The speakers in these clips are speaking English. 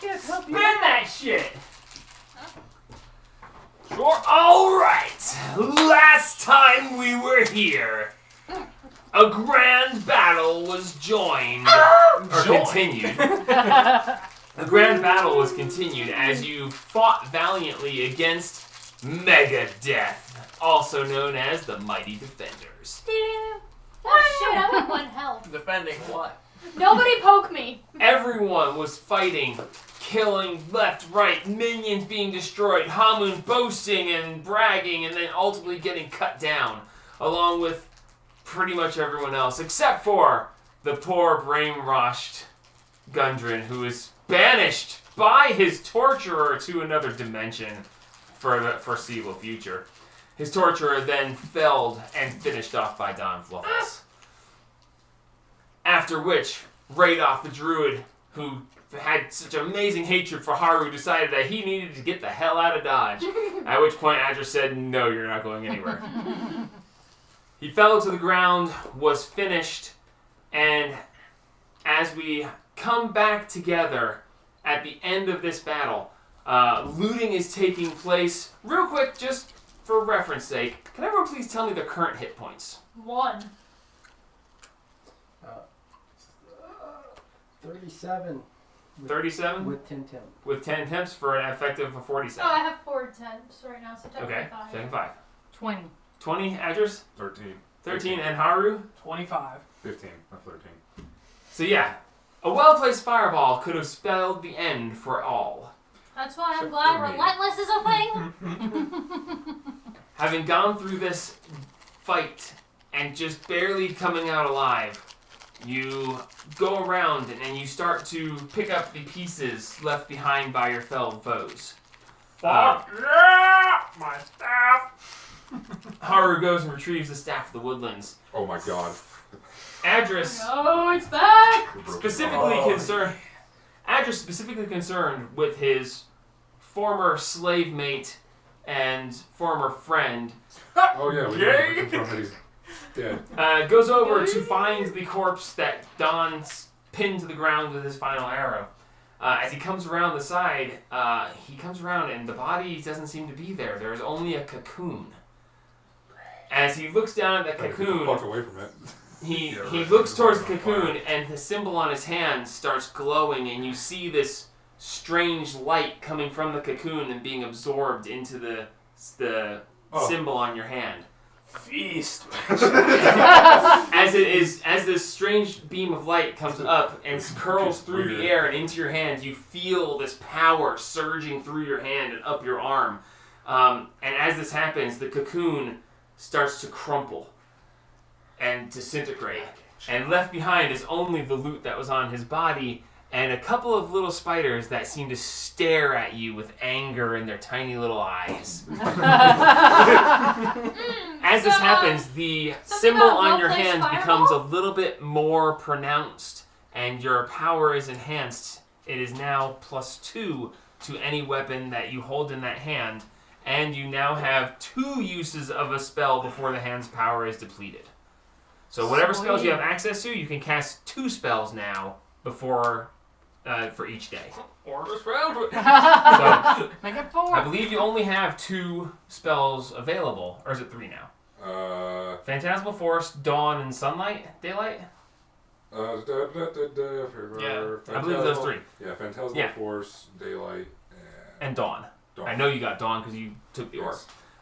can't help Spin that shit! Sure. Alright. Last time we were here, a grand battle was continued. The grand battle was continued as you fought valiantly against Megadeth, also known as the Mighty Defenders. Oh shit, I'm at 1 health. Defending what? Nobody poke me. Everyone was fighting, killing left, right, minions being destroyed, Hamun boasting and bragging, and then ultimately getting cut down, along with pretty much everyone else, except for the poor brainwashed Gundren, who is banished by his torturer to another dimension for the foreseeable future. His torturer then felled and finished off by Don Fluffus. After which, Radolf the Druid, who had such amazing hatred for Haru, decided that he needed to get the hell out of Dodge. At which point Adra said, no, you're not going anywhere. He fell to the ground, was finished, and as we come back together at the end of this battle, looting is taking place. Real quick, just for reference sake, can everyone please tell me the current hit points? 1. 37. 37? With 10 temps. With 10 attempts for an effective of 47. Oh, I have 4 attempts right now, so technically Okay, 5. second 5. 20. 20, Adris? 13. 13, and Haru? 25. 15. Not 13. So yeah, a well-placed fireball could have spelled the end for all. That's why I'm Except glad for me. Relentless is a thing. Having gone through this fight and just barely coming out alive, you go around and you start to pick up the pieces left behind by your felled foes. Yeah! My staff! Haru goes and retrieves the Staff of the Woodlands. Oh my god. Adris Oh, it's back! specifically concerned with his former slave mate and former friend, Oh yeah, we Yay! can confirm that he's dead. goes over to find the corpse that Don pinned to the ground with his final arrow. As he comes around the side, he comes around and the body doesn't seem to be there. There's only a cocoon. As he looks down at the Better cocoon, Fuck away from it. he Yeah, he right. looks towards the It's on cocoon and the symbol on his hand starts glowing, and you see this strange light coming from the cocoon and being absorbed into the Oh. symbol on your hand. Feast. As this strange beam of light comes up and curls through the Weird. air and into your hand, you feel this power surging through your hand and up your arm. And as this happens, the cocoon starts to crumple and disintegrate. And left behind is only the loot that was on his body and a couple of little spiders that seem to stare at you with anger in their tiny little eyes. As this happens, the symbol about on your well-placed hand fireball? becomes a little bit more pronounced, and your power is enhanced. It is now +2 to any weapon that you hold in that hand, and you now have 2 uses of a spell before the hand's power is depleted. So whatever spells you have access to, you can cast 2 spells now before for each day. Or just round with So Make it 4. I believe you only have 2 spells available, or is it 3 now? Phantasmal Force, Dawn, and Sunlight? Daylight? Yeah, I believe those 3. Yeah, Phantasmal Yeah. Force, Daylight, And Dawn. Dawn. I know you got Dawn because you took the orb.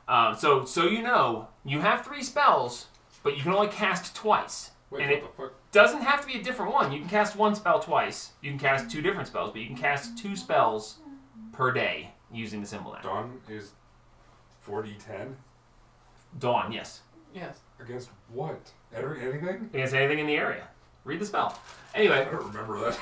Yes. So you know, you have 3 spells, but you can only cast twice. Wait, And what it the fuck? doesn't have to be a different one. You can cast 1 spell twice. You can cast 2 different spells, but you can cast 2 spells per day using the symbol now. Dawn is 4d10? Dawn, yes. Yes. Against what? Anything? Against anything in the area. Read the spell. I Anyway, don't remember that.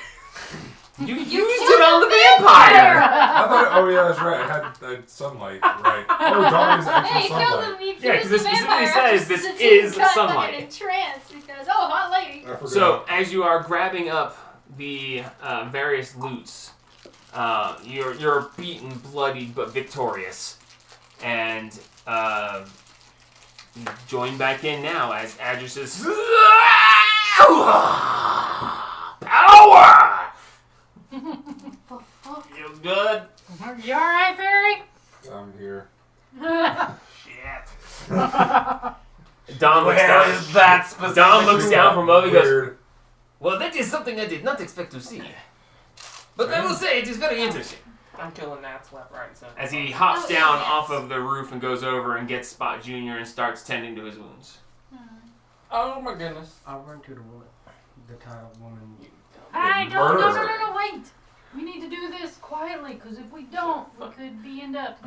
you used it on the vampire! I thought, oh yeah, that's right. I had sunlight, right. Oh, Dawn is Hey, actually you killed sunlight. him. You Yeah, 'cause killed it the specifically vampire says this after is got sunlight. in a trance because, oh, hot lady. I forgot. So, as you are grabbing up the various loots, you're beaten, bloodied, but victorious. And you join back in now as Adris says, Power! The fuck? feels good. You alright, Fairy? I'm here. Shit. Dom looks Where down. is that specific? Dom looks down from above. He goes, Weird. well, that is something I did not expect to see. But I will say it is very interesting. I'm killing gnats left, right, and center. As he hops Oh, down yes. off of the roof and goes over and gets Spot Jr. and starts tending to his wounds. Oh my goodness. I'll run to the woman, the titled woman. I Murder don't. her. No, wait. We need to do this quietly, because if we don't, we could end up,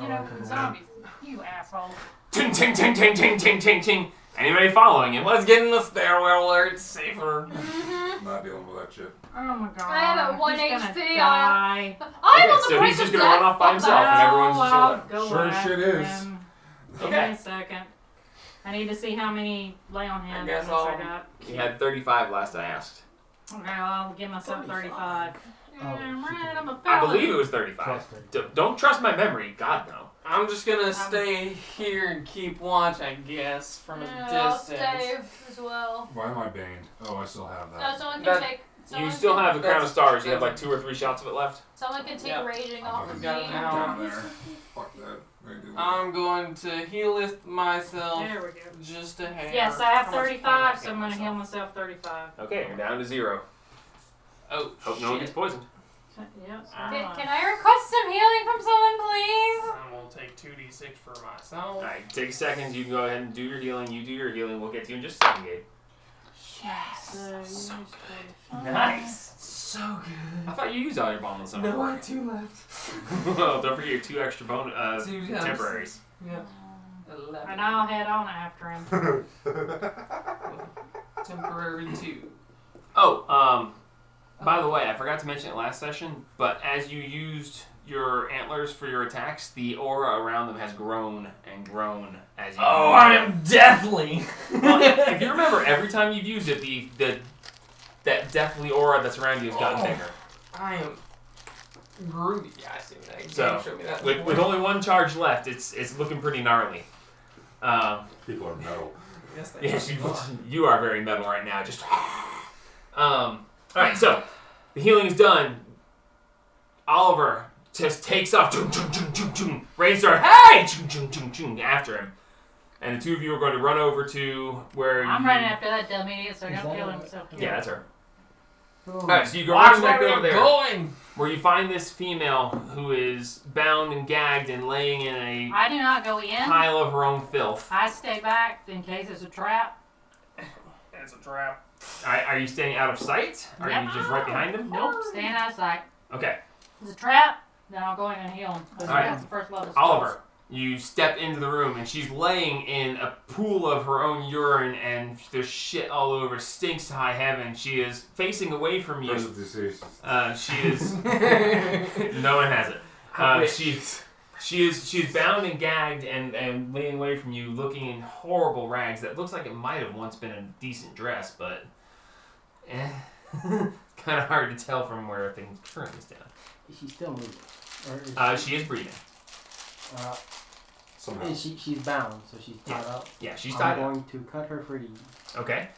zombies. You asshole. Ting, ting, ting, ting, ting, ting, ting, ting. Anybody following him? Let's get in the stairwell where it's safer. Not dealing with that shit. Oh my god. I have a 1 He's gonna HP, die. I'm on the so brink he's just of gonna run death. off by himself and everyone's just I'll chilling. go Sure as after shit is. him. Give Okay. me a second. I need to see how many lay on hands guess I I'll- got. He had 35 last I asked. Okay, well, I'll give myself 35. Oh, Right, I'm a I believe paladin. it was 35. Plus 30. Don't trust my memory. God, no. I'm just gonna stay here and keep watch, I guess, from a I'll distance. stay as well. Why am I banned? Oh, I still have No, that. someone That- can take. You Someone still can, have the Crown of That's- Stars. You have like 2 or 3 shots of it left. Someone can take Yeah. raging I'm off of fucking me. got now. down there. Fuck that. I do I'm going to healeth myself There we go. just a hair. Yes, I have How much 35, can so I'm going to heal myself 35. Okay, you're down to 0. Oh, Hope no one gets poisoned. Yep, so Can I request some healing from someone, please? I will take 2d6 for myself. Alright, take a second. You can go ahead and do your healing. You do your healing. We'll get to you in just a second, Gabe. So, Nice. So good. I thought you used all your bomb on someone. No, I have 2 left. Well, don't forget your 2 extra Two times. temporaries. Yeah. 11. And I'll head on after him. Temporary 2. Oh, by the way, I forgot to mention it last session, but as you used your antlers for your attacks, the aura around them has grown and grown as you Oh, I am deathly. Well, if you remember, every time you've used it, that deathly aura that's around you has gotten bigger. I am groovy. Yeah, I see that. So, Show me that With before. only 1 charge left, it's looking pretty gnarly. People are metal. Yes, they Yes, are. you are very metal right now. Just alright, so the healing is done. Oliver just takes off. Rainstar, hey! After him. And the 2 of you are going to run over to where I'm you... running after that dumb idiot, so Is don't that kill a- himself. Yeah, that's her. Oh, Alright, so you go Watch running back where over I'm there. going. Where you find this female who is bound and gagged and laying in a I do not go in. pile of her own filth. I stay back in case it's a trap. It's a trap. Are you staying out of sight? Are Yep. you just right behind him? Nope, staying out of sight. Okay. If it's a trap, then I'll go in and heal him. Because Alright. that's the first level. Oliver, you step into the room and she's laying in a pool of her own urine and there's shit all over, stinks to high heaven. She is facing away from you. Rest of the disease. She is. No one has it. She is bound and gagged and laying away from you, looking in horrible rags that looks like it might have once been a decent dress, but kind of hard to tell from where things currently stand. Is she still moving? Or is She is breathing. Somehow. she's bound, so she's tied up. Yeah, she's I'm tied up. going to cut her free. Okay.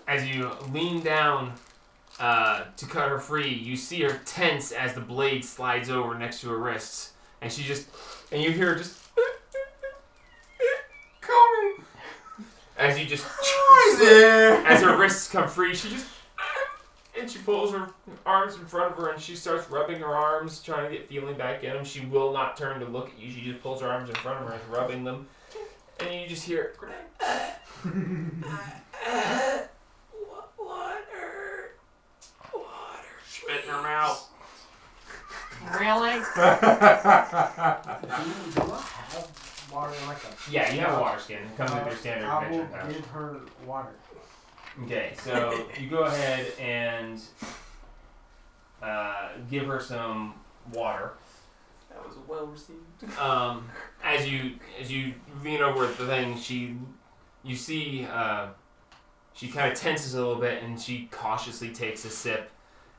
As you lean down to cut her free, you see her tense as the blade slides over next to her wrists, and and you hear her just coming. As you just as her wrists come free, and she pulls her arms in front of her and she starts rubbing her arms, trying to get feeling back in them. She will not turn to look at you. She just pulls her arms in front of her and is rubbing them, and you just hear spit in her mouth. Really? Do I have water like a... Yeah, you have a water skin. It comes with your standard I adventure will pouch. give her water. Okay, so you go ahead and give her some water. That was well received. As you lean over the thing, you see she kind of tenses a little bit, and she cautiously takes a sip,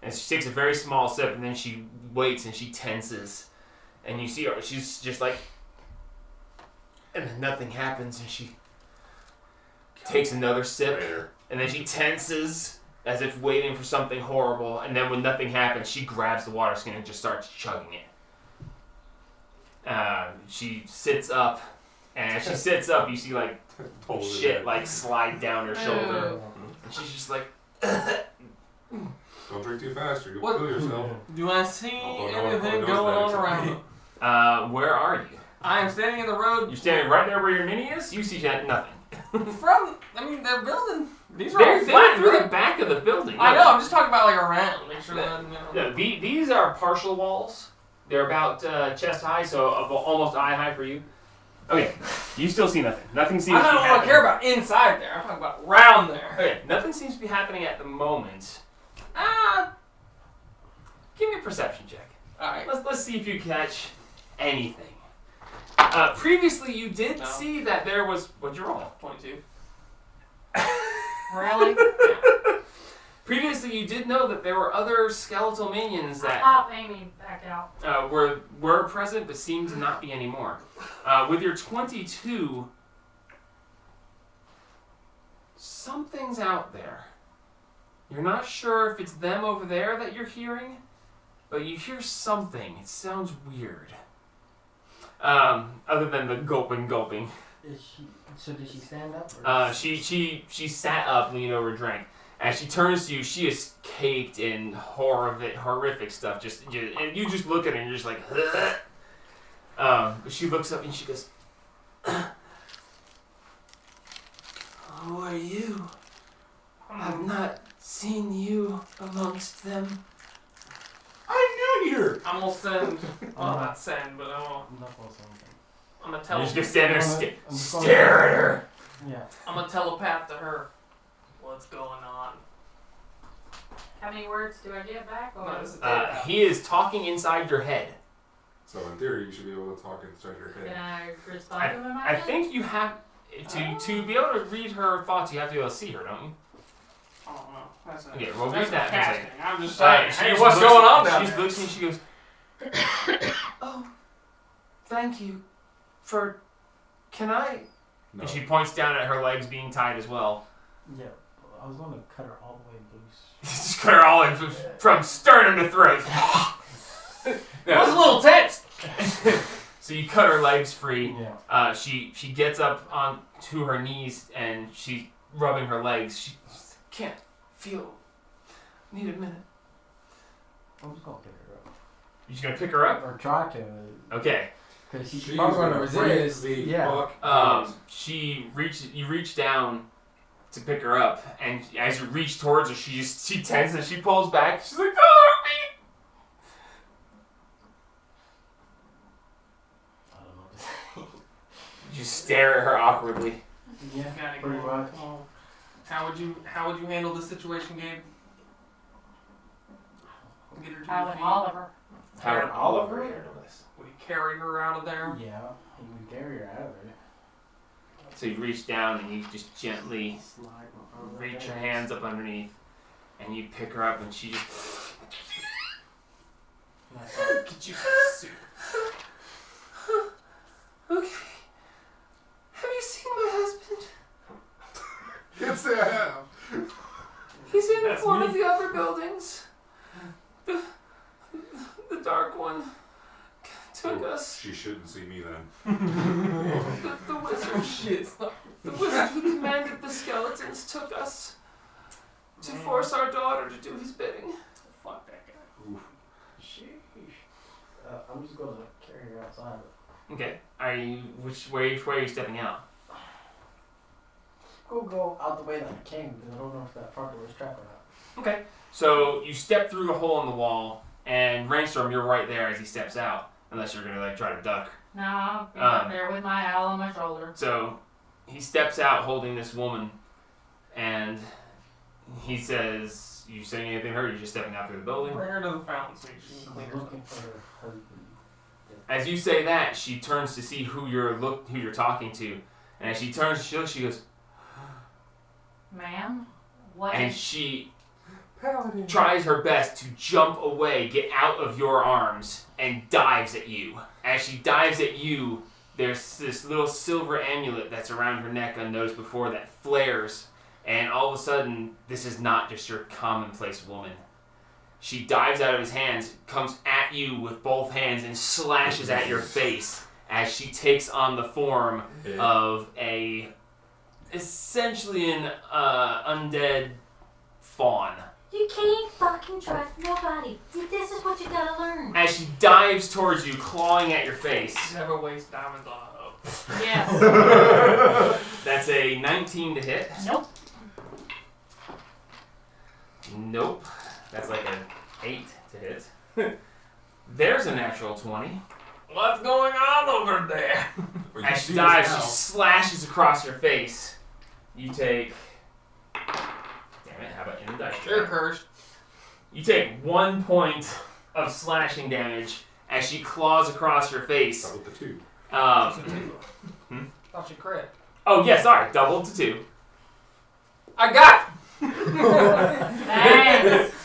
and she takes a very small sip, and then she waits and she tenses, and you see her. She's just like, and then nothing happens, and she takes another sip. Later. And then she tenses, as if waiting for something horrible, and then when nothing happens, she grabs the water skin and just starts chugging it. She sits up, and as she sits up, you see like Totally shit dead. like slide down her shoulder, Ew. and she's just like, Don't drink too fast or you'll What? kill yourself. Do I see Oh, anything no, going on no, around me? where are you? I am standing in the road. You're standing right there where your mini is? You see nothing. From, I mean, they're building. These are They're all flat, through right? the back of the building. I know, I'm just talking about like around. Make sure that, No, these are partial walls. They're about chest high, so almost eye high for you. Okay, you still see nothing. Nothing seems I to be don't want happening. to care about inside there. I'm talking about around there. Okay, nothing seems to be happening at the moment. Give me a perception check. Alright. Let's see if you catch anything. Previously, you did No. see that there was. What'd you roll? 22. Really? Previously, you did know that there were other skeletal minions that Pop Amy back out. were present, but seem to not be anymore. With your 22, something's out there. You're not sure if it's them over there that you're hearing, but you hear something. It sounds weird. Other than the gulping. Is she? So did she stand up? Or She sat up, leaned over, drank. As she turns to you, she is caked in horrific stuff. And you just look at her and you're just like, ugh. But she looks up and she goes, "Who are you? I've not seen you amongst them." I'm new here! I'm gonna send. Well, not send, but I'm I'm not gonna say anything. gonna You're tell. just gonna stand there, I'm just gonna- stare at her. Yeah. I'm gonna telepath to her what's going on. How many words do I get back? Or No, this is He is talking inside your head. So in theory, you should be able to talk inside your can head. I respond to him in my I head? think you have to be able to read her thoughts. You have to be able to see her, don't you? I don't know. That's a, Okay, well, that's read that for a casting. second. I'm just Alright, saying. she Hey, what's looks- going on down She there? looks at me and she goes, "Oh, thank you for. Can I?" No. And she points down at her legs being tied as well. Yeah. I was gonna cut her all the way loose. Just cut her all in from sternum to throat. It was a little tense. So you cut her legs free. Yeah. She gets up onto her knees and she's rubbing her legs. She can't feel. Need a minute. I'm just gonna pick her up. You just gonna pick her up? Or try to. Okay. Because she's She's probably gonna gonna freak resist. the Yeah. fuck out. You reach down to pick her up, and as you reach towards her, she tenses, she pulls back. She's like, "Don't hurt me!" I don't know what to say. You stare at her awkwardly. Yeah. Gotta Pretty go. much. Come on. How would you handle this situation, Gabe? Get her to I your would feet. Oliver. How would Oliver handle this? Would you carry her out of there? Yeah. He would carry her out of there. So you reach down and you just gently Slide her over reach your there. hands up underneath, and you pick her up, and she just Nice. get you soup. Okay. Have you seen my husband? Can't say I have. He's in That's one me. of the other buildings. The dark one took us. She shouldn't see me then. The wizard. Shit. The wizard who commanded the skeletons took us to force our daughter to do his bidding. Fuck that guy. Sheesh. I'm just gonna carry her outside. Okay. Are you which way are you stepping out? Go out the way that I came because I don't know if that front door is trapped or not. Okay. So you step through the hole in the wall, and Rainstorm, you're right there as he steps out. Unless you're gonna try to duck. No, I'll be up there with my owl on my shoulder. So he steps out holding this woman, and he says, "You saying anything to her? Or are you just stepping out through the building?" Bring her to the fountain so she She's can clean herself. looking for her husband. As you say that, she turns to see who you're talking to, and as she turns, she goes, Ma'am? What and is she Paladin. tries her best to jump away, get out of your arms, and dives at you. As she dives at you, there's this little silver amulet that's around her neck unnoticed before that flares And all of a sudden, this is not just your commonplace woman. She dives out of his hands, comes at you with both hands, and slashes at your face as she takes on the form of essentially an undead fawn. You can't fucking trust nobody. This is what you gotta learn. As she dives towards you, clawing at your face. Never waste diamonds on hope. Yes. That's a 19 to hit. Nope. Nope. That's like an 8 to hit. There's a natural 20. What's going on over there? But you As see she us dives, now. she slashes across your face. You take... Damn it, how about in the dice? You're cursed. You take 1 point of slashing damage as she claws across your face. Double the 2. Thought you crit. Oh, yeah, sorry. Doubled to 2. I got. Thanks.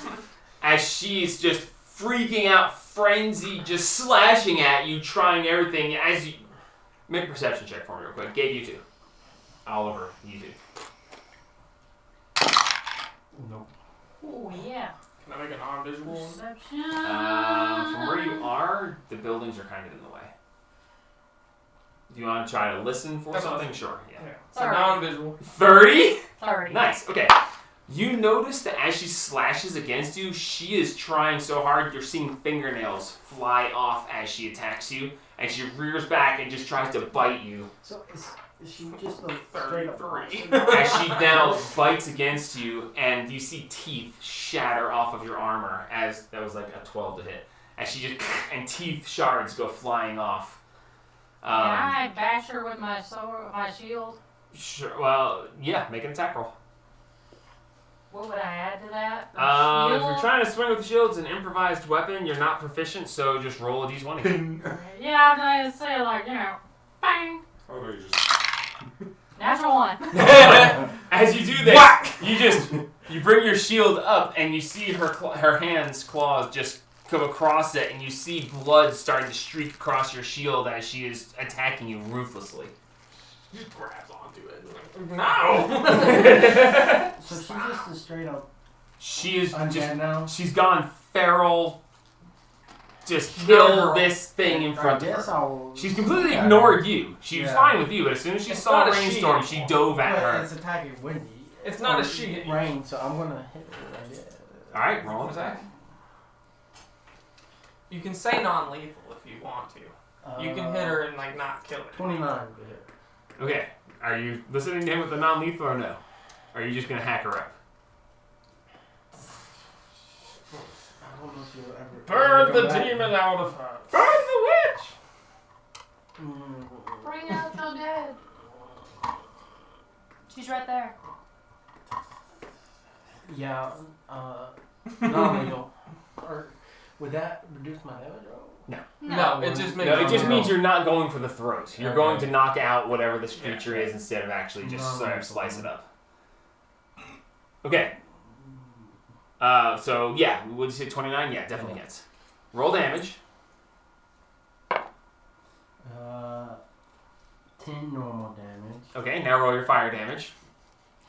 As she's just freaking out, frenzied, just slashing at you, trying everything. As you make a perception check for me real quick. Gabe, you 2. Oliver, you 2. Nope. Oh yeah. Can I make an arm visual? Perception. From where you are, the buildings are kind of in the way. Do you want to try to listen for That's something? awesome. Sure, yeah. It's a non-visual. 30? 30. Nice, okay. You notice that as she slashes against you, she is trying so hard, you're seeing fingernails fly off as she attacks you, and she rears back and just tries to bite you. So is she just a straight up 33. As she now bites against you, and you see teeth shatter off of your armor, as that was like a 12 to hit. As she just, and teeth shards go flying off. Can I bash her with my sword, my shield? Sure, well, yeah, make an attack roll. What would I add to that? If you're trying to swing with the shield, it's an improvised weapon. You're not proficient, so just roll a d20. Ping! Yeah, I'm gonna say like, bang. Oh no, you just... Natural 1. As you do this, you bring your shield up, and you see her hands, claws, just come across it, and you see blood starting to streak across your shield as she is attacking you ruthlessly. Just grabs onto it. No. So she's just a straight up She is undead just, now? she's gone feral. Just She's kill not a this thing in front I of guess her. I'll... She's completely Yeah. ignored you. She was Yeah. fine with you, but as soon as she It's saw not a Rainstorm, she she anymore. dove at But her. it's attacking Wendy. It's not a Or she. Rain, so I'm gonna hit her, I guess. Alright, roll an attack. You can say non-lethal if you want to. You can hit her and like not kill her. 29 to hit. Okay, are you listening to him with the non-lethal or no? Or are you just gonna hack her up? I don't know if you'll ever... Burn the go back. demon out of her. Burn the witch! Bring out your dead. She's right there. Yeah, non-lethal. Or would that reduce my damage roll? No, it just makes No, it just no. means you're not going for the throat. You're Okay. going to knock out whatever this creature Yeah. is instead of actually just No, sort of no, slice no. it up. Okay. So yeah, would you say 29? Yeah, definitely hits. Roll damage. 10 normal damage. Okay, now roll your fire damage.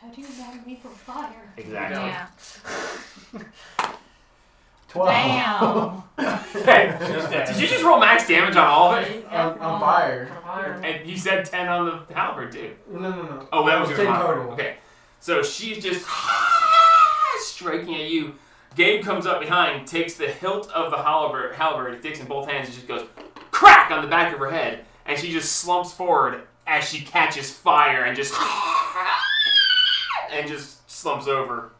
How do you know me from fire? Exactly. Yeah. 12. Damn. Okay. Did you just roll max damage on all of it? I'm fired. And you said 10 on the halberd too. No. Oh, that was your 10 modifier. total. Okay. So she's just striking at you. Gabe comes up behind, takes the hilt of the halberd, sticks in both hands, and just goes crack on the back of her head, and she just slumps forward as she catches fire and just slumps over.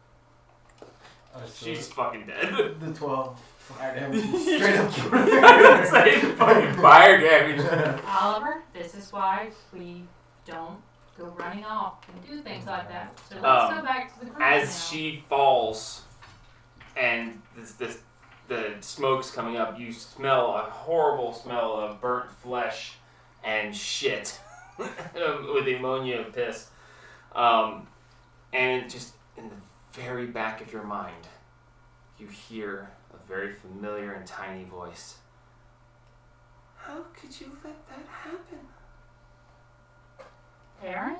She's fucking dead. The 12 fire damage. Straight up kill That's like fucking fire damage. Oliver, this is why we don't go running off and do things like that. So let's go back to the group As now. she falls, and the smoke's coming up, you smell a horrible smell of burnt flesh and shit with ammonia and piss. And just in the very back of your mind, you hear a very familiar and tiny voice. How could you let that happen? Aaron?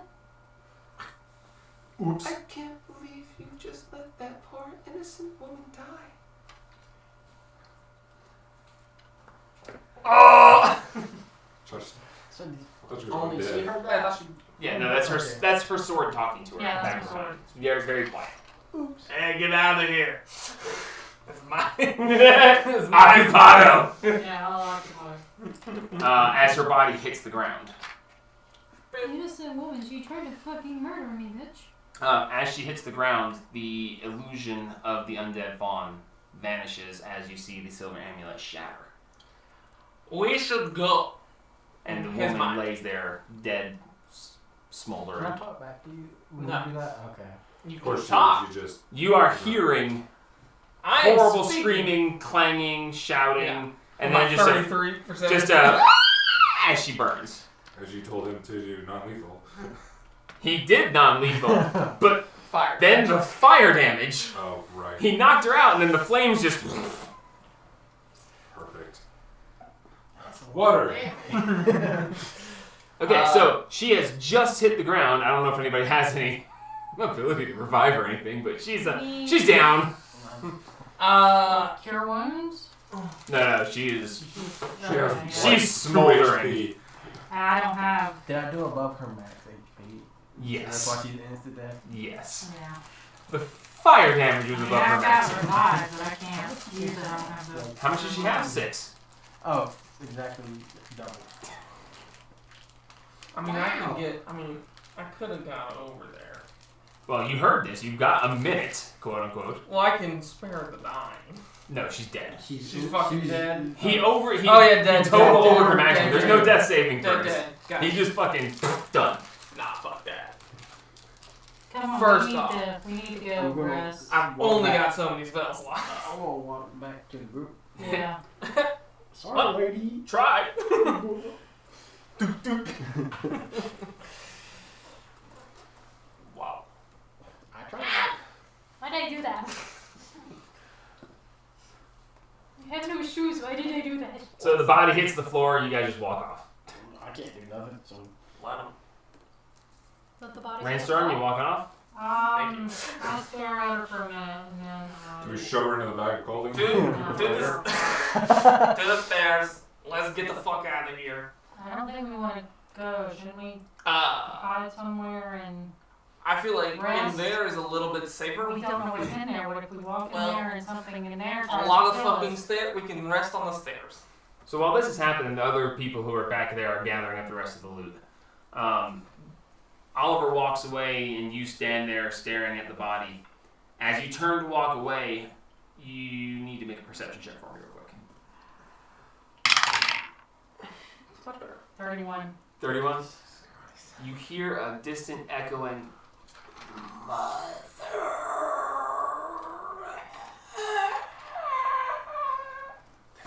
Oops. I can't believe you just let that poor innocent woman die. Oh! Just, So I thought you were only dead. see her I back? thought she. Yeah, no, that's her. Okay. That's her sword talking to her. Yeah, that's back her behind. sword. Very, very quiet. Hey, get out of here. It's mine. It's Occupado. Yeah, I'll occupy. As her body hits the ground. Innocent woman, she tried to fucking murder me, bitch. As she hits the ground, the illusion of the undead fawn vanishes as you see the silver amulet shatter. We should go. And the Here's woman mine. lays there, dead, Can smoldering. I talk back to you? When No. you do that? Okay. You Of can course, talk. you just. You are hearing I am horrible speaking. screaming, clanging, shouting, Yeah. and About then just 33%. just as she burns. As you told him to do non-lethal. He did non-lethal, but fire. then the fire damage. Oh, right. He knocked her out, and then the flames just. Perfect. Water. Okay, so she has just hit the ground. I don't know if anybody has any ability to revive or anything, but she's down. Cure wounds? No, she is. She has She's like 2 smoldering. HP. I don't have. Did I do above her max HP? That's Yes. why she's instant death. Yes. Yeah. The fire damage was above I her have max. got revive, but I can't use it. I don't have the. How much does she have? 6. Oh, exactly double. I mean, I could have gone over there. Well, you heard this. You've got a minute, quote unquote. Well, I can spare the dying. No, she's dead. She's fucking dead. He Oh, yeah, dead. total dead, over her dead, max. dead, There's dead, no dead. death saving Dead, first. dead. Got He it. just fucking done. Nah, fuck that. Come on, First we need off, we need to go we're gonna- rest. I've Walk only back. got so many spells left. I'm gonna walk back to the group. Yeah. Sorry, lady. Try. Wow. I tried. Why did I do that? I have no shoes, why did I do that? So the body hits the floor, and you guys just walk off. I can't do nothing, so. Let him. Let the body Rainstorm, you walking off? Thank I'll stare at her for a minute and then. Do we shove her into the bag of clothing? To the stairs. Let's get the fuck out of here. I don't think we want to go. Shouldn't we Uh, hide somewhere and I feel like Rest. in there is a little bit safer. we don't know what's in there? What if we walk Well, in there and something in there? A tries lot to of kill fucking us? stairs. We can rest on the stairs. So while this is happening, the other people who are back there are gathering up the rest of the loot. Oliver walks away, and you stand there staring at the body. As you turn to walk away, you need to make a perception check for me real quick. Much better. 31. 31. You hear a distant echoing.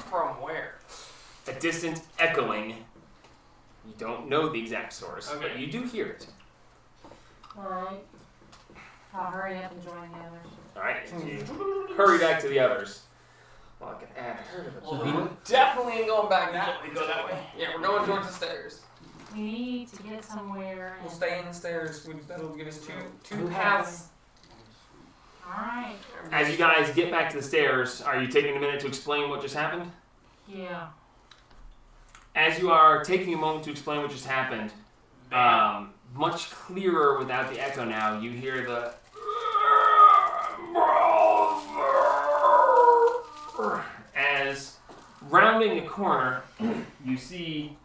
From where? A distant echoing. You don't know the exact source, but Okay. you do hear it. Alright. I'll hurry up and join the others. Alright, you hurry back to the others. Well, I can add her to the Well, plan. we definitely ain't going back that way. Go that way. Yeah, we're going towards the stairs. We need to get somewhere. We'll and- stay in the stairs. That'll give us two Okay. paths. Alright. As you guys get back to the stairs, are you taking a minute to explain what just happened? Yeah. As you are taking a moment to explain what just happened, much clearer without the echo now, you hear the as rounding a corner, you see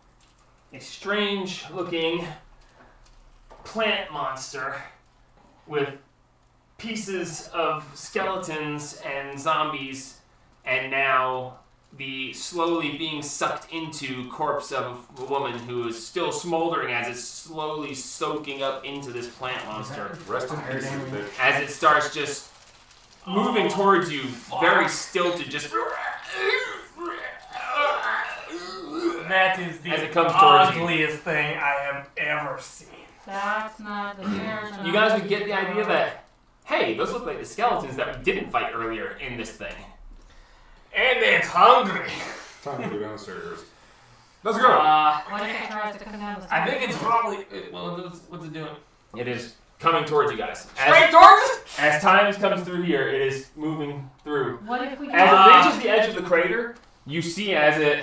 a strange looking plant monster with pieces of skeletons and zombies, and now the slowly being sucked into corpse of a woman who is still smoldering as it's slowly soaking up into this plant monster. Rest in peace, bitch. As it starts just moving towards you, very stilted, just That is As it comes towards you. ugliest thing I have ever seen. That's not the stairs. You guys would get the idea that, hey, those look like the skeletons that we didn't fight earlier in this thing. And it's hungry. Time to go downstairs. Let's go. What if it tries to come down the stairs? I think it's probably. Well, what's it doing? It is Coming towards you guys. Straight towards us? As time is coming through here, it is moving through. What if we As it reaches the edge of the crater, you see as it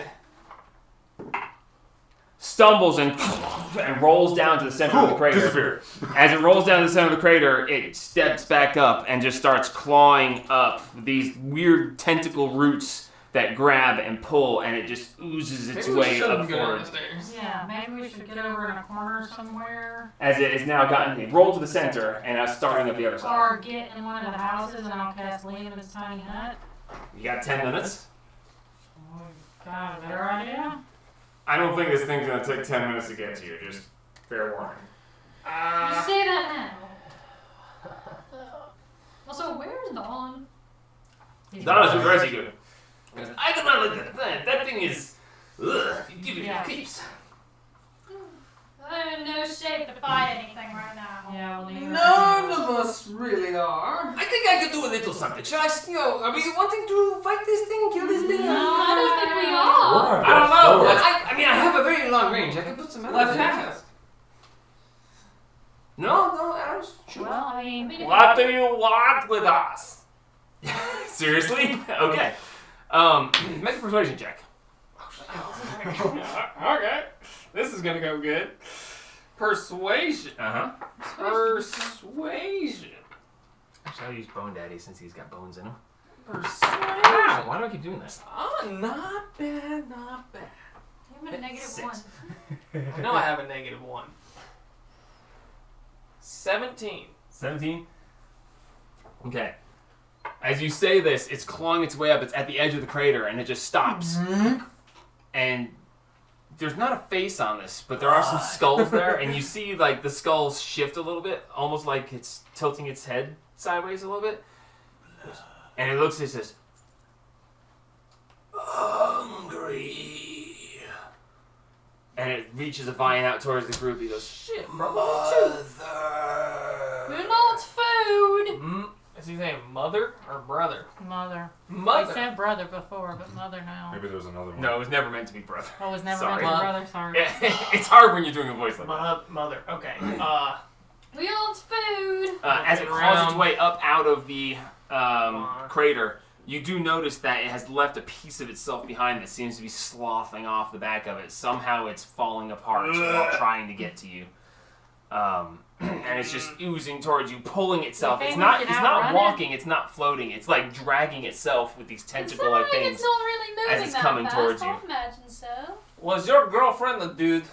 stumbles and rolls down to the center of the crater. Disappear. As it rolls down to the center of the crater, it steps back up and just starts clawing up these weird tentacle roots that grab and pull, and it just oozes its Maybe we way shouldn't up go down forward. the stairs. Yeah, maybe we should get over in a corner somewhere. As it has now gotten rolled to the center and now starting up the other side. Or get in one of the houses and I'll cast Liam's tiny hut. You got 10 minutes. Got a better idea? I don't think this thing's gonna take 10 minutes to get to you, just fair warning. You say that now. Also, where's Dawn? Donna's with Resident. I do not like that. That thing is. Ugh, you give it Yeah. creeps. I'm in no shape to fight anything right now. Yeah, well, Liam. None of us really are. I think I could do a little something. Should I, are we wanting to fight this thing, kill this thing? No, I don't think we are. I don't know. I mean, I have a very long range. I can put some Let's pass. No, I don't. Shoot. Well, I mean, What do you want with us? Seriously? Okay. Make a persuasion check. Okay. This is gonna go good. Persuasion. Uh huh. Persuasion. Actually, I'll use Bone Daddy since he's got bones in him. Persuasion. Ah, why do I keep doing that? Oh, not bad, not bad. I'm at a negative 6. 1. I know I have a -1. 17. 17? Okay. As you say this, it's clawing its way up. It's at the edge of the crater, and it just stops. And there's not a face on this, but there are some skulls there, and you see like the skulls shift a little bit, almost like it's tilting its head sideways a little bit. And it looks and says, "Hungry." And it reaches a vine out towards the group. He goes, "Shit, brother." We're not food. Is he saying mother or brother? mother. I Mother. said brother before, but mother now. Maybe there's another one. No, it was never meant to be brother. Oh, it was never Sorry. meant to be brother, sorry. It's hard when you're doing a voice like that. Mother. Okay. We want food. As it claws its way up out of the crater, you do notice that it has left a piece of itself behind that seems to be sloughing off the back of it. Somehow it's falling apart while trying to get to you. And it's just oozing towards you, pulling itself. It's not walking, it's not floating. It's like dragging itself with these It's tentacle-like like things. it's not really moving as it's that coming fast. towards you. I imagine so. Was your girlfriend a dude?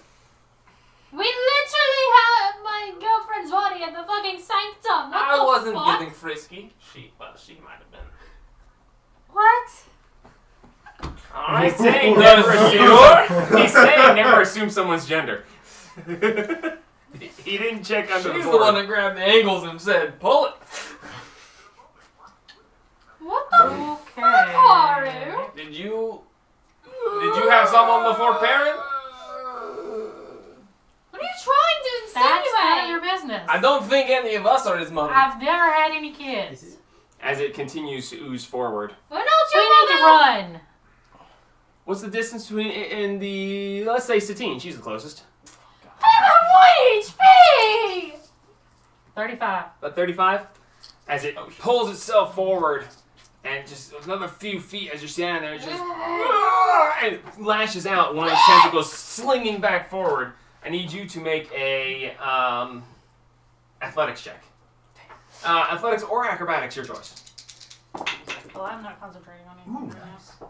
We literally had my girlfriend's body at the fucking sanctum. What I the wasn't fuck? getting frisky. She might have been. What? He's saying never assume. He's saying never assume someone's gender. He didn't check under She's the the board. one that grabbed the angles and said, "Pull it." What the Okay. fuck, Haru? Did you have someone before Perrin? What are you trying to That's none of your insinuate? business. I don't think any of us are his mother. I've never had any kids. As it continues to ooze forward. We're not We your need to mother. run. What's the distance between and the, let's say Satine, she's the closest. I'm at 1 HP! 35. About 35. As it pulls itself forward and just another few feet as you're standing there, it just and it lashes out, one of its tentacles slinging back forward. I need you to make a athletics check. Athletics or acrobatics, your choice. Well, I'm not concentrating on anything right now.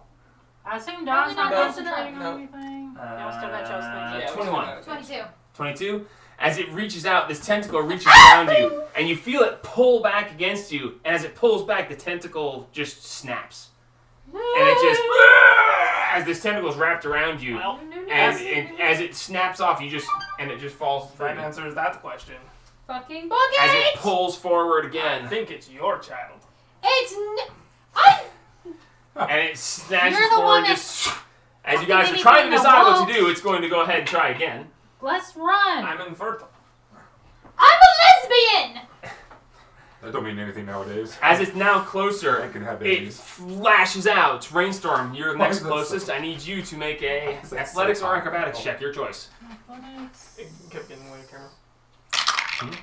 I assume Don's not No. concentrating No. on anything. Y'all still got y'all's things. Yeah, 21. 22. 22. As it reaches out, this tentacle reaches around you, and you feel it pull back against you, and as it pulls back, the tentacle just snaps. And it just, as this tentacle's wrapped around you, and as it snaps off, it just falls free. That answers that question. Fucking As bucket! it pulls forward I again, think it's your child. It's I and it snatches You're the forward, one that just, as you guys are anything trying to that decide what won't. to do, it's going to go ahead and try again. Let's run. I'm infertile. I'm a lesbian! That don't mean anything nowadays. As it's now I closer, can have it babies. flashes out. Rainstorm, you're Why next is that closest. so- I need you to make a Is that athletics so or high? acrobatics Oh. check. Your choice. Athletics. It kept getting away, camera.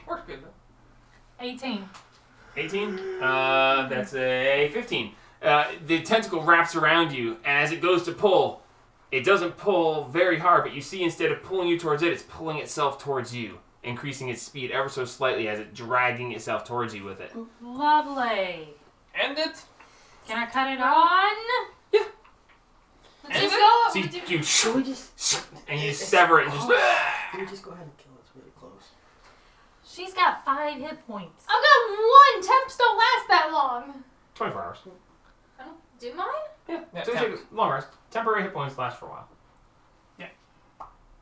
Works good though. 18. 18? That's a 15. The tentacle wraps around you, and as it goes to pull, it doesn't pull very hard, but you see instead of pulling you towards it, it's pulling itself towards you, increasing its speed ever so slightly as it's dragging itself towards you with it. Lovely. End it. Can I cut it off? On. Yeah. Let's And just go. So you Can we just? and you sever it and just... Can we just go ahead and kill it? It's really close. She's got 5 hit points. I've got 1. Temps don't last that long. 24 hours. I don't do mine. Yeah, so take a long rest. Temporary hit points last for a while. Yeah.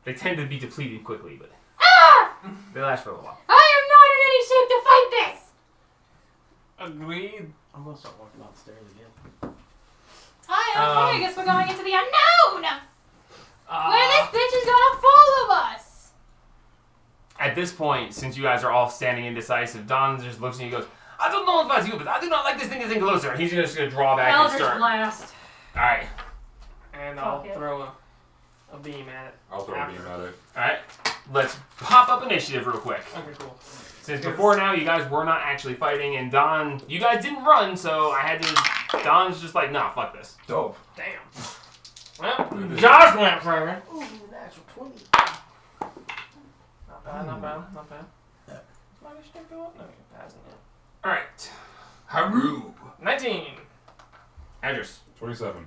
They tend to be depleted quickly, but Ah! they last for a little while. I am not in any shape to fight this. Agreed. I'm gonna start walking downstairs again. I guess we're going into the unknown. Where this bitch is gonna follow us. At this point, since you guys are all standing indecisive, Don just looks at you and goes, I don't know about you, but I do not like this thing getting closer. And he's just going to draw back and Eldritch start. Blast. Alright. And I'll Fuck it. throw a beam at it. I'll throw a beam at it. Alright. Let's pop up initiative real quick. Okay, cool. Since before now, you guys were not actually fighting, and Don, you guys didn't run, so I had to. Don's just like, nah, fuck this. Dope. Damn. Well, It is. Josh went first. Ooh, natural 20. Not bad, not bad, not bad. Is my initiative go up? No, it hasn't yet. Alright. Haru. 19. Adris. 27.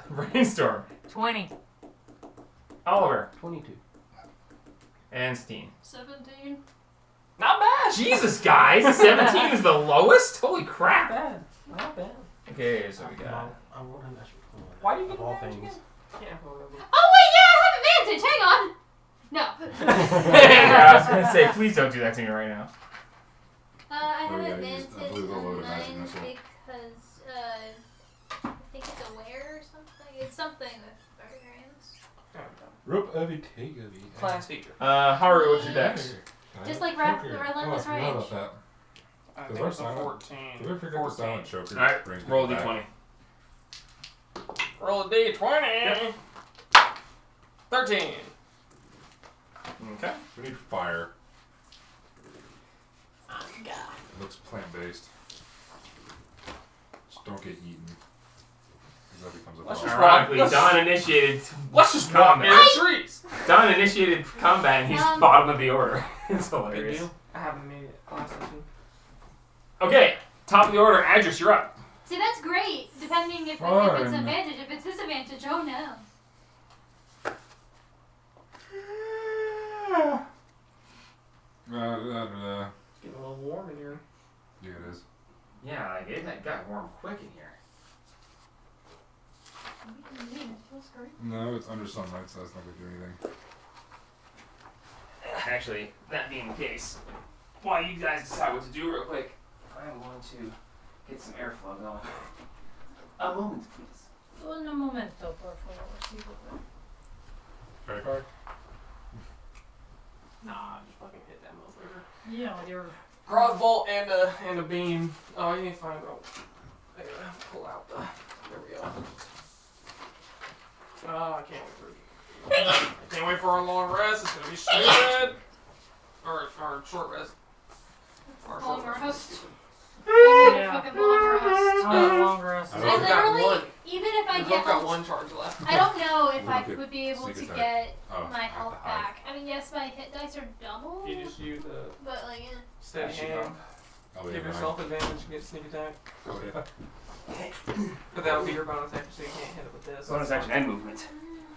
Brainstorm. 20. Oliver. 22. And Steen. 17. Not bad. Jesus, guys! 17 is the lowest? Holy Not crap. bad. Not bad. Okay, so we got. I rolled a natural 20. Why do you get Of all advantage things. again? Can't remember. Oh wait, yeah, I have advantage. Hang on. No. I was gonna say, please don't do that to me right now. I have Oh, yeah, advantage I believe I'll load on a magic mine missile. because I think it's aware or something. It's something with barbarians. Rope heavy, take heavy. Class feature. Haru, what's your dex? Just like Relentless Oh, I forgot Rage. about that. I Does think our it's a silent- 14. Did we forget the silent choker? Alright, brings roll a people d20. back? Roll a d20. Yep. 13. Okay. We need fire. Oh, God. It looks plant-based. Just don't get eaten. 'Cause that becomes a Let's problem. just Ironically, walk- Don initiated. Let's just walk near combat. the trees. Don initiated combat, and he's bottom of the order. It's Good hilarious. deal. I haven't made it class session. Okay, top of the order, Adris, you're up. See, that's great. Depending if it's Fine. advantage. If it's disadvantage, oh no. It's getting a little warm in here. Yeah, it is. Yeah, like it got warm quick in here. It feels great. No, it's under sunlight, so that's not going to do anything. Actually, that being the case, while you guys decide what to do real quick, I'm going to get some airflow going. A moment, please. Un momento, por favor. Sí, por favor. Fairy card? Nah, just fucking hit that motherfucker. Yeah, with your Crossbolt and a beam. Oh, you need to find rope. There, pull out the. There we go. Oh, I can't wait for. I can't wait for our long rest. It's gonna be stupid. Or short rest. Or Long short rest. Yeah. Fucking long rest. long rest. I I don't- I've got literally, one. even if I I've get got health, one charge left. I don't know if I Look at would be able sneak to attack. get Oh, my at health the hive. back. I mean, yes, my hit dice are double, You just use the but like, yeah. steady Actually, hand. Oh, yeah, Give mine. yourself advantage and get sneak attack. Oh, yeah. But that would be your bonus action, so you can't hit it with this. Bonus action and movement.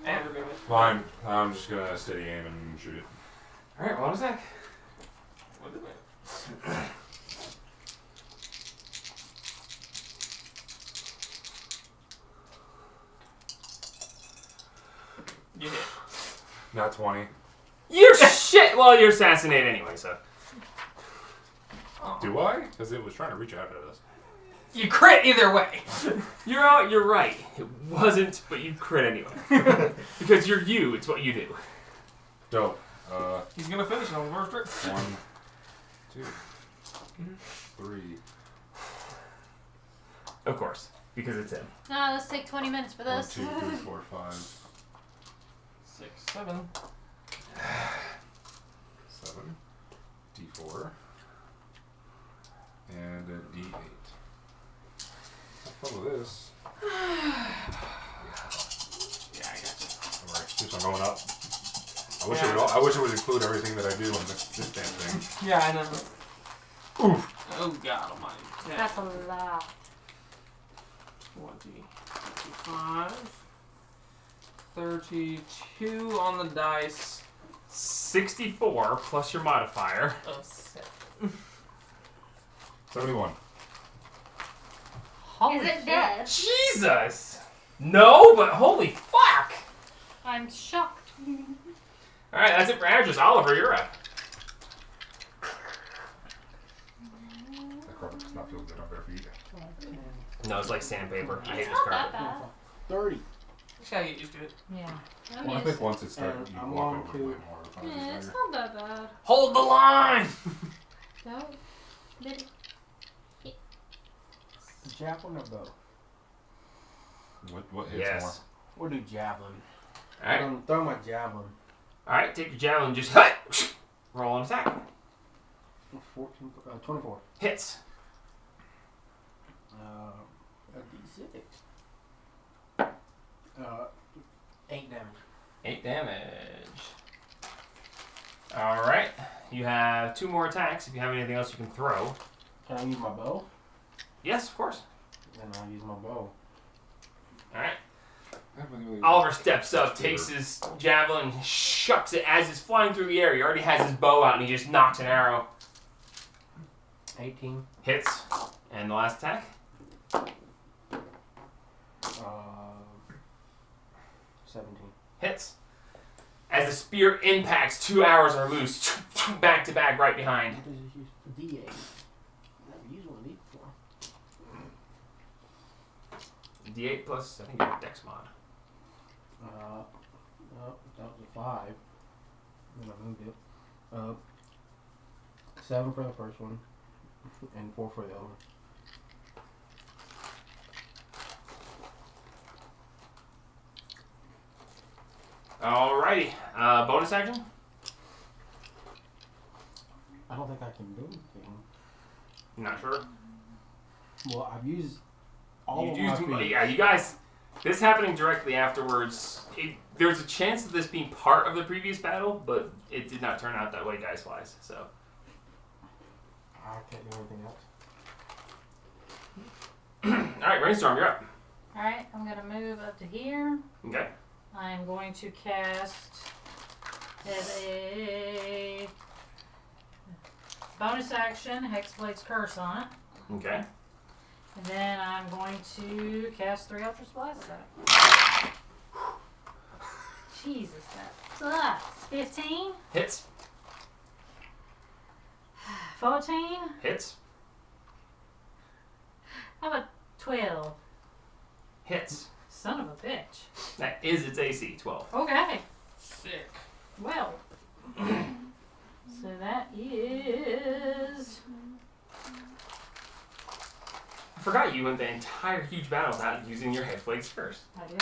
And your movement. Fine. I'm just going to steady aim and shoot it. Alright, what is that? What is it? You hit. Not 20. You're shit! Well, you're assassinated anyway, so. Do I? Because it was trying to reach out at us. You crit either way. You're right. It wasn't, but you crit anyway. Because you're you, it's what you do. Dope. He's gonna finish it on the first trick. 1, 2, 3. Of course, because it's him. No, let's take 20 minutes for 1, this. 2, 3, 4, 5, 6, 7. 7. D4 and a D8. I'll follow this. Yeah, I got you. Alright, keeps on going up. I wish it would include everything that I do on this damn thing. Yeah, I know. Oof. Oh God Almighty. 10, That's a lot. 20, 25, 32 on the dice 64 plus your modifier. of 7. 71. Holy Is it shit. dead? Jesus! No, but holy fuck! I'm shocked. Alright, that's it for Andrews. Oliver, you're up. That carpet does not feel good on bare feet. 10, No, it's like sandpaper. I hate It's this not that carpet. bad. 30. Just gotta get used to it. Yeah. Well, I think once it starts, And you I'm walk on over to- way more. It'll probably Yeah, be it's better. not that bad. Hold the line! No. Did it? Javelin or bow? What hits Yes. We'll do javelin. Alright. Throw my javelin. Alright, take your javelin and just roll an attack. 14, 24. Hits. A D6. 8 damage. 8 damage. Alright. You have 2 more attacks if you have anything else you can throw. Can I use my bow? Yes, of course. Then I'll use my bow. Alright. I haven't really- Oliver steps up, takes his javelin, shucks it as it's flying through the air. He already has his bow out and he just knocks an arrow. 18. Hits. And the last attack? 17. Hits. As the spear impacts, 2 arrows are loose. Back to back right behind. What does it use? D8. Never used one of these before. D8 plus, I think you have Dex mod. That was a 5. Then I moved it. 7 for the first one, and 4 for the other one. Alrighty. Bonus action? I don't think I can do anything. Not sure. Well, I've used all You of used, my feet. yeah, you guys. This happening directly afterwards. There's a chance of this being part of the previous battle, but it did not turn out that way dice wise. So. I can't do anything else. Alright, Rainstorm, you're up. Alright, I'm gonna move up to here. Okay. I'm going to cast as a bonus action Hexblade's Curse on it. Okay. And then I'm going to cast 3 Ultra Blasts at it. Jesus, that sucks. 15, Hits. 14, Hits. how about 12? Hits. Son of a bitch. That is its AC, 12. Okay, Sick. well. So that is... I forgot you went the entire huge battle without using your Hexblade's Curse. I did.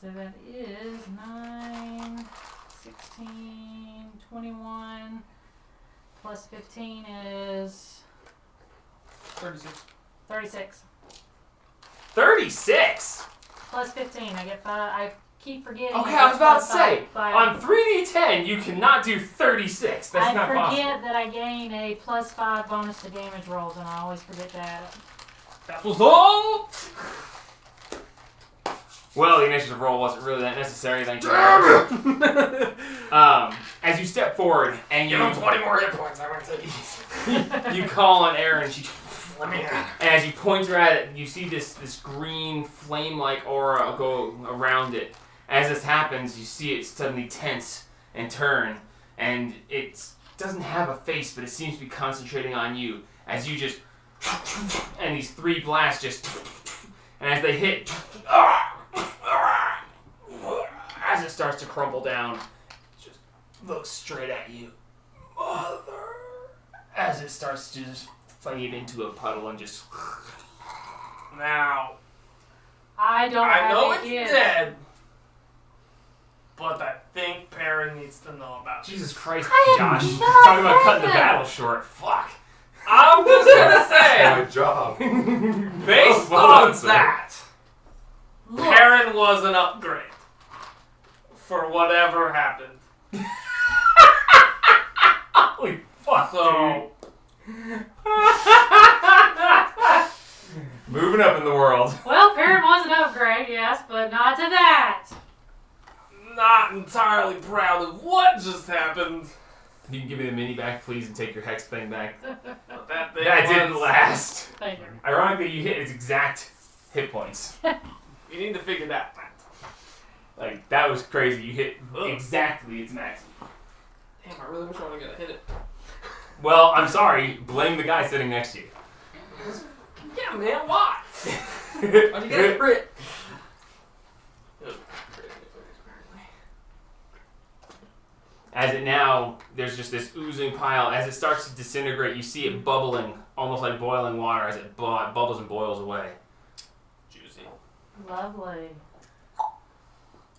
So that is 9, 16, 21, plus 15 is 36. 36. 36! Plus 15, I get 5. I keep forgetting. Okay, I was about to say, Five. on 3d10, you cannot do 36. That's I not forget possible. that I gain a plus 5 bonus to damage rolls, and I always forget to add it. That was all! Well, the initiative roll wasn't really that necessary, thank you. As you step forward and you 20 more hit points. I want to take these. you call on Erin, she Let me and as you point her at it, you see this green flame-like aura go around it. As this happens, you see it suddenly tense and turn, and it doesn't have a face, but it seems to be concentrating on you. As you just and these 3 blasts just and as they hit as it starts to crumble down, it just looks straight at you, mother, as it starts to just fade into a puddle and just Now, I don't I have know a it's gift. dead, but that thing Perrin needs to know about. Jesus Christ, I Josh. have no Talking about cutting the idea. battle short. Fuck. I'm just gonna say, My job. based Well on done, sir. that, Look, Perrin was an upgrade for whatever happened. Holy fuck, So, dude. Moving up in the world. Well, Perrin was an upgrade, yes, but not to that. not entirely proud of what just happened. You can give me the mini back, please, and take your hex thing back. But that thing That was, didn't last. Thank you. Ironically, you hit its exact hit points. You need to figure that out. Like, that was crazy. You hit exactly its max. Damn, I really wish I would have hit it. Well, I'm sorry. Blame the guy sitting next to you. Yeah, man, why? Why'd you get a crit? As it now, there's just this oozing pile. As it starts to disintegrate, you see it bubbling, almost like boiling water, as it bubbles and boils away. Juicy. Lovely.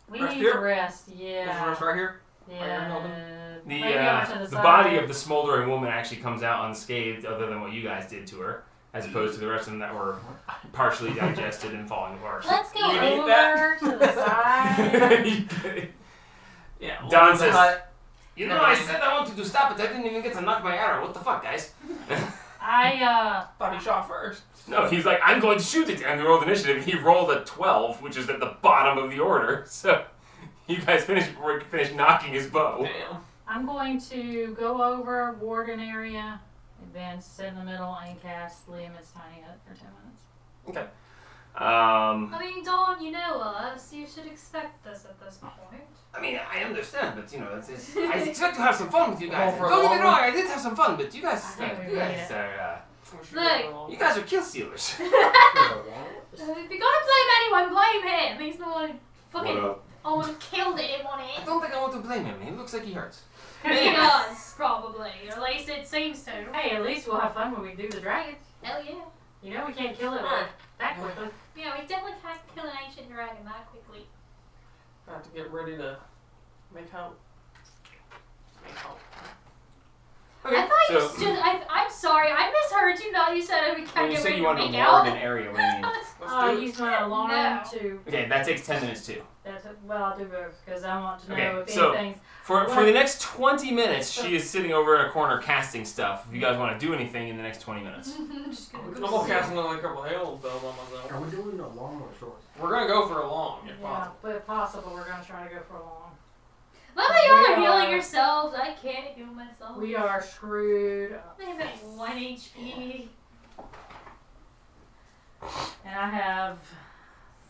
We Rest need here? to rest, Is yeah. yours right here? Yeah. The Maybe over to the the side. body of the smoldering woman actually comes out unscathed, other than what you guys did to her, as opposed to the rest of them that were partially digested and falling apart. let's go You need over that? to the side. Yeah. Don the says- hut. You know, I said I wanted to stop it. I didn't even get to knock my arrow. What the fuck, guys? Thought he shot first. No, he's like, I'm going to shoot it. And we rolled initiative. He rolled a 12, which is at the bottom of the order. So you guys finished knocking his bow. Damn. I'm going to go over, ward an area, and then sit in the middle and cast Liam's tiny hut for 10 minutes. I mean, Dawn, you know us. You should expect this at this point. I mean, I understand, but you know, I expect to have some fun with you guys. Go for a Don't get me long wrong, I did have some fun, but you guys, I think we you made guys it. are, Look. you guys are kill stealers. If you're gonna blame anyone, blame him. He's the one who What fucking up? almost killed it in one I hit. don't think I want to blame him. He looks like he hurts. He does, probably. Or at least it seems to. Hey, at least we'll have fun when we do the dragon. Hell yeah. You know we can't kill it that quickly. Yeah, we definitely can't kill an ancient dragon that quickly. I have to get ready to make out. Make out. I thought you stood. I'm sorry, I misheard you. Not you said we When can't you get say ready you to want to make ward out. an area, what do you mean? Let's do it. Use my alarm No. to. Okay, that takes 10 minutes too. Well, I'll do both because I want to know Okay, if so- anything's. For the next 20 minutes, she is sitting over in a corner casting stuff. If you guys want to do anything in the next 20 minutes. Just gonna I'm gonna cast another couple hail spells on myself. Are we doing a long or a short? We're gonna go for a long, if Yeah, possible. but if possible, we're going to try to go for a long. Let me y'all are We healing are- yourselves. I can't heal myself. We are screwed. I have like 1 HP. And I have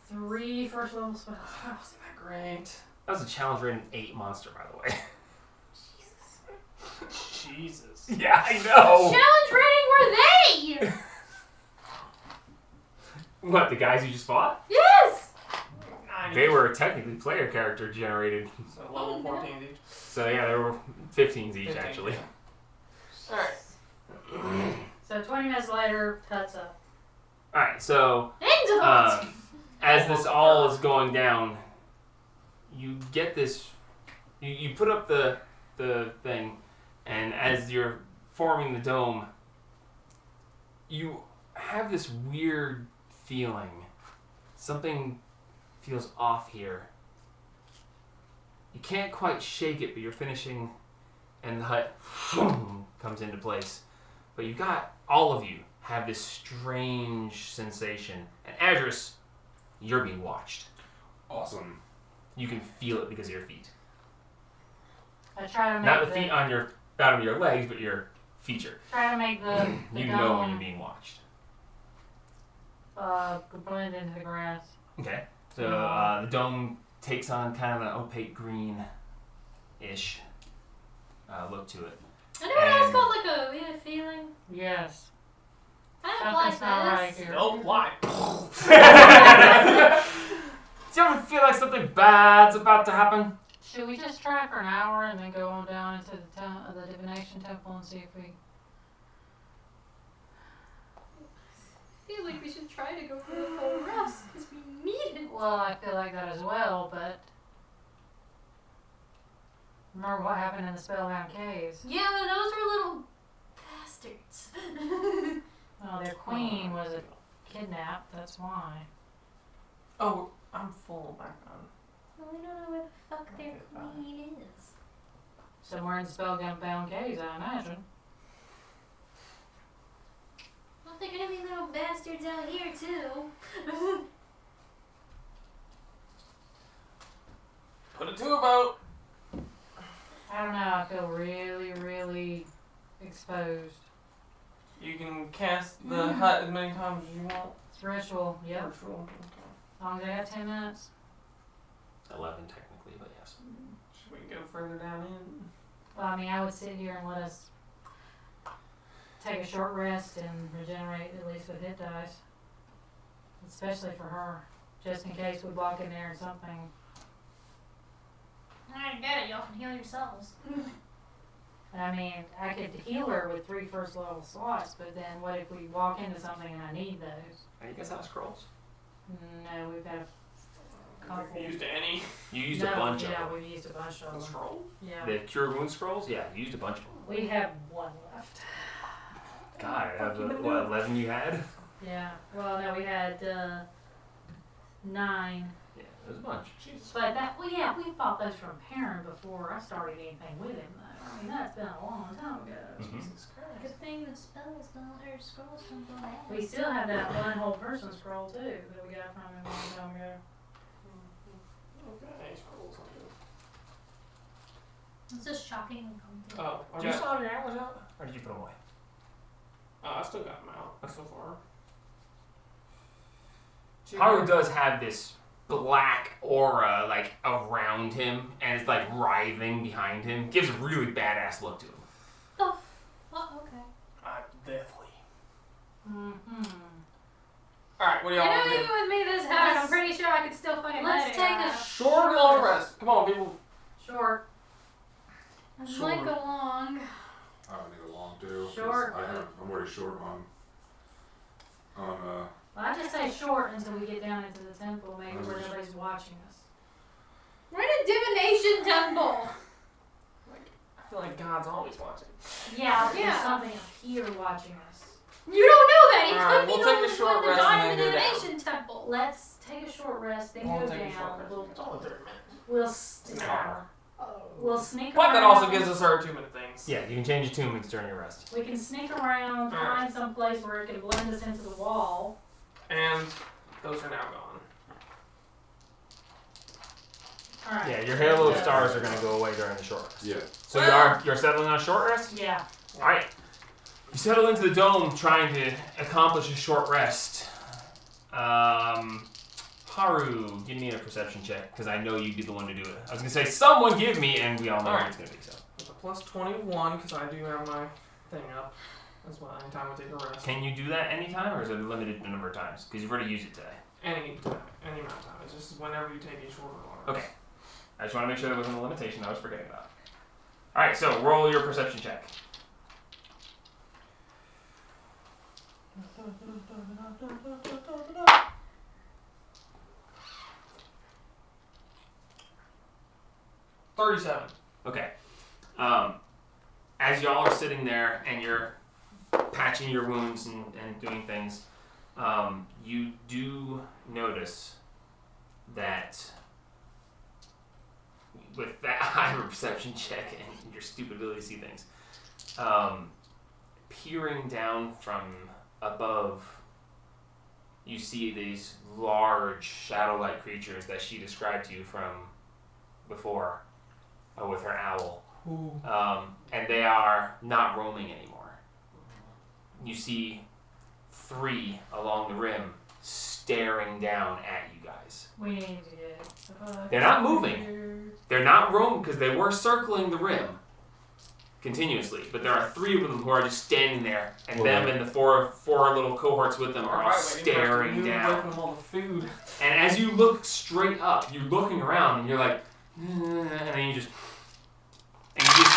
3 first level spells. Isn't that great? That was a challenge rated 8 monster, by the way. Jesus. Yeah, I know. Challenge rating were they? What, the guys you just fought? Yes. 90. They were technically player character generated. So level 14 each. So yeah, there were 15s each 15, actually. yeah. Alright. So 20 minutes later, hut's up. Alright, so Into the as this all is going down, you get this. You put up the thing, and as you're forming the dome, you have this weird feeling. Something feels off here. You can't quite shake it, but you're finishing, and the hut comes into place. But you got, all of you have this strange sensation. And Adris, you're being watched. Awesome. You can feel it because of your feet. I try to make Not the feet on your bottom of your legs, but your feature. Try to make the You know when dome, you're being watched. blend into the grass. Okay. So the dome takes on kind of an opaque green-ish look to it. Anyone else And- got like a weird feeling? Yes. I don't like Something's not right this. here. Nope, why? Do you ever feel like something bad's about to happen? Should we just try for an hour and then go on down into the divination temple and see if we? I feel like we should try to go for a full rest because we need it. Well, I feel like that as well, but Remember what happened in the Spellbound Caves? Yeah, but those were little bastards. Well, their queen was kidnapped, that's why. Oh, I'm full back on. Well, we don't know where the fuck their queen is. Somewhere in the Spellbound Caves, I imagine. Well, they're gonna be little bastards out here, too. Put it to a vote. I don't know, I feel really, really exposed. You can cast the hut as many times as you want. It's ritual, yep. Virtual. Okay. As long as I have 10 minutes. 11 technically, but yes. Should we go further down in? Well, I mean, I would sit here and let us take a short rest and regenerate at least with hit dice. Especially for her. Just in case we walk in there and something. I get it, y'all can heal yourselves. I mean, I could heal her with 3 first level slots, but then what if we walk into something and I need those? You guys have scrolls? No, we've got a couple. Have you used any? You used no, a bunch of yeah, them. we've used a bunch of them. Scroll? Yeah. The Cure Wound scrolls? Yeah, you used a bunch of them. We have 1 left. God, out of the, what, 11 you had? Yeah. Well, no, we had 9. Yeah, it was a bunch. Jesus. But that, well, yeah, we fought those from Perrin before I started anything with him, though. I mean, that's been a long time ago. Jesus Christ. Good thing the spells don't, or scrolls don't go bad. We still have that one whole person scroll, too, that we got from him a long time ago. Okay, scrolls. It's just shocking and comfy. Oh, Did you okay. still have your antlers out? Or did you put them away? I still got them out so far. Haru does have this black aura, like, around him, and it's, like, writhing behind him. Gives a really badass look to him. Oh, okay. Deathly. Mm-hmm. Alright, what do You y'all know, want to do? even with me this hard, I'm pretty sure I could still fucking Let's let it take a out. Short long rest. Come on, people. Short. I Short. might go long. I would need a long too. 'cause Short. I'm already short on Well, I just say short until we get down into the temple, maybe where nobody's watching us. We're in a divination temple. I feel like God's always watching. Yeah, Yeah. there's something up here watching us. You don't know that. He Alright, could be we'll the take a only short one that rest died and in the then go down. divination temple. Let's take a short rest, then We'll go take a short down. rest. We'll, It's only 30 minutes. it's An an hour. hour. We'll sneak But around. that also gives us our 2-minute things. Yeah, you can change your tunes during your rest. We can sneak around, find some place where it can blend us into the wall. And those are now gone. Alright. Yeah, your halo of stars are going to go away during the short rest. yeah. So you're settling on a short rest? Yeah. Alright. You settle into the dome trying to accomplish a short rest. Haru, give me a perception check, because I know you'd be the one to do it. I was going to say, someone give me, and we all know what it's going to be, so. With a plus 21, because I do have my thing up as well. Anytime I take a rest. Can you do that anytime, or is it a limited number of times? Because you've already used it today. Any amount of time. It's just whenever you take a short or long rest. Okay. I just want to make sure there wasn't a limitation I was forgetting about. Alright, so roll your perception check. $37. Okay. As y'all are sitting there and you're patching your wounds and doing things, you do notice that with that high of a perception check and your stupid ability to see things, peering down from above, you see these large shadow-like creatures that she described to you from before with her owl. And they are not roaming anymore. You see 3 along the rim staring down at you guys. We need to get. They're not moving. They're not roaming because they were circling the rim continuously, but there are 3 of them who are just standing there, and them and the four little cohorts with them are all staring Away down. from all the food. And as you look straight up, you're looking around, and you're like, and then you just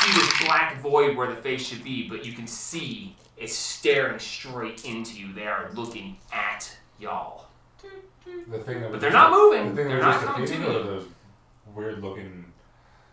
see this black void where the face should be, but you can see it's staring straight into you. They are looking at y'all. The thing that But they're not moving. The thing They're that was not just coming to defeated you. those weird looking.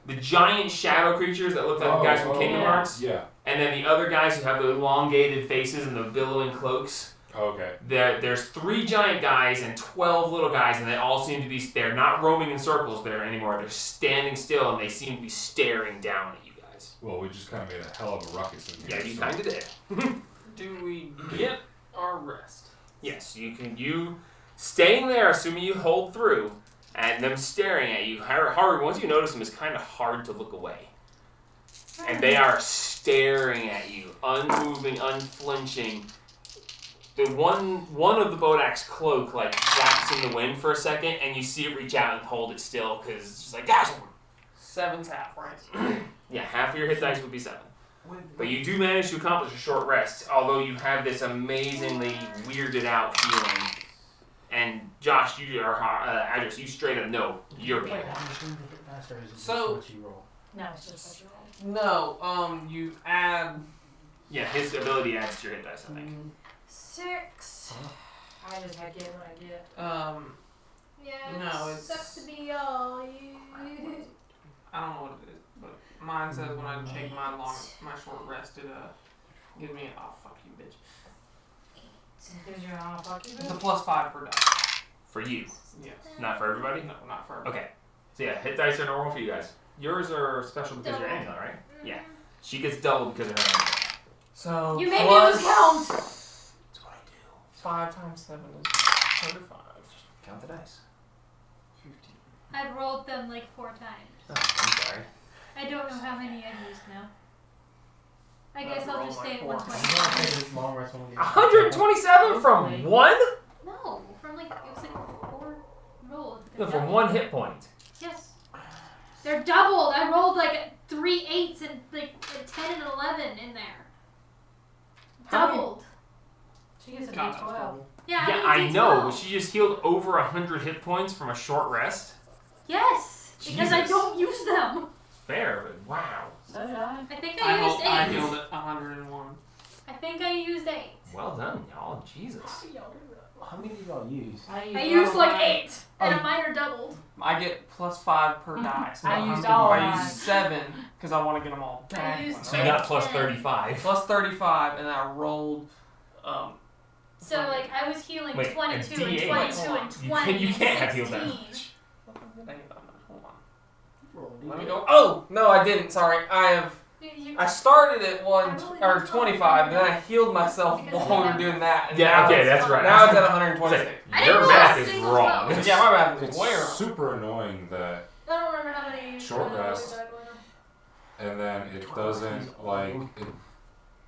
the giant shadow creatures that look like the guys from Kingdom Hearts, Yeah. and then the other guys who have the elongated faces and the billowing cloaks. Okay. There's 3 giant guys and 12 little guys, and they all seem to be, they're not roaming in circles there anymore. They're standing still, and they seem to be staring down at you guys. Well, we just kind of made a hell of a ruckus in here. Yeah, you so- kind of did. Do we get our rest? Yes, you staying there, assuming you hold through, and them staring at you. Haru, once you notice them, it's kind of hard to look away. And they are staring at you, unmoving, unflinching. The one of the Bodak's cloak like flaps in the wind for a second, and you see it reach out and hold it still because it's just like, gosh. 7's half, right? Yeah, half of your hit dice would be 7. But you do manage to accomplish a short rest, although you have this amazingly weirded out feeling. And Josh, you are Adris, you straight up know you're Wait, being I'm watched. just gonna hit dice, or is it just So- what you roll? No, it's just what you roll. No, you add. Yeah, his ability adds to your hit dice, I think. 6. I just I get what I get. Yeah, No, it it's- sucks to be all you. I don't know what it is, but mine says when I take my short rest, it gives me oh fuck you bitch. Because you're on a fucking It's a +5 per die. For you, Yes. not for everybody? No, not for everybody. Okay. So yeah, hit dice are normal for you guys. Yours are special because you're Angela, right? Yeah. She gets doubled because of her Angela. So You made me lose count. That's what I do. 5 times 7 is 35. Count the dice. 15. I've rolled them like 4 times. Oh, I'm sorry. I don't know how many I've used now. I I've guess I'll rolled just like stay at 4. I'm gonna 120. take this long rest when we get 127 from 1? No, from like, it was like 4 rolls. No, from 1 hit point. Yes. They're doubled. I rolled like 3 8s and like a 10 and 11 in there. How many- Doubled. She gets a God, D12. Yeah, Yeah, I, I need know, D12. but she just healed over 100 hit points from a short rest. Yes, because I Jesus. don't use them. Fair, but wow. So did I. I think I I used 8. healed at 101. I think I used 8. Well done, y'all. Jesus. How many did y'all use? I used like mine. 8, and mine are doubled. I get +5 per die. So I used all I mine. used 7 because I want to get them all I back. used So you got plus 35. +35, and then I rolled. So like I was healing Wait, 22 a and D8. 22 and You 20 can't- you and can't have healed 16. that much. Hold on. Roll Let me D8. go. Oh no, I didn't. Sorry, I started at I really don't 25, then I healed myself Because while we we were doing that. And Yeah, now okay, it's- that's right. Now it's at 126. I didn't Your roll a math is single wrong. twelve. Yeah, my math is It's way wrong. super annoying that, I don't remember how many. Short rest. and then it doesn't like.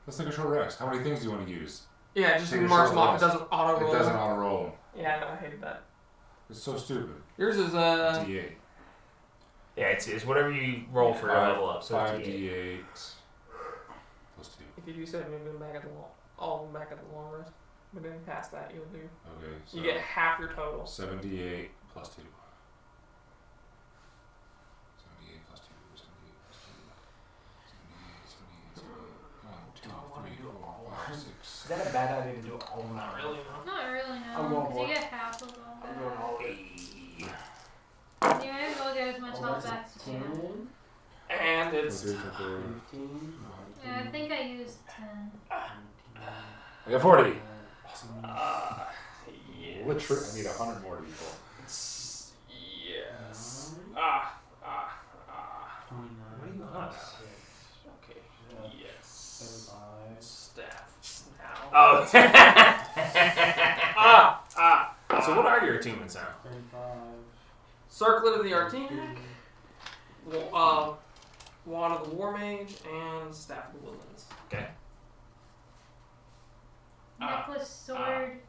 Let's take a short rest. How many things do you want to use? Yeah, just Take a mark short them off. It rest. doesn't auto roll. It doesn't auto roll. Yeah, I know. I hated that. It's so stupid. Yours is D8. Yeah, it's whatever you roll for your level up. So it's 5 D8. D8 plus 2. If you do 7, move them back at the long, all of them back at the long rest. But then past that, you'll do. Okay, so You get half your total. 78 plus 2. 78 plus 2. 78 plus 2. 78, 78. 1, 2, 3, 4, 5, 6. Is that a bad idea to do it all night? Not really, no. Not really, I'm no. going Because for you it. get half of them. I'm going all in. You might as well get as much Oh, health that's back as you can. 10, And it's 1, 2, 3, 15, Yeah, I think I used 10. I got 40. yes. Literally, I need 100 more to be full. Yes. 29, What are you on about? 6, Okay. Yes. 75. Staff. Now. Oh. So So what are your attunements now? 35. Circlet of the Artenic, Wand of the War Mage, and Staff of the Woodlands. Okay. Necklace, sword,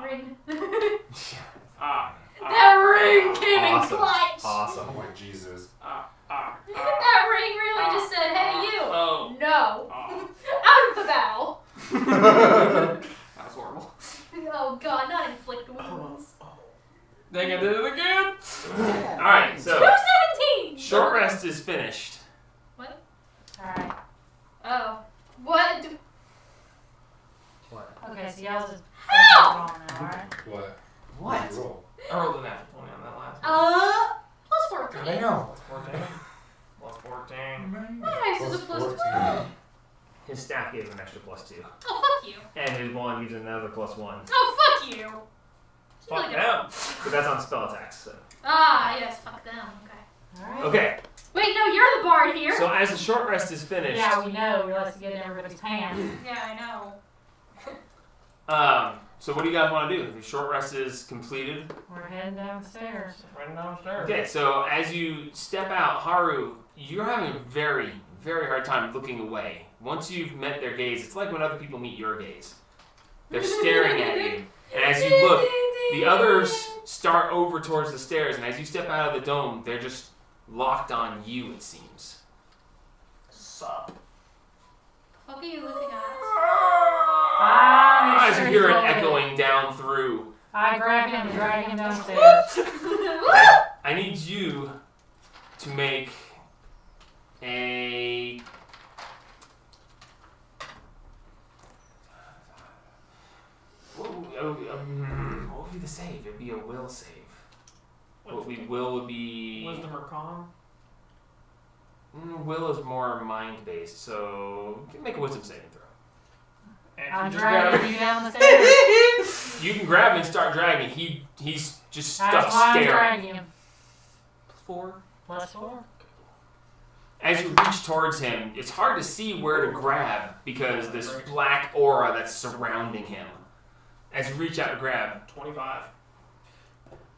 ring. Ah. That ring came in Awesome. clutch. Awesome. Oh my Jesus. That ring really just said, "Hey, you." Oh. No. Oh. Out of the battle. That was horrible. Oh God, not inflict wounds. Dang, I did it again. Alright, so 217. short rest is finished. Alright. Oh. What? What? Okay, so y'all just How? going now, alright? What? What? Roll. I rolled a natural 20 on that last one. Plus 14. 14. Damn. 14. Plus 14. Nice, it's a plus 2. 14. His staff gives him an extra +2. Oh, fuck you. And his wand gives him another +1. Oh, fuck you. Fuck them. So that's on spell attacks. So. Ah, yes, fuck them. Okay. Alright. Okay, Wait, no, you're the bard here. so as the short rest is finished, Yeah, we know. We like to get in everybody's pants. Yeah, I know. so what do you guys want to do? The short rest is completed. We're heading downstairs. Right downstairs. Okay, so as you step out, Haru, you're having a very, very hard time looking away. Once you've met their gaze, it's like when other people meet your gaze. They're staring at you. And as you look, the others start over towards the stairs, and as you step out of the dome, they're just locked on you, it seems. Sup. Fuck are you looking at? Ah, As you hear it echoing down through, I grab him and drag him downstairs. I need you to make a... What would be the save? It'd be a will save. What we will would be... Wisdom or calm? Will is more mind-based, so you can make a wisdom saving throw. And I'm you just gotta- dragging you down the stairs. You can grab him and start dragging. He's just stuck That's why I'm staring. dragging him. 4. +4. As you reach towards him, it's hard to see where to grab because this black aura that's surrounding him. As you reach out to grab, 25.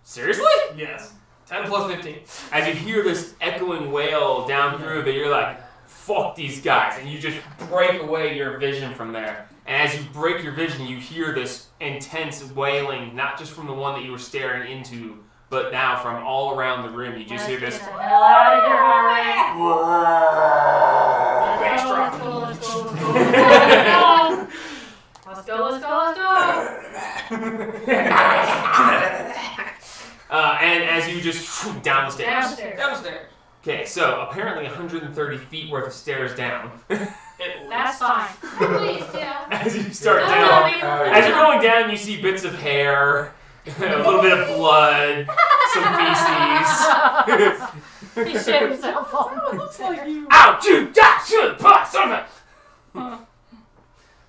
seriously? Yes. 10 plus 15. As you hear this echoing wail down through that you're like, fuck these guys, and you just break away your vision from there. And as you break your vision, you hear this intense wailing, not just from the one that you were staring into, but now from all around the room. You just hear this. Get the hell out of here, Harry. Bass Let's drop. go, let's go, let's go, let's go. Let's go, let's go, let's go. And as you just down the stairs. Downstairs. Downstairs. Okay, so apparently 130 feet worth of stairs down. That's fine. Please, yeah. As you start That's down, what I mean. as you're going down, you see bits of hair, a little bit of blood, some feces. He shit himself on. Looks like you. Out, you die, shoot, put, son of a...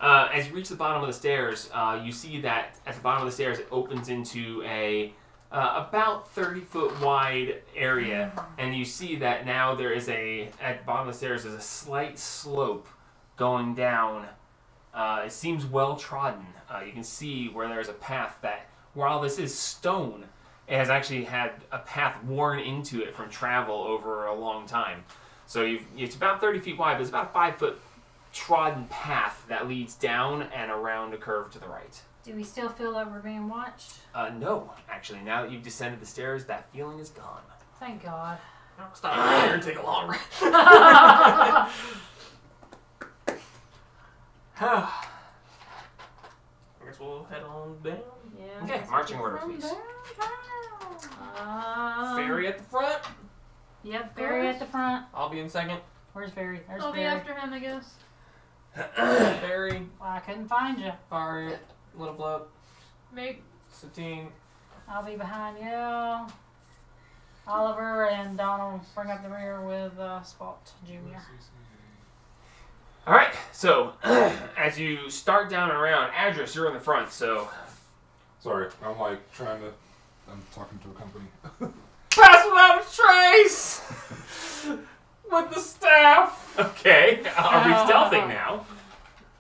As you reach the bottom of the stairs, you see that at the bottom of the stairs it opens into a about 30-foot wide area, and you see that now there is at the bottom of the stairs is a slight slope going down. It seems well trodden. You can see where there is a path that, while this is stone, it has actually had a path worn into it from travel over a long time. So it's about 30 feet wide, but it's about a 5-foot trodden path that leads down and around a curve to the right. Do we still feel like we're being watched? No, actually, now that you've descended the stairs, that feeling is gone. Thank God. Stop right here and take a long rest. I guess we'll head on down. Yeah. Okay, marching order, please. Ferry at the front. Yep, Barry at the front. I'll be in second. Where's Barry? There's I'll be Barry. after him, I guess. Ferry, I couldn't find you. Ari, Little Blood, Meg. Satine. I'll be behind you. Oliver and Donald bring up the rear with Spot Jr. All right, so as you start down and around, Adris, you're in the front, so... Sorry, I'm like I'm talking to a company. Pass without a trace! With the staff! Okay, I'll be stealthing now.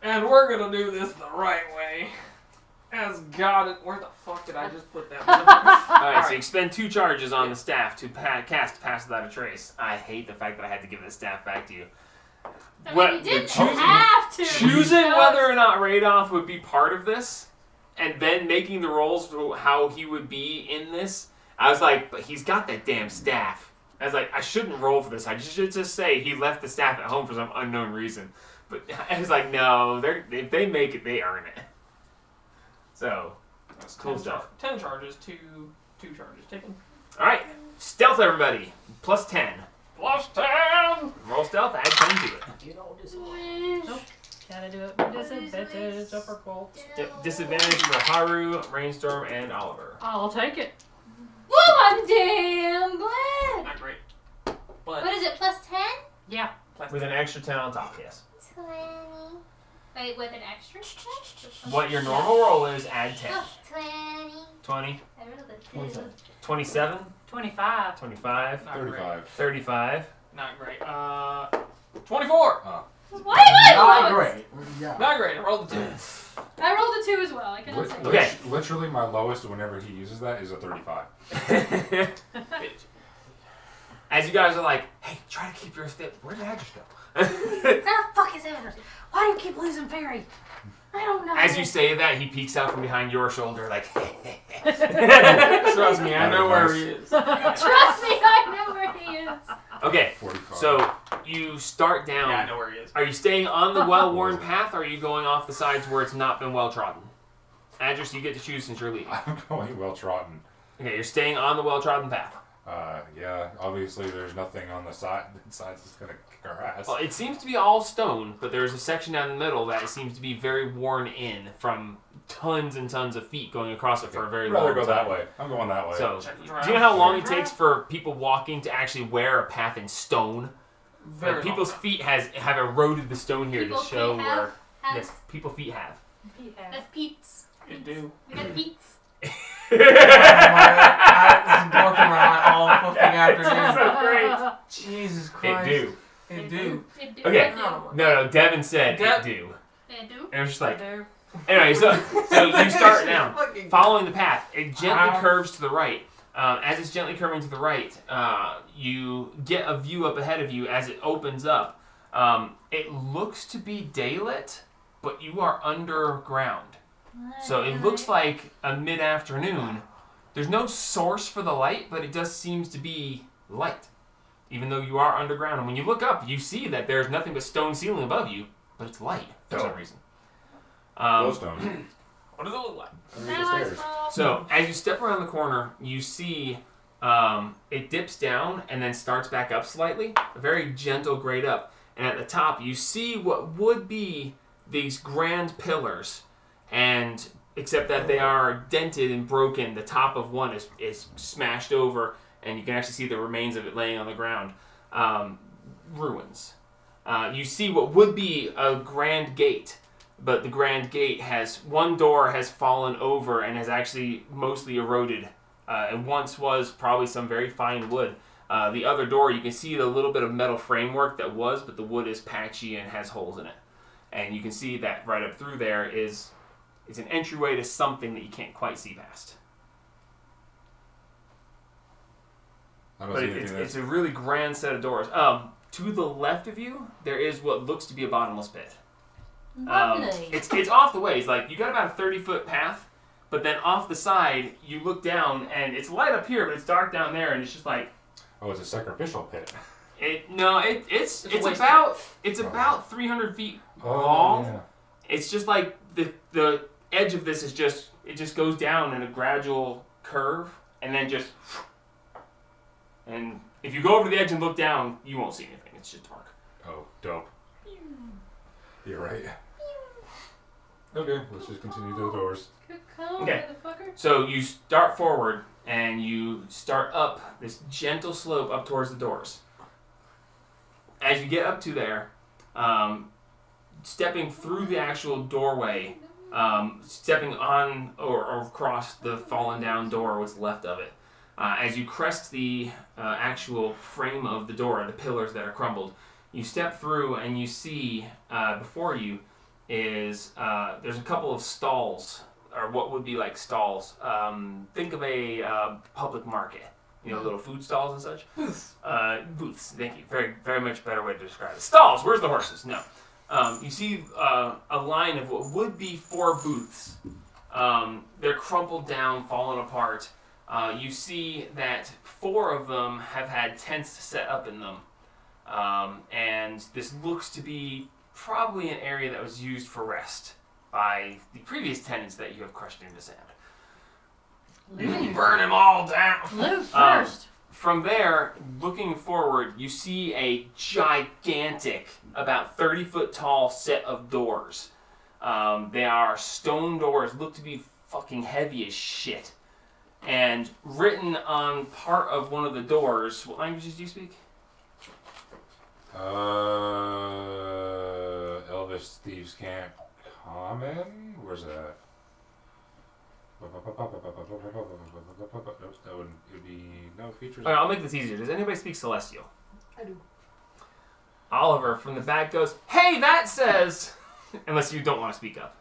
And we're gonna do this the right way. As God, where the fuck did I just put that? motherfucker? All right, so you expend 2 charges on the staff to cast Pass Without a Trace. I hate the fact that I had to give the staff back to you. I mean, What, you didn't choosing- have to. Choosing whether or not Radoff would be part of this, and then making the rolls to how he would be in this, I was like, but he's got that damn staff. I was like, I shouldn't roll for this. I should just say he left the staff at home for some unknown reason. But I was like, no, if they make it, they earn it. So, That's cool 10 stuff. 10 charges, two charges taken. All right, stealth, everybody. Plus 10. Plus 10! Roll stealth, add 10 to it. Get all disadvantage. Nope. Gotta do it with disadvantage. Upper quote. Yep, disadvantage for Haru, Rainstorm, and Oliver. I'll take it. Well, I'm damn glad. Not great. With an extra 10 on top, yes. 20. Wait, with an extra? What your normal roll is, add 10. Oh, 20. 20, I rolled a 2. 27. 27, 25. 25, Not great. 35. 35. Not great. 24. Why am I Not lowest? great. Yeah. Not great. I rolled a 2. I rolled a 2 as well. I couldn't say. Okay. Literally, my lowest whenever he uses that is a 35. As you guys are like, hey, try to keep your step. Where did Adris go? Where the fuck is Anders? Why do you keep losing Fairy? I don't know. As you say that, he peeks out from behind your shoulder, like, Trust me, I know where he is. Trust me, I know where he is. Okay, 45. so you start down. Yeah, I know where he is. Are you staying on the well-worn path, or are you going off the sides where it's not been well-trodden? Adris, you get to choose since you're leading. I'm going well trodden. Okay, you're staying on the well-trodden path. Yeah, obviously there's nothing on the sides that's gonna kick our ass. Well, it seems to be all stone, but there's a section down the middle that seems to be very worn in from tons and tons of feet going across it for a very I'd rather long go time. that way. I'm going that way. So, Check the do you know how long it drive. takes for people walking to actually wear a path in stone? Very Like, people's feet have eroded the stone here People to show feet where have- yes, people feet have. That's Pete's. It do. We got Pete's. It's going through my eye all fucking afternoon. so great. Jesus It Christ. do. It do. It do. Okay. It do. No, Devin said Dev- it do. It do. And it was just like, do. anyway, so you start down. Fucking- Following the path, it gently Wow. curves to the right. As it's gently curving to the right, you get a view up ahead of you as it opens up. It looks to be daylit, but you are underground. So it looks like a mid-afternoon. There's no source for the light, but it just seems to be light, even though you are underground. And when you look up, you see that there's nothing but stone ceiling above you, but it's light for some reason. Glowstone. What does it look like? Underneath Now the I stairs. scroll. So as you step around the corner, you see it dips down and then starts back up slightly, a very gentle grade up. And at the top, you see what would be these grand pillars, and except that they are dented and broken. The top of one is smashed over, and you can actually see the remains of it laying on the ground. Ruins. You see what would be a grand gate, but the grand gate has one door has fallen over and has actually mostly eroded. It once was probably some very fine wood. The other door, you can see the little bit of metal framework that was, but the wood is patchy and has holes in it. And you can see that right up through there is an entryway to something that you can't quite see past. I don't But see it's anything it's a really grand set of doors. To the left of you, there is what looks to be a bottomless pit. Lovely. It's off the ways. Like, you got about a 30-foot path, but then off the side, you look down, and it's light up here, but it's dark down there, and it's just like, Oh, it's a sacrificial pit. it's a waste about 300 feet Oh, long. yeah. It's just like the edge of this is just, it just goes down in a gradual curve, and then just, and if you go over to the edge and look down, you won't see anything. It's just dark. Oh, dope. You're right. Okay, let's just continue to the doors. Good call, Okay. motherfucker. So you start forward, and you start up this gentle slope up towards the doors. As you get up to there, stepping through the actual doorway, stepping on or across the fallen down door, what's left of it. As you crest the actual frame of the door, the pillars that are crumbled, you step through and you see before you is there's a couple of stalls, or what would be like stalls. Think of a public market, little food stalls and such. Booths. Booths. Thank you. Very, very much better way to describe it. Stalls. Where's the horses? No. You see a line of what would be 4 booths. They're crumpled down, fallen apart. You see that 4 of them have had tents set up in them. And this looks to be probably an area that was used for rest by the previous tenants that you have crushed into sand. Burn them all down! Loot first. From there, looking forward, you see a gigantic, about 30-foot tall set of doors. They are stone doors, look to be fucking heavy as shit. And written on part of one of the doors, what languages do you speak? Elvis Thieves Camp Common? Where's that? That would be no features. Alright, I'll make this easier. Does anybody speak Celestial? I do. Oliver from the back goes, "Hey, that says," unless you don't want to speak up.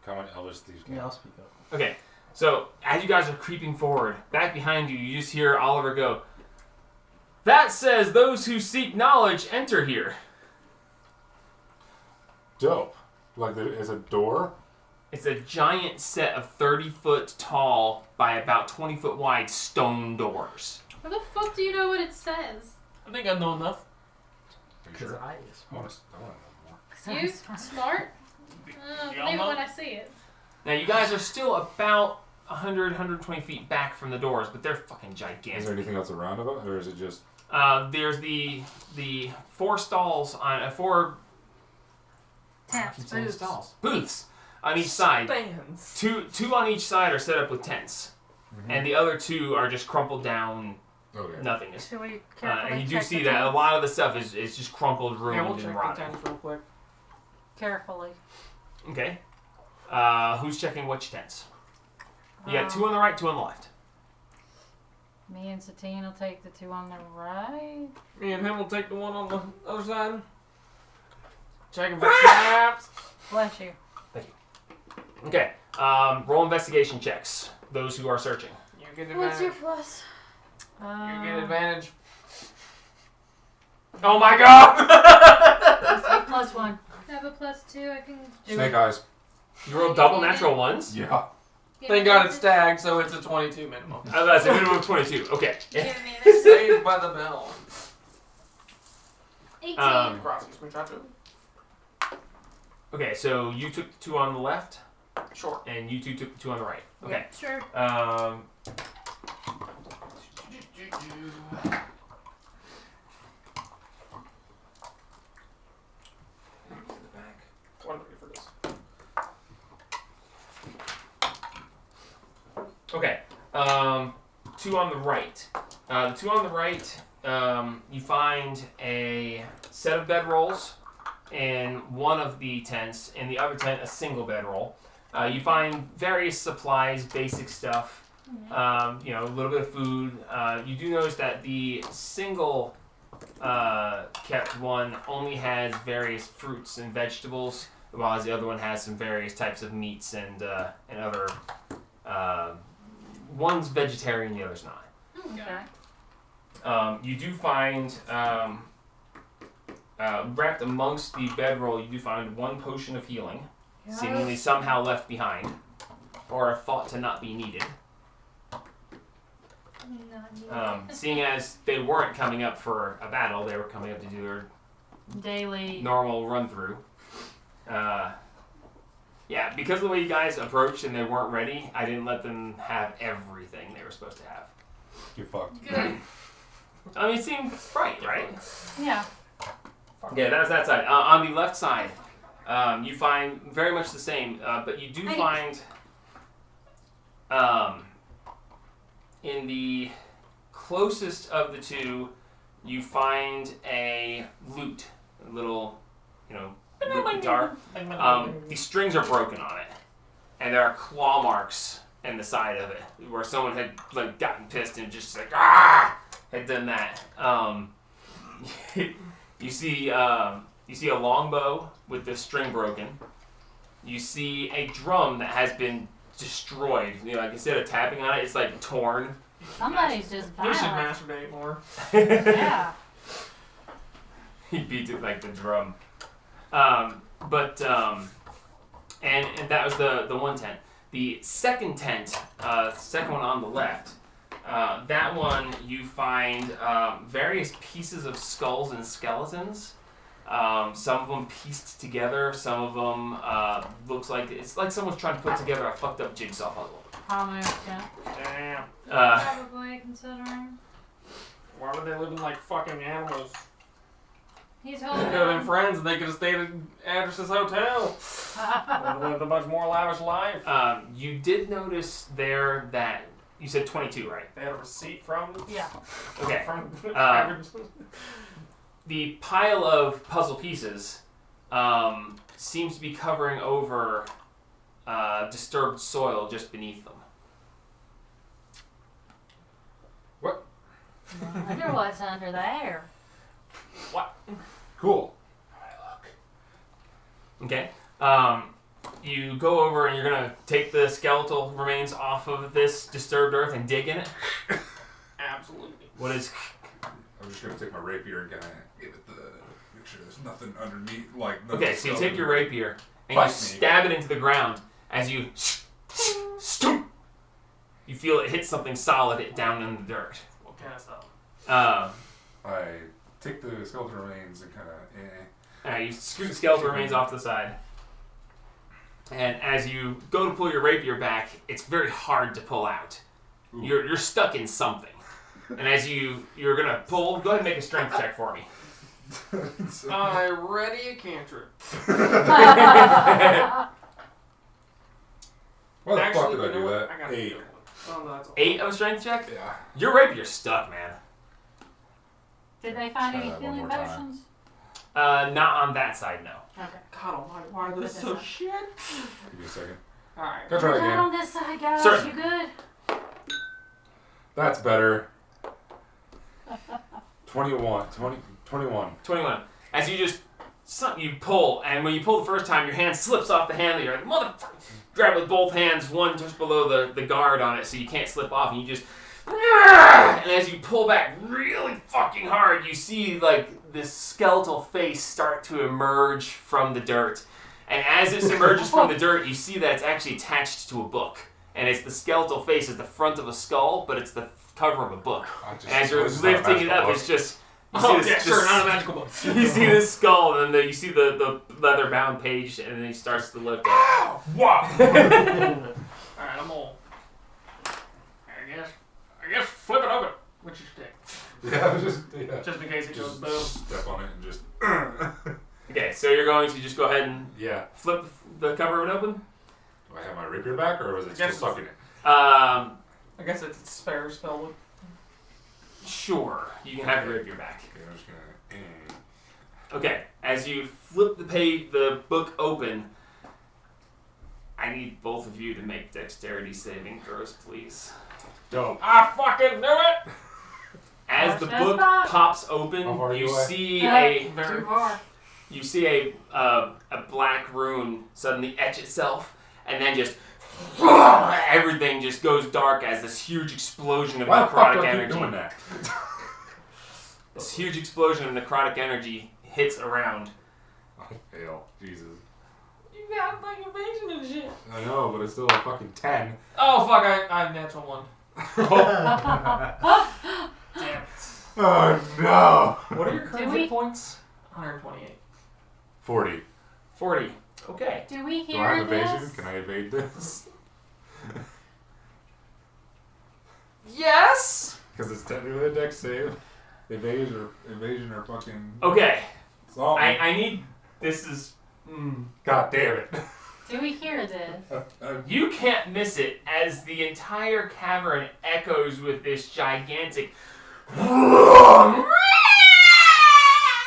Common Elvis Thieves Camp. Yeah, I'll speak up. Okay, so as you guys are creeping forward, back behind you, you just hear Oliver go, "That says those who seek knowledge enter here." Dope. Like it's a door? It's a giant set of 30-foot tall by about 20-foot wide stone doors. How the fuck do you know what it says? I think I know enough. Are you Because sure? I I want to know more. You smart? Y'all Maybe know? when I see it. Now, you guys are still about 100, 120 feet back from the doors, but they're fucking Is there gigantic. anything else around of it, or is it just... There's the 4 stalls on... 4... Taps, I keep saying booths. stalls. Booths on each side. Spans. Two on each side are set up with tents, and the other 2 are just crumpled down Okay. nothingness. Should we And carefully you do check see the that a tents? lot of the stuff is just crumpled, ruined, Yeah, we'll and check the rotten. tents real quick. Carefully. Okay. Who's checking which tents? You got 2 on the right, 2 on the left. Me and Satine will take the 2 on the right. Me and him will take the one on the other side. Checking for traps. Bless you. Okay. Roll investigation checks. Those who are searching. You get What's your advantage. plus? You get advantage. Oh my god! Plus 1. I have a +2. I can. Snake eyes. You rolled double natural ones? Yeah. Thank God it's tagged, so it's a 22 minimum. That's a minimum of 22. Okay. Give me this. Saved by the bell. 18. Gracias, muchacho. Okay, so you took the 2 on the left, Sure. and you 2 took the 2 on the right. Okay. Sure. One ready for this. Okay. 2 on the right. The 2 on the right, you find a set of bedrolls in one of the tents, in the other tent, a single bedroll. You find various supplies, basic stuff, a little bit of food. You do notice that the single kept one only has various fruits and vegetables, while the other one has some various types of meats and other. One's vegetarian, the other's not. Okay. You do find, wrapped amongst the bedroll, you do find 1 potion of healing, seemingly somehow left behind, or thought to not be needed. Seeing as they weren't coming up for a battle, they were coming up to do their Daily. normal run through. Yeah, because of the way you guys approached and they weren't ready, I didn't let them have everything they were supposed to have. You're fucked. Good. I mean, it seemed right, right? Yeah. Yeah, that was that side. On the left side, you find very much the same, but you do find in the closest of the 2, you find a lute, a little, lute guitar. The strings are broken on it, and there are claw marks in the side of it where someone had gotten pissed and just had done that. You see a longbow with the string broken. You see a drum that has been destroyed. Instead of tapping on it, it's torn. Somebody's just You should violent. masturbate more. Yeah. He beat it like the drum. And that was the one tent. The second tent, second one on the left, that one you find various pieces of skulls and skeletons. Some of them pieced together. Some of them looks like it's like someone's trying to put together a fucked up jigsaw puzzle. Almost tent. Damn. Probably considering. Why were they living like fucking animals? He's They holding could have been on. friends and they could have stayed at Address's hotel. Would have lived a much more lavish life. You did notice there that you said 22, right? They had a receipt from Yeah. Okay. from Uh, the pile of puzzle pieces seems to be covering over disturbed soil just beneath them. I wonder what's under there. Cool. Okay. You go over and you're gonna take the skeletal remains off of this disturbed earth and dig in it. Absolutely. What is? I'm just gonna take my rapier and kind of give it the make sure there's nothing underneath. Like Okay, so you take your rapier and Bite you me. stab it into the ground as you stoop. You feel it hit something solid down in the dirt. What kind of stuff? I take the skeleton remains and kind of. You scoot the skeletal remains off to the side. And as you go to pull your rapier back, it's very hard to pull out. Ooh. You're stuck in something. And as you're gonna pull, go ahead and make a strength check for me. I ready a cantrip. Why the fuck Actually, did I you know do what? that? I got 8. Oh, no, that's all. 8 of a strength check? Yeah. Your rapier's stuck, man. Did they find Try any that one healing more time. potions? Not on that side, no. Okay. God almighty, why are this so shit? Give me a second. Alright. Go try We're it good again. on this side, guys. Certainly. You good? That's better. 21. 21. As you you pull, and when you pull the first time, your hand slips off the handle. You're like, motherfucker! Grab it with both hands, one just below the guard on it, so you can't slip off, and you just. And as you pull back really fucking hard, you see like this skeletal face start to emerge from the dirt. And as it emerges from the dirt, you see that it's actually attached to a book. And it's the skeletal face is the front of a skull, but it's the cover of a book. And as you're lifting it up, it's just. You see Oh, this, yeah, sure, not a magical book. you see this skull, and then you see the leather-bound page, and then he starts to lift it. Wow! Alright, I'm all. I guess flip it open with your stick. Yeah, Just in case it goes just boom. step on it and just. Okay, so you're going to just go ahead and Yeah. flip the cover of it open? Do I have my rapier back, or was it still Yes. stuck in it? I guess it's a spare spell book. Sure. You can have your rapier back. Okay, I'm just gonna. Okay, as you flip the book open, I need both of you to make dexterity saving throws, please. Dope. I fucking knew it! As the That's book fine. pops open, How far are you you away? see Too far. you see a black rune suddenly etch itself, and then just everything just goes dark as this huge explosion of Why the fuck necrotic do I keep energy. doing that? This huge explosion of necrotic energy hits around. I fail. Jesus. You got like evasion and shit. I know, but it's still a fucking 10. Oh fuck, I have natural one. Damn it. Oh no! What are your current Do we- hit points? 128. 40. 40. Okay. Do we Do I hear have evasion? this? Can I evade this? Yes! Because it's technically a dex save. Evasion or fucking. Okay. Something. I need. This is. God damn it. Do we hear this? You can't miss it as the entire cavern echoes with this gigantic.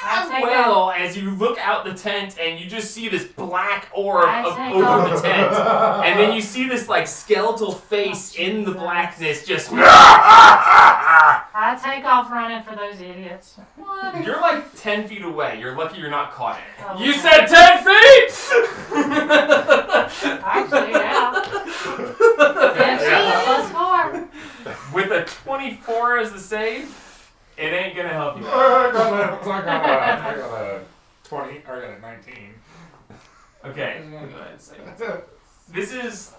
I take Well, as you look out the tent and you just see this black orb I take over off. the tent, and then you see this like skeletal face in the Jesus. blackness just. I take off running for those idiots. What? You're like 10 feet away. You're lucky you're not caught in it. Oh, You okay. said 10 feet! Actually, yeah. 10 feet plus 4. With a 24 as the save, it ain't gonna help you. I got a 20, or I got a 19. Okay. I'm gonna go ahead and say that. This is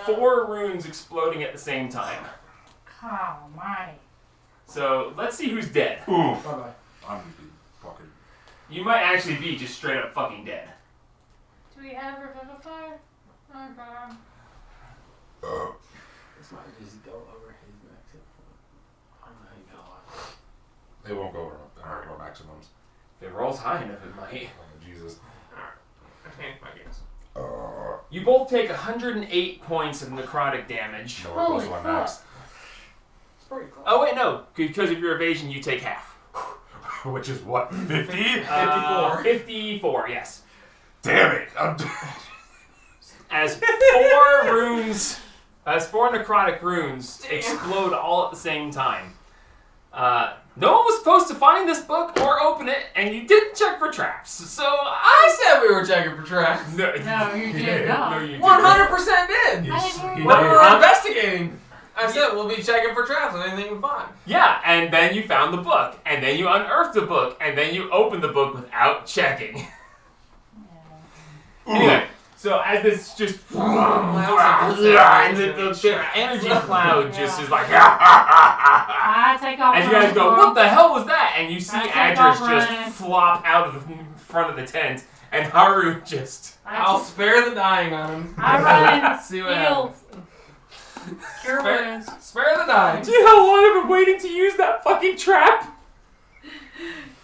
4 runes exploding at the same time. Oh my. So let's see who's dead. Oof. Bye-bye. I'm gonna be fucking. You might actually be just straight up fucking dead. Do we have Revivify? Okay. This might just go over his max hit point. I don't know how you got a lot. They won't go over our maximums. If it rolls high enough, it might. Oh, Jesus. I changed my guess. You both take 108 points of necrotic damage. Nowhere close to my max. It's pretty close. Oh wait, no, because of your evasion, you take half. Which is what, 50? 54. 54, yes. Damn it! As four necrotic runes explode all at the same time. No one was supposed to find this book or open it, and you didn't check for traps. So I said we were checking for traps. No, No, you did not. No, you did 100% did. You I s- didn't you hear When we did. were investigating, I said we'll be checking for traps and anything we find. Yeah, and then you found the book, and then you unearthed the book, and then you opened the book without checking. Anyway, so as this just and the energy cloud just is like, I take off. and you guys go, what the hell was that? And you see I take Adris off just running. flop out of the front of the tent, and Haru just. I'll spare the dying on him. I run, See what heal, happens. cure Spare- wounds. Spare the dying. Do you know how long I've been waiting to use that fucking trap?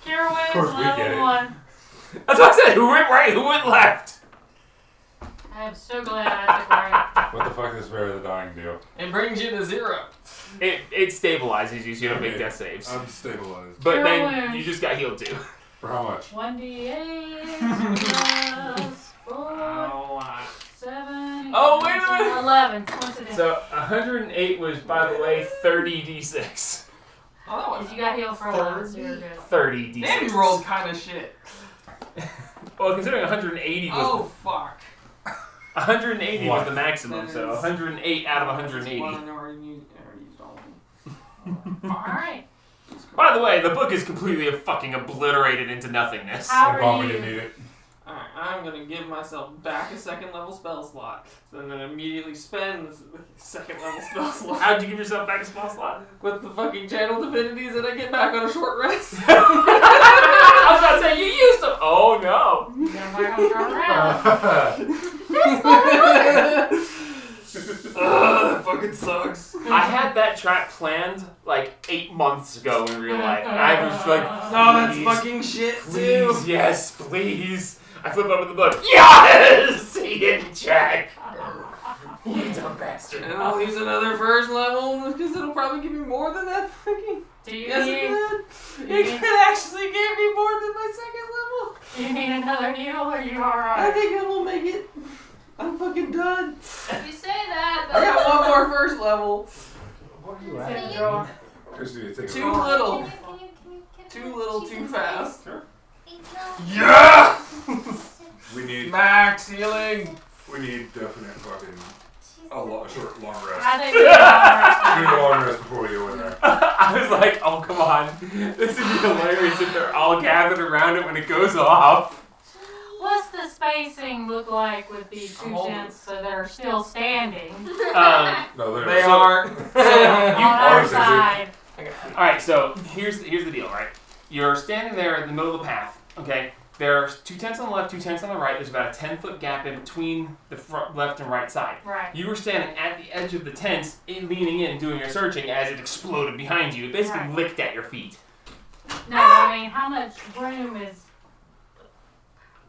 Cure wounds, course we get level it. 1. That's what I said. Who went right? Who went left? I am so glad I took right. What the fuck does Spare the Dying do? It brings you to 0. It stabilizes you, so you don't make death saves. I'm stabilized. But Cure then wounds. you just got healed too. For how much? 1d8 plus 4, 7. Oh, wait a minute. 11. What's it? So 108 was, by the way, 30d6. Oh, that Because was you got healed for 11, so you're good. 30d6. Damn, you rolled kind of shit. Well, considering 180 was Oh, fuck. 180 was What? the maximum, so 108 out of 180. One I already used all of them. Alright. By the way, the book is completely fucking obliterated into nothingness. How They are want me you? to need it. Alright, I'm gonna give myself back a 2nd level spell slot. So I'm gonna immediately spend the 2nd level spell slot. How'd you give yourself back a small slot? With the fucking channel divinities that I get back on a short rest. I was about to say, you used them! Oh no! You're back on turn around. Ugh, that fucking sucks. I had that trap planned like 8 months ago in real life. And I was like, No, that's please, fucking shit too. please, yes, please. I flip open the book. Yes! He didn't check. You dumb bastard. And I'll use another first level because it'll probably give me more than that fucking. Do you Yes, need, it you did. It need- could actually give me more than my 2nd level. you need another heal or you I alright? think I will make it. I'm fucking done. You say that, I got but one more first level. What are you It's in at? the drawer. Just need to take a Too look. little. can you Too little, too fast. Yeah! We need definite fucking short, long rest. I think you're alright. We need a long rest before we go in there. I was like, oh, come on. This would be hilarious if they're all gathered around it when it goes off. What's the spacing look like with these two Oh. tents so they're still standing No, they're They so- are. on our are, side? Alright, so here's the deal, right? You're standing there in the middle of the path, okay? There's 2 tents on the left, 2 tents on the right. There's about a 10-foot gap in between the front, left and right side. Right. You were standing at the edge of the tents, leaning in, doing your searching as it exploded behind you. It basically Right. licked at your feet. No, I mean, how much room is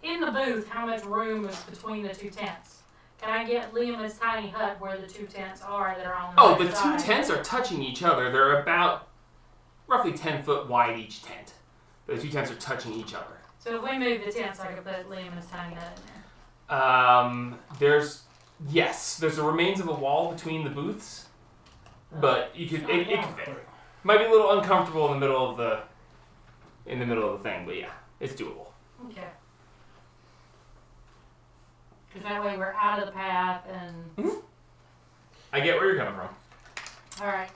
in the booth? How much room is between the 2 tents? Can I get Liam's tiny hut where the 2 tents are that are on the Oh, right the 2 side? tents are touching each other. They're about roughly 10 foot wide each tent. The 2 tents are touching each other. So if we move the tents, I could put Liam's tiny hut in there. There's the remains of a wall between the booths, but you could it could fit. Might be a little uncomfortable in the middle of the thing, but yeah, it's doable. Okay. Because that way we're out of the path and... I get where you're coming from. Alright.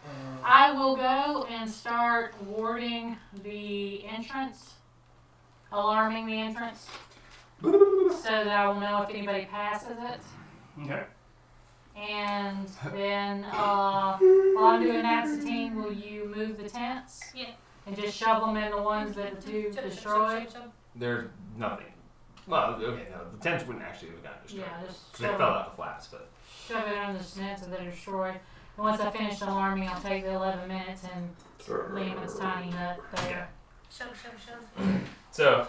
I will go and start warding the entrance. Alarming the entrance. So that I will know if anybody passes it. Okay. And then, while I'm doing that, Satine, will you move the tents? Yeah. And just shove them in the ones that the two destroyed? There's nothing. Well, okay, no, the tents wouldn't actually have gotten destroyed. Yeah, just 'Cause they shove fell it, out the flaps, but shove it under the cement so they're destroyed. And once I finish alarming, I'll take the 11 minutes and Liam's tiny hut there. Shove. so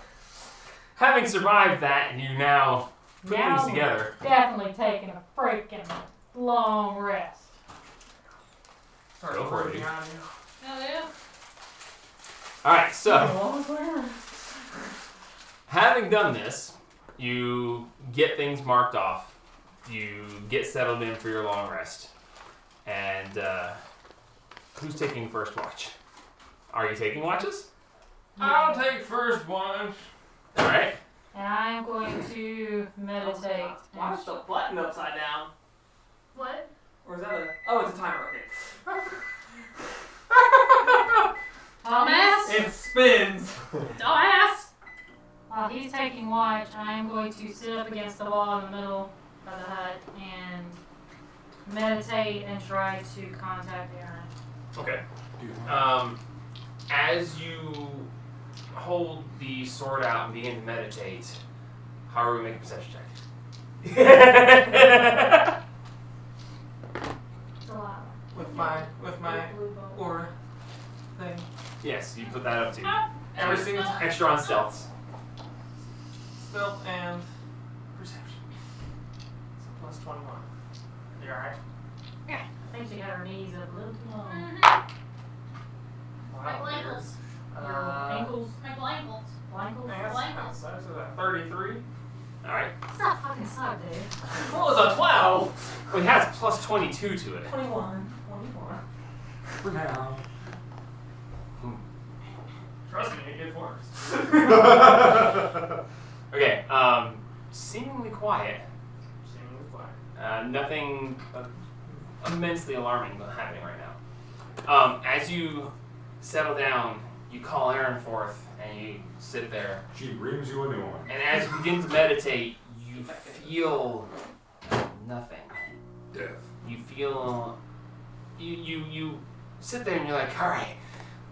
having survived that, and you now put Now things together. Definitely taking a freaking long rest. Start Go for it, working dude. on you. No, yeah. Alright, so having done this, you get things marked off. You get settled in for your long rest. And who's taking first watch? Are you taking watches? I'll take first one. Alright. And I am going to meditate. Why is the button upside down? What? Or is that a... Oh, it's a timer. Okay. Dumbass. It spins. Dumbass! While he's taking watch, I am going to sit up against the wall in the middle of the hut and meditate and try to contact Aaron. Okay. As you hold the sword out and begin to meditate, Haru, make a perception check. Delilah. With my Blue bowl. aura thing. Yes, you put that up too. Every single time. Extra on stealth. Stealth and perception. So plus 21. You alright? I think she had her knees up a little too long. My blankles. Your ankles, My blankles. blankles. That's 33. Alright. It's not fucking suck, dude. What was a 12? Well, it has plus 22 to it. 21. For now. Trust me, it gets worse. Okay, seemingly quiet. Seemingly quiet. Nothing immensely alarming happening right now. As you settle down, you call Aaron forth and you sit there. She brings you a new one. And as you begin to meditate, you feel nothing. Death. You feel you sit there and you're like, all right,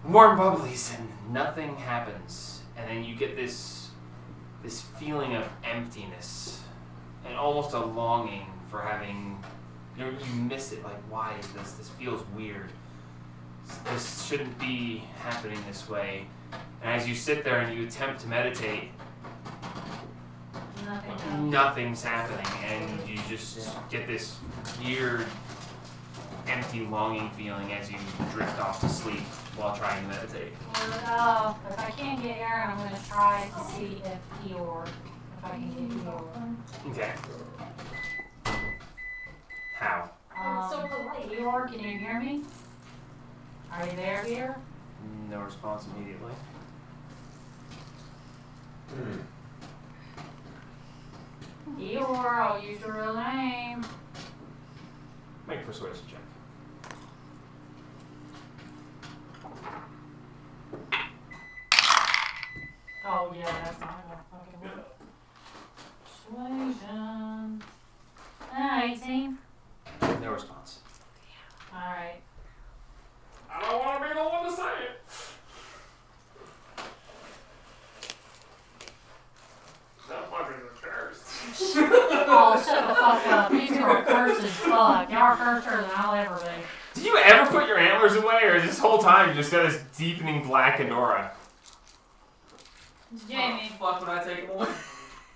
warm bubblies, and nothing happens. And then you get this feeling of emptiness and almost a longing for having. You miss it. Like, why is this? This feels weird. This shouldn't be happening this way. And as you sit there and you attempt to meditate, nothing's happening, and you just get this weird, empty, longing feeling as you drift off to sleep while trying to meditate. If I can't get Aaron, I'm going to try to see if I can get Eeyore. Okay. How? So polite. Eeyore, can you hear me? Are you there, dear? No response immediately. Eeyore, I'll use your real name. Make a persuasion check. Oh, yeah, that's not going to fucking work. Persuasion. 18. No response. Alright. I don't want to be the one to say it. That fucker's a curse. Oh, shut the fuck up. You two are cursed as fuck. Y'all are curseder than I'll ever be. Did you ever put your antlers away, or this whole time you just got this deepening black aura? Jamie. Fuck would I take them away?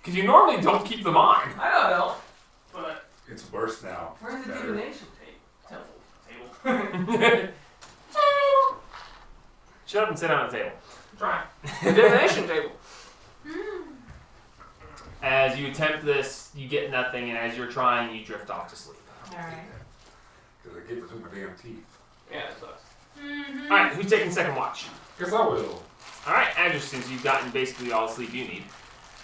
Because you normally don't keep them on. I don't know. But It's worse now. where's the Better. divination table? Shut up and sit down at the table. Try. The divination table. As you attempt this, you get nothing, and as you're trying, you drift off to sleep. Alright. Because I gave it to my damn teeth. Yeah, it sucks. Mm-hmm. Alright, who's taking second watch? Guess I will. Alright, Andrew, since you've gotten basically all the sleep you need,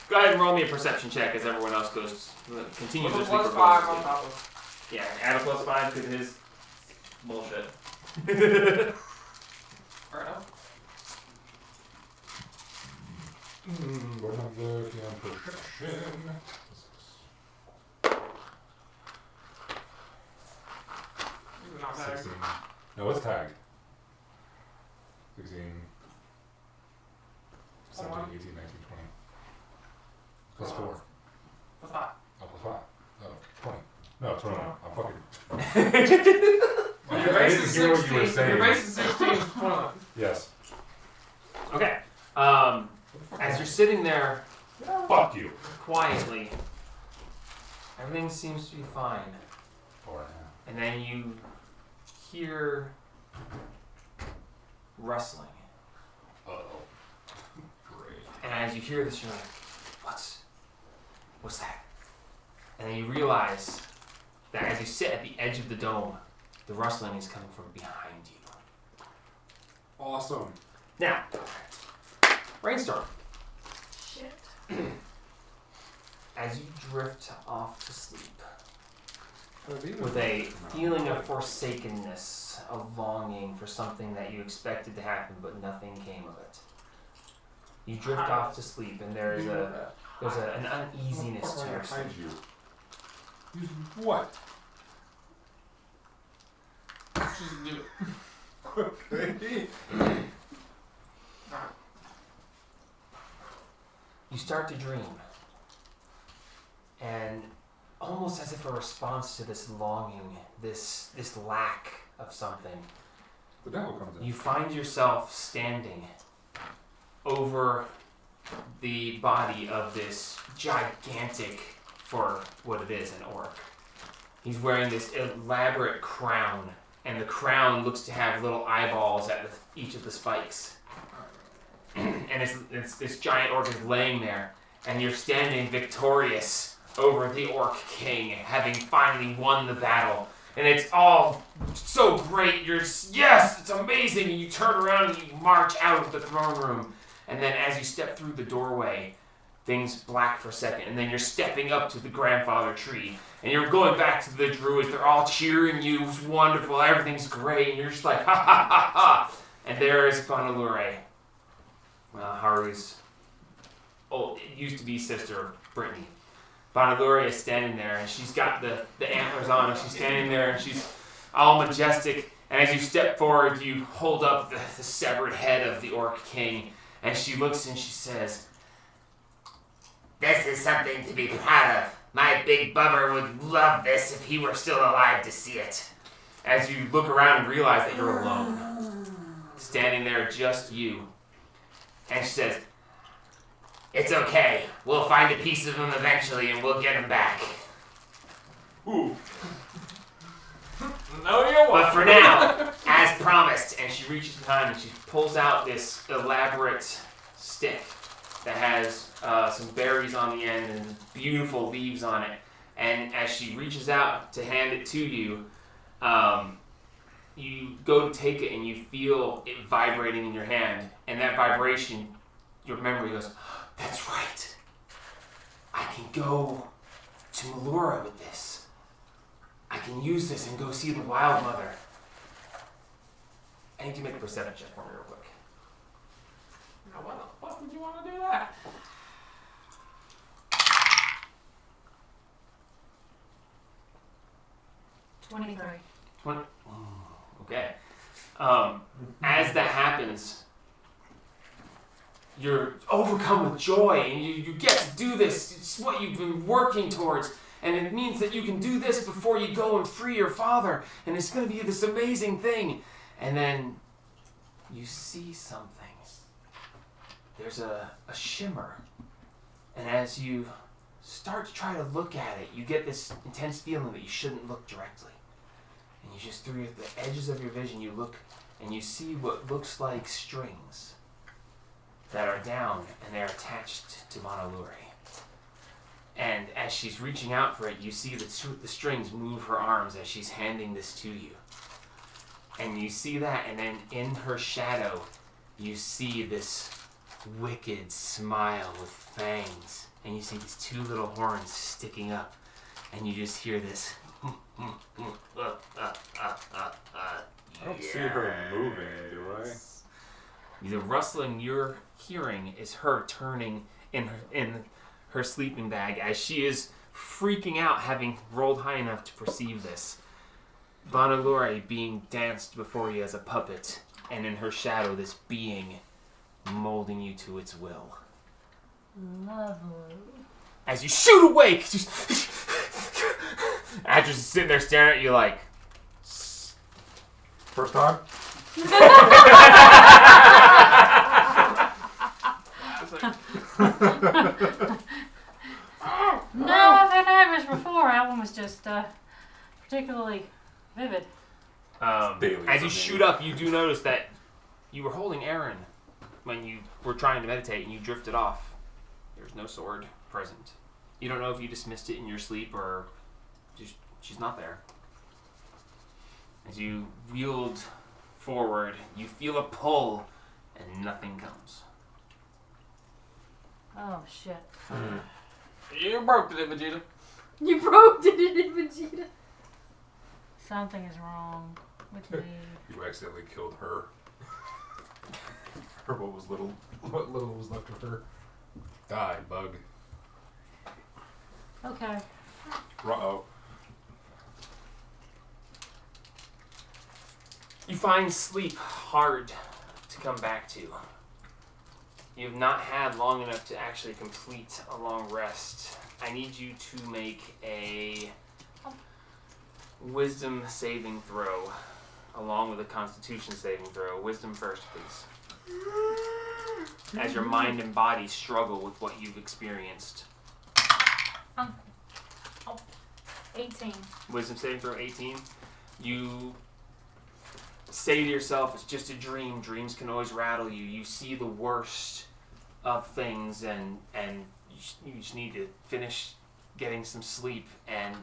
go ahead and roll me a perception check as everyone else continues With their a sleep. plus or 5 goes on to sleep. top of Yeah, add a plus 5 because his bullshit. right now. What have the damn perception? Even not better. 16. No, it's tagged. 16, 17, 18, 19, 20. Plus 4. Plus 5. Oh, plus 5. Oh, 20. No, 21. I'm fucking. Your I base didn't is hear 16. what you were saying. Your base is 16. 21. Yes. Okay. As you're sitting there Fuck you. quietly, everything seems to be fine. 4.5. And then you hear rustling. as you hear this, you're like, what's that? And then you realize that as you sit at the edge of the dome, the rustling is coming from behind you. Awesome. Now, Rainstorm, Shit. as you drift off to sleep with a feeling of forsakenness, a longing for something that you expected to happen, but nothing came of it. You drift off to sleep, and there's an uneasiness to your sleep. Behind you. Use what? Just do it. Okay. You start to dream, and almost as if a response to this longing, this lack of something, The devil comes in. you find yourself standing over the body of this gigantic, for what it is, an orc. He's wearing this elaborate crown, and the crown looks to have little eyeballs at each of the spikes. And it's this giant orc is laying there, and you're standing victorious over the Orc King, having finally won the battle. And it's all so great. You're just, yes, it's amazing. And you turn around and you march out of the throne room. And then as you step through the doorway, things black for a second. And then you're stepping up to the grandfather tree. And you're going back to the druids. They're all cheering you. It's wonderful. Everything's great. And you're just like, ha ha ha ha. And there is Banalore. Haru's it used to be sister of Brittany. Banalore is standing there, and she's got the antlers on, and she's standing there, and she's all majestic. And as you step forward, you hold up the severed head of the Orc King, and she looks and she says, "This is something to be proud of. My big bummer would love this if he were still alive to see it." As you look around and realize that you're alone, standing there, just you. And she says, "It's okay. We'll find a piece of him eventually, and we'll get him back. Ooh. No, you won't. But for now, as promised," and she reaches behind and she pulls out this elaborate stick that has some berries on the end and beautiful leaves on it. And as she reaches out to hand it to you, you go to take it and you feel it vibrating in your hand. And that vibration, your memory goes, "That's right. I can go to Melura with this. I can use this and go see the Wild Mother." I need to make a perception check for me real quick. Now, why the fuck would you want to do that? Okay. As that happens, you're overcome with joy, and you get to do this. It's what you've been working towards, and it means that you can do this before you go and free your father, and it's going to be this amazing thing. And then you see something. There's a shimmer, and as you start to try to look at it, you get this intense feeling that you shouldn't look directly. And you just, through the edges of your vision, you look and you see what looks like strings that are down, and they're attached to Banalore. And as she's reaching out for it, you see the strings move her arms as she's handing this to you. And you see that, and then in her shadow, you see this wicked smile with fangs. And you see these two little horns sticking up. And you just hear this. I don't see her moving, do I? The rustling you're hearing is her turning in her sleeping bag as she is freaking out, having rolled high enough to perceive this. Banalore being danced before you as a puppet, and in her shadow this being molding you to its will. Lovely. As you shoot awake, Atris is sitting there staring at you like, First time? No, I've had nightmares before. That one was just particularly vivid. Daily as you for me. shoot up, you do notice that you were holding Aaron when you were trying to meditate, and you drifted off. There's no sword present. You don't know if you dismissed it in your sleep or just she's not there. As you wheeled forward, you feel a pull and nothing comes. Oh shit. You broke it, Vegeta. You broke it, Vegeta. Something is wrong with me. You accidentally killed her. Or what little was left of her. Die, bug. Okay. Uh-oh. You find sleep hard to come back to. You've not had long enough to actually complete a long rest. I need you to make a wisdom saving throw along with a constitution saving throw. Wisdom first, please. As your mind and body struggle with what you've experienced. 18. Wisdom saving throw 18. You say to yourself, it's just a dream. Dreams can always rattle you. You see the worst of things and you just need to finish getting some sleep and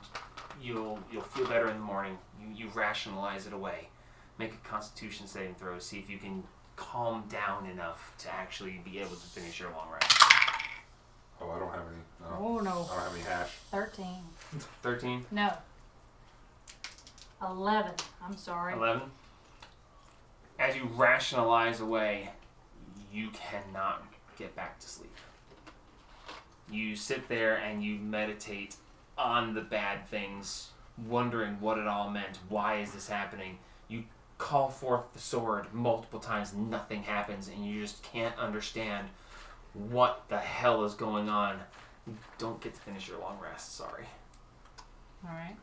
you'll feel better in the morning. You rationalize it away. Make a constitution saving throw. See if you can calm down enough to actually be able to finish your long rest. Oh, I don't have any. No. Oh no. I don't have any hash. 13. 13? No. 11. I'm sorry. 11? As you rationalize away, you cannot get back to sleep. You sit there and you meditate on the bad things, wondering what it all meant. Why is this happening? You call forth the sword multiple times, nothing happens, and you just can't understand what the hell is going on. You don't get to finish your long rest, sorry. Alright.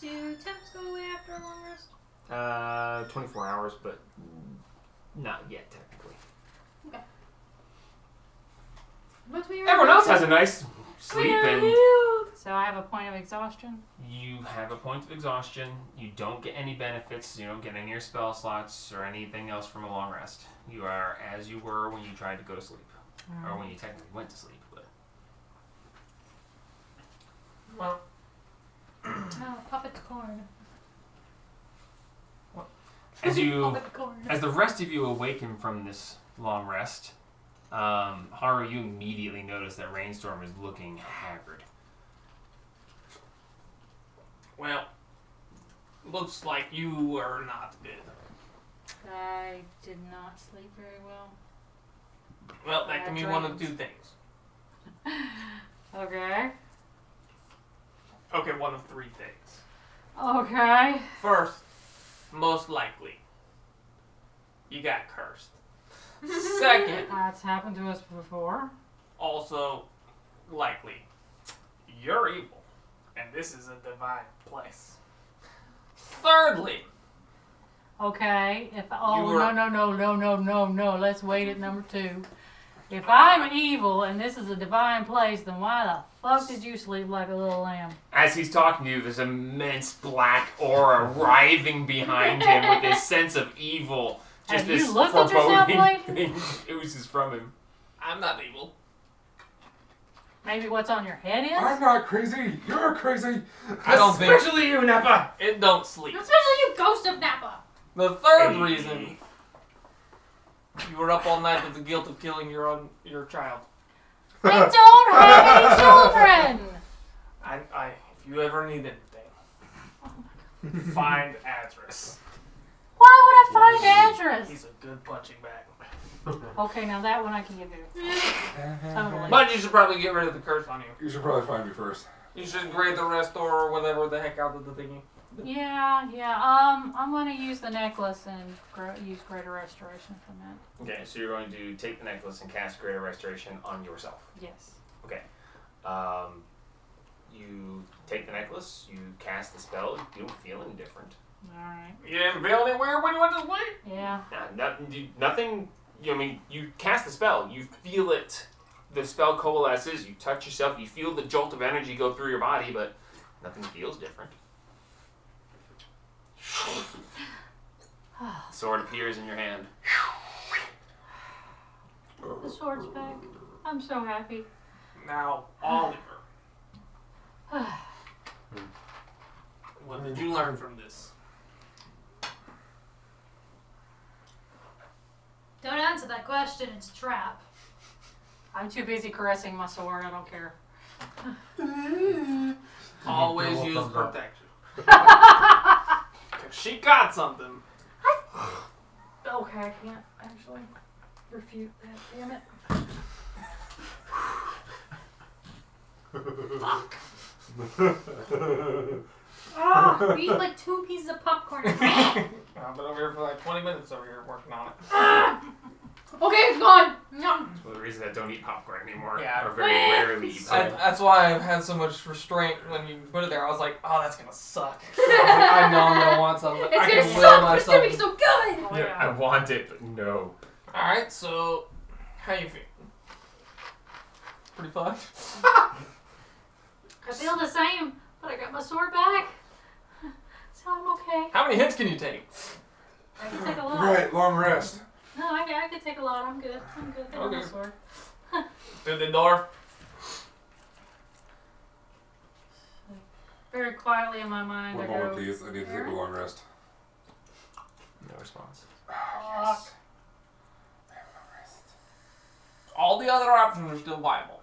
Do temps go away after a long rest? 24 hours, but not yet, technically. But we Everyone else has a nice sleep, and So I have a point of exhaustion. you have a point of exhaustion. You don't get any benefits. You don't get any of your spell slots or anything else from a long rest. You are as you were when you tried to go to sleep, or when you technically went to sleep. But Well, Oh, puppet corn. as you, Puppet corn. as the rest of you awaken from this long rest, Haru, you immediately notice that Rainstorm is looking haggard. well, looks like you are not good. I did not sleep very well. Well, that can be one of two things. Okay. Okay, one of three things. Okay. First, most likely, you got cursed. Second, That's happened to us before. also likely, you're evil, and this is a divine place. Thirdly, Okay. If You oh were- no. Let's wait at number 2. If I'm evil and this is a divine place, then why the fuck did you sleep like a little lamb? As he's talking to you, there's immense black aura writhing behind him with this sense of evil. Just Have you this looked at yourself foreboding lately? thing oozes from him. I'm not evil. Maybe what's on your head I'm is? not crazy. You're crazy. I don't think Especially you, Nappa! it don't sleep. Especially you, Ghost of Napa. The third reason, you were up all night with the guilt of killing your child. I don't have any children! If you ever need anything, find address. Why would I find address? He's a good punching bag. Okay, now that one I can give you. Totally. But you should probably get rid of the curse on you. You should probably find me first. You should grade the restore or whatever the heck out of the thingy. Yeah. I'm gonna use the necklace and use Greater Restoration from that. Okay, so you're going to take the necklace and cast Greater Restoration on yourself. Yes. You take the necklace, you cast the spell, you don't feel any different. Alright. You didn't feel anywhere when you went to sleep? Yeah. Nothing, you cast the spell, you feel it, the spell coalesces, you touch yourself, you feel the jolt of energy go through your body, but nothing feels different. Sword appears in your hand. The sword's back. I'm so happy. Now, Oliver. What did you learn from this? Don't answer that question. It's a trap. I'm too busy caressing my sword. I don't care. Always Double use thumbs up. protection. 'Cause she got something. Okay, I can't actually refute that. Damn it. Fuck. Oh, we eat like 2 pieces of popcorn. I've been over here for like 20 minutes over here working on it. Okay, it's gone. No. That's one of the reasons I don't eat popcorn anymore. Yeah. Or very rarely eat popcorn. That's why I've had so much restraint when you put it there. I was like, oh, that's gonna suck. I know I'm gonna want something, but It's I gonna can will suck, but it's gonna myself. be so good. Oh, Yeah, I want it, but no. Alright, so how you feel? Pretty fun? I feel the same, but I got my sword back. So I'm okay. How many hits can you take? I can take a lot. Right, long rest. No, I can take a lot. I'm good. I'm good. I got my Okay. sword. Through the door. Very quietly in my mind, One I moment, go, please. I need to take a long rest. No response. fuck. All the other options are still viable.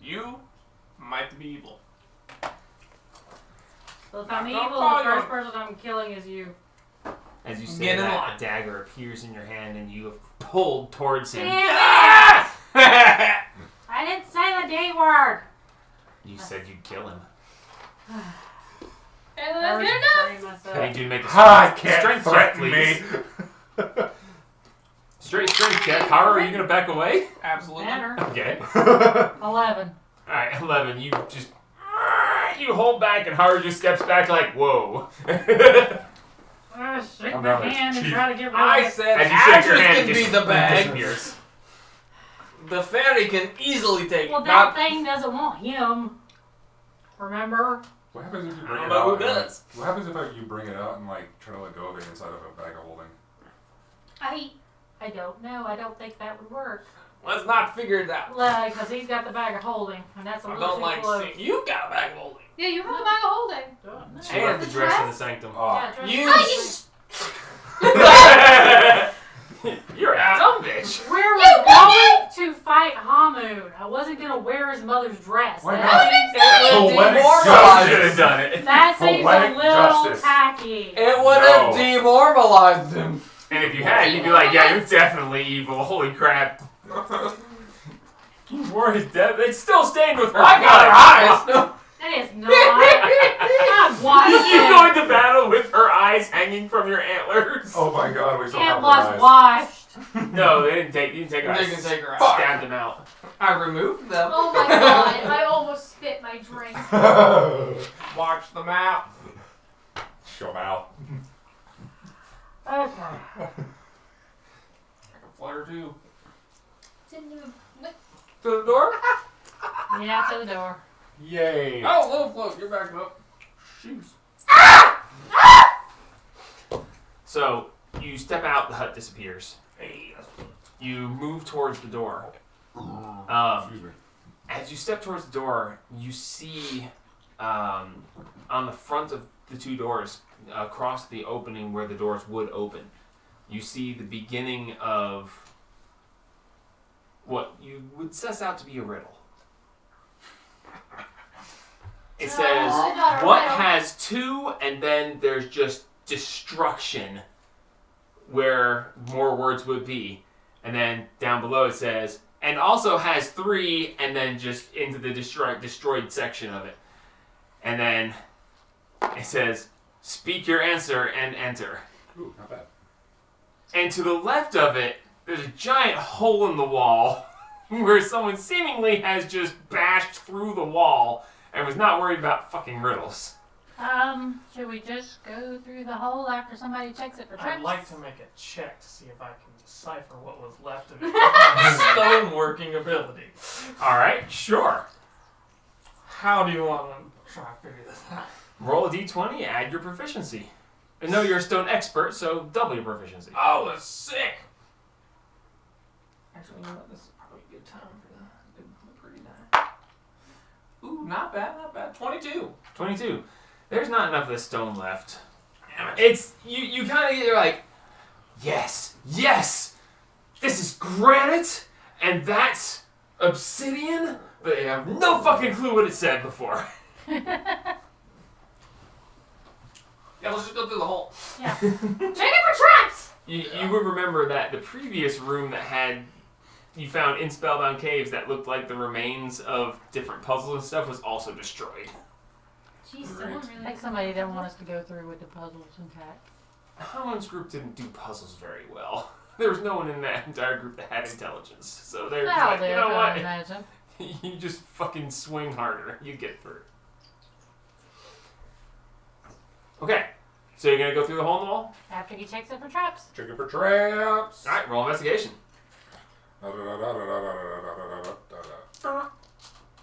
You might be evil. Well, if I'm Don't evil, call the you- first person I'm killing is you. As you say Get in that, line. a dagger appears in your hand and you have pulled towards him. Damn I didn't say the D word. You said you'd kill him. And I that's was good enough. afraid myself. I need you to make a Ha! strength check, please. Straight strength check. How are you gonna back away? Absolutely. Better. Okay. 11. Alright, 11. You just. You hold back and Haru just steps back like, whoa. Shake I'm my down as hand and chief. try to get rid I of it. said As you shake your actress hand, can it be just the bag. disappears. The fairy can easily take Well, it. that Not, thing doesn't want him. Remember? What happens if you I bring don't it know out? who and, like, does. what happens if you bring it out and like try to let go of it inside of a bag of holding? I don't know. I don't think that would work. let's not figure it out. Because he's got the bag of holding, and that's a I little don't too like close. seeing you got a bag of holding. Yeah, you have a bag of holding. No. She left the the dress in the dress? sanctum. Oh, You You're a dumb bitch. Where was going to fight Hamun? I wasn't going to wear his mother's dress. Why That not? seems- It would Poetic demoralize Should have justice. done it. That seems a Poetic little justice. tacky. It would have No. demoralized him. And if you had, you'd be like, yeah, you're definitely evil. Holy crap. Wore his death. It's still stained with her I got her eyes. No. It is not. I'm watching. You go into battle with her eyes hanging from your antlers. Oh my god, we still It have was our eyes. washed. No, they didn't take. You didn't take her They eyes. can take her eyes. Stabbed them out. I removed them. Oh my god, I almost spit my drink. Watch them out. Show mouth. Okay. I can flare too. Didn't even. To the door? Yeah, to the door. Yay. Oh, little float, you're backing up. Shoes. So you step out. The hut disappears. Hey, that's You move towards the door. Excuse me. As you step towards the door, you see on the front of the two doors, across the opening where the doors would open, you see the beginning of what you would suss out to be a riddle. It says, not a what riddle. has two, and then there's just destruction where more words would be. And then down below it says, and also has three, and then just into the destroyed section of it. And then it says, speak your answer and enter. Ooh, not bad. And to the left of it, there's a giant hole in the wall where someone seemingly has just bashed through the wall and was not worried about fucking riddles. Should we just go through the hole after somebody checks it for tricks? I'd like to make a check to see if I can decipher what was left of it with my stoneworking ability. Alright, sure. How do you want to try to figure this out? Roll a d20, add your proficiency. And no, you're a stone expert, so double your proficiency. Oh, that's sick. Actually, you know what? This is probably a good time for the pretty die. Ooh, not bad, not bad. 22. 22. There's not enough of this stone left. It's you kind of you're like, yes, this is granite, and that's obsidian, but they have no fucking clue what it said before. Yeah, let's just go through the hole. Yeah. Check it for traps! You would remember that the previous room that had you found in Spellbound Caves that looked like the remains of different puzzles and stuff was also destroyed. Jeez, Right. someone I really. think somebody didn't want us to go through with the puzzles intact. Hamon's group didn't do puzzles very well. There was no one in that entire group that had intelligence. So they're just Well, like, you there, know I what? imagine. You just fucking swing harder. You get through. Okay. So you're gonna go through the hole in the wall? After he checks it for traps. Checking for traps. Alright, roll investigation.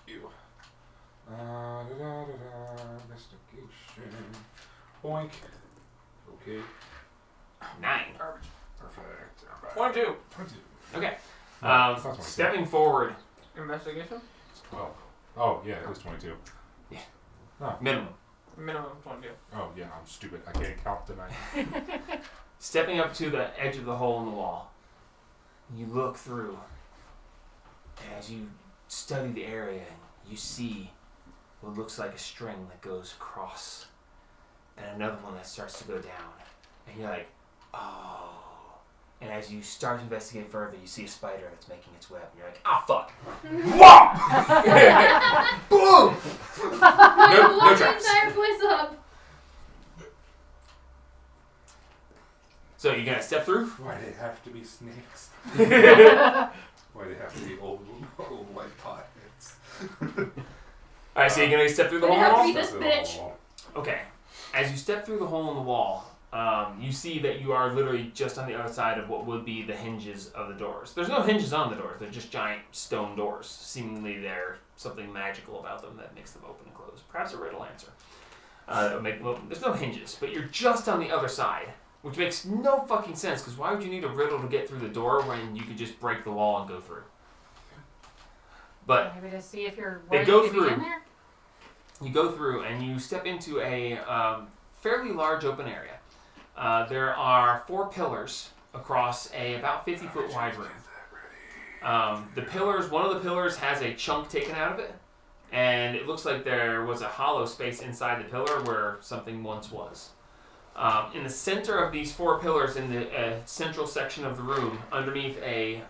Ew. Investigation. Boink. Okay. 9. Garbage. Perfect. 22. 22. Okay. No, it's not 22. Stepping forward, Investigation? It's 12. Oh, yeah, it was 22. minimum. Minimum 22. Oh, yeah, I'm stupid. I can't count tonight. Stepping up to the edge of the hole in the wall, you look through. And as you study the area, you see what looks like a string that goes across, and another one that starts to go down. And you're like, oh. And as you start to investigate further, you see a spider that's making its web. And you're like, ah, fuck. Whop! Boom! No Blow the traps. entire place up. So you're gonna step through? Why do they have to be snakes? Alright, Why do they have to be old white potheads? so you're gonna step through the They hole in the have wall? to be this bitch. Okay. As you step through the hole in the wall, you see that you are literally just on the other side of what would be the hinges of the doors. There's no hinges on the doors. They're just giant stone doors. Seemingly they're something magical about them that makes them open and close. Perhaps a riddle answer. There's no hinges, but you're just on the other side, which makes no fucking sense, because why would you need a riddle to get through the door when you could just break the wall and go through? But Maybe to see if you're They ready go to be through. in there. you go through and you step into a fairly large open area. There are 4 pillars across a about 50-foot wide room. The pillars, one of the pillars has a chunk taken out of it, and it looks like there was a hollow space inside the pillar where something once was. In the center of these 4 pillars, in the central section of the room, underneath a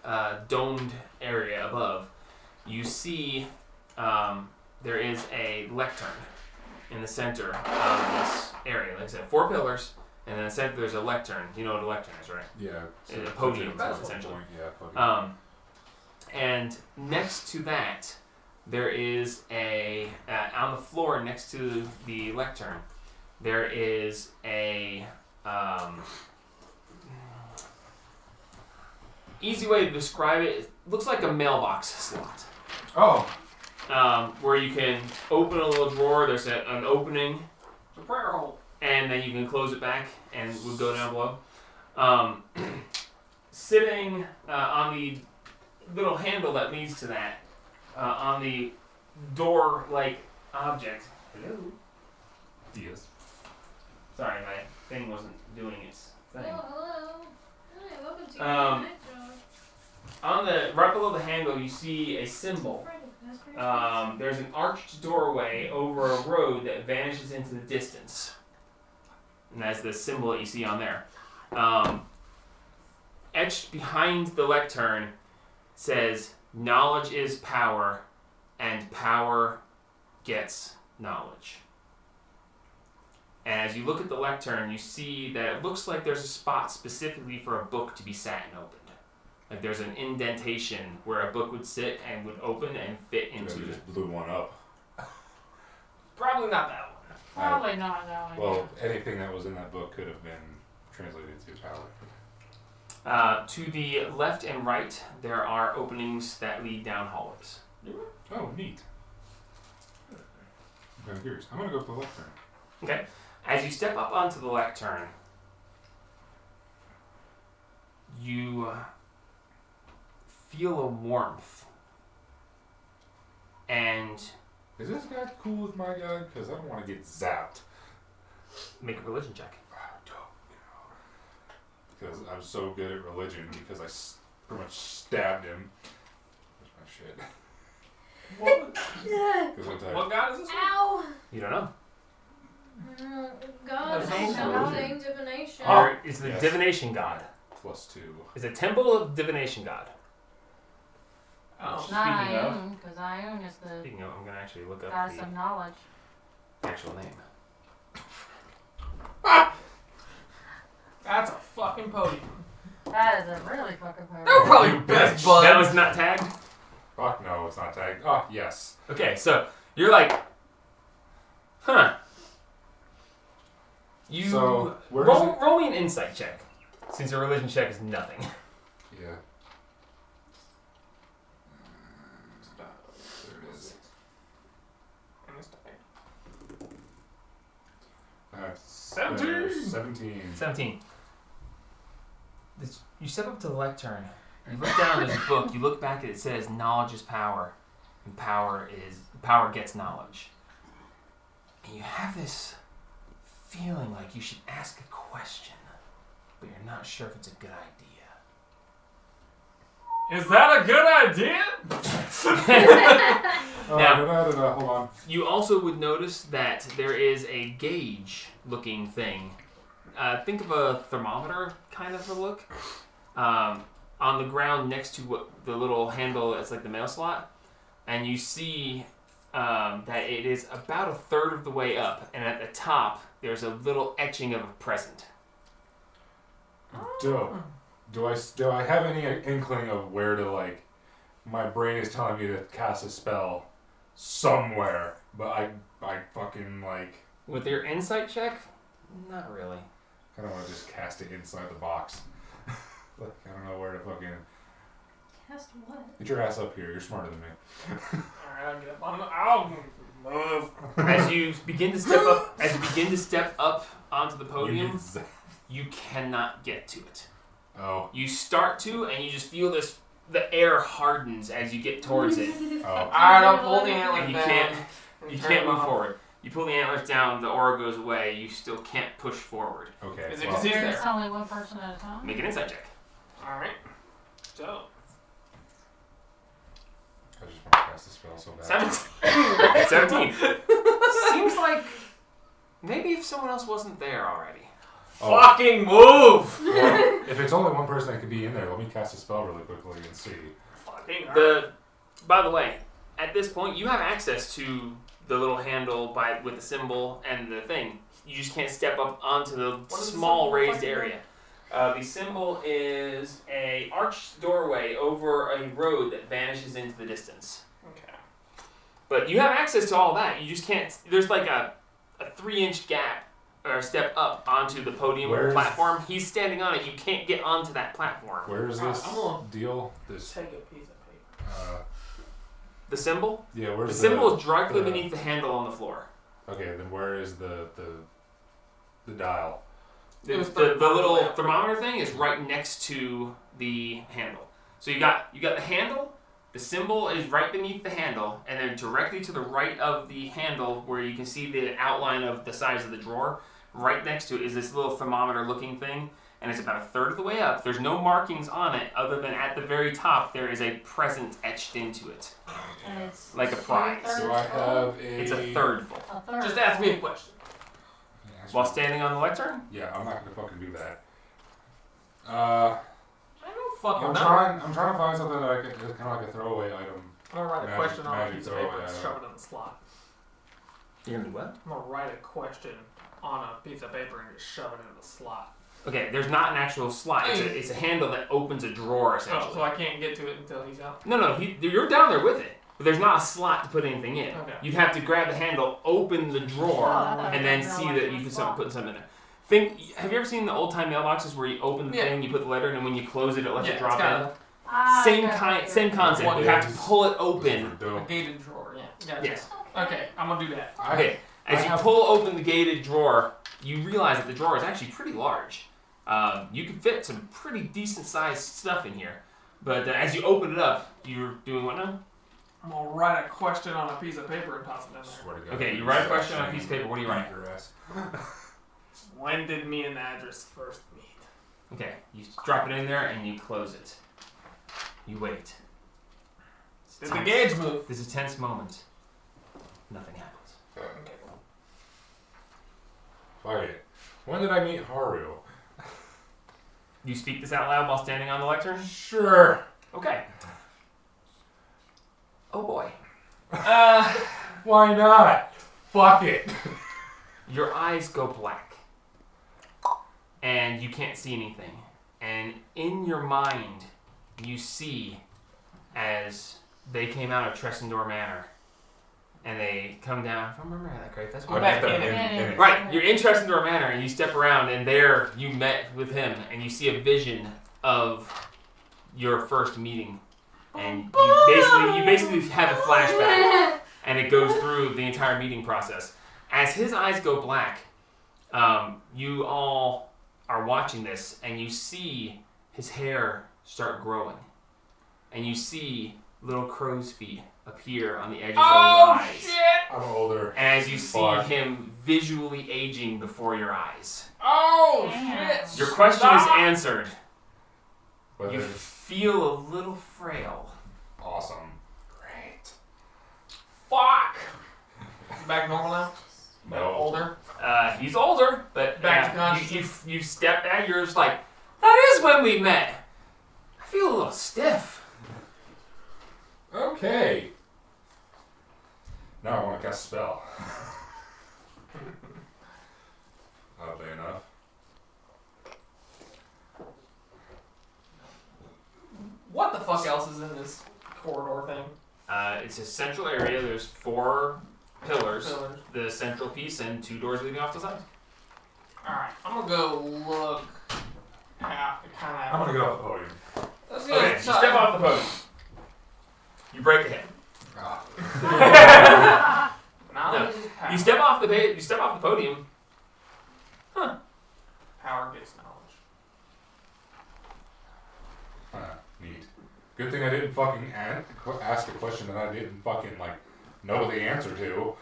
domed area above, you see there is a lectern in the center of this area. Like I said, 4 pillars, and in the center there's a lectern. You know what a lectern is, right? Yeah. A podium, That's essentially. Yeah, podium. And next to that, there is on the floor next to the lectern, there is a easy way to describe it. It looks like a mailbox slot. Oh, Where you can open a little drawer. There's an opening, It's a prayer hole. and then you can close it back, and it would go down below. Sitting on the little handle that leads to that, on the door-like object. Hello. yes. Sorry, my thing wasn't doing its thing. Oh, hello. Hi, welcome to Um, your night job. On the right below the handle, you see a symbol. There's an arched doorway over a road that vanishes into the distance, and that's the symbol that you see on there. Etched behind the lectern says, "Knowledge is power, and power gets knowledge." And as you look at the lectern, you see that it looks like there's a spot specifically for a book to be sat and opened. Like there's an indentation where a book would sit and would open and fit into We it. just blew one up. Probably not that one. Probably not that one. Well, anything that was in that book could have been translated to power. To the left and right, there are openings that lead down hallways. Oh, neat. I'm kind of curious. I'm going to go for the lectern. Okay. As you step up onto the lectern, you feel a warmth. And Is this guy cool with my guy? Because I don't want to get zapped. make a religion check. Because I'm so good at religion because I pretty much stabbed him. Where's my shit? What, Because I'm tired. what god is this one? Ow! You don't know. God, That's ain't also nothing, divination. Oh. It's the Yes. divination god. +2. It's a temple of divination god. Oh. Speaking Not of- Ioun, because Ioun is the Speaking of, I'm gonna actually look up goddess the of knowledge. actual name. That's a fucking podium. That is a really fucking power. They were probably best buds. That was not tagged. Fuck no, it's not tagged. Oh, yes. Okay, so you're like, huh? You So, where is roll, it? roll me an insight check, since a religion check is nothing. Yeah. There it is. And this die. 17. 17. 17. You step up to the lectern. You look down at this book. You look back at it. It says, "Knowledge is power, and power gets knowledge." And you have this feeling like you should ask a question, but you're not sure if it's a good idea. Is that a good idea? Now- Hold on. You also would notice that there is a gauge-looking thing. Think of a thermometer kind of a look. On the ground next to the little handle that's like the mail slot. And you see that it is about a third of the way up. And at the top, there's a little etching of a present. Dope. Do I have any inkling of where to, like, my brain is telling me to cast a spell somewhere, but I fucking, like, With your insight check? Not really. kind of want to just cast it inside the box. Like, I don't know where to fucking... Cast what? Get your ass up here. You're smarter than me. Alright, I'll get up on the. I'll move. As you begin to step up onto the podium, You get you cannot get to it. oh. You start to, and you just feel the air hardens as you get towards it. Oh. Alright, I'll pull the And antler you down. can't- and You turn can't them move off. forward. You pull the antlers down, the aura goes away, you still can't push forward. Okay. Is it well, 'cause he's There's there? only one person at a time. Make an insight check. Alright. Dope. I just want to cast the spell so bad. 17. Seems like maybe if someone else wasn't there already. Oh. Fucking move! Well, if it's only one person that could be in there, let me cast a spell really quickly and see. Fucking By the way, at this point, you have access to the little handle with the symbol and the thing. You just can't step up onto the What is the small symbol raised fucking area. The symbol is a arched doorway over a road that vanishes into the distance. Okay. But you have access to all that. You just can't. There's like a 3-inch gap or step up onto the podium Where's- platform. He's standing on it. You can't get onto that platform. Where is this I'm gonna deal? This, Take a piece of paper. The symbol. yeah, The where's symbol is directly the- beneath the handle on the floor. Okay, then where is the dial? The, It was the little thermometer. thermometer thing is right next to the handle. So you got the handle. The symbol is right beneath the handle, and then directly to the right of the handle, where you can see the outline of the size of the drawer, right next to it is this little thermometer-looking thing, and it's about a third of the way up. There's no markings on it, other than at the very top there is a present etched into it, And it's like a prize. Do I have a... It's a third full. A third. Just ask me a question. Yeah, While standing on the lectern, yeah, I'm not gonna fucking do that. I don't fucking I'm know. trying to find something that I could, kind of like a throwaway item. I'm gonna write a Magic- question on a magic piece of throw, paper and yeah. shove it in the slot. you're gonna do what? I'm gonna write a question on a piece of paper and just shove it in the slot. Okay, there's not an actual slot. It's a handle that opens a drawer, essentially. Oh, so I can't get to it until he's out. No, you're down there with it. But there's not a slot to put anything in. Okay. You'd have to grab the handle, open the drawer, Oh, I thought and you then were see like that in you a can slot. put something in there. Have you ever seen the old time mailboxes where you open the Yeah. thing, you put the letter, and then when you close it, it lets Yeah, it it's drop got in? Ah, Same okay, kind, okay. same concept. What You have to is- pull it These open. are A dope. gated drawer, yeah. Gotcha. Yes. Okay, I'm gonna do that. Okay. As you pull open the gated drawer, you realize that the drawer is actually pretty large. You can fit some pretty decent sized stuff in here. But as you open it up, you're doing what now? I'm gonna write a question on a piece of paper and toss it in there. Swear to God. Okay, you write a question on a piece of paper. What are you writing? Your ass. When did me and Adris first meet? Okay, you drop it in there and you close it. You wait. It's Did the tense. gauge move? This is a tense moment. Nothing happens. Okay. Fuck it. When did I meet Haru? You speak this out loud while standing on the lectern? Sure. Okay. Oh boy. Why not? Fuck it. Your eyes go black. And you can't see anything. And in your mind, you see as they came out of Tressendor Manor. And they come down. If I remember that correct, that's We're what back happened. in it. Right, you're in Tressendor Manor and you step around and there you met with him and you see a vision of your first meeting. And you basically have a flashback and it goes through the entire meeting process. As his eyes go black, you all are watching this and you see his hair start growing. And you see little crow's feet appear on the edges of his eyes. Shit! I'm older. As you see Fuck. him visually aging before your eyes. Oh Damn. shit! Your question is Stop! answered. Whether You it's feel a little frail. awesome. Great. Fuck! Is he back normal now? No. Older? He's older, but Back to you consciousness. you step back. You're just like, that is when we met. I feel a little stiff. Okay. Now I want to cast a spell. Oddly enough. What the fuck else is in this corridor thing? It's a central area. There's 4 pillars. Pillars. The central piece and 2 doors leading off to the side. Alright, I'm gonna go look at kind I'm of. gonna go off the podium. Let's go. Okay, you step off the podium. You break a hip. Knowledge is power. You step off the podium. Power gets knowledge. Neat. Good thing I didn't fucking ask a question that I didn't fucking know the answer to.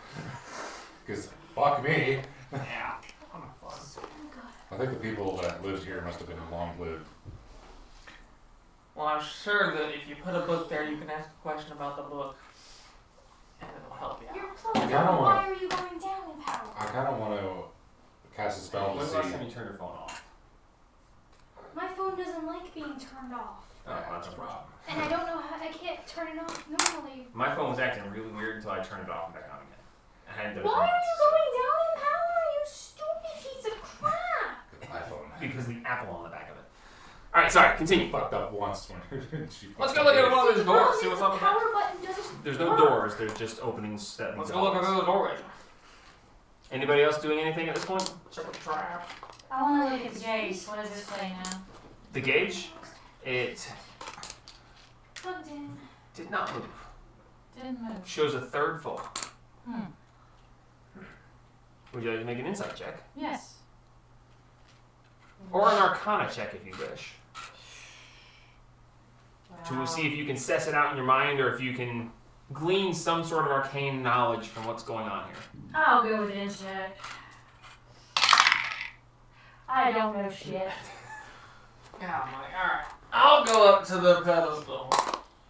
Because fuck me. Yeah. I'm fun. I think the people that lived here must have been long-lived. Well, I'm sure that if you put a book there, you can ask a question about the book, and it'll help you You're out. close. I don't Why wanna- are you going down in power? I kind of want to cast a spell to When's see. the last time you turned your phone off? My phone doesn't like being turned off. Oh, that's a problem. And I don't know how, I can't turn it off normally. My phone was acting really weird until I turned it off and back on again. I hadn't done it Why in are you months. going down in power, you stupid piece of crap? iPhone. Because the Apple on the back of it. Alright, sorry, continue. Fucked up once when she Let's fucked go up look at with one of those doors, see The what's up with that. power button doesn't There's no work. doors, there's just openings that lead Let's to go look at hallways. the doorway. Anybody else doing anything at this point? Check the trap. I want to look at the gauge. What does it say now? The gauge, it Plugged in. did not move. Didn't move. Shows a third full. Hmm. Would you like to make an insight check? Yes. Or an arcana check if you wish. Wow. To see if you can suss it out in your mind or if you can glean some sort of arcane knowledge from what's going on here. I'll go with an check. I don't know shit. Yeah, I'm like, alright. I'll go up to the pedestal.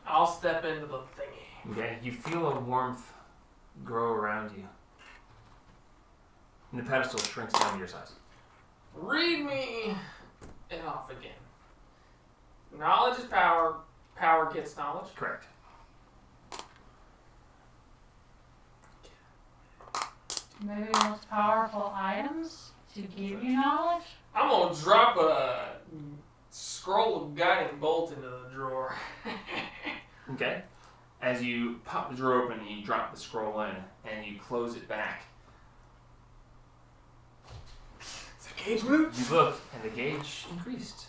I'll step into the thingy. Okay, you feel a warmth grow around you. And the pedestal shrinks down to your size. Read me it off again. Knowledge is power. Power gets knowledge. Correct. Maybe the most powerful items to give you knowledge? I'm gonna drop a scroll of guiding bolt into the drawer. Okay. As you pop the drawer open and you drop the scroll in and you close it back, Is the gauge move? you look and the gauge increased.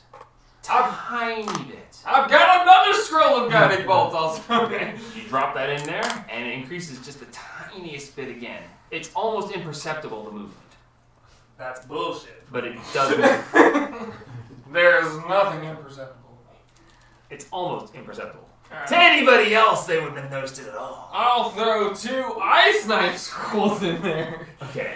Tiny bit. I've got another scroll of guiding bolt also. Okay. You drop that in there and it increases just the tiniest bit again. It's almost imperceptible, the movement. That's bullshit. But it doesn't. There is nothing imperceptible to me. It's almost imperceptible. Alright. To anybody else, they wouldn't have noticed it at all. I'll throw 2 ice knife scrolls in there. Okay.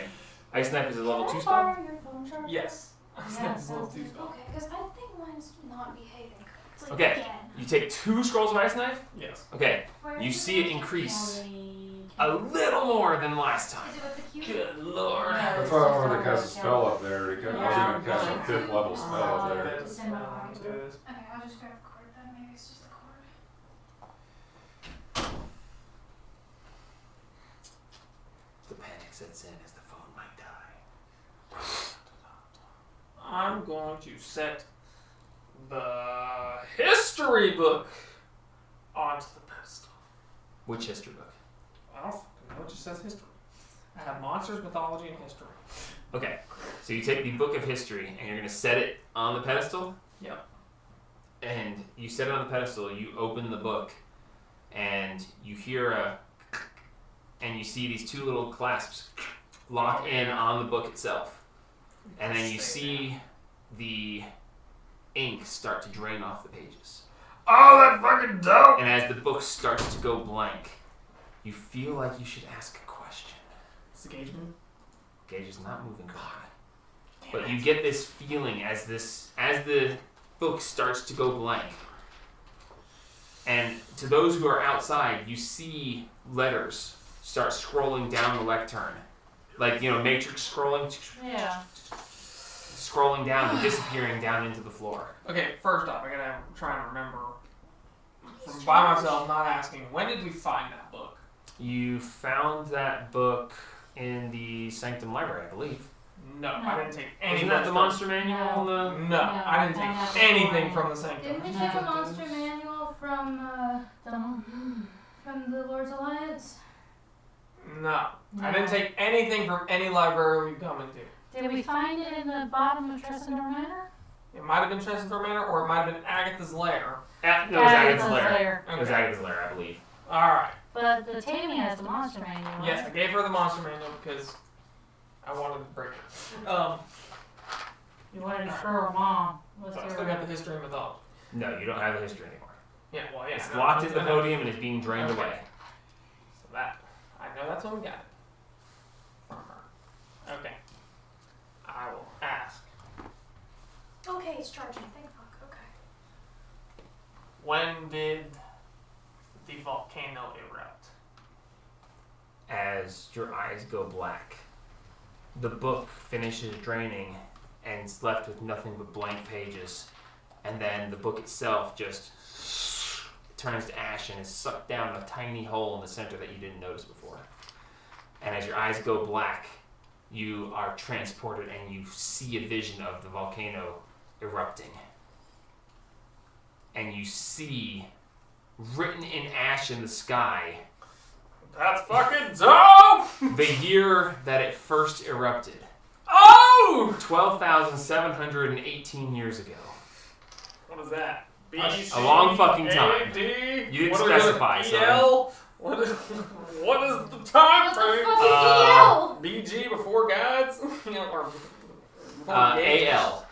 Ice Knife is a level 2 Can I spell? borrow your phone charger? Yes. Ice Yeah, knife is level sounds 2 good. spell. Okay, because I think mine's not behaving. It's like Okay. again. You take 2 scrolls of Ice Knife? Yes. Okay. Where You is see it magic? increase Kelly. a little more than last time. Is it with the cube? Good lord. I thought I wanted to cast a spell up there. I was going to cast a 5th level spell up there. That It's in my sounds pocket. good. Okay, I'll just grab a cord then. Maybe it's just the cord. The panic sets in as the phone might die. I'm going to set the history book onto the pedestal. Which history book? I don't fucking know. It just says history. I have monsters, mythology, and history. Okay. So you take the Book of History and you're going to set it on the pedestal? Yep. And you set it on the pedestal, you open the book, and you hear and you see these 2 little clasps lock in on the book itself. And then you see the ink start to drain off the pages. Oh, that fucking dope! And as the book starts to go blank, you feel like you should ask a question. Is the gauge move? Gauge is not moving correctly. But you get this feeling as the book starts to go blank. And to those who are outside, you see letters start scrolling down the lectern. Like, Matrix scrolling. Yeah. Scrolling down and disappearing down into the floor. Okay, first off, I gotta try and remember from by myself, not asking, when did we find that book? You found that book in the Sanctum Library, I believe. No, I didn't take any Isn't that books the from- monster manual? No, No, I didn't I don't have take it. anything from the Sanctum. Didn't we take a monster manual from the Lord's Alliance? No, I didn't take anything from any library we've come into. Did we find it in the bottom of Tressendor Manor? It might have been Tressendor Manor, or it might have been Agatha's lair. No, it was Agatha's lair. lair. It was Agatha's lair, I believe. Alright. But the Tammy has the monster manual. right? Yes, I gave her the monster manual because I wanted to break it. You wanted to show her mom. What's But I her- still got the history and mythology. No, you don't have the history anymore. Yeah, well, yeah. It's no, locked that's in the what I- podium and is being drained Okay. away. So that, I know that's when we got it. From her. Okay. I will ask. Okay, it's charging. Thank fuck. Okay. When did the volcano erupt? As your eyes go black, the book finishes draining and is left with nothing but blank pages. And then the book itself just turns to ash and is sucked down a tiny hole in the center that you didn't notice before. And as your eyes go black, you are transported and you see a vision of the volcano erupting. And you see, written in ash in the sky, That's fucking dope! the year that it first erupted. Oh! 12,718 years ago. What is that? A long fucking time. AD? You didn't What are we specify, doing? son. EL? What is the time What the frame? fuck is EL? BG before gods? Or before AL.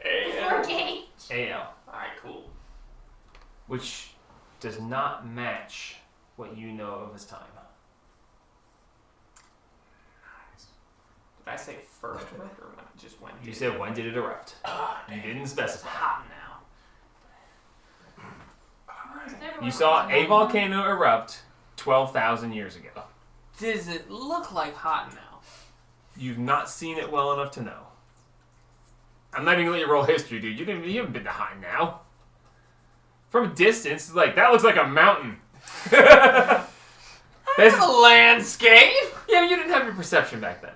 AL. Okay. AL. Alright, cool. Which does not match what you know of this time. Did I say first or when? Just when? You said, when did it erupt? You didn't It's specify. hot now. You saw a volcano erupt 12,000 years ago. Does it look like hot now? You've not seen it well enough to know. I'm not even gonna let you roll history, dude. You haven't been to hot now. From a distance, it's like, that looks like a mountain. That's a landscape! Yeah, but you didn't have your perception back then.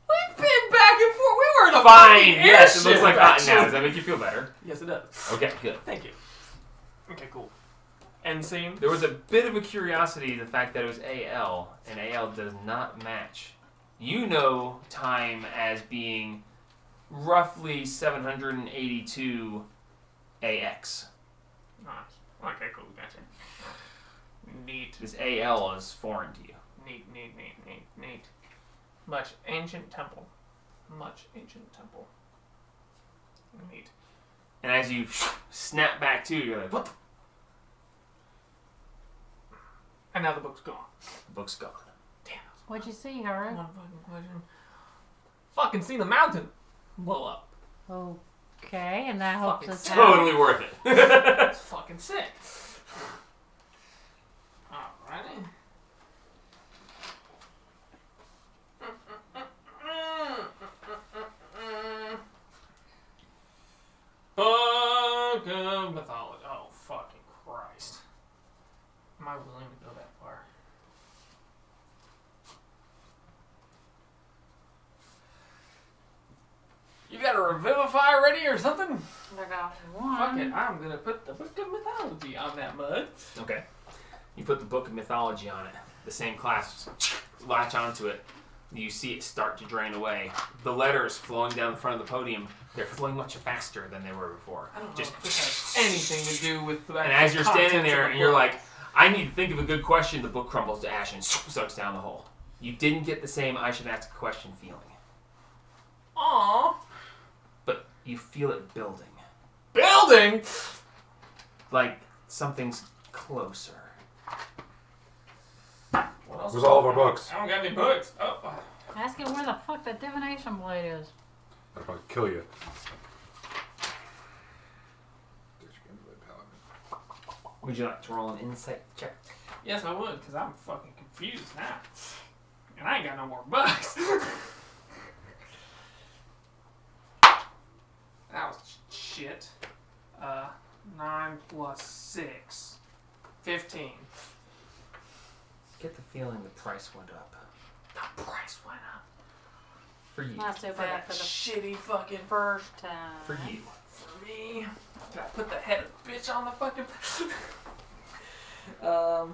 We've been back and forth. We were in a Fine, fucking yes, it looks airship, like hot actually. now. Does that make you feel better? Yes, it does. Okay, good. Thank you. Okay, cool. End scene. There was a bit of a curiosity, the fact that it was AL, and AL does not match. You know time as being roughly 782 AX. Nice. Okay, cool. Gotcha. Neat. This AL is foreign to you. Neat. Much ancient temple. Neat. And as you snap back to, you're like, what the? And now the book's gone. The book's gone. What'd you see, Haru? One fucking question. Fucking see the mountain blow up. Okay, and that helps Fucking us out. Totally worth it. That's fucking sick. Alrighty. Book of mythology. Oh, fucking Christ. Am I willing to go that far? You got a revivify ready or something? I got Fuck one. it, I'm gonna put the Book of Mythology on that mug. Okay. You put the Book of Mythology on it. The same clasps latch onto it. You see it start to drain away. The letters flowing down the front of the podium, they're flowing much faster than they were before. I don't know Just if this has anything to do with the and as you're standing contents there of the and you're book. like, I need to think of a good question, the book crumbles to ash and sucks down the hole. You didn't get the same I should ask a question feeling. Aww. But you feel it building. Building! Like something's closer. What else? Where's all of our books? I don't got any books. Oh. Ask him where the fuck the divination blade is. I'll probably kill you. Would you like to roll an insight check? Yes, I would, because I'm fucking confused now. And I ain't got no more books. That was shit. 9 plus 6. 15. Get the feeling the price went up. The price went up. For you. Not so For bad that for the shitty fucking... first time. For you. For me. Did I put the head of the bitch on the fucking... God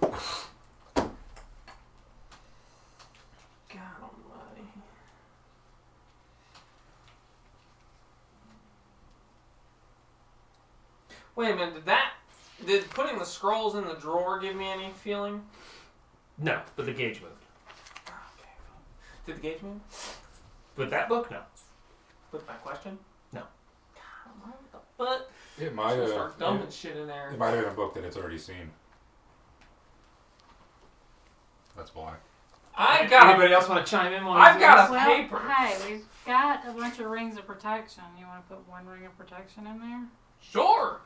almighty. Wait a minute, did putting the scrolls in the drawer give me any feeling? No, but the gauge moved. Okay. Did the gauge move? With that book, no. With my question? No. God, what the fuck? It I'm might gonna have. start dumping shit in there. It might have been a book that it's already seen. That's why. I've got Anybody else want to chime in? While I've he's got doing a this? paper. Hey, we've got a bunch of rings of protection. You want to put one ring of protection in there? Sure.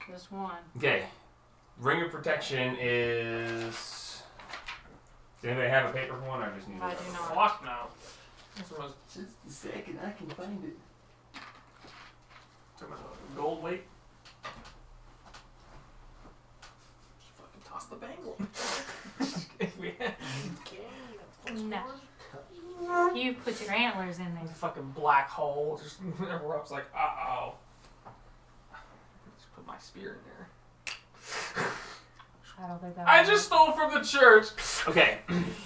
Just one. Okay. Ring of protection is. Does anybody have a paper for one? I just need I it. do not. Fuck no. This was Just a second, I can find it. gold weight. Just fucking toss the bangle. If we had No. You put your antlers in a there. fucking black hole, just erupts like, uh-oh. Just put my spear in there. I don't think that I would just stole from the church. Okay,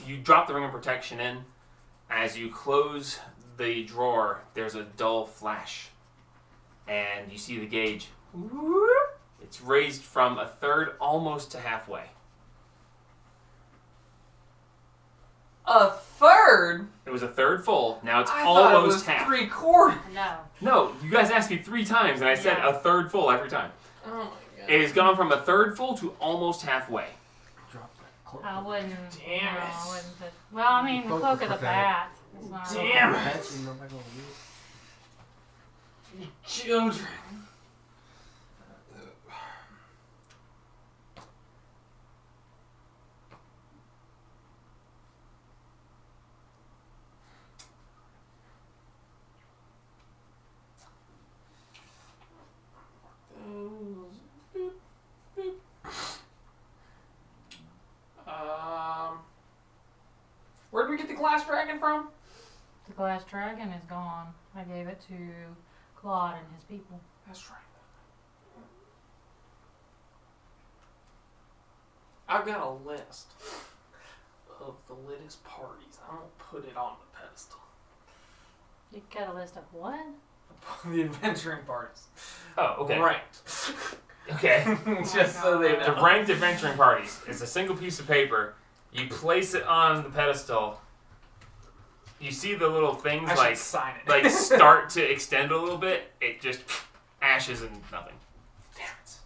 you drop the ring of protection in. As you close the drawer, there's a dull flash. And you see the gauge. It's raised from a third almost to halfway. A third? It was a third full. Now it's I thought it almost was half. 3/4. No. No, you guys asked me 3 times, and I said Yeah. a third full every time. Oh my god. It has gone from a third full to almost halfway. Drop that cloak. I wouldn't. Damn no, it. I wouldn't put. Well, I mean, the Cloak cloak will of the protect. bat. It's not Damn it. That's you know, like, over here. Children. Where did we get the glass dragon from? The glass dragon is gone. I gave it to Claude and his people. That's right. I've got a list of the latest parties. I'm gonna put it on the pedestal. You got a list of what? The adventuring parties. Oh, okay. Ranked. Okay. Just so they The know. ranked adventuring parties is a single piece of paper. You place it on the pedestal. You see the little things I like should sign it. like start to extend a little bit. It just ashes and nothing. Damn it.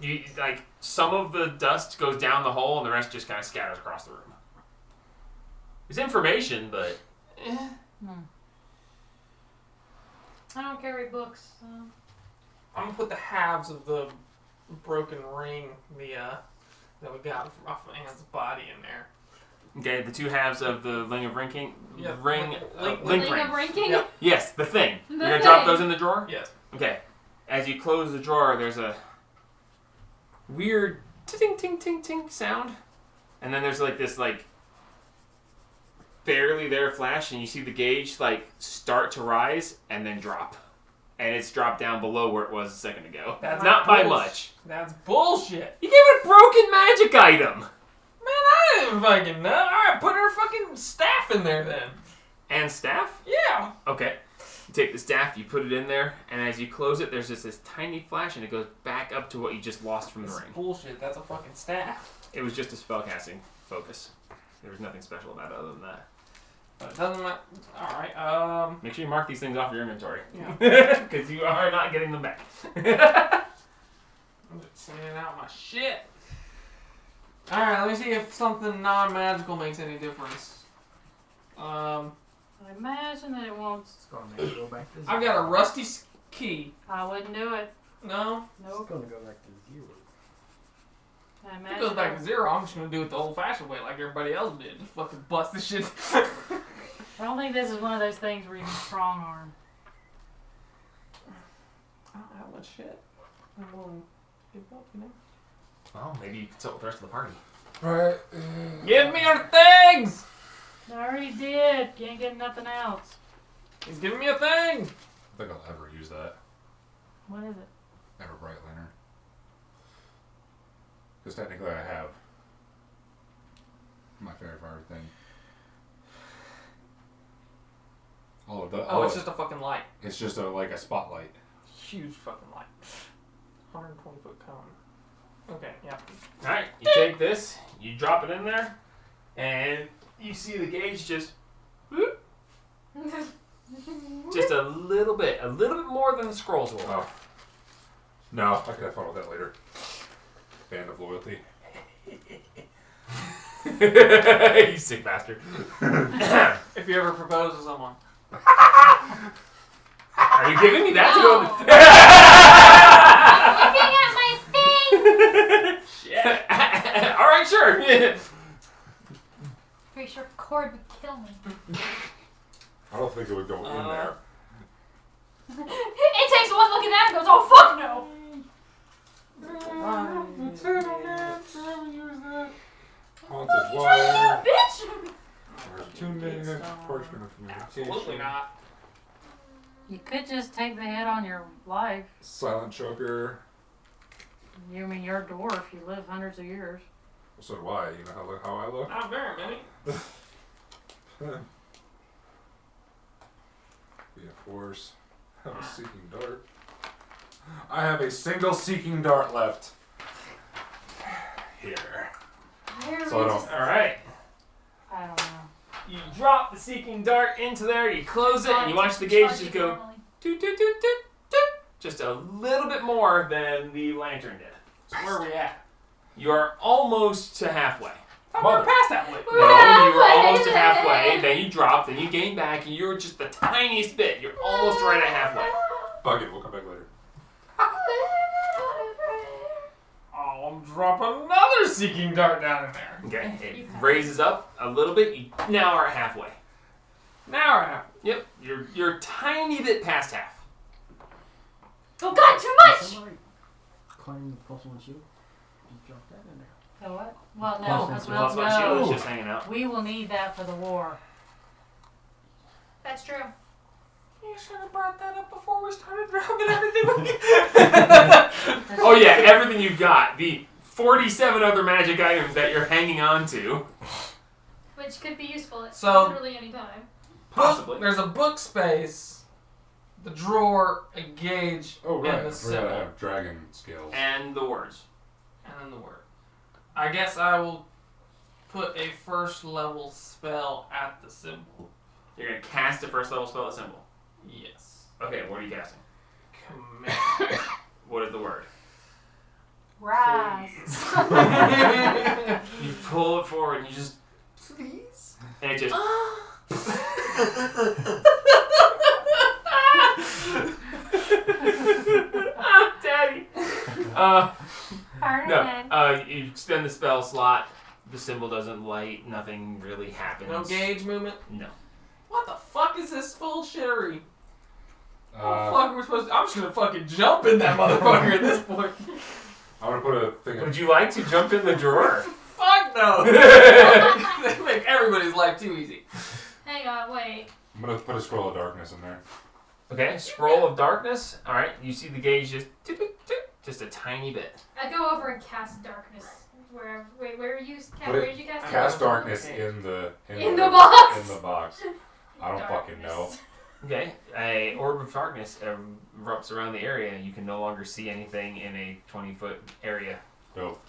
You like some of the dust goes down the hole and the rest just kind of scatters across the room. It's information, but I don't carry books. So. I'm gonna put the halves of the broken ring, that we got off of Anne's body in there. okay, the 2 halves of the Ring of Rinking, Yeah, ring, link link Ring ring. of Ranking? Yep. Yes, the thing. The You're gonna drop thing. those in the drawer. Yes. Okay. As you close the drawer, there's a weird ting ting ting ting sound, and then there's like this like barely there flash, and you see the gauge like start to rise and then drop, and it's dropped down below where it was a second ago. That's not by bullsh- much. That's bullshit. You gave it a broken magic item Man, I didn't fucking know. Alright, put her fucking staff in there then. and staff. Yeah. Okay. You take the staff, you put it in there, and as you close it, there's just this tiny flash, and it goes back up to what you just lost from the That's ring. bullshit. That's a fucking staff. It was just a spellcasting focus. There was nothing special about it other than that. But it doesn't matter. Alright, Make sure you mark these things off your inventory. Yeah. Because you are not getting them back. I'm just cleaning out my shit. Alright, let me see if something non-magical makes any difference. I imagine that it won't. It's gonna make it go back to 0. I've got a rusty key. I wouldn't do it. No? It's Nope. gonna go back to 0. I If imagine it goes back to 0, I'm just gonna do it the old-fashioned way like everybody else did. Just fucking bust this shit. I don't think this is one of those things where you can strong arm. I don't have much shit. I'm willing to give up, you know? Well, maybe you consult with the rest of the party. Right. Give me your things! I already did. Can't get nothing else. He's giving me a thing! I think I'll ever use that. What is it? Ever bright lantern. Because technically I have my favorite fire thing. All of the. Oh, it's just a fucking light. It's just like a spotlight. Huge fucking light. 120-foot cone. Okay, yeah. Alright, you take this, you drop it in there, and you see the gauge just whoop, just a little bit more than the scrolls will. Oh. No, I could have fun with that later. Band of loyalty. You sick bastard. If you ever propose to someone. Are you giving me that to go? Looking at my thing! Shit. Alright, sure. Pretty sure cord would kill me. I don't think it would go in there. It takes one look at that and goes, oh fuck no! Haunted wire. Bitch! There's 2 million parchment of communication. Absolutely not. You could just take the hit on your life. Silent choker. You mean you're a dwarf. You live hundreds of years. So do I. You know how I look? Not very many. Be a force. Have a seeking dart. I have a single seeking dart left. Here. So I don't. Alright. I don't know. You drop the seeking dart into there, you close it, and you watch the gauge just go toot, toot, toot, toot, toot, just a little bit more than the lantern did. So where are we at? You are almost to halfway. Oh, we're past that way. No, you were almost to halfway, then you dropped, then you gained back, and you're just the tiniest bit. You're almost right at halfway. Fuck it, we'll come back later. Oh, I'm dropping another seeking dart down in there. Okay, it raises up a little bit. You now are halfway. Now we're half. Yep, you're a tiny bit past half. Oh god, too much! Somebody claim the plus 1 shield. Just drop that in there. The what? Well, no, Plus because one Plus my shield is we'll just hanging out. we will need that for the war. That's true. You should have brought that up before we started dropping everything. Oh yeah, everything you've got. The 47 other magic items that you're hanging on to. Which could be useful at So- literally any time. Possibly. There's a book space, the drawer, a gauge, Oh, right. and I the forgot I symbol. have dragon scales. And the words. And then the word. I guess I will put a first level spell at the symbol. You're gonna cast a first level spell at symbol. Yes. Okay, what are you casting? Command. What is the word? Rise. You pull it forward and you just, Please. and it just. Ah, Daddy. No. You spend the spell slot. The symbol doesn't light. Nothing really happens. No gauge movement? No. What the fuck is this bullshittery? What the Uh, fuck are we supposed to... I'm just gonna fucking jump in that motherfucker at this point. I'm gonna put a thing Would of. you like to jump in the drawer? Fuck no! They make everybody's life too easy. Hang on, wait. I'm gonna put a scroll of darkness in there. Okay, scroll of darkness. All right, you see the gauge just tick, tick, tick, just a tiny bit. I go over and cast darkness. Where you Put where it- did you cast? Cast darkness? darkness in the In the box. In the box. I don't fucking know. Okay, a orb of darkness erupts around the area. You can no longer see anything in a 20-foot area. Dope.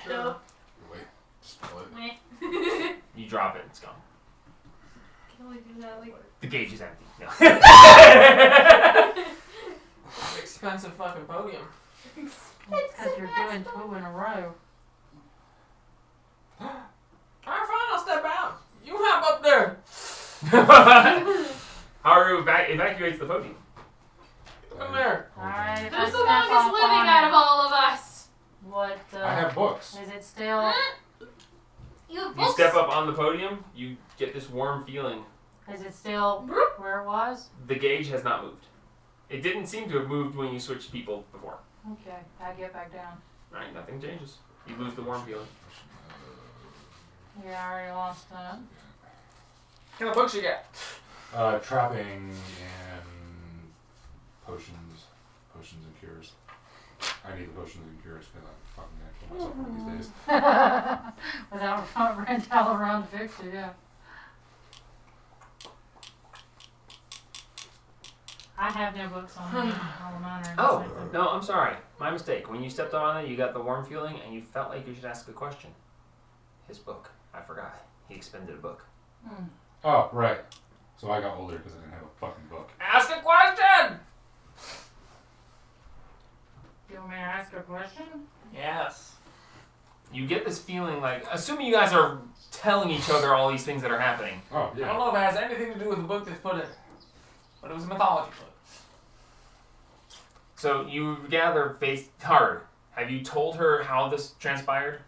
No. Wait, spell it. Meh. You drop it, it's gone. Can we do that like? The gauge is empty. No. Expensive fucking podium. Because you're doing 2 in a row. Alright, fine, I'll step out. You hop up there. Haru evacuates the podium. Come there. Alright, if I Who's the step longest off living on out it, of all of us? What, I have books. is it still, You have You books? step up on the podium, you get this warm feeling. where it was? The gauge has not moved. It didn't seem to have moved when you switched people before. Okay, I get back down. Right, nothing changes. You lose the warm feeling. Yeah, I already lost that. What kind of books you got? Trapping and potions and cures. I need the potions and cures because I'm fucking gonna kill myself one of these days. Without Randall around to fix it, yeah. I have no books on me. All of mine are in the Oh, same thing. no, I'm sorry. My mistake. When you stepped on it, you got the warm feeling and you felt like you should ask a question. His book. I forgot. He expended a book. Hmm. Oh, right. So I got older because I didn't have a fucking book. Ask a question! You want me to ask a question? Yes. You get this feeling like, assuming you guys are telling each other all these things that are happening. Oh, I don't yeah. know if it has anything to do with the book that's put in it. But it was a mythology book. So you gather face Haru. Have you told her how this transpired?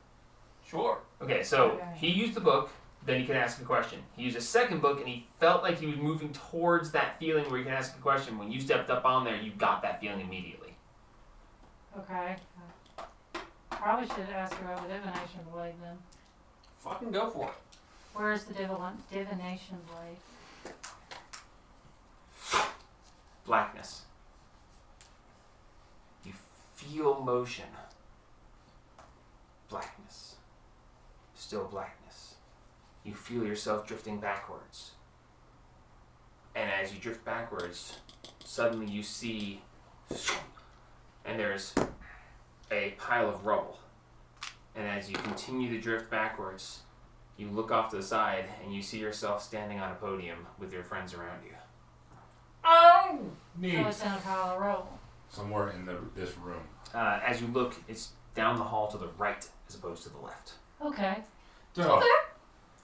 Sure. Okay, so Okay. he used the book, then he can ask a question. He used a second book and he felt like he was moving towards that feeling where you can ask a question. When you stepped up on there, you got that feeling immediately. Okay. Probably should ask her about the divination blade then. Fucking go for it. Where's the divination blade? Blackness. You feel motion. Blackness. Still blackness. You feel yourself drifting backwards. And as you drift backwards, suddenly you see, and there's a pile of rubble. And as you continue to drift backwards, you look off to the side and you see yourself standing on a podium with your friends around you. Oh! So it's in a pile of rubble. Somewhere in this room. As you look, it's down the hall to the right as opposed to the left. Okay. Duh.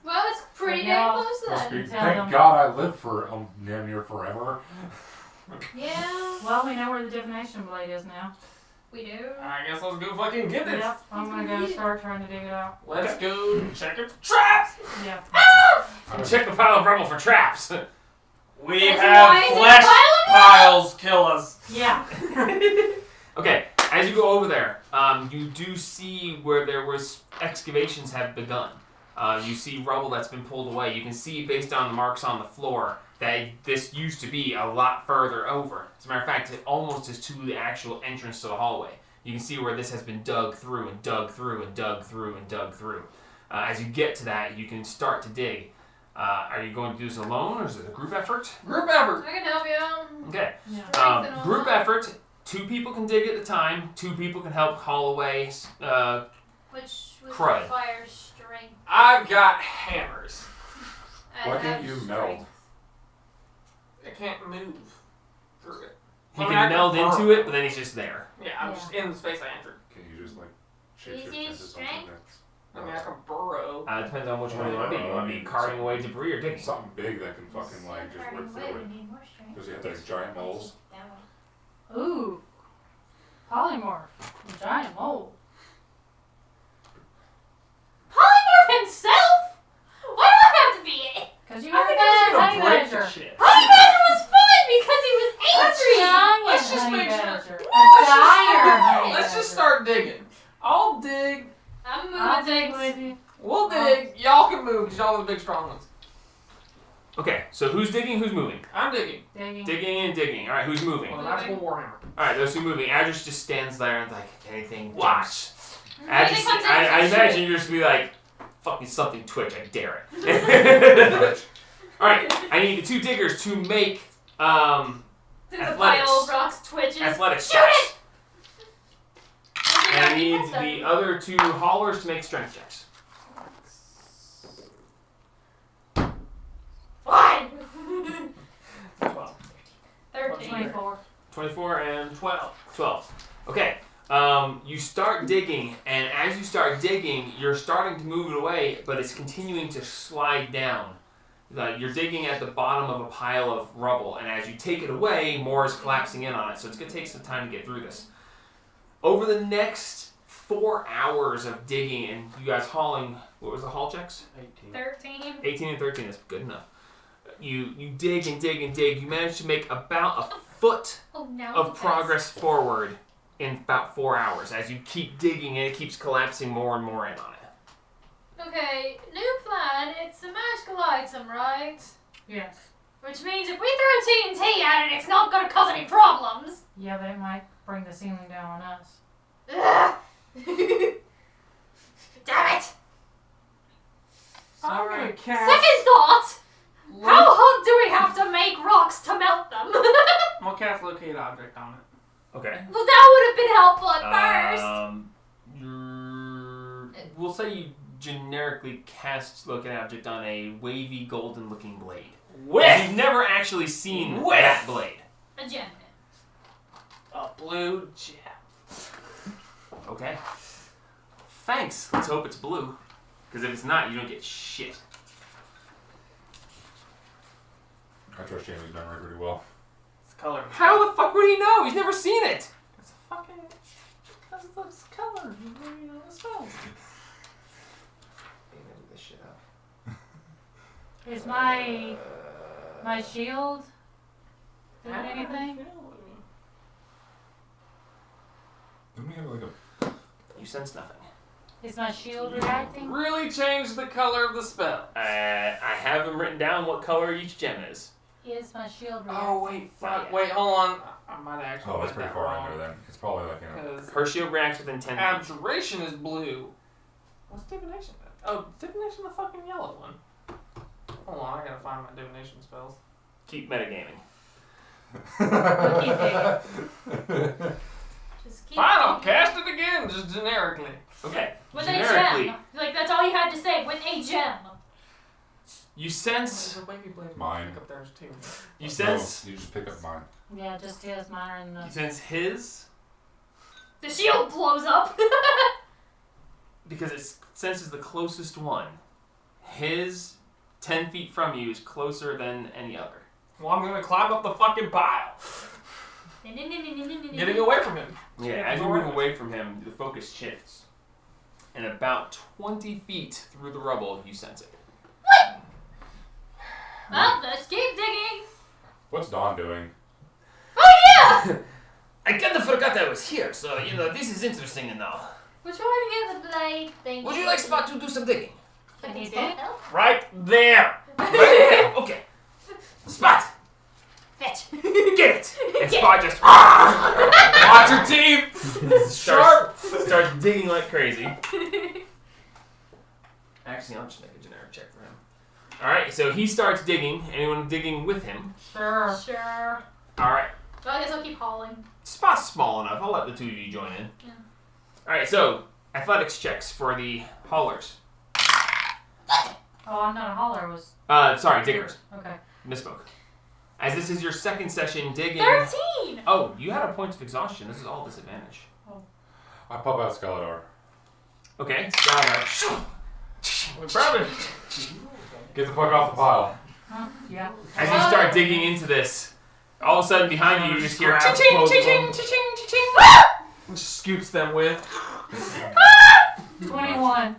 Well, it's pretty So damn y'all- close to Must that. be- Tell Thank them. God I lived for damn near forever. Yeah, Well, we know where the divination blade is now. we do. I guess let's go fucking get it. Yep. I'm gonna go start trying to dig it out. Let's go check it for traps! Yeah. Check the pile of rubble for traps. We There's have wines in a flesh pile of piles kill us. Yeah. Okay, as you go over there, you do see where there was excavations have begun. You see rubble that's been pulled away. You can see, based on the marks on the floor, that this used to be a lot further over. As a matter of fact, it almost is to the actual entrance to the hallway. You can see where this has been dug through and dug through and dug through and dug through. As you get to that, you can start to dig. Are you going to do this alone, or is it a group effort? Group effort. I can help you. Okay. Yeah. Strength and all Group that. effort. 2 people can dig at a time. 2 people can help haul away. Which would Crud. require strength. I've got hammers. I Why have can't you know? strength. I can't move through it. He I mean, can I meld can into burrow. it, but then he's just there. Yeah, I'm just in the space I entered. Can you just like shape shift Easy into something strength? that's I mean, I can burrow. Depends on which one you want to be. You want to be carving away debris or digging? something big that can fucking like just rip through it? We need more strength. Does he have like giant moles? That way. Ooh. Polymorph. Giant mole. Polymorph himself? Why do I have to be it? Because you I are think bad I'm honey just gonna break badger. the shit. Honey Badger was fun because he was angry. Giant Let's just honey make sure. badger. A Let's dire honey Let's just badger. start digging. I'll dig. I'm moving I'll dig things. with you. We'll dig. Y'all can move because y'all are the big strong ones. Okay, so who's digging? Who's moving? I'm digging. Digging. Digging and digging. All right, who's moving? With All a magical warhammer. right, those two moving. Adris just stands there and like, if anything, Watch. jumps. Anything comes in, I shoot imagine it. you're just be like, fucking something twitch. I dare it. All right, I need the two diggers to make The Athletics. pile of rocks twitches. athletics Shoot checks. it! And I need the other two haulers to make strength checks. 1. 12. 13. 24. 24 and 12. 12. Okay. You start digging, and as you start digging, you're starting to move it away, but it's continuing to slide down. You're digging at the bottom of a pile of rubble, and as you take it away, more is collapsing in on it, so it's going to take some time to get through this. Over the next 4 hours of digging, and you guys hauling, what was the haul checks? 18. 13. 18 and 13 is good enough. You dig and dig and dig. You manage to make about a foot Oh, now of it's progress forward in about 4 hours. As you keep digging, and it keeps collapsing more and more in on it. Okay, new plan. It's a magical item, right? Yes. Which means if we throw TNT at it, it's not gonna cause any problems. Yeah, but it might bring the ceiling down on us. Ugh. Damn it! I'm gonna cast. Second thought. How hot do we have to make rocks to melt them? I'm gonna cast locate object on it. Okay. Well, that would have been helpful at first. We'll say you generically cast looking object on a wavy golden looking blade. You've never actually seen that blade. A gem. A blue gem. Okay. Thanks. Let's hope it's blue. Because if it's not, you don't get shit. I trust Jamie's memory pretty well. It's the color. How the fuck would he know? He's never seen it. It's fucking. Because it's color. You know the spells. This shit up. Is my shield doing anything? Didn't we have like a... You sense nothing. Is my shield reacting? Really change the color of the spell. I have them written down what color each gem is. Is my shield reacting? Oh wait, fuck. Wait, hold on. I might actually. Oh, it's get pretty that far wrong. in there then. It's probably like, you know... Because Her shield reacts within 10 feet. abjuration is blue. What's divination? Oh, divination the fucking yellow one. Hold on, I gotta find my divination spells. Keep metagaming. Just keep. Fine, I'll cast it again, just generically. Okay. With a Generically, gem. Like, that's all you had to say. With a gem. you sense. There's a wavy blade Mine. pick up theirs too. You sense. No, you just pick up mine. Yeah, just his. Mine are in the. You sense his The shield blows up. because it senses the closest one. His 10 feet from you is closer than any other. Well, I'm gonna climb up the fucking pile. Getting away from him. Yeah, as you move away from him, the focus shifts. And about 20 feet through the rubble, you sense it. Well, let's keep digging. What's Dawn doing? Oh, yeah! I kind of forgot I was here, so, this is interesting enough. We're trying to get the blade thing. Would you like Spot to do some digging? Can He you did? help? Right there! Right there! Okay. Spot! Fetch. Get it! And Get Spot just watch your teeth! Starts digging like crazy. Actually, I'll just make a generic check for him. Alright, so he starts digging. Anyone digging with him? Sure. Sure. Alright. Well, I guess I'll keep hauling. Spot's small enough. I'll let the two of you join in. Yeah. Alright, so athletics checks for the haulers. Oh, I'm not a hauler. I was. Sorry, diggers. Okay. Misspoke. As this is your second session digging. 13! Oh, you had a point of exhaustion. This is all disadvantage. I pop out Scaladar. Okay, Scaladar. Probably. Get the fuck off the pile. Yeah. As you start digging into this, all of a sudden behind you, you just hear Grab ching both ching of ching them. ching ching ching. Scoops them with. 21.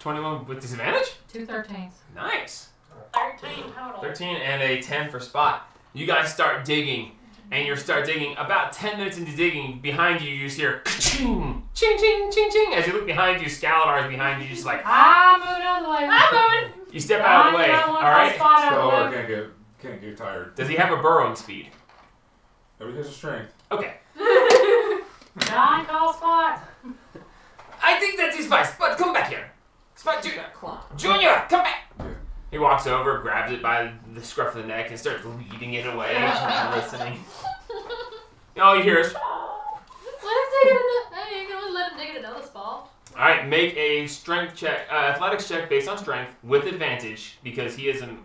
21 with disadvantage? 2 13s. Nice. 13 total. 13 and a 10 for Spot. You guys start digging, and you start digging. About 10 minutes into digging, behind you, you just hear ching ching ching ching ching. As you look behind you, Scaladar is behind you, just like I'm moving out of the way. I'm moving. you step out of the way. I All want right. my spot out of Scaladar the way. can't get tired. Does he have a burrowing speed? Everybody has a strength. Okay. John, call spot. I think that's his vice. Spot, come back here. Spot, That climb. Junior, come back. Yeah. He walks over, grabs it by the scruff of the neck, and starts leading it away. Not listening. All you hear is. Let him dig it in hey, you can let him dig it another spot. All right, make a strength check, athletics check based on strength with advantage because he is an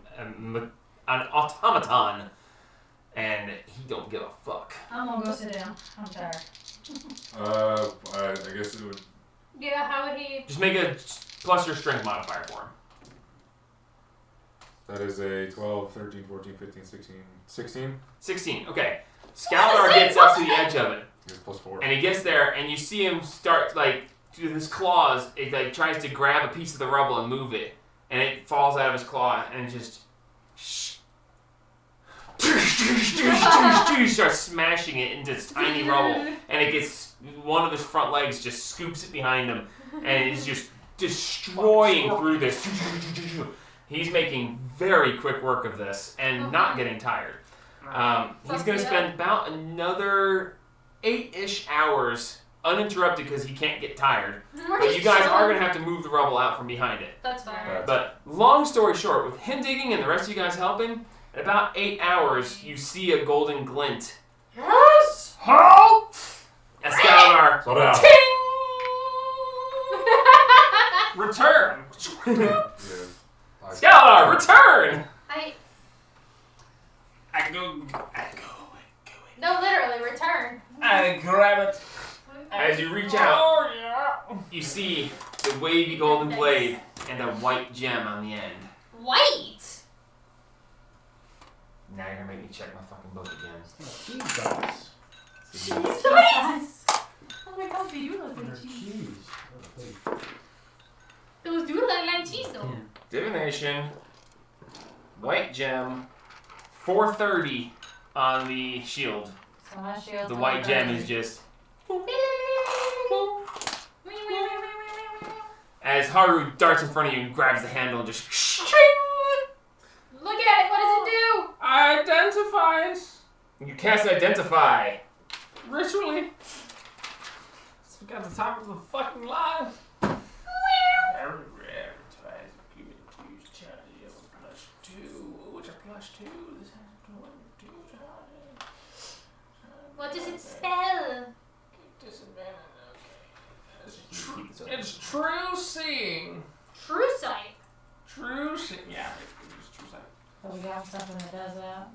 automaton, and he don't give a fuck. I'm gonna go sit down. I'm tired. I guess it would. Yeah, how would he? Just make a plus your strength modifier for him. That is a 12, 13, 14, 15, 16. 16? 16. Okay. Scaladar gets up to the edge of it, It's plus 4. and he gets there, and you see him start like with his claws. It like tries to grab a piece of the rubble and move it, and it falls out of his claw, and it just starts smashing it into this tiny rubble, and it gets one of his front legs just scoops it behind him, and it's just destroying through this. He's making very quick work of this and not getting tired. He's going to spend about another 8-ish hours uninterrupted because he can't get tired. But you guys are going to have to move the rubble out from behind it. That's fine. Right. But long story short, with him digging and the rest of you guys helping, in about 8 hours, you see a golden glint. Yes! Help! Escaladar. Slow down. Return! Yeah. Escaladar, return! I go. No, literally, return. I grab it. As you reach out, Oh, yeah. you see the wavy golden blade and a white gem on the end. White. Now you're gonna make me check my fucking book again. Cheese dice. Nice. Oh my god, you look They're at cheese. cheese. Those do look like cheese though. Divination, white gem, 430 on the shield. So my shield's The all white gem dirty. is just. As Haru darts in front of you and grabs the handle and just. Look at it. What does it do? Identify it. You cast Identify. Ritually. It's got the top of the fucking line. What does it spell? It's true seeing. True sight. True seeing. Yeah, it's true sight. So we got something that does that.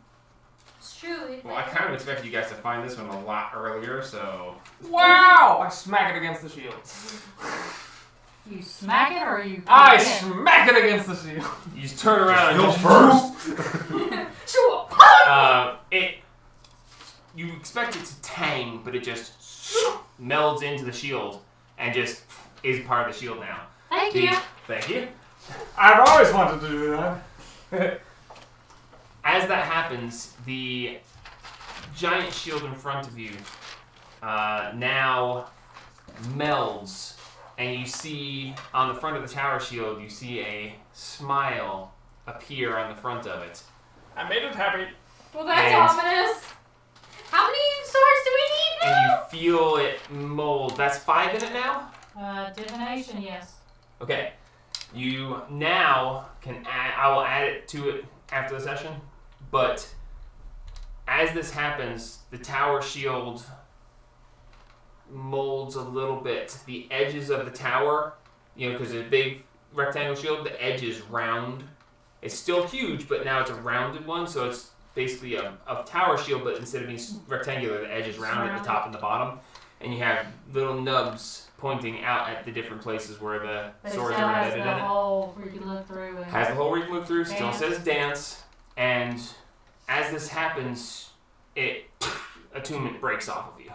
It's true. Well, I kind of expected you guys to find this one a lot earlier, so. Wow! I smack it against the shield. You smack it or you. I kick it? smack it against the shield. You just turn around and Go just. first. Sure. You expect it to tang, but it just melds into the shield and just is part of the shield now. Thank you. Thank you. I've always wanted to do that. As that happens, the giant shield in front of you now melds, and you see on the front of the tower shield, you see a smile appear on the front of it. I made it happy. Well, that's And- ominous. How many swords do we need And now? you feel it mold. That's 5 in it now? Divination, yes. Okay. You now can add, I will add it to it after the session, but as this happens, the tower shield molds a little bit. The edges of the tower, because it's a big rectangle shield, the edge is round. It's still huge, but now it's a rounded one, so it's basically a tower shield, but instead of being rectangular, the edge is round at the top and the bottom, and you have little nubs pointing out at the different places where the But it swords still are has embedded in the it. hole where you can look through and Has the whole where you can look through, still Dance. says dance, and as this happens, attunement breaks off of you.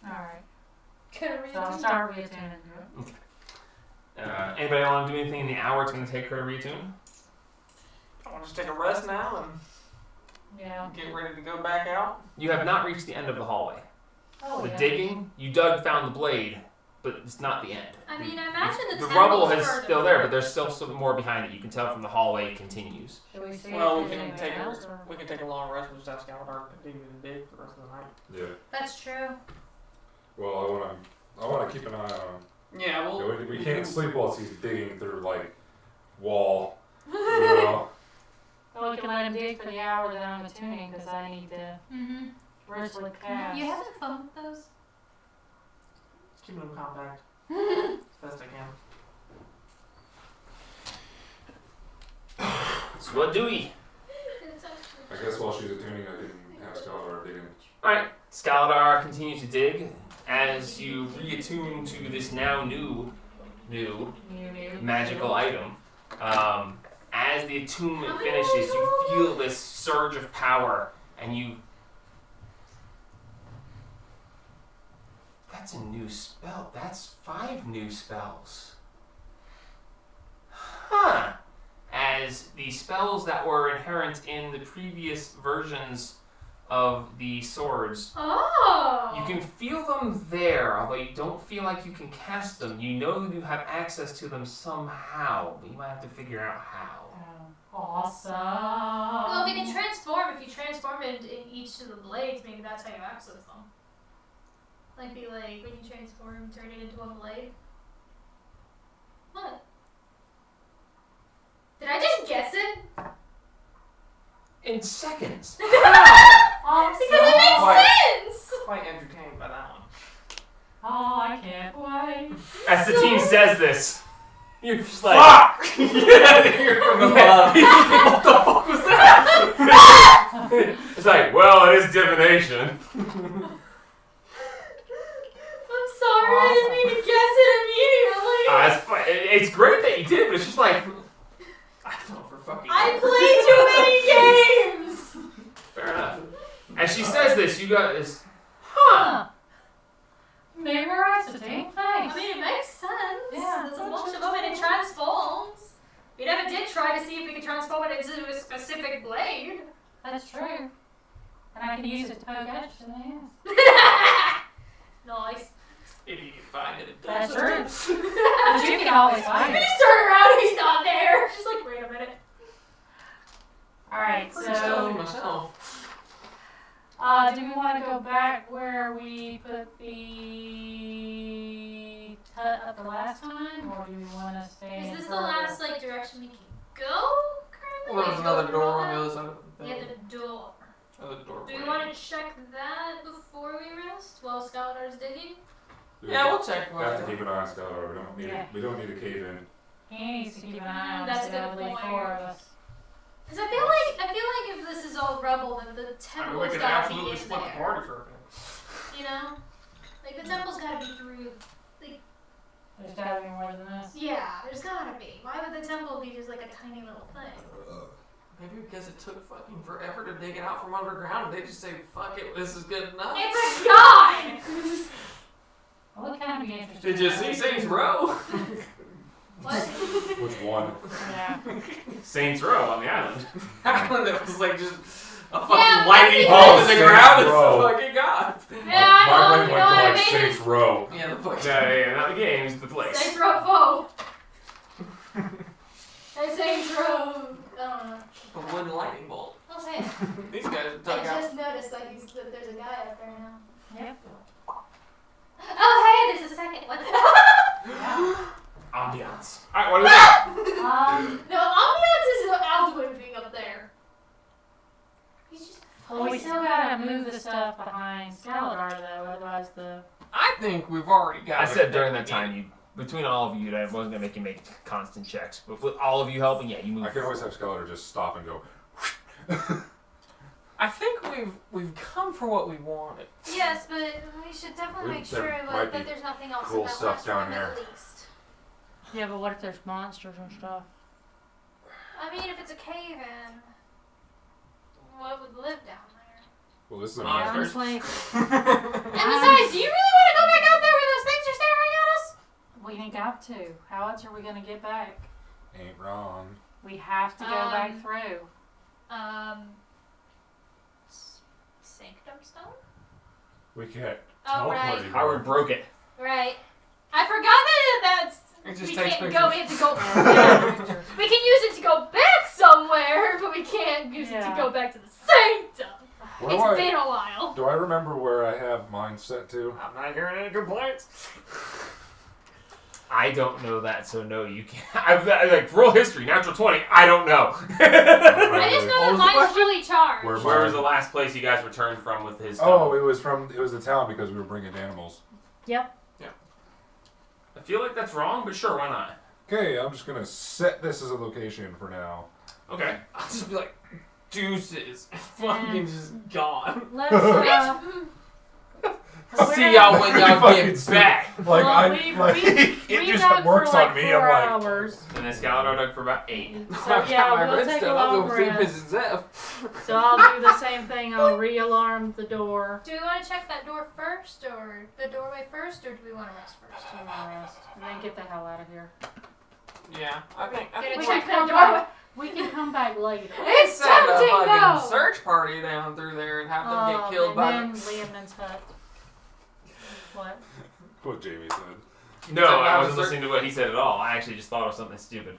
alright. Could read So I'll it. start reattuning to it. Anybody want to do anything in the hour it's going to take her to reattune? I want to just take a rest now Yeah. and get ready to go back out. You have not reached the end of the hallway. Oh, The yeah. digging, you dug, found the blade, but it's not the end. I mean, I imagine the rubble temple's is further still there, back. but there's still some more behind it. You can tell from the hallway it continues. Should we see Well, if we there's can anything take else, or- we can take a long rest. We'll just ask Aladar to continue to dig for the rest of the night. Yeah. That's true. Well, I wanna keep an eye on him. Yeah, well, We can't sleep while he's digging through like wall. You know. Well, we can let him dig for the hour that I'm attuning because I need to Mm-hmm. ritually cast. You having fun with those? just keeping them compact as best I can. So what do we? It's actually- I guess while she's attuning, I can have Skylar digging. Alright, Skaladar continues to dig as you reattune to this now new magical item. As the attunement finishes, you feel this surge of power, and you. That's a new spell. That's 5 new spells. Huh. As the spells that were inherent in the previous versions of the swords, Oh. you can feel them there, although you don't feel like you can cast them. You know you have access to them somehow, but you might have to figure out how. Awesome. Well, if you can transform, if you transform it in each of the blades, maybe that's how you access them. Like, be like, when you transform, turn it into a blade. What? Did I just guess it? In seconds. Awesome. Because it makes Why? sense! Quite entertained by that one. Oh, I can't wait. As the team says this, you're just like, Fuck! Get out of here from the love. What the fuck was that? it's like, well, it is divination. I'm sorry, I didn't mean to guess it immediately. It's, it's great that you did, but it's just like, I thought for fucking. I play too many games! fair enough. As she says this, you got this, huh? Memorized the team. I Thanks. mean, it makes sense. Yeah, There's a that's bunch just of them and it transforms. We never did try to see if we could transform it into a specific blade. That's true. And I can use it to poke edge to the ass. Nice. If you can find it, it That's does. true. But you can always find We it. just turn around and he's not there. She's like, wait a minute. Alright, Pretty stealthy so myself. do we want to go back where we put the hut up the last time, or do we want to stay? Is in this the further? last like direction we can go currently? Well, there's Like, another go door around on the that? other side of the Yeah, thing. the door. Another door. Do we want to check that before we rest while Skaladar's digging? Yeah, we'll check. We have to keep an eye on Skylar. We don't need. Yeah. We don't need to cave in. He needs to keep an eye on That's so a good there'll be point. 4 of us. Because I feel like if this is all rubble, then the I mean, we temple's could gotta absolutely be in split the there. party for a bit. You know, like the temple's gotta be through. There's gotta be more than this. Yeah, there's gotta be. Why would the temple be just like a tiny little thing? Maybe because it took fucking forever to dig it out from underground, and they just say, "Fuck it, this is good enough." It's a god. Well, it kind of be interesting. Did you see Saints Row? What? Which one? Yeah. Saints Row on the island. Island that was like just a fucking Yeah, lightning that's bolt in the Saints ground. It's Row. a fucking god. Yeah, I know. My You brain know went what to I like mean? Saints Row. Yeah, the fucking. Yeah, not the games, the place. Saints Row foe. Hey, Saints Row. I don't know. A wooden lightning bolt. Okay. These guys I dug out. just noticed that there's a guy up there now. Yep. Oh, hey, there's a second one. Ambiance. Alright, what do we got? No, ambiance is Alduin being up there. He's just. Well, we still gotta move the stuff behind Skaladar, though, otherwise the... I think we've already got. I said during everything that we time, between all of you, I wasn't going to make you make constant checks. But with all of you helping, yeah, you move. I can always have Skylar just stop and go. I think we've come for what we wanted. Yes, but we should definitely make There sure might that be there's nothing else cool in that stuff last down room here. at least. Yeah, but what if there's monsters and stuff? I mean, if it's a cave-in, what would live down there? Well, this is a Monsters. Honestly, And besides, do you really want to go back out there where those things are staring at us? we ain't got to. How else are we gonna get back? ain't wrong. We have to go back through. Sanctum Stone? We can't Oh, teleport right. anymore. Howard broke it. Right. I forgot that's... It just we takes can't pictures. go, we have to go... Yeah. We can use it to go back somewhere, but we can't use it to Yeah. go back to the sanctum. Where It's do been a while. do I remember where I have mine set to? I'm not hearing any complaints. I don't know that, so no, you can't. I've like roll history, natural 20. I don't know. I just know What was that the mine's question? fully charged. Where- Where was the last place you guys returned from with his? Oh, it was the town because we were bringing animals. Yep. I feel like that's wrong, but sure, why not? Okay, I'm just gonna set this as a location for now. Okay. I'll just be like, deuces. Fucking just gone. Let's. See y'all when y'all Fucking get stupid. back. Like Well, I we- like we- it we just dug works for like on me. 4 I'm like, hours. And then Scaladar dug for about 8. So yeah, we'll take a long I'll go see rest. Mrs. Zeph. So I'll do the same thing. I'll re-alarm the door. Do we want to check that door first, or the doorway first, or do we want to rest first? To rest, and then get the hell out of here. Yeah, I think Gonna We check can that come doorway. back. We can come back later. It's send a tempting, fucking though. search party down through there and have them get killed and by then Liam's hut. What? what Jamie said. No, So I that wasn't was listening to what he said at all. I actually just thought of something stupid.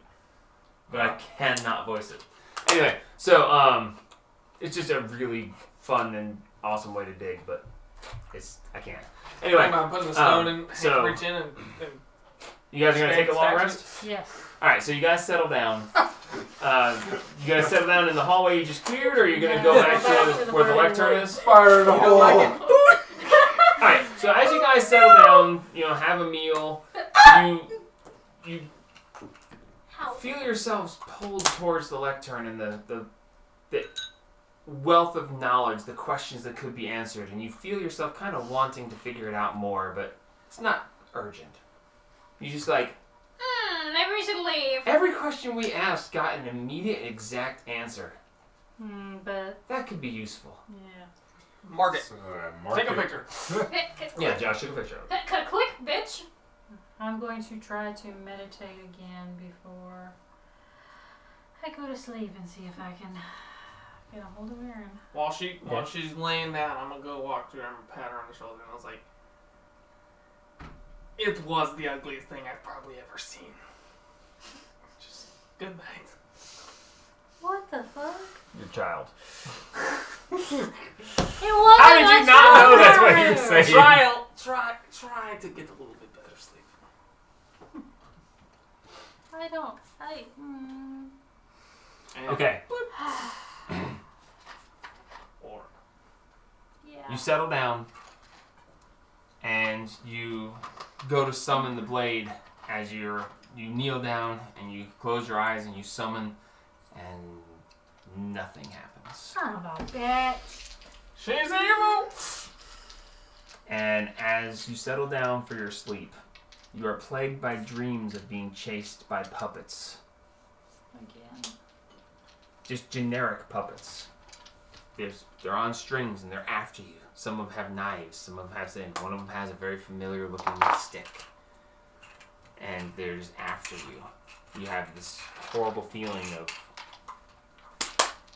But I cannot voice it. Anyway, so it's just a really fun and awesome way to dig, but I can't. Anyway, I'm putting the stone in, so- reach in and you guys are gonna take a long Statue. rest? Yes. Alright, so you guys settle down. You guys settle down in the hallway you just cleared, or are you gonna Yeah, go go back back to to the where the where lectern you were. is? Fire in the hole. like Alright, so as you guys settle down, have a meal, you How? feel yourselves pulled towards the lectern and the wealth of knowledge, the questions that could be answered, and you feel yourself kind of wanting to figure it out more, but it's not urgent. You just like, Maybe we should leave. every question we asked got an immediate exact answer. But That could be useful. yeah. mark it. Mark Take a it. picture. Yeah, Josh took a picture of it. Click, bitch. I'm going to try to meditate again before I go to sleep and see if I can get a hold of Aaron. While she's laying down, I'm gonna go walk through and pat her on the shoulder, and I was like, "It was the ugliest thing I've probably ever seen." Just good night. What the fuck? Your child. It wasn't How did you not know that's what you were saying? Try to get a little bit better sleep. I don't. And Okay, Or Yeah. you settle down, and you go to summon the blade as you kneel down and you close your eyes and you summon, and nothing happens. Son of a bitch. she's evil. And as you settle down for your sleep, you are plagued by dreams of being chased by puppets. Again. Just generic puppets. They're on strings and they're after you. Some of them have knives, some of them have things. One of them has a very familiar looking stick. And they're just after you. You have this horrible feeling of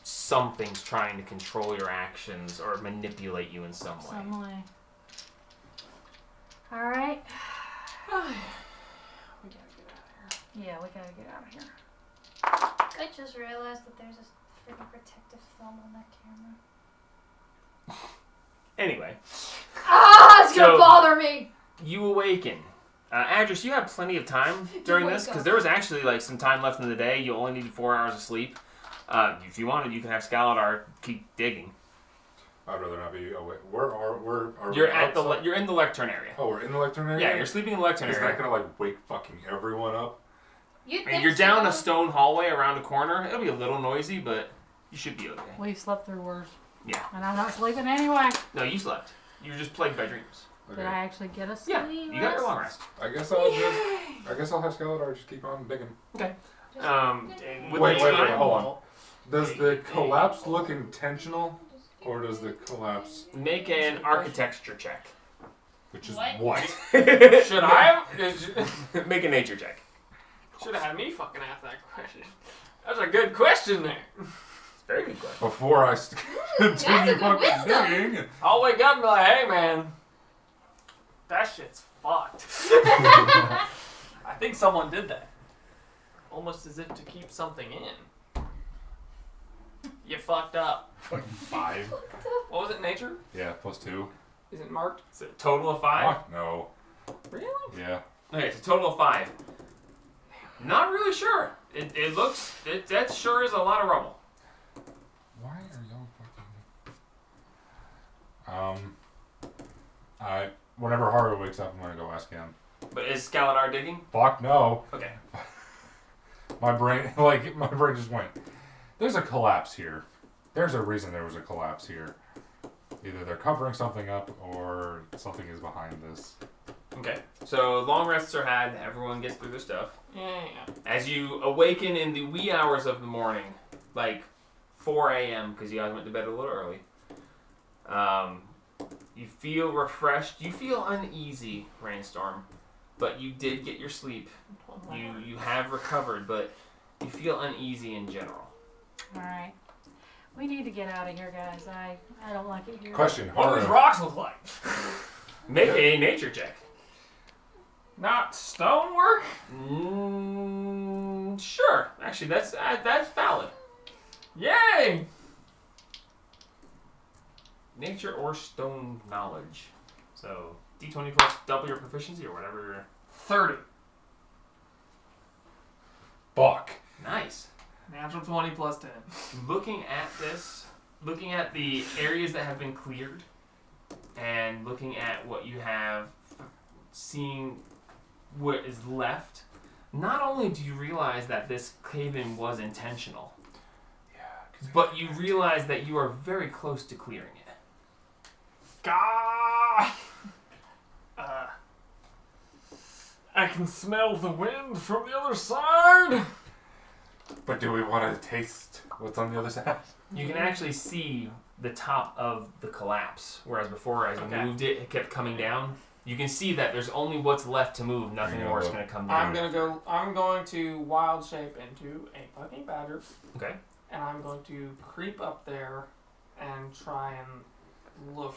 something's trying to control your actions or manipulate you in some way. Some way. Alright. We gotta get out of here. Yeah, we gotta get out of here. I just realized that there's a freaking protective film on that camera. Anyway, It's gonna So- bother me. you awaken. Adris, you have plenty of time during wake this because up. there was actually like some time left in the day. You only needed 4 hours of sleep. If you wanted, you can have Scaladar keep digging. I'd rather not be away. Where are You're we at the outside? you're in the lectern area. Oh, we're in the lectern area? Yeah, you're sleeping in the lectern Is area. that gonna like wake fucking everyone up? You And think you're down so? a stone hallway around a corner. It'll be a little noisy, but you should be okay. We've slept through worse. Yeah. And I'm not sleeping anyway. No, you slept. You were just plagued by dreams. Did I actually get a sleep Yeah, you got your long rest. I guess I'll have Skeletor just keep on digging. With Wait, the wait, time- hold on. Does the collapse look intentional, or does the collapse, Make an architecture check. which is What? what? Should I have? Make a nature check. Should have had me fucking ask that question. That's a good question there. Very good question. Before I That's a continue good fucking wisdom. digging. I'll wake up and be like, hey man, that shit's fucked. I think someone did that. Almost as if to keep something in. You fucked up. Fucking 5. What was it, nature? Yeah, +2. Is it marked? So total of 5? Fuck no. Really? Yeah. Okay, so total of 5. Not really sure. It looks, that sure is a lot of rubble. Why are y'all fucking... whenever Haru wakes up, I'm gonna go ask him. But is Scaladar digging? Fuck no. Okay. My brain just went, there's a collapse here. There's a reason there was a collapse here. Either they're covering something up or something is behind this. Okay. So long rests are had. Everyone gets through their stuff. Yeah. As you awaken in the wee hours of the morning, like 4 a.m., because you guys went to bed a little early, you feel refreshed. You feel uneasy, Rainstorm, but you did get your sleep. You have recovered, but you feel uneasy in general. Alright. We need to get out of here, guys. I don't like it here. Question, What do these Haru. rocks look like? Make a nature check. Not stonework? Sure. Actually, that's valid. Yay! Nature or stone knowledge. So D20 plus double your proficiency or whatever. 30. Fuck. Nice. Natural 20 plus 10. Looking at this, looking at the areas that have been cleared, and looking at what you have, seeing what is left, not only do you realize that this cave-in was intentional, but you realize that you are very close to clearing it. Gah! I can smell the wind from the other side. But do we want to taste what's on the other side? You can actually see the top of the collapse, whereas before, as you moved it, it kept coming down. You can see that there's only what's left to move. Nothing more is going to come down. I'm going to wild shape into a fucking badger. Okay. And I'm going to creep up there and try and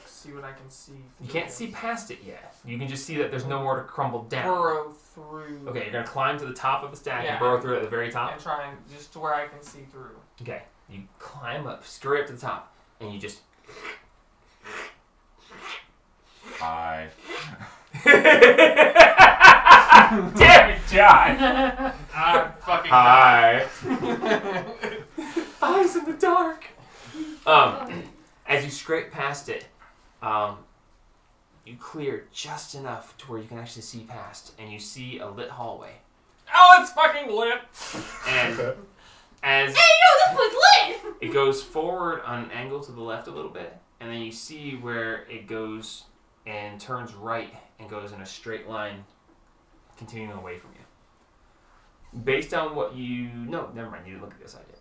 see what I can see. You can't see past it yet. You can just see that there's no more to crumble down. Burrow through. Okay, you're going to climb to the top of the stack Yeah. and burrow through it at the very top. And try and just to where I can see through. Okay, you climb up, scurry up to the top, and you just... Hi. Damn it, John! I'm fucking Hi. Eyes in the dark! As you scrape past it, you clear just enough to where you can actually see past, and you see a lit hallway. Oh, it's fucking lit! And as Hey, yo, this was lit! it goes forward on an angle to the left a little bit, and then you see where it goes and turns right and goes in a straight line, continuing away from you. Based on what you... No, never mind, you didn't look at this idea.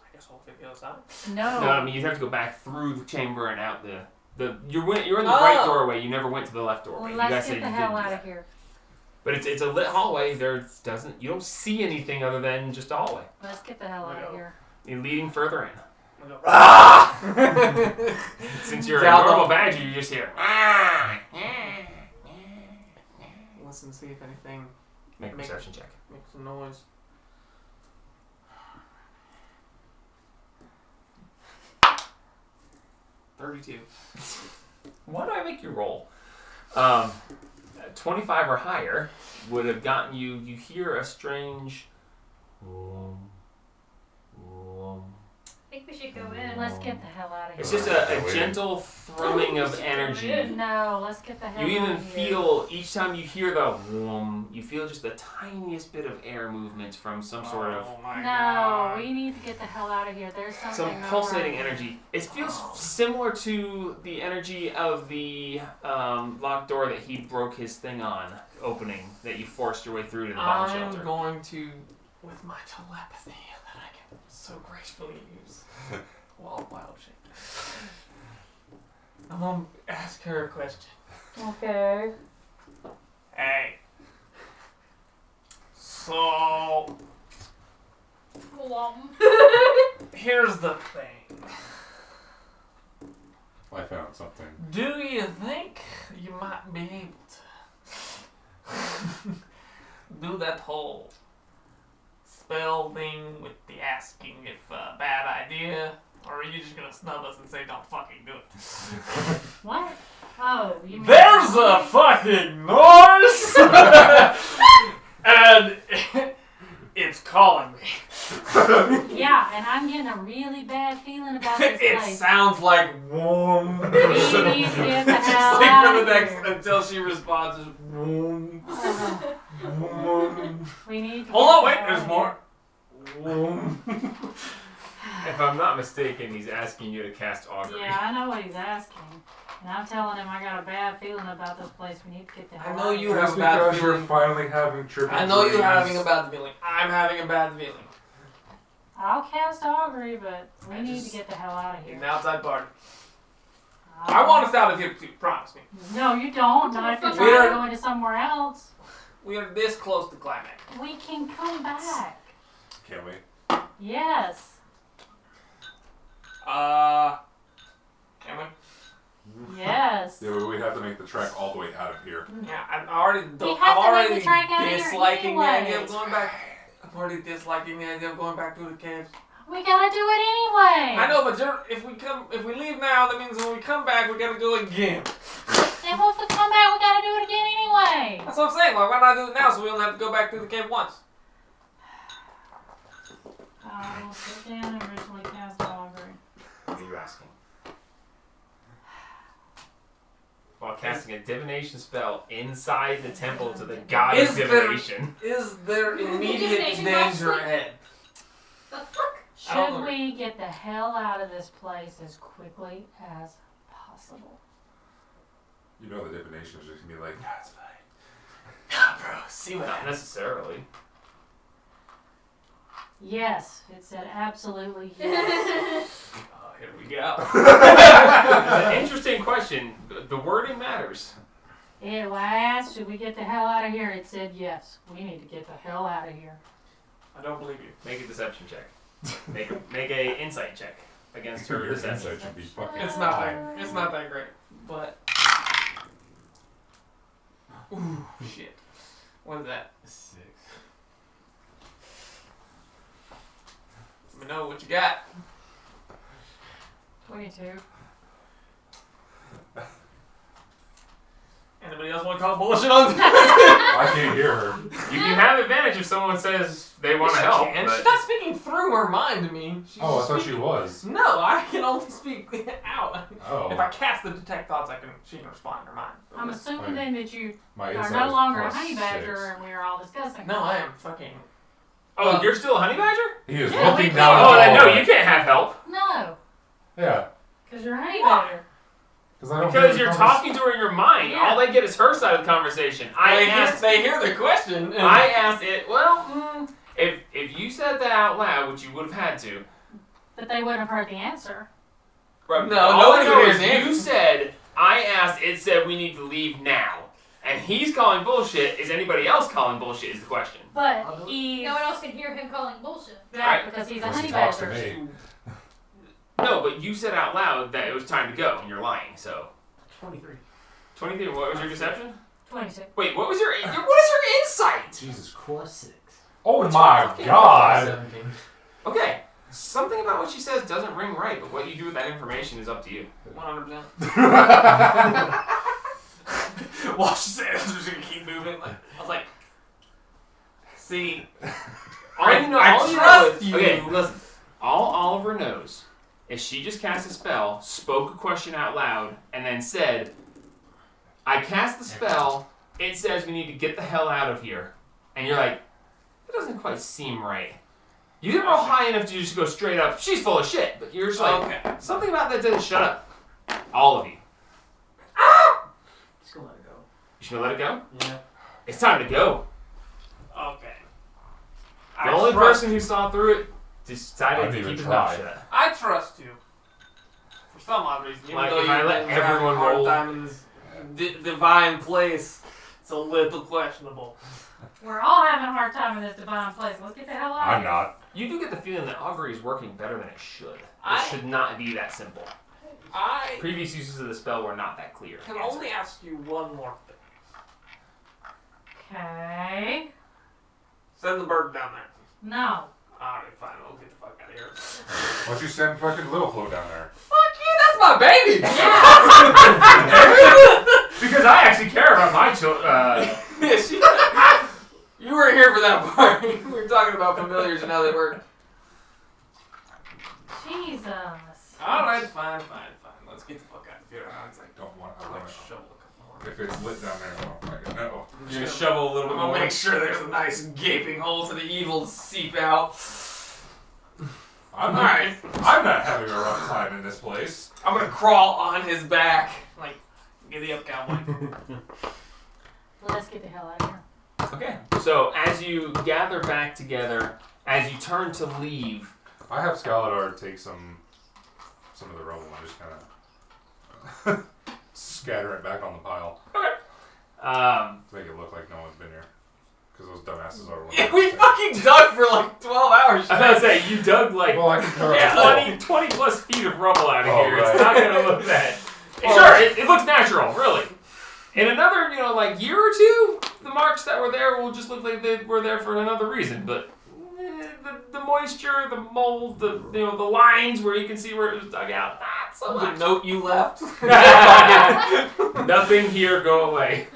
I guess I'll figure this out. No. No, I mean, you have to go back through the chamber and out you're in the right doorway, you never went to the left doorway. Well, You guys let's said get the you hell didn't do out that. of here. But it's a lit hallway. You don't see anything other than just a hallway. Let's get the hell out of here. You're leading further in. We go, Since you're a Zelda. normal badger, you just hear. Listen, see if anything Make a perception check. makes a noise. $32. Why do I make you roll? 25 or higher would have gotten you. You hear a strange. I think we should go in. Let's get the hell out of It's here. just a gentle thrumming of energy. No, let's get the hell You out even of here. feel, each time you hear the whoom, you feel just the tiniest bit of air movement from some sort of Oh my No, God. we need to get the hell out of here. There's something some not pulsating right. energy. It feels similar to the energy of the locked door that he broke his thing on, opening, that you forced your way through to the bomb I'm shelter. going to, with my telepathy that I can so gracefully use while wild shape, I'm gonna ask her a question. Okay. Hey. So, Glum. here's the thing. I found something. Do you think you might be able to do that whole spell thing with the asking if a bad idea? Or are you just gonna snub us and say don't fucking do it? What? Oh, you mean There's a fucking noise! And it's calling me. Yeah, and I'm getting a really bad feeling about this It place. sounds like whoom. We need to get the hell Sleep out for of the next here. until she responds as whoom. Whoom. We need to Hold on, get wait, the there's hell more. Whoom. If I'm not mistaken, he's asking you to cast augury. Yeah, I know what he's asking. And I'm telling him I got a bad feeling about this place. We need to get the hell I know out you of have Just a bad because you're feeling. finally having trippy I know you're dreams. having a bad feeling. I'm having a bad feeling. I'll cast augury, but we I need just- to get the hell out of In here. the outside party. I want us out of here too, promise me. No, you don't. Not if you're We trying are- to go into somewhere else. We are this close to climax. We can come back. Can't wait. Yes. Can we? Yes. Yeah, but we have to make the trek all the way out of here. Yeah, I'm already. have I'm to make already the track out of here disliking the idea anyway. of going back. I'm already disliking the idea of going back to the caves. We gotta do it anyway. I know, but if we leave now, that means when we come back, we gotta go again. Then once we come back, we gotta do it again anyway. That's what I'm saying. Like, why not do it now so we don't have to go back to the cave once? I will sit down and originally cast augury. What are you asking? While casting a divination spell inside the temple to the god of Is there- divination. Is there immediate Divination danger box? ahead? The fuck? I don't Should know. we get the hell out of this place as quickly as possible? You know the divination is just gonna be like, nah, it's fine. Nah, bro. See what Not happens. necessarily. Yes, it said absolutely yes. Oh, here we go. An interesting question. The wording matters. It asked, should we get the hell out of here? It said yes. We need to get the hell out of here. I don't believe you. Make a deception check. Make a insight check against her Your deception. insight should be fucking It's not high. that. It's not that great, but. Ooh, shit. What is that? 6. Let me know what you got. 22. Anybody else want to call bullshit on that? I can't hear her. You can have advantage if someone says they want to help. And but- she's not speaking through her mind to me. She's Oh, I just thought she speaking- was. No, I can only speak out. Oh. If I cast the detect thoughts, she can respond in her mind. I'm assuming then that you My are insight no is longer a plus honey badger 6. and we are all discussing. No, I am fucking. Oh, you're still a honey badger? He is Yeah, looking we down. can't. Oh, the then no, hallway. you can't have help. No, Yeah. because you're a honey Why? badger. I don't Because hear you're the talking to her in your mind. Yeah. All they get is her side of the conversation. They hear the question. And I asked it. Well, if you said that out loud, which you would have had to. But they wouldn't have heard the answer. No, nobody know could is hear the you answer. said. I asked. It said we need to leave now, and he's calling bullshit. Is anybody else calling bullshit? Is the question. But he's No one else can hear him calling bullshit. right because he's a Because honey he talks to badger. me. No, but you said out loud that it was time to go, and you're lying. So 23. 23. What was your deception? 26. Wait, what was your what is your insight? Jesus Plus Christ. 6. Oh What's your my fucking god. 17. Okay, something about what she says doesn't ring right, but what you do with that information is up to you. 100%. While she said it, I was just gonna keep moving. Like, I was like, see, All you know, I all you know trust is, you. okay, listen. All Oliver knows if she just cast a spell, spoke a question out loud, and then said, I cast the spell, it says we need to get the hell out of here. And you're like, that doesn't quite seem right. You didn't roll high enough to just go straight up, she's full of shit. But you're just like, Okay. something about that didn't shut up. All of you. Just gonna let it go. You should let it go? Yeah. It's time to go. Okay. The only person who saw through it decided I'd to even keep his mouth try. shut. I trust you. For some odd reason. Even Like, though if I you've let been having everyone a hard roll- time in this divine place, it's a little questionable. We're all having a hard time in this divine place. Let's get the hell out I'm of here. not. You do get the feeling that augury is working better than it should. I- It should not be that simple. I Previous uses of the spell were not that clear. can only ask you one more thing. Okay. Send the bird down there. No. Alright, fine. We'll get the fuck out of here. Why don't you send fucking Little Flo down there? Fuck you, that's my baby! Because I actually care about my children. You weren't here for that part. We were talking about familiars and how they work. Jesus. Alright, fine. Let's get the fuck out of here. I don't want. I I'll want like to. shovel a couple more. If it's lit down there, I don't fucking know. You're gonna shovel a little I'm bit gonna more. make sure there's a nice gaping hole for the evil to seep out. I'm Alright. not having a rough time in this place. I'm gonna crawl on his back. Like, giddy up, cowboy. Let's get the hell out of here. Okay. So as you gather back together, as you turn to leave, I have Scaladar take some of the rubble and just kind of scatter it back on the pile to make it look like no one's been here. Because those dumbasses are. Yeah, we fucking dug for like 12 hours. I was gonna say, you dug like Well, I can cover Yeah. up. 20 plus feet of rubble out of Oh, here. right. It's not gonna look that. Well- Sure, it looks natural, really. In another, like year or two, the marks that were there will just look like they were there for another reason. But the moisture, the mold, the lines where you can see where it was dug out, not so The much. note you left. Nothing here, go away.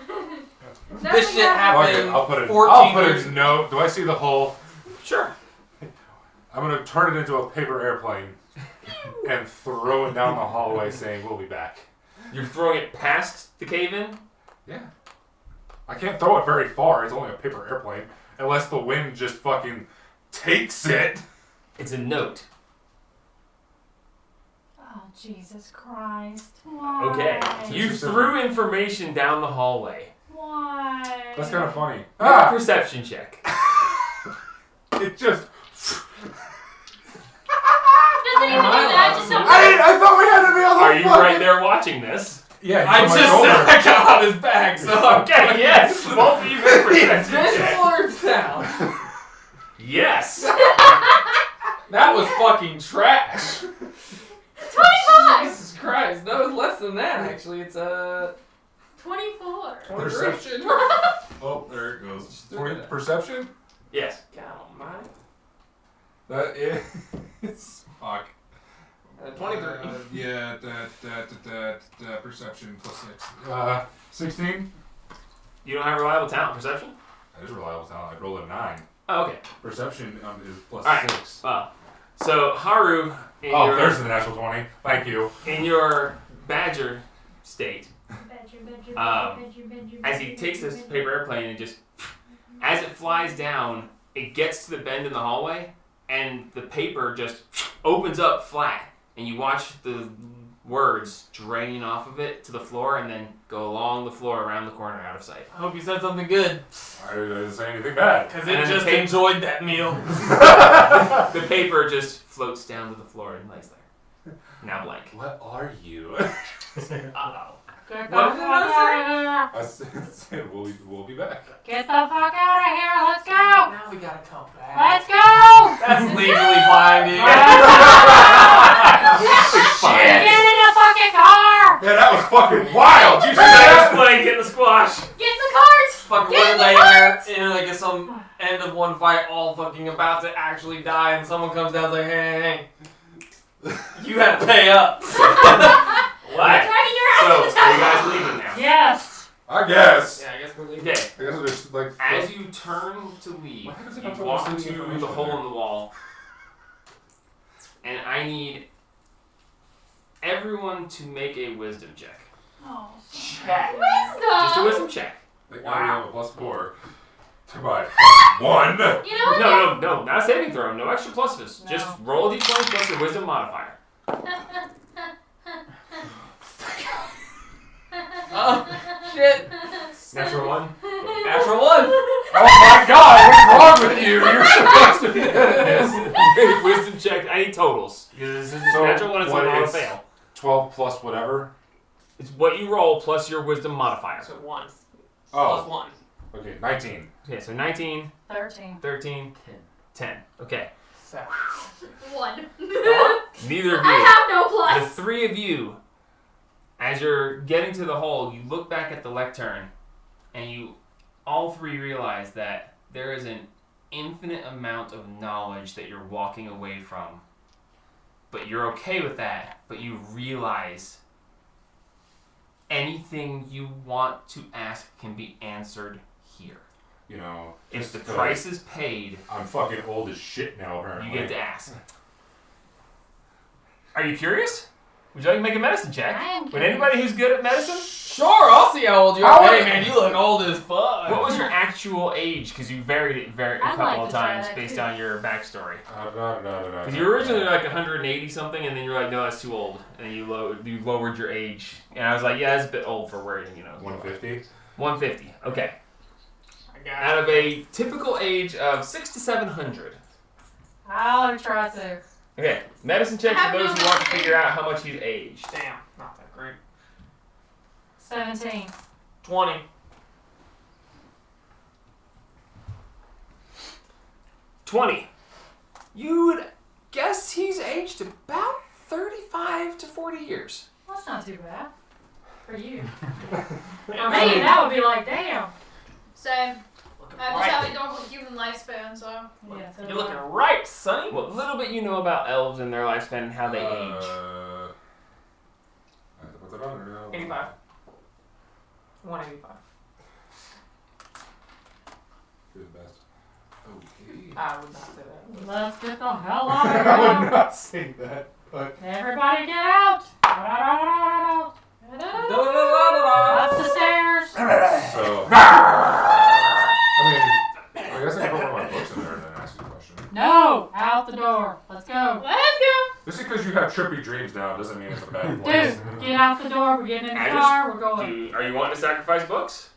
This shit Okay, happened I'll put 14 years a note. Do I see the hole? Sure. I'm gonna turn it into a paper airplane and throw it down the hallway, saying we'll be back. You're throwing it past the cave-in? Yeah. I can't throw it very far. It's only a paper airplane, unless the wind just fucking takes it. It's a note. Oh, Jesus Christ. Why? Okay. You threw information down the hallway. Why? That's kind of funny. Make a perception check. It just. Doesn't even do that, just so I thought we had to be on the Are you right there watching this? Yeah, I he's on just my said shoulder. I got on his back, so Okay, yes. Both of you make a perception check. Visual or sound? Yes. That was fucking trash. 25! Jesus Christ. No, it's less than that, actually. It's 24. Perception. Oh, there it goes. 20 perception? Yes. God almighty. That is. Fuck. 23. Yeah, that perception plus 6. 16? You don't have reliable talent perception? That is reliable talent. I rolled a 9. Oh, okay. Perception is plus All right. 6. So Haru, Oh, there's the natural 20. Thank you. in your badger state, Badger, as he takes this paper airplane and just, as it flies down, it gets to the bend in the hallway, and the paper just opens up flat, and you watch the words draining off of it to the floor, and then go along the floor around the corner out of sight. I hope you said something good, I didn't say anything bad. because And it then just the tape- enjoyed that meal. The paper just floats down to the floor and lays there. Now blank. What are you? Uh-oh. Get the What fuck did I out of here. I said we'll be back. Get the fuck out of here. Let's go. Now we gotta come back. Let's go. That's legally binding. Get in the fucking car. Yeah, that was fucking wild. You see Nice that? play, get the squash. Get in the carts! Fucking Get we're in the laying there carts! in like some end of one fight, all fucking about to actually die, and someone comes down and is like, hey, you had to pay up. What? Dragging your So, ass to the are you top! guys leaving now? Yes. I guess. Yeah, I guess we're leaving. Okay. I guess it's like. As you turn to leave, What happens if you I put walk this into information the hole there? in the wall, and I need everyone to make a wisdom check. Oh, Check. Just a Wisdom! wisdom check. They got me a +4. Goodbye. 1. You know what? No, not a saving throw. No extra pluses. No. Just roll a d20 plus your wisdom modifier. Oh, shit. Natural 1. Natural 1. Oh my god, what's wrong with you? You're supposed to be Make wisdom check. I need totals. Because this is So, natural 1 is what not a is- fail. 12 plus whatever. It's what you roll plus your wisdom modifier. So 1. Plus Oh, 1. okay, 19. Okay, so 19, 13. 13, 10. Okay. 7. 1. Neither of I you. have no The plus. 3 of you, as you're getting to the hole, you look back at the lectern, and you all 3 realize that there is an infinite amount of knowledge that you're walking away from. But you're okay with that, but you realize anything you want to ask can be answered here. You know, If just the 'cause price is paid, I'm fucking old as shit now, apparently. you get to ask. Are you curious? Would you like to make a medicine check? I am Would curious. anybody who's good at medicine? Sure, I'll see how old you How are. Hey, old- man, you look old as fuck. What was your actual age? Because you varied it a I'd couple like of to try times that based too. on your backstory. Because Because you were originally like 180 something, and then you're like, no, that's too old, and then you lowered your age. And I was like, yeah, that's a bit old for where 150. 150. Okay. I got Out of a typical age of 600 to 700. I'll try to. Okay. Medicine check for those who want to figure out how much you've aged. Damn, not that great. 17. 20. 20. You would guess he's aged about 35 to 40 years. That's not too bad. For you. Man, For me, that would be like, damn. Same. looking I just have a ripe. normal human lifespan, so. Yeah, so You're looking ripe, sonny. What little bit you know about elves and their lifespan and how they age. 85. 185. You're the best. Okay. I would not say that. Let's get the hell out of I would here. not say that, but Everybody get out. Up the stairs. so. I mean, I guess I can put one of my books in there and then ask you a question. No, out the door. Let's go. Let's go! Just because you have trippy dreams now doesn't mean it's a bad place. Dude, get out the door. We're getting in the I just- car. We're going. Are you wanting to sacrifice books?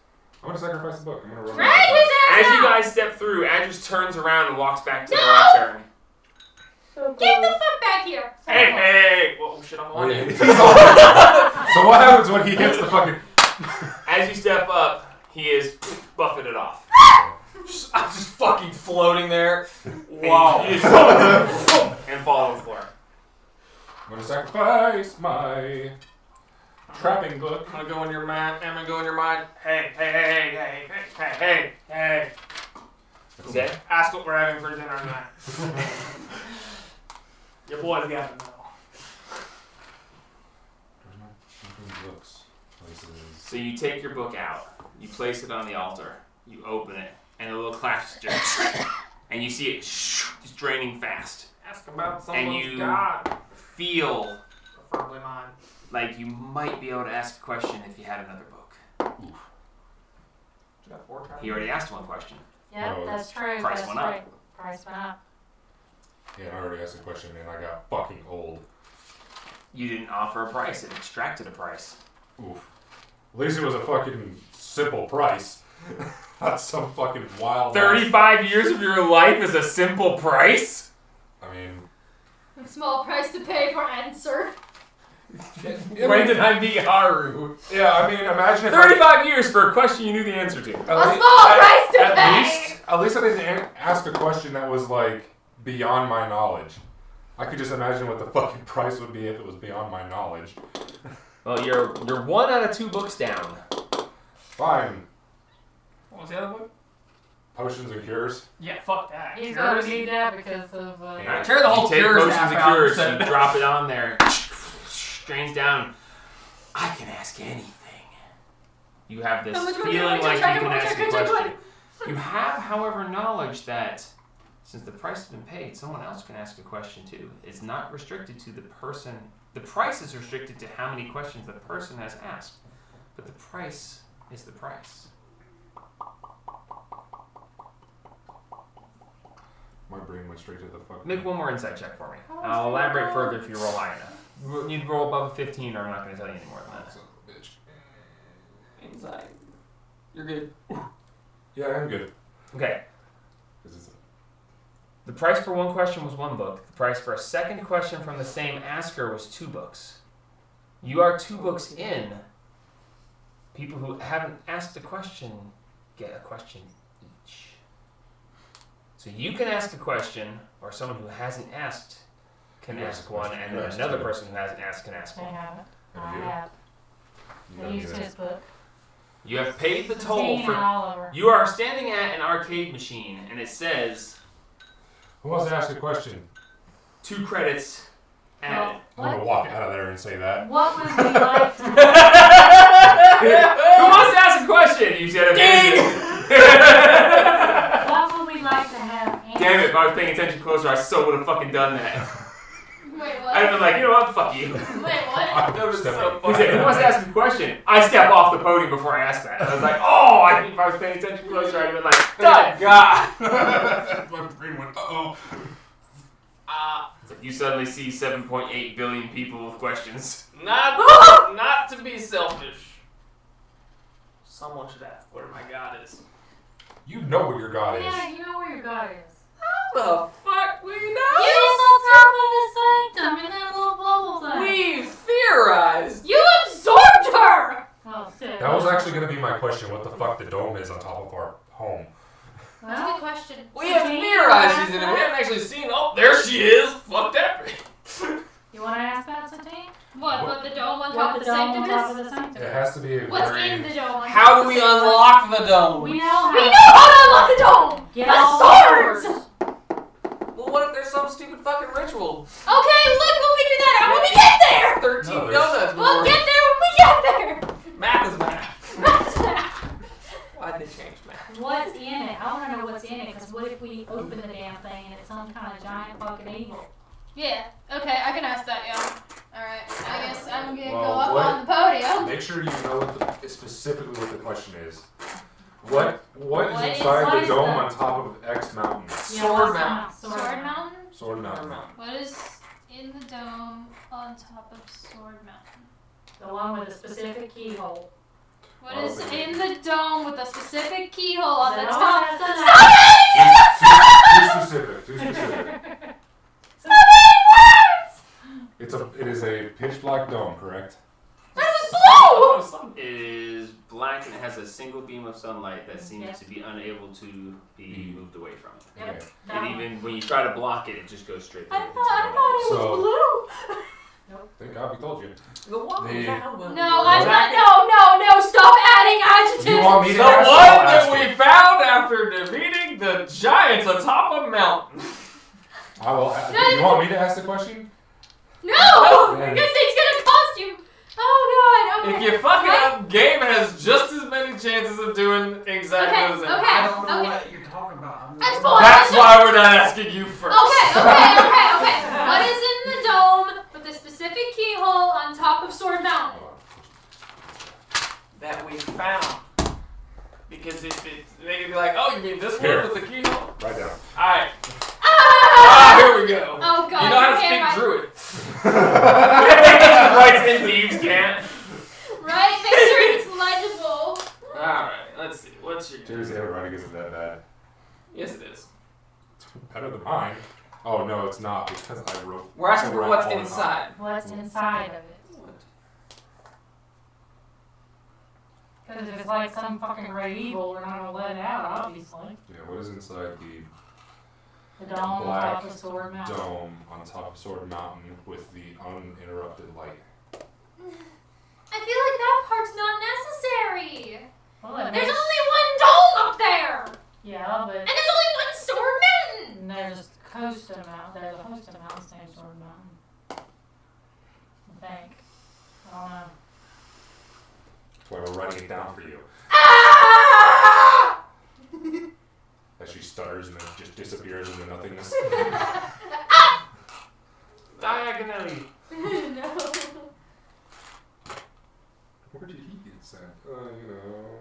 I'm gonna sacrifice the book. I'm gonna run. Drag his ass As you out! guys step through, Andrews turns around and walks back to No! the lectern. Get the fuck back here! Hey! Whoa, shit, I'm Oh, on yeah. you. So what happens when he hits the fucking? As you step up, he is buffeted off. I'm just fucking floating there. Wow. Wow. And fall on the floor. I'm gonna sacrifice my trapping book. I'm gonna go in your mind. I'm gonna go in your mind. Hey, hey, hey, hey, hey, hey, hey, hey. Okay? Ask what we're having for dinner tonight. Your boy's got to know. There's no books. Places. So you take your book out, you place it on the altar, you open it, and a little clasp just, and you see it just draining fast. Ask about And someone's you- God. Feel Preferably mine. like you might be able to ask a question if you had another book. You got 4 times? He already asked one question. Yeah, No, that's true. price That's went up. right. Price went up. Yeah, I already asked a question and I got fucking old. You didn't offer a price, it extracted a price. Oof. At least it was a fucking simple price. Not some fucking wild. 35 years of your life is a simple price? I mean, A small price to pay for answer. When did I meet Haru? yeah, I mean, imagine if 35 years for a question you knew the answer to. A small price to pay! At least I didn't ask a question that was like beyond my knowledge. I could just imagine what the fucking price would be if it was beyond my knowledge. Well, you're 1 out of 2 books down. Fine. What was the other one? Potions and cures. Yeah, fuck that. He's Cures? gonna need that because of. Yeah. Tear the whole you take cures potions half of out cures, and you set- drop it on there, strains down. I can ask anything. You have this How much more feeling can like I you can try? ask a How much more can I question. You have, however, knowledge that since the price has been paid, someone else can ask a question too. It's not restricted to the person The price is restricted to how many questions the person has asked, but the price is the price. My brain went straight to the fuck. Make one more insight check for me. I'll elaborate further if you roll high enough. You roll above a 15 or I'm not going to tell you any more than that. Son of a bitch. Anxiety. You're good. Yeah, I'm good. Okay. This is The price for one question was 1 book. The price for a second question from the same asker was 2 books. You are 2 books in. People who haven't asked a question get a question each. So you can ask a question, or someone who hasn't asked can You ask ask a one, question, and you then ask another two. person who hasn't asked can ask They one. haven't. I Have you? have. You I don't used need his book. You have paid the toll Tina for. Oliver. You are standing at an arcade machine, and it says Who wants to ask a question? 2 credits added. I'm gonna walk out of there and say that. What would we like to Who wants to ask a question? You said a What would we like to have answered? Damn it, if I was paying attention closer, I so would have fucking done that. Wait, I'd have what? been like, you know what, fuck you. Wait, what? That was so He funny. said, who wants to ask a question? I step off the podium before I ask that. I was like, oh, I think if I was paying attention closer, I'd have been like, done. God. My brain went, uh-oh. It's like you suddenly see 7.8 billion people with questions. Not to be selfish. Someone should ask where my God is. You know what your God is. Yeah, you know where your God is. How the fuck we know? He's on top of the sanctum in that little bubble thing. We theorized. You absorbed her! Oh, shit. That was actually going to be my question. What the fuck the dome is on top of our home? That's a Well, good question. We have theorized she's in it. We haven't actually seen. Oh, there she is. Fuck that. you want to ask that, Satine? What the dome on top What of the the dome sanctum on top of is? the sanctum It is? has to be a What's very... in the dome on top How of do we the sanctum? unlock the dome? We know how. We know how to unlock the dome! Get A all sword! Well, what if there's some stupid fucking ritual? Okay, look, we'll figure that out when we get there! 13 No, there's- donuts. We'll get there when we get there! Math is math. That's that. Why'd they change math? What's in it? I want to know what's in it, because what if we open the damn thing and it's some kind of giant fucking evil? Yeah, okay, I can ask that, yeah. Alright, I guess I'm gonna Well, go up what- on the podium. Make sure you know specifically what the question is. What What is is- inside what the is dome the- on top of X mountain? Sword Mountain. Sword Mountain? Sword Mountain. What is in the dome on top of Sword Mountain? The one with a specific keyhole. What is in the dome with a specific keyhole on the That top? always has Too specific. It is a pitch black dome, correct? That was blue! It is black and it has a single beam of sunlight that seems Yep. to be unable to be moved away from it. Yep. Okay. that And one. even when you try to block it, it just goes straight through. I thought it So- was blue. Thank God we told you. The one we The- found when No, we were I'm back not. No, stop adding adjectives. You want me The to one ask? I'll that ask we you. found after defeating the giants atop a mountain. I will. You want me to ask the question? No, Yeah. because it's gonna cost you. Oh God. Okay. If you fuck it Right? up, game has just as many chances of doing exactly Okay, the same. okay. I don't know Okay. what you're talking about. That's fine. That's why we're not asking you first. Okay. What is in the dome with a specific keyhole on top of Sword Mountain? Hold on. That we found. Because if it, they could be like, oh, you mean this Here. one with the keyhole? Write down. Alright. Ah! Here we go. Oh God. You know how to your speak handwriting- Druid. Writes in thieves can't. Right. Make sure it's legible. Alright, let's see. What's your. Jerry's handwriting isn't that bad. Yes, it is. Better than mine. Oh no, it's not because I wrote. We're asking for I what's wrote all inside. What's inside of it? Because if it's like some fucking great evil, we're not gonna let it out, obviously. Yeah, what is inside the The dome on Black top of Sword Mountain. dome on top of Sword Mountain with the uninterrupted light? I feel like that part's not necessary. Well, it There's makes- only one dome up there, Yeah, but and there's only one Sword Mountain. there's Coast of Mountain. There's a host of mountains named Sword Mountain. I think. I don't know. That's why we're writing it down for you. Ah! As she stutters and then just disappears into nothingness. Diagonally. No. Said, you know.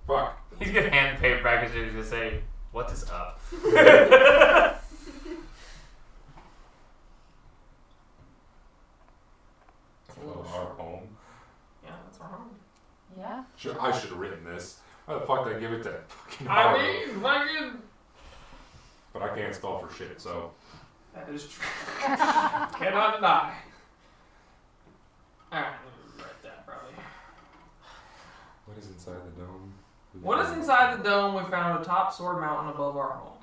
Fuck. He's gonna hand the paper back and he's gonna say, "What is up?" Our home. Yeah, that's our home. Yeah. I should have written this. Why the fuck did I give it to fucking I Haru? mean, fucking. But I can't spell for shit, so. That is true. Cannot deny. Alright, write that probably. What is inside the dome? What is inside the dome? We found atop Sword Mountain above our home.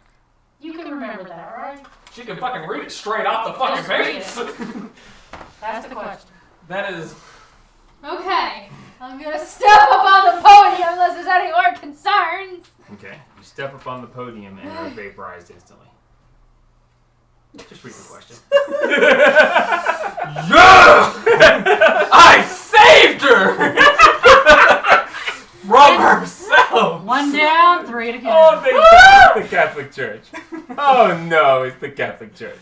You can remember that, right? She can fucking read it straight off the fucking Just read page. That's the question. That is. Okay. I'm gonna step up on the podium unless there's any more concerns. Okay. You step up on the podium and are vaporized instantly. Just read the question. Yeah! I saved her! From herself! One down, three to go. Oh, thank God, it's the Catholic Church. Oh no, it's the Catholic Church.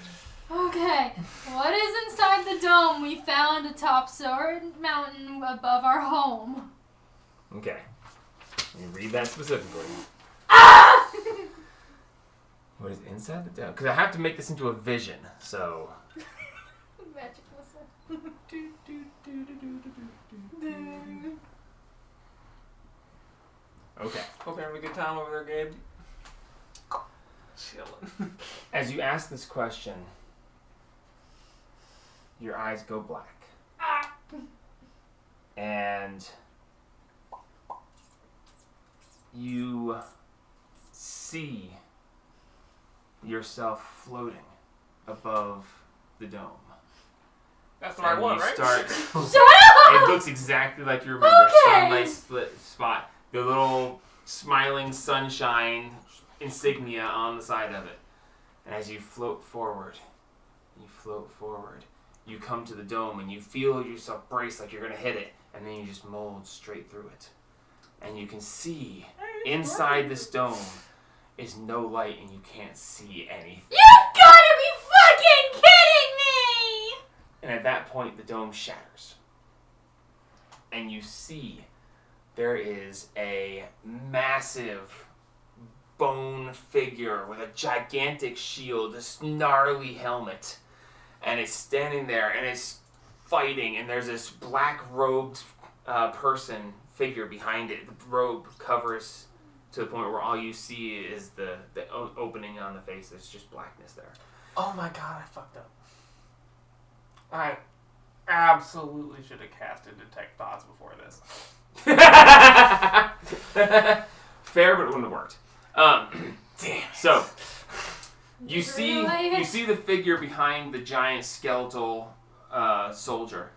Okay. What is inside the dome we found atop Sword Mountain above our home? Okay. You read that specifically. Ah! What is inside the dome? Because I have to make this into a vision, so. Magic whistle. Okay. Hope you're having a good time over there, Gabe. Chillin'. As you ask this question, your eyes go black. And you see yourself floating above the dome. That's the right And one, you right? start. Shut up! It looks exactly like you remember. Okay. Sunlight split spot. The little smiling sunshine insignia on the side of it. And as you float forward, you come to the dome and you feel yourself brace like you're going to hit it. And then you just mold straight through it. And you can see inside this dome is no light and you can't see anything. You gotta be fucking kidding me! And at that point, the dome shatters. And you see there is a massive bone figure with a gigantic shield, this gnarly helmet. And it's standing there and it's fighting. And there's this black-robed figure behind it. The robe covers to the point where all you see is the opening on the face. There's just blackness there. Oh my god, I fucked up. I absolutely should have casted Detect Thoughts before this. Fair, but it wouldn't have worked. Damn. So you Just see realized- the figure behind the giant skeletal soldier,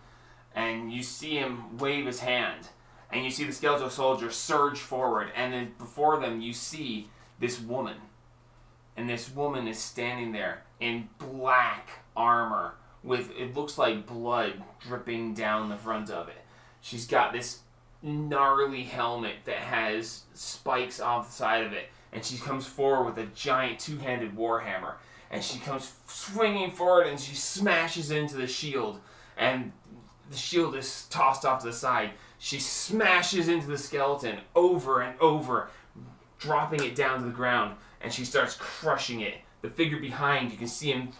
and you see him wave his hand, and you see the skeletal soldier surge forward, and then before them you see this woman, and this woman is standing there in black armor with, it looks like blood dripping down the front of it. She's got this gnarly helmet that has spikes off the side of it, and she comes forward with a giant two-handed warhammer, and she comes swinging forward and she smashes into the shield, and the shield is tossed off to the side. She smashes into the skeleton over and over, dropping it down to the ground, and she starts crushing it. The figure behind, you can see him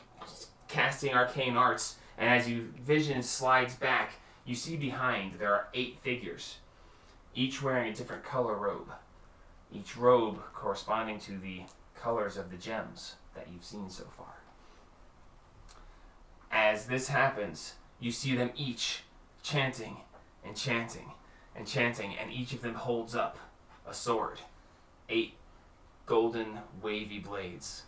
casting arcane arts, and as you vision slides back, you see behind there are 8 figures, each wearing a different color robe. Each robe corresponding to the colors of the gems that you've seen so far. As this happens, you see them each chanting and chanting and chanting, and each of them holds up a sword. 8 golden wavy blades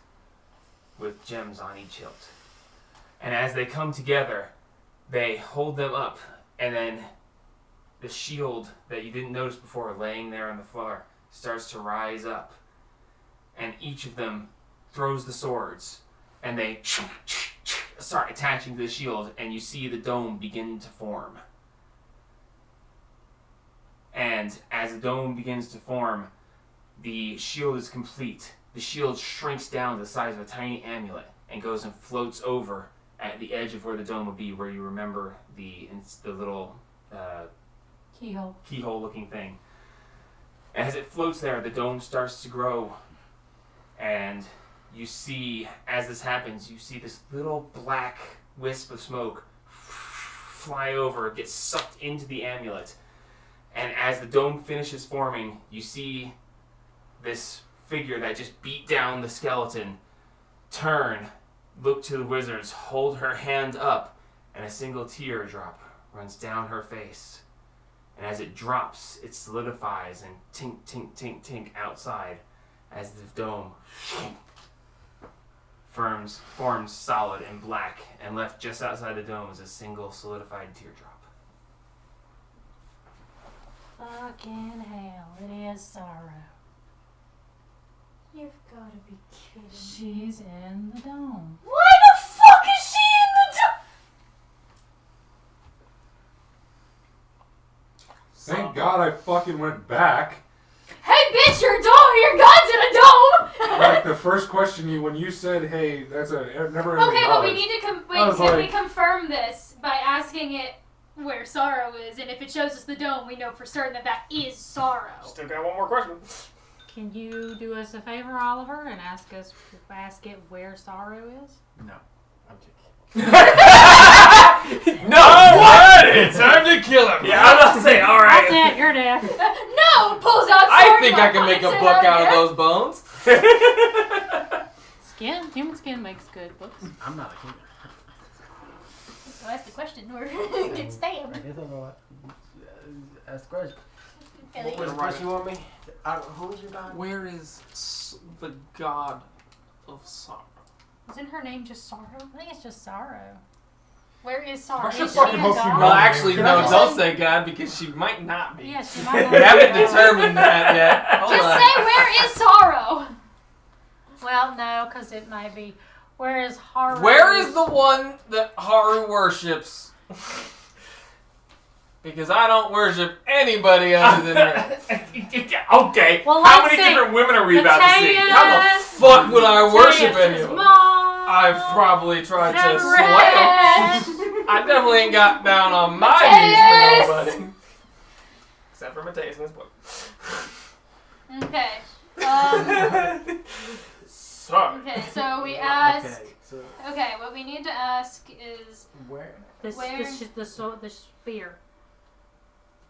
with gems on each hilt. And as they come together, they hold them up, and then the shield that you didn't notice before laying there on the floor starts to rise up, and each of them throws the swords, and they start attaching to the shield, and you see the dome begin to form. And as the dome begins to form, the shield is complete. The shield shrinks down to the size of a tiny amulet and goes and floats over at the edge of where the dome would be, where you remember the little Keyhole. keyhole-looking thing. As it floats there, the dome starts to grow, and you see, as this happens, you see this little black wisp of smoke fly over, get sucked into the amulet. And as the dome finishes forming, you see this figure that just beat down the skeleton turn, look to the wizards, hold her hand up, and a single teardrop runs down her face. And as it drops, it solidifies and tink, tink, tink, tink outside as the dome forms solid and black, and left just outside the dome is a single solidified teardrop. Fucking hell, it is Sorrow. You've got to be kidding. She's in the dome. Why the fuck is she in the Thank God I fucking went back. Hey bitch, your god's in a dome! Like the first question when you said, "Hey, that's a never ending Okay, but we knowledge." need to I was can we like- confirm this by asking it where Sorrow is, and if it shows us the dome, we know for certain that is Sorrow. Still got one more question. Can you do us a favor, Oliver, and ask it where Sorrow is? No, I'm joking. No! What? It's time to kill him. Yeah, I'm not saying, alright. That's it, you're dead. No! Pulls out sword. I think I like, can make a "Sit book over out of there." those bones. Skin, human skin makes good books. I'm not a human. So that's the question. Where it gets I stabbed. guess I'm gonna ask the question. Okay, What was the question you want me? Who is your god? Where is the god of sorrow? Isn't her name just Sorrow? I think it's just Sorrow. Where is Sorrow? I should Is she fucking a hope you god? know. Well, actually, Can no, I just don't say- say God because she might not be. Yes, you We might haven't determined that yet. Hold Just on. say where is Sorrow? Well, no, because it might be. Where is Haru? Where is the one that Haru worships? Because I don't worship anybody other than her. Okay. Well, How let's many see. different women are we about to see? Mateus. How the fuck would I worship Mateus' anyone? mom. I've probably tried to Severus. sway. I definitely ain't got down on my knees for nobody. Except for Mateus and his book. Okay. Sorry. Okay, so we ask. Okay, so Okay, what we need to ask is where? The spear.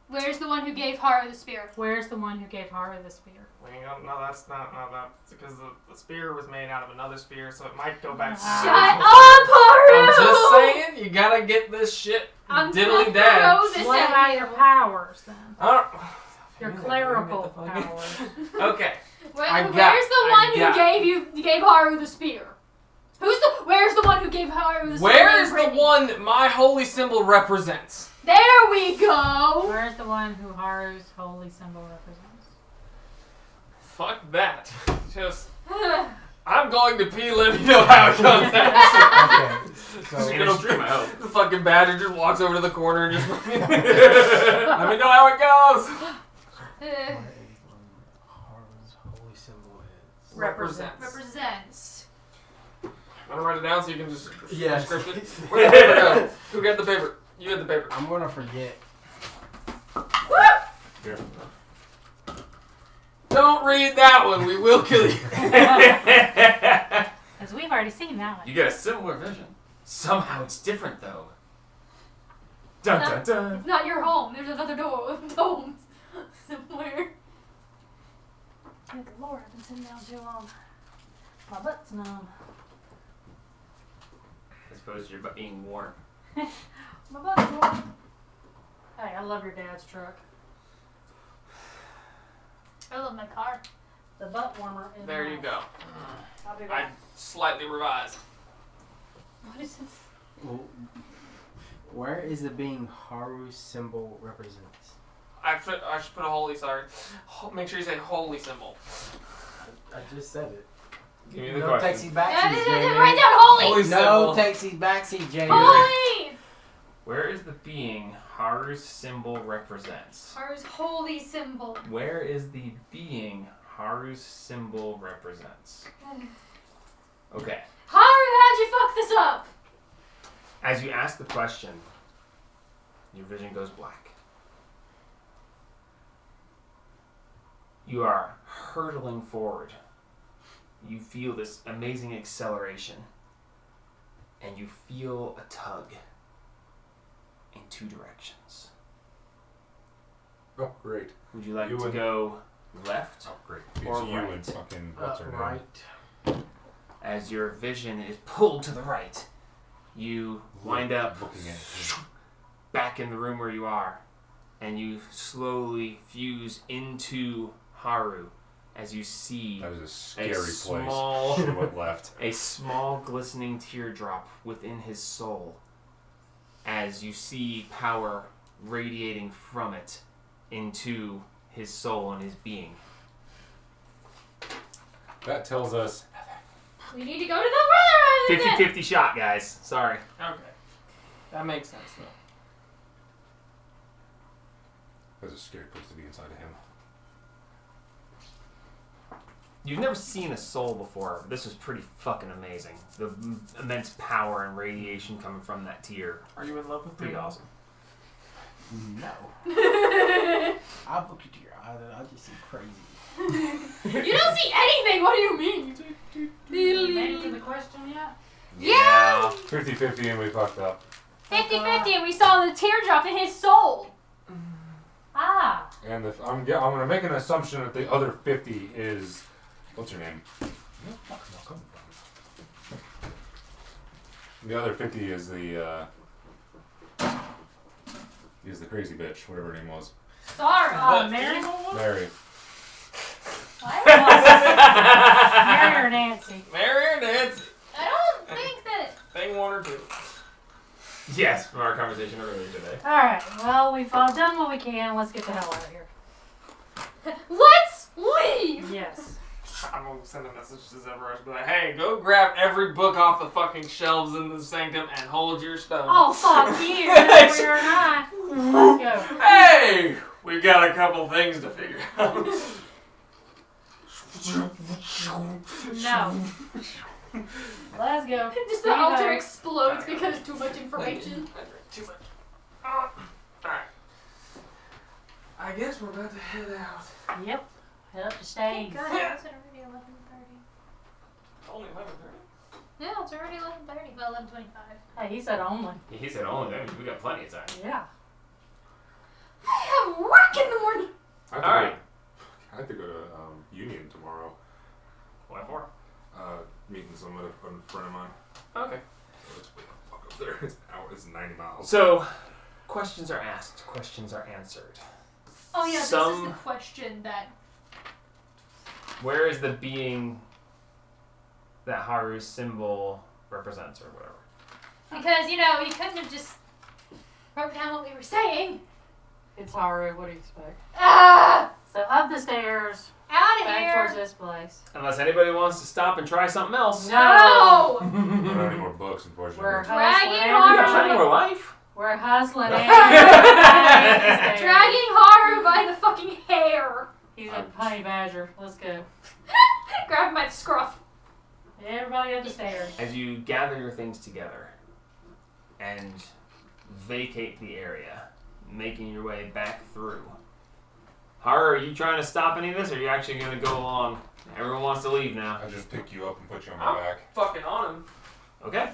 where's the one who gave Haru the spear? Where's the one who gave Haru the spear? No, that's not. No, that's because the spear was made out of another spear, so it might go back. Ah. Shut up, Haru! I'm just saying, you gotta get this shit I'm diddly gonna dad. throw this What at about you. your powers then? Your Your clerical powers. Okay. Where's the one who gave Haru the spear? Where's the one who gave Haru the spear? Where is the Brittany? one that my holy symbol represents? There we go. Where's the one who Haru's holy symbol represents? Fuck that. Just, I'm going to pee. Let me know how it comes out. Okay, so In a stream, I hope. The fucking badger just walks over to the corner and just let me know how it goes. what is Haru's holy symbol is? Represents. I'm gonna write it down so you can just Yes. script it. Where'd the paper go? Who got the paper? You had the paper. I'm gonna forget. Here. Don't read that one. We will kill you. Because we've already seen that one. You get a similar vision. Somehow it's different though. Dun dun dun. It's not your home. There's another dome somewhere. Good Lord, I've been sitting down too long. My butt's numb. I suppose you're being warm. My butt's warm. Hey, I love your dad's truck. I love my car. The butt warmer is There you nice. go. I'll be I back. slightly revised. What is this? Well, where is the being Haru's symbol represents? I should put a holy, sorry. Make sure you say holy symbol. I just said it. Give me the No question. taxi backsies, Jamie. Write down holy. Holy No symbol. taxi backseat, Jamie. Holy. Where is the being Haru's symbol represents? Haru's holy symbol. Where is the being Haru's symbol represents? Okay. Haru, how'd you fuck this up? As you ask the question, your vision goes black. You are hurtling forward. You feel this amazing acceleration. And you feel a tug in two directions. Oh, great. Would you like You to would- go left Oh, great. It's or you right? and fucking what's her name? Right. As your vision is pulled to the right, you wind up looking at him. back in the room where you are, and you slowly fuse into Haru as you see That was a scary small- place. She went left. a small glistening teardrop within his soul as you see power radiating from it into his soul and his being. That tells us We need to go to the brother island. 50-50 shot, guys. Sorry. Okay. That makes sense, though. that's a scary place to be inside of him. You've never seen a soul before, but this was pretty fucking amazing. The immense power and radiation coming from that tear. Are you in love with Pretty me? awesome. No. I look into your eyes and I just see crazy. You don't see anything. What do you mean? You made it to the question yet? Yeah. 50-50 and we fucked up. 50-50, and we saw the teardrop in his soul. Ah, And if I'm gonna make an assumption that the other 50 is what's her name? Where the fuck is that coming from? The other 50 is the crazy bitch, whatever her name was. Sorry. Mary? Mary. What? Mary or Nancy? Mary or Nancy? I don't think that. Thing one or two. Yes, from our conversation earlier today. Alright, well, we've all done what we can. Let's get the hell out of here. Let's leave. Yes. I'm gonna send a message to Zephyros, be like, hey, go grab every book off the fucking shelves in the sanctum and hold your stone. Oh, fuck you. We're not. Let's go. Hey! We've got a couple things to figure out. No. Let's go. Just the Leave altar out. explodes because too much information. Too much. Alright. I guess we're about to head out. Yep. Head up the stage. God, Yeah. it's already 11:30. Only 11:30. Yeah, it's already 11:30. Well, 11:25. Hey, he said only. He said, "Oh, that means we got plenty of time." Yeah. I have work in the morning. I have to Alright. I have to go to Union tomorrow. What for? Meeting some other friend of mine. Okay. So it's way the fuck up there. It's 90 miles. So, questions are asked. Questions are answered. Oh yeah, this is Some- the question that. Where is the being that Haru's symbol represents, or whatever? Because, you couldn't have just wrote down what we were saying. It's Haru. What do you expect? Ah! So up the stairs, Out of back towards here! this place. Unless anybody wants to stop and try something else. No. No! I don't have any more books, unfortunately. We're Dragging hustling. You got Haru. plenty more life. We're hustling. Dragging Haru by the fucking hair. He's a honey badger. Let's go. Grab him by the scruff. Everybody up the stairs. As you gather your things together and vacate the area, making your way back through. Haru, are you trying to stop any of this, or are you actually going to go along? Everyone wants to leave now. I just pick you up and put you on Oh. my back. Fucking on him. Okay?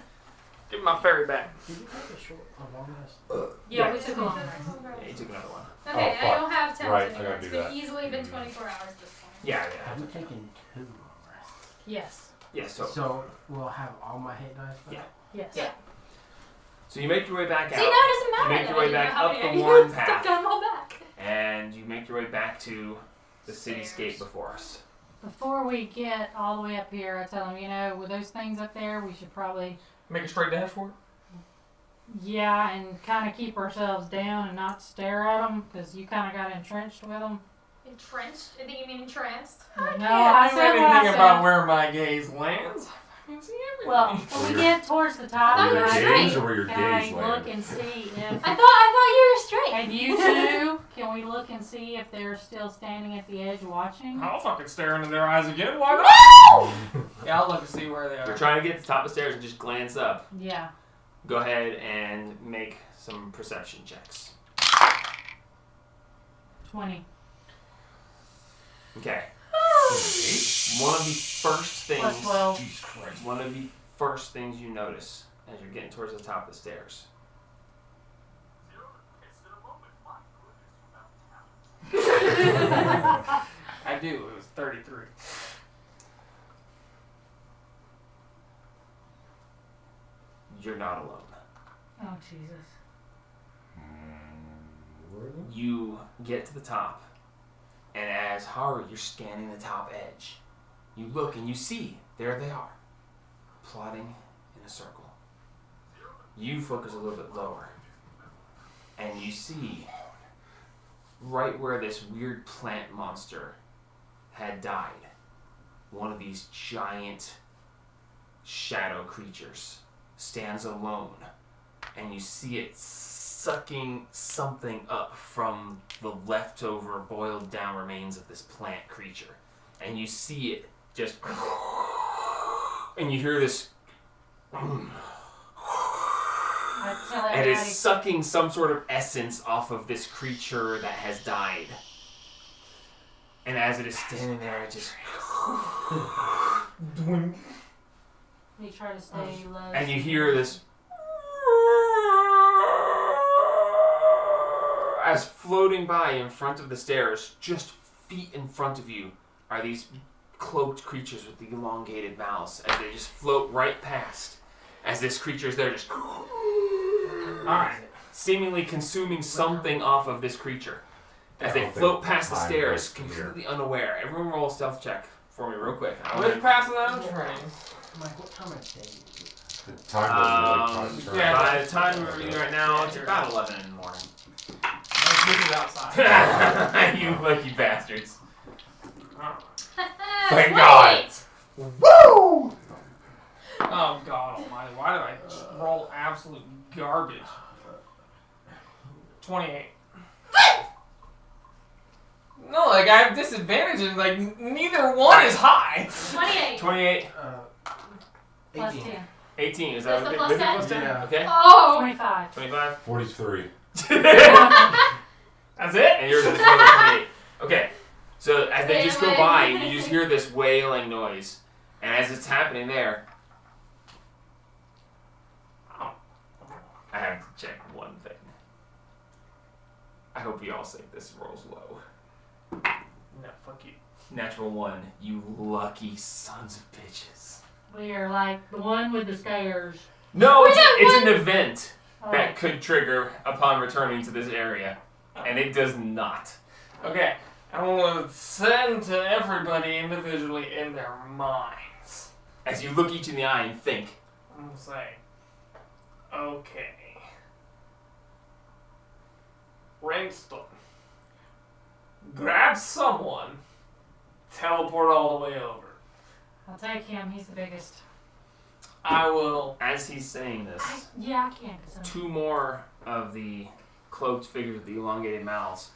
Give me my ferry back. Did you take a short, a long rest? Yeah, we took a long rest. Yeah, you took another one. Okay, Oh, I fuck. don't have temps Right, I anymore. gotta It's do been that. easily been 24 hours at this point. Yeah, yeah. I'm taking 2 long rests. Yes. Yes, so. So we'll have all my hit dice back? Yeah. Yes. Yeah. So you make your way back See, out. now it doesn't matter. Make your then. way I didn't back know how up many the I worn used. path. Stuck on my back. And you make your way back to the cityscape Stairs. before us. Before we get all the way up here, I tell him, with those things up there, we should probably, Make a straight dash for it. yeah, and kind of keep ourselves down and not stare at them, because you kind of got entrenched with them. Entrenched? I think you mean entranced. No, I I said what I anything said. about where my gaze lands. I can see everything. Well, when we get towards the top, I thought Where you your were can gaze straight. or where your gaze I look lands? and see if, I thought you were straight. and you two, can we look and see if they're still standing at the edge watching? I'll fucking stare into their eyes again. Why not? No! Yeah, I'll look and see where they You're are. trying to get to the top of the stairs and just glance up. Yeah. Go ahead and make some perception checks. 20. Okay. One of the first things. Plus 12. Jesus Christ. One of the first things you notice as you're getting towards the top of the stairs. I do. It was 33. You're not alone. Oh, Jesus. You get to the top, and as Haru, you're scanning the top edge. You look and you see, there they are, plotting in a circle. You focus a little bit lower, and you see right where this weird plant monster had died, one of these giant shadow creatures stands alone, and you see it sucking something up from the leftover boiled down remains of this plant creature. And you see it just and you hear this I tell and it's everybody. sucking some sort of essence off of this creature that has died. And as it is standing there, it just We try to stay low. and you hear this as floating by in front of the stairs, just feet in front of you, are these cloaked creatures with the elongated mouths as they just float right past. As this creature is there, just Alright. seemingly consuming something off of this creature. As they float past the stairs, completely unaware. Everyone roll a stealth check for me real quick. With passing on train. Mike, what time of day is it? The time doesn't really yeah. By the time we're reading right now, it's about 11 in the morning. Let's keep it outside. You lucky bastards. Thank God. Woo! Oh God Almighty! Why did I roll absolute garbage? 28. No, like I have disadvantages. Like neither one is high. 28. 28, Plus 18. 10. 18. Is Plus that the okay? plus With the 10? plus 10? Yeah. Okay. Oh! 25. 25. 43. That's it. And yours is another 28. Okay. So as they just go Wailing. by, you just hear this wailing noise. And as it's happening there, I have to check one thing. I hope you all think this rolls low. No, fuck you. Natural 1, you lucky sons of bitches. We are like the one with the stairs. No, We it's, got it's one. an event Oh, that could trigger upon returning to this area. And it does not. Okay, I'm gonna send to everybody individually in their minds. As you look each in the eye and think, I'm gonna say, okay, Rainstorm, grab someone, teleport all the way over. I'll take him. He's the biggest. I will. as he's saying this, Yeah, I can. 'Cause I'm- two more of the cloaked figures with the elongated mouths.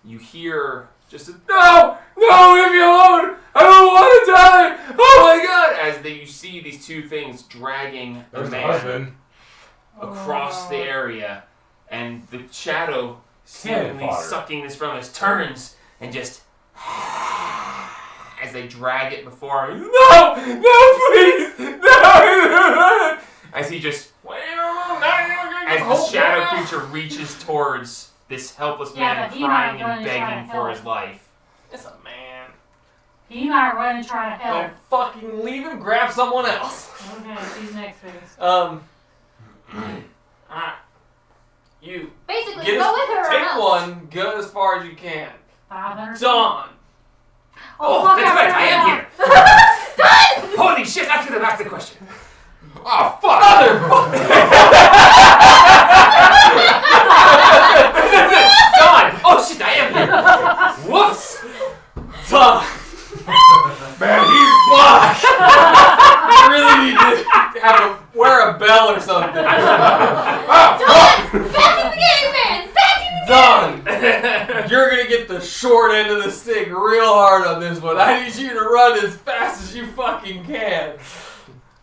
You hear just a, no, leave me alone! I don't want to die! Oh my God! As you see these two things dragging a There's the man husband. across the area, and the shadow seemingly fodder. sucking this from us turns and just as they drag it before him. No, please, no! As he just as the shadow creature reaches towards this helpless Yeah, man but he crying might run and and try begging to for help. his life. It's a man. He might run and try to help. Then fucking leave him. Grab someone else. Okay, she's next biggest. Alright. You Basically, get go as, with her or take else. one, go as far as you can. 500. Dawn. Oh, fuck, that's I right, I am forgot. here. Holy shit, I could have asked the question. Oh, fuck! Dawn! Oh shit, I am here. Whoops! Dawn. Man, he's black! You really need to wear a bell or something. Dawn! Back in the game, man! Back in the Dawn. You're gonna get the short end of the stick real hard on this one. I need you to run as fast as you fucking can.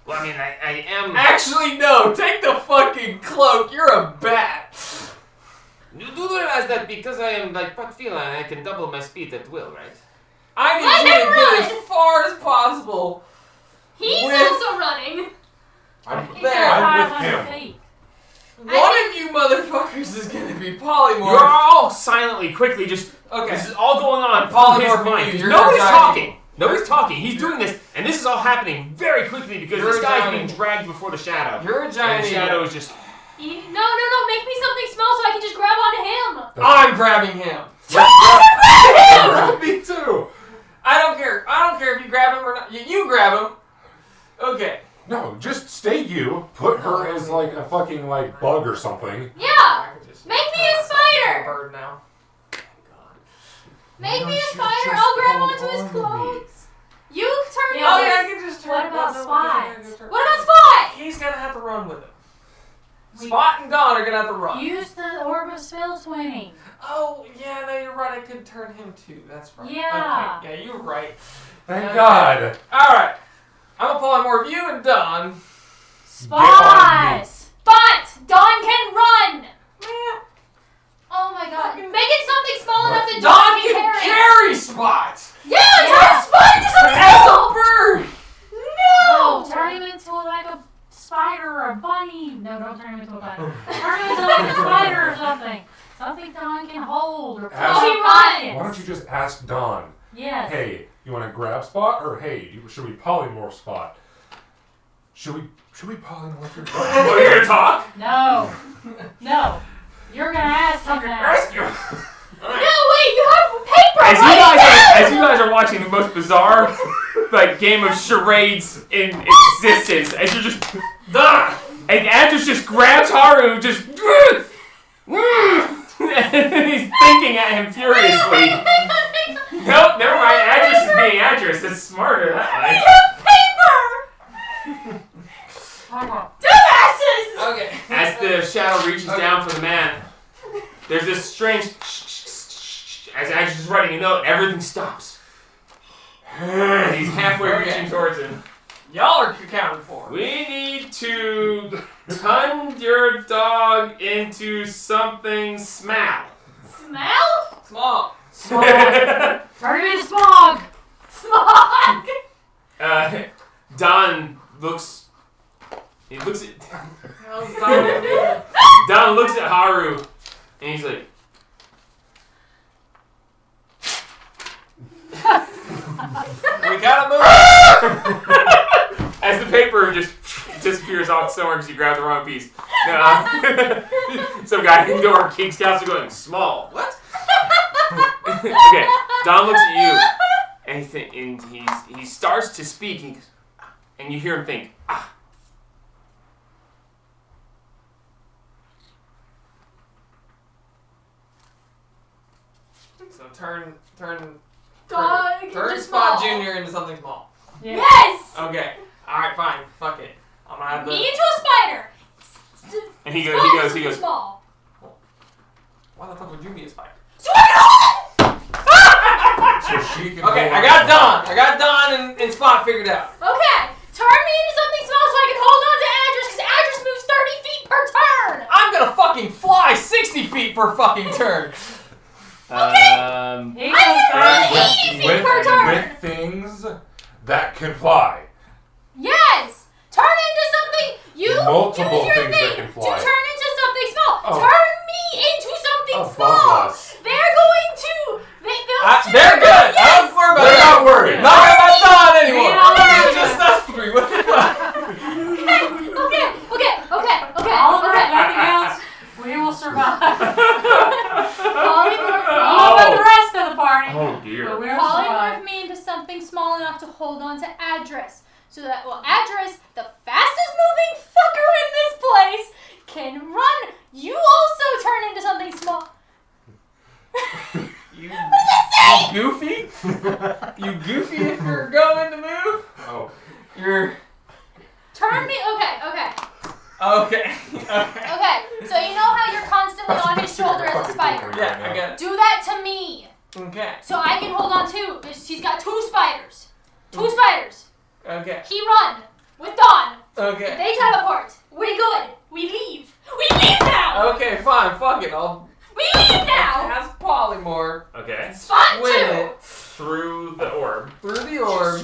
Well, I mean, I am. Actually, no. Take the fucking cloak. You're a bat. You do realize that because I am like Pat Feline, I can double my speed at will, right? I Let need you him to get run. as far as possible. He's With- also running. I'm He's There. got I'm 500 with him. feet. One of you motherfuckers is gonna be polymorph. You're all silently, quickly, just Okay. this is all going on. Polymorph His mind. you, you're Nobody's a giant talking. eagle. Nobody's talking. He's doing this, and this is all happening very quickly because You're this a guy's giant being eagle. dragged before the shadow. You're a And giant the shadow eagle. is just. No, make me something small so I can just grab onto him. I'm grabbing him. Me too. I don't care. I don't care if you grab him or not. You grab him. Okay. No, just stay you. Put her as like a fucking like bug or something. Yeah. I could just Make me a I'm spider. a bird now. Thank God. Make me a Don't you spider. just I'll grab hold onto his on to me. clothes. You turn Yeah, Oh into yeah, I his- can just turn. What about no, Spot? What about Spot? He's gonna have to run with him. We- Spot and Dawn are gonna have to run. Use the orb of spell twinning. Oh yeah, no, you're right. I could turn him too. That's right. Yeah. Okay. Yeah, you're right. Thank Okay. God. All right. I'm gonna polymorph you and Dawn. Spot! Spot. Dawn can run. Oh my God. Make it something small enough that Dawn Dawn can can carry. carry Spot. Yeah, turn Spot into something As small. a bird. No! Turn him into like a spider or a bunny. No, don't turn him into a bunny. Turn him into like a spider or something. Something Dawn can hold or put Ask- in She her runs. pockets. Why don't you just ask Dawn? Yes. Hey, you want to grab Spot or hey, should we polymorph Spot? Should we polymorph your Oh, you're gonna talk? No. No. You're gonna ask him that. you. No, wait, you have paper. As you guys are watching the most bizarre like game of charades in existence, and you're just and Andrews just grabs Haru, just and he's thinking at him furiously. Nope, never mind. Andrews is being Andrews. It's smarter that way. paper. Hold on. Dumbasses. Okay. As the shadow reaches down for the man, there's this strange as Andrews is writing a note, everything stops. And he's halfway Okay. reaching towards him. Y'all are accounted for. We need to turn your dog into something small. Smell? Small. Smog. Turn him into smog. Smog. Don looks. He looks at. How's Dawn gonna be? Don looks at Haru, and he's like, We gotta move. as the paper just disappears off somewhere because you grabbed the wrong piece. No, some guy in the door kicks out, going small. What? Okay, Don looks at you, and he starts to speak, and, he goes, and you hear him think, ah. So turn Dog. turn into Spot small. Junior into something small. Yeah. Yes. Okay. All right. Fine. Fuck it. I'm gonna have Me the. into a spider. And he Small, goes, Small. Why the fuck would you be a spider? So I can hold So she can Okay. go I got Dawn. I got Dawn and Spot figured out. it. Okay. Turn me into something small so I can hold on to Adris because Adris moves 30 feet per turn. I'm gonna fucking fly 60 feet per fucking turn. He I goes can run fast. 80 feet per turn. with things that can fly. Yes. Turn into something. You Multiple use your things thing that can to fly. turn into something small. Oh. Turn me into something Above small. us. They're going to. Those two They're are good. Yes. I don't worry about They're that. not worried. Not about Dawn anymore. We don't worry It's just us three. What the fuck? Okay. All of that, nothing else, we will survive. Polymorph All but the rest of the party. Oh dear. But we'll Polymorph survive. me into something small enough to hold on to Adris. So that, Adris, the fastest moving fucker in this place, can run. You also turn into something small. You What does it say? goofy? You goofy if you're going to move? Oh. You're. Turn me. Okay. Okay. Okay. So you know how you're constantly on his shoulder as a spider? Yeah, I get it. Do that to me. Okay. So I can hold on to. He's got two spiders. Two spiders. Okay. He run. with Dawn. Okay. They teleport. We good. We leave. We leave now. Okay, fine. Fuck it. I'll We leave now. cast polymorph. Okay. Spot With 2. it Through the orb. through the orb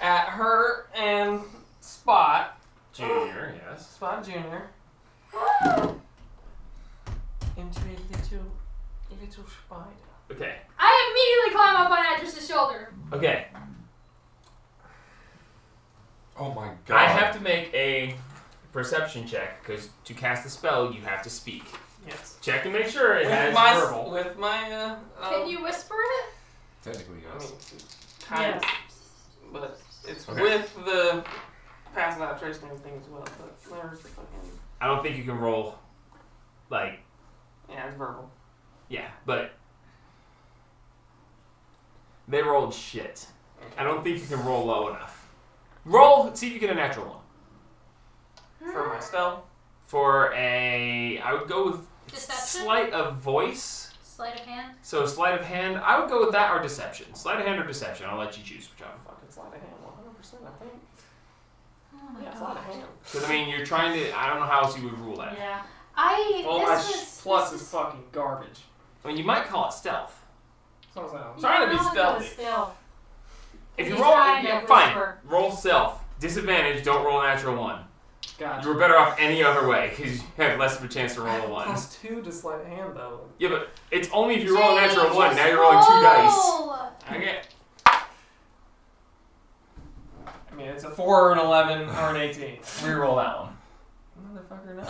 at her and Spot. Junior, yes. Spot Junior. Into a little spider. Okay. I immediately climb up on Adris's shoulder. Okay. Oh my god. I have to make a perception check because to cast the spell, you have to speak. Yes. Check to make sure it With has my verbal. with my Can you whisper it? Technically, I yes. mean, kind of, but it's Okay. with the passing out trace and everything as well. But there's the fucking I don't think you can roll, like, yeah, it's verbal. yeah, but they rolled shit. I don't think you can roll low enough. Roll, see if you get a natural one. For my spell. For a, I would go with Deception? sleight of voice. Sleight of hand. So sleight of hand, I would go with that or deception. Sleight of hand or deception. I'll let you choose whichever. Fucking sleight of hand, 100%. I think. Oh my Yeah, sleight of god. hand. Because I mean, you're trying to. I don't know how else you would rule that. Yeah. Well, my This plus was is fucking garbage. I mean, you might call it stealth. So I'm trying to be stealthy. Stealth. If you He's roll, trying to yeah, fine. whisper. Roll stealth. Disadvantage. Don't roll a natural one. Gotcha. You were better off any other way because you have less of a chance to roll a one. Plus 2 to sleight of hand though. Yeah, but it's only if you roll a Jay, natural one. just Now you're rolling 2 dice. roll. Okay. I mean, it's a 4 or an 11 or an 18. Reroll that one. Motherfucker, no.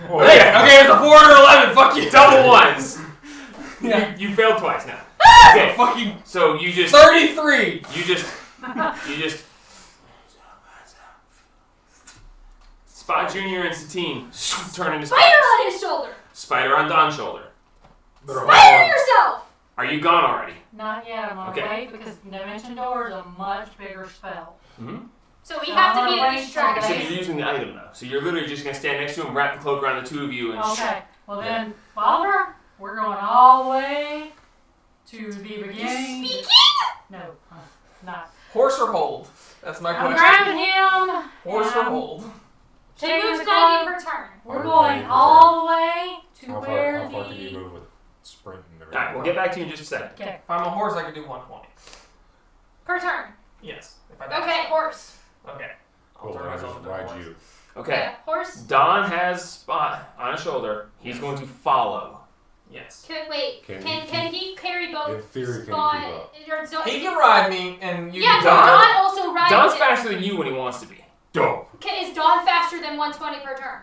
Oh, okay, it's a 4 or 11. Fuck you. Double ones. Yeah. You failed twice now. Okay. Fucking So you just 33. you just Spot Junior and Satine turn into Spider spiders. on his shoulder. Spider on Don's shoulder. Spider yourself. Are you gone already? Not yet. I'm gonna Okay. wait because Dimension Door is a much bigger spell. Mm-hmm. So we So have I'm to be gonna the wait distraction. till Except you're using the item though, so you're literally just gonna stand next to him, wrap the cloak around the two of you, and Okay. Well then, Oliver, we're going all the way to the beginning. Speaking. No, not. Horse or hold? That's my I'm question. grabbing him. Horse or and hold? She taking moves the 90 cloak. per turn. We're going all the way to How where far can you the. move with sprint and everything? alright, we'll get back to you in just a second. Okay. If I'm a horse, I could do 120. Per turn. Yes. If I dash. Okay, horse. Okay. Cool, then I myself just into a ride horse. you. Okay. Yeah, horse. Don has Spot on his shoulder. He's going to follow. Yes. Can he carry both? In theory, can he Spot? keep up? Or so, He can ride me, and you. yeah, can but Dawn- Dawn also rides. Don's it. faster than you when he wants to be. Dope. Is Dawn faster than 120 per turn?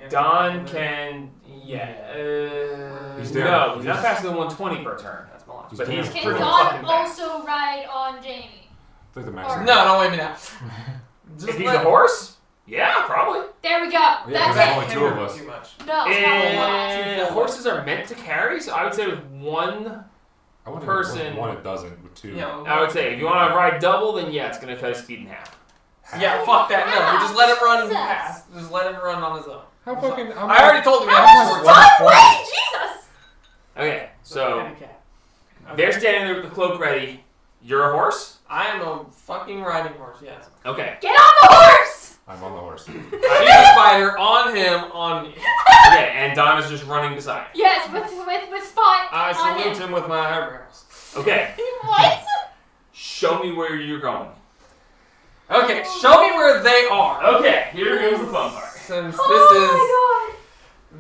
Don can, yeah. He's no, down. he's not faster than 120 per turn. That's my last. He's But he's down. Can pretty Dawn fucking fast. also ride on Jamie? It's like the Or- max. No, don't wait me now. Just If he's let- a horse, yeah, probably. There we go. Yeah, That's there's it. only two of us. Too much. No, it's not a lot. Horses are meant to carry, so I would say with one. I wouldn't person- One it doesn't with two. Yeah. I would say if you want to ride double, then yeah, it's gonna cut his speed in half. Yeah, fuck that. No, we just let him run Jesus. past. Just let him run on his own. How fucking? I already told him he How had much to is work. Dawn weighing? Jesus! Okay, so Handicap. they're standing there with the cloak ready. You're a horse. I am a fucking riding horse. Yes. Okay. Get on the horse! I'm on the horse. She's a spider on him on me. Okay, and Don is just running beside. Yes, with Spot I on salute him. him with my eyebrows. Okay, What? show me where you're going. Okay, show me where they are. Okay, here goes the fun part. Since Oh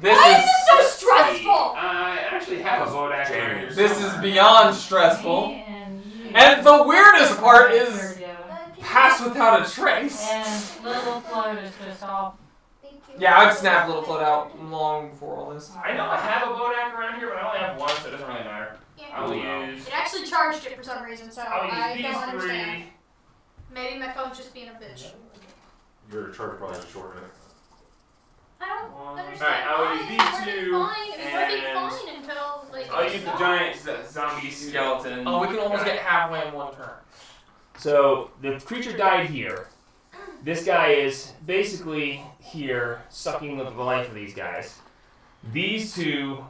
this my god. Why is is this so stressful? I actually have a boat action here. this is beyond stressful. Me and you. And the weirdest part is We're doing. pass without a trace. And little float is just off. Thank you. Yeah, I'd snap Little Foot out long before all this. I know I have a boat act around here, but I only have one, so it doesn't really matter. I'll use. It actually charged it for some reason, so I'll I use don't these understand. three. Maybe my phone's just being a bitch. Your charger probably has a short minute. I don't Alright, understand I will why use it's these working two, fine. It was working and fine until like I'll it use the stopped. giant zombie skeleton. Oh, we can almost get halfway in one turn. So the creature died here. This guy is basically here, sucking the life of these guys. These two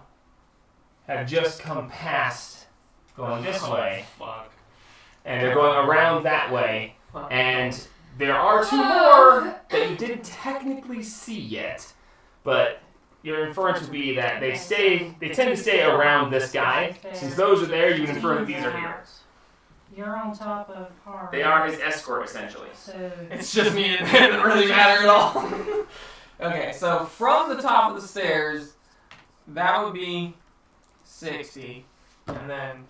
have just come past, going this way. Fuck. and they're going around that way. And there are 2 more that you didn't technically see yet, but your inference would be that they tend to stay around this guy. Since those are there, you can infer that these are here. You're on top of her. They are his escort, essentially. So It's just me. It doesn't really matter at all. Okay, so from the top of the stairs, that would be 60, and then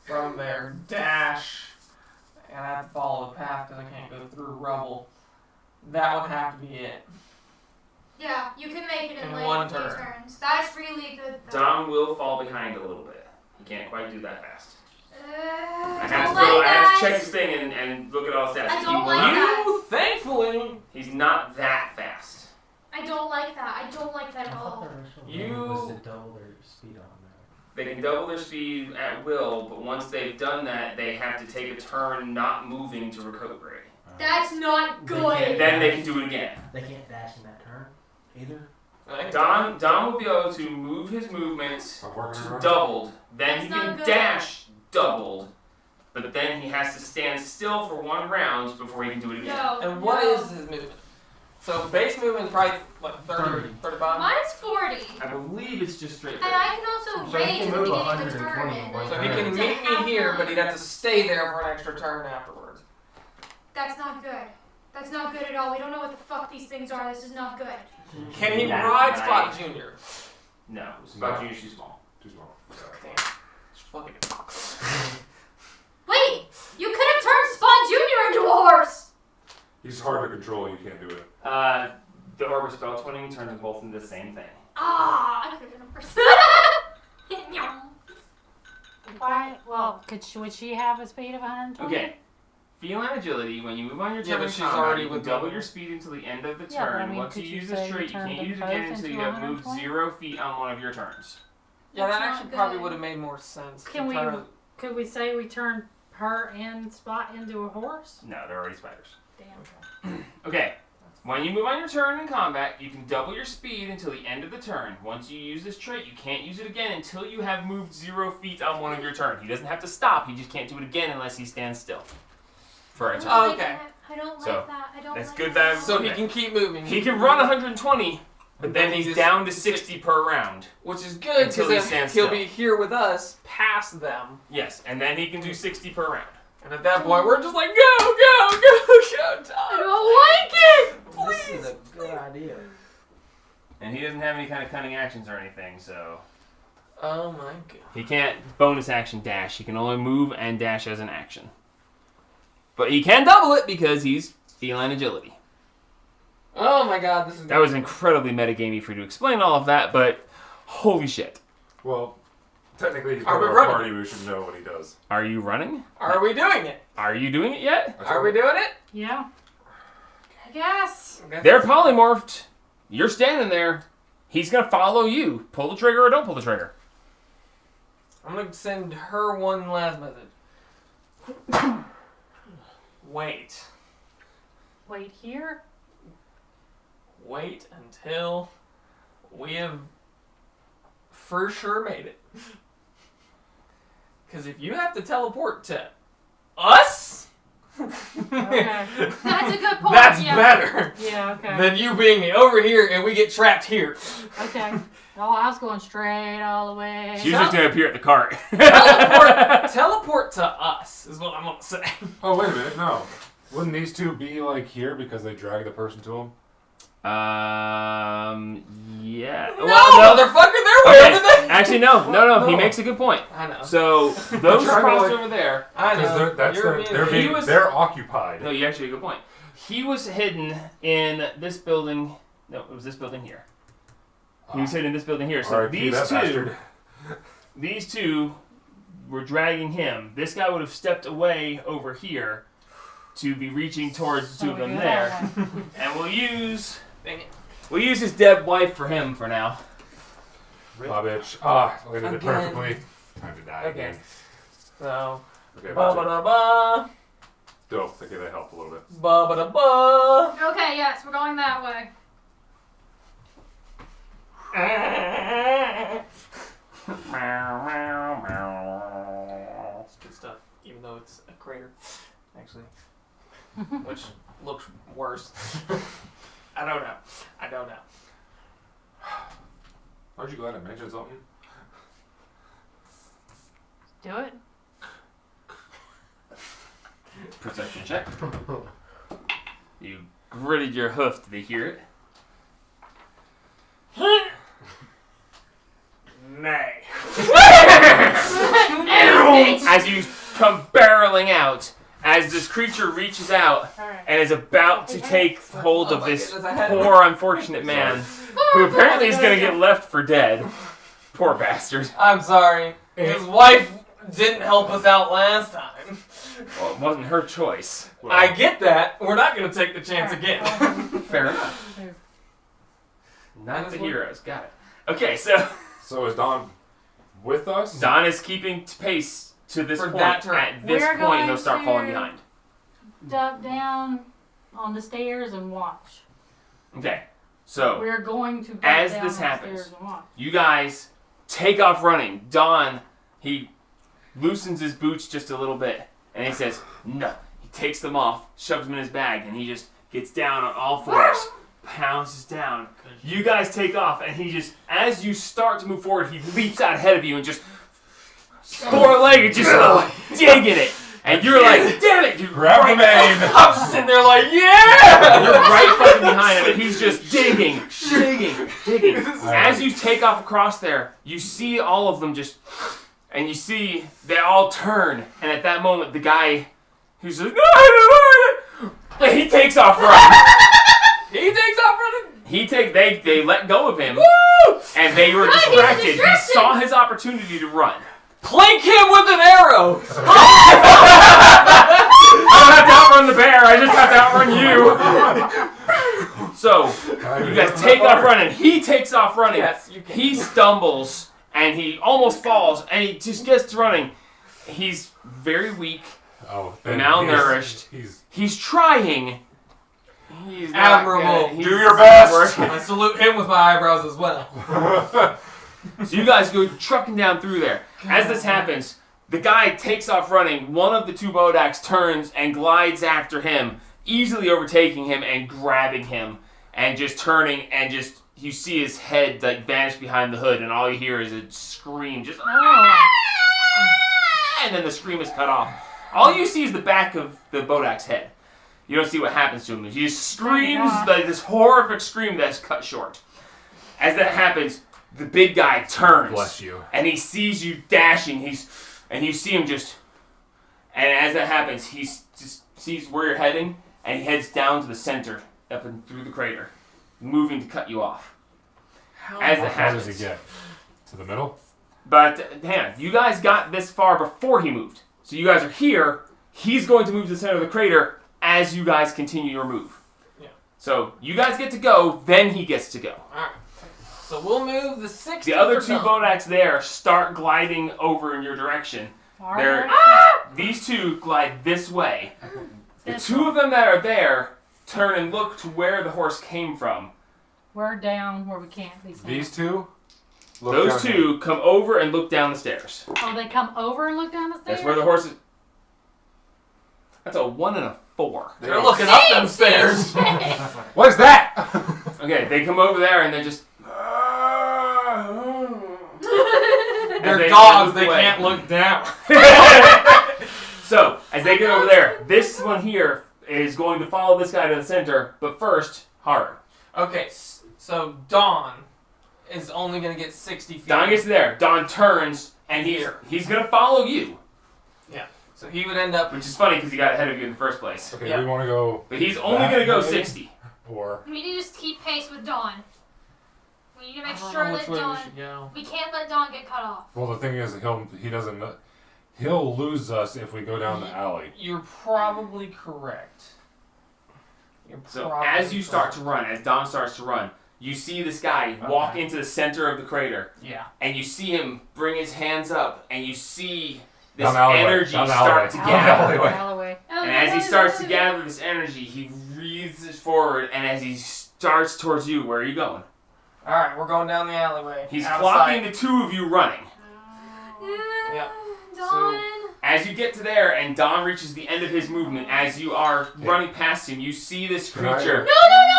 from there, dash, and I have to follow the path because I can't go through rubble. That would have to be it. Yeah, you can make it in In like one 3 turn. turns. That's really good. Though. Dom will fall behind a little bit. He can't quite do that fast. I I don't have like to check that. his thing and look at all stats. I He don't will like not- that. You, thankfully, He's not that fast. I don't like that. I don't like that at all. You- was to double their speed on that. They can double their speed at will, but once they've done that, they have to take a turn not moving to recuperate. That's not They good. can't- Then they can do it again. They can't dash in that turn either. Don will be able to move his movements I've worked to around. doubled. Then he That's can not good. dash doubled, but then he has to stand still for 1 round before he can do it again. No. and what no. is his movement? So base movement is probably, what, 30, 35? Mine's 40. I believe it's just straight. And I can also So he rage can at the move beginning of the 120 turn. in and one So then he turn. can to meet have me here, one. but he'd have to stay there for an extra turn afterwards. That's not good. That's not good at all. We don't know what the fuck these things are. This is not good. Can he Yeah, ride right. Spot Junior? No, Spot Junior's too small. Too small. Damn. Just fucking Wait! You could have turned Spot Junior into a horse! He's hard to control. You can't do it. The Orb of Spell Twinning turns them both into the same thing. Ah, I could have been a person. why? Well, would she have a speed of 120? Okay. Feline agility, when you move on your Yeah, turn but in she's combat, already you can with double me. your speed until the end of the Yeah, but turn. I mean, Once you could you use say this you trait, you turned can't them use it both again until into you have moved 120? 0 feet on one of your turns. Yeah, that That's actually not probably good. would have made more sense. Can to we- turn Could we say we turned her and Spot into a horse? No, they're already spiders. Damn. Okay. When you move on your turn in combat, you can double your speed until the end of the turn. Once you use this trait, you can't use it again until you have moved 0 feet on one of your turn. He doesn't have to stop, he just can't do it again unless he stands still. For a turn. Oh, okay. I don't like So, that. I don't that's like good that. that- So he can keep moving. He can run 120, but then he's just- down to 60 per round. Which is good Until because he then stands he'll still. be here with us past them. Yes, and then he can do 60 per round. And at that point, we're just like, go, go, I Tom. don't like it! This is a good idea. And he doesn't have any kind of cunning actions or anything, so Oh my god. he can't bonus action dash. He can only move and dash as an action. But he can double it because he's feline agility. Oh my god, this is That was incredibly metagamey for you to explain all of that, but holy shit. Well, technically, he's Are part we of our running? party. We should know what he does. Are you running? Are we doing it? Are you doing it yet? Are we doing it? Yeah. I guess. They're polymorphed. You're standing there. He's gonna follow you. Pull the trigger or don't pull the trigger. I'm gonna send her one last message. Wait. Wait here. Wait until we have for sure made it. Because if you have to teleport to us, Okay. That's a good point. that's yeah. better Yeah. Okay. than you being over here and we get trapped here. Okay. Oh, I was going straight all the way. She's just gonna appear at the cart. Teleport to us is what I'm gonna say. Oh, wait a minute. No. Wouldn't these two be like here because they drag the person to them? Yeah. No, motherfucker, they're wherever they. Actually, no. He No. makes a good point. I know. So those trying to, crossed like- over there. I know. Because You're being- they're occupied. No, you actually have a good point. He was hidden in this building. No, it was this building here. He was hidden in this building here. So R.I.P. that bastard. these two were dragging him. This guy would have stepped away over here to be reaching towards the two of them there. And we'll use his dead wife for him for now. Ah, bitch. Ah, landed it Again. perfectly. Time to die Okay. again. So, Okay, ba about ba to. da ba, Dope. Okay, that helped a little bit. ba ba da ba. Okay, yes, we're going that way. It's good stuff, even though though it's a crater, actually, which looks worse. I don't know. Aren't you glad I mentioned something? Do it. Perception check. You gritted your hoof to hear it. Nay. As you come barreling out, as this creature reaches out Alright. and is about to take hold Oh of my this goodness, I had it. poor unfortunate man, who apparently is going to get left for dead. Poor bastard. I'm sorry. His wife didn't help us out last time. Well, it wasn't her choice. I get that. We're not going to take the chance again. Fair enough. Not the Honestly. heroes. Got it. Okay, so So is Don with us? Don is keeping pace to this For point. that turn. At this We're point, he'll going start to- falling behind. Duck down on the stairs and watch. Okay, so We're going to duck as down this on the happens, stairs and watch. you guys take off running. Don, he loosens his boots just a little bit, and he says, no. He takes them off, shoves them in his bag, and he just gets down on all fours, pounces down. You guys take off, and he just, as you start to move forward, he leaps out ahead of you and just four-legged, just digging it. And you're like, damn it, dude. Grab the mane. I'm sitting there like, yeah! You're right fucking behind him, and he's just digging. As you take off across there, you see all of them just, and you see they all turn, and at that moment, the guy who's like, and he takes off running. He takes off running. They let go of him, Woo! and they were God, he's a distracted. He distraction. saw his opportunity to run. Clink him with an arrow. I don't have to outrun the bear. I just have to outrun you. So you guys take off running. He takes off running. Yes, you can. He stumbles and he almost falls and he just gets running. He's very weak. Oh, then Malnourished. He's trying. He's not Admirable. gonna- he's Do your best. working. I salute him with my eyebrows as well. So you guys go trucking down through there. As this happens, the guy takes off running. One of the two Bodaks turns and glides after him, easily overtaking him and grabbing him, and just turning and just you see his head like vanish behind the hood, and all you hear is a scream, just and then the scream is cut off. All you see is the back of the Bodak's head. You don't see what happens to him. He just screams like this horrific scream that's cut short. As that happens, the big guy turns. Bless you. And he sees you dashing. And you see him just. And as that happens, he just sees where you're heading, and he heads down to the center, up and through the crater, moving to cut you off. As How it far does happens. he get? To the middle? But hang on, you guys got this far before he moved. So you guys are here. He's going to move to the center of the crater as you guys continue your move. Yeah. So you guys get to go, then he gets to go. Alright. So we'll move the 60 The other for two Don. Bodaks there start gliding over in your direction. They're, these two glide this way. The two of them that are there turn and look to where the horse came from. We're down where we can't be seen. These two? Look Those down two come over and look down the stairs. Oh, they come over and look down the stairs? That's where the horse is. That's a 1 and a 4. They're looking up them stairs. here. What is that? Okay, they come over there and they're just. They're they dogs, move they away. can't look down. So, as they get over there, this one here is going to follow this guy to the center, but first, Haru. Okay, so Don is only going to get 60 feet. Don gets there. Don turns, and he's going to follow you. So he would end up... Which is funny because he got ahead of you in the first place. Okay, Yeah. we want to go But he's only going to go That way? 60. or We need to just keep pace with Dawn. We need to I make don't sure know that which way we Dawn. should go. We can't let Dawn get cut off. well, the thing is, he'll lose us if we go down the alley. You're probably correct. You're So probably as you start correct. to run, as Don starts to run, you see this guy walk Okay. into the center of the crater, Yeah. and you see him bring his hands up, and you see this Down the alleyway, energy down the start to alleyway. gather. Alleyway. And as he starts to gather this energy, he breathes forward, and as he starts towards you, where are you going? Alright, we're going down the alleyway. He's Out of clocking sight. the two of you running. Yep. Dawn. As you get to there and Don reaches the end of his movement, as you are running past him, you see this creature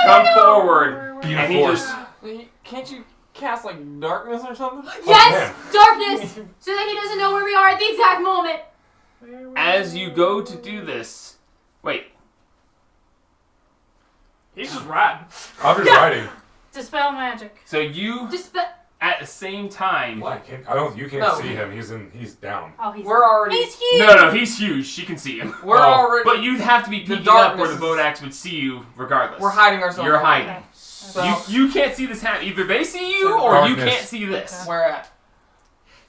come forward, Be and he enforced. just Can't you cast like darkness or something? Yes! Darkness! So that he doesn't know where we are at the exact moment. as you go to do this. Wait, He's just riding. I'm just riding. Dispel magic. so you at the same time. You can't No. see him. He's down. Oh, he's. We're already. He's huge! No, he's huge. She can see him. We're Oh. already. But you'd have to be The peeking up where darkness the is- boat axe would see you regardless. We're hiding ourselves. You're hiding. Okay. So, You can't see this happen. Either they see you So or you darkness. can't see this. where at?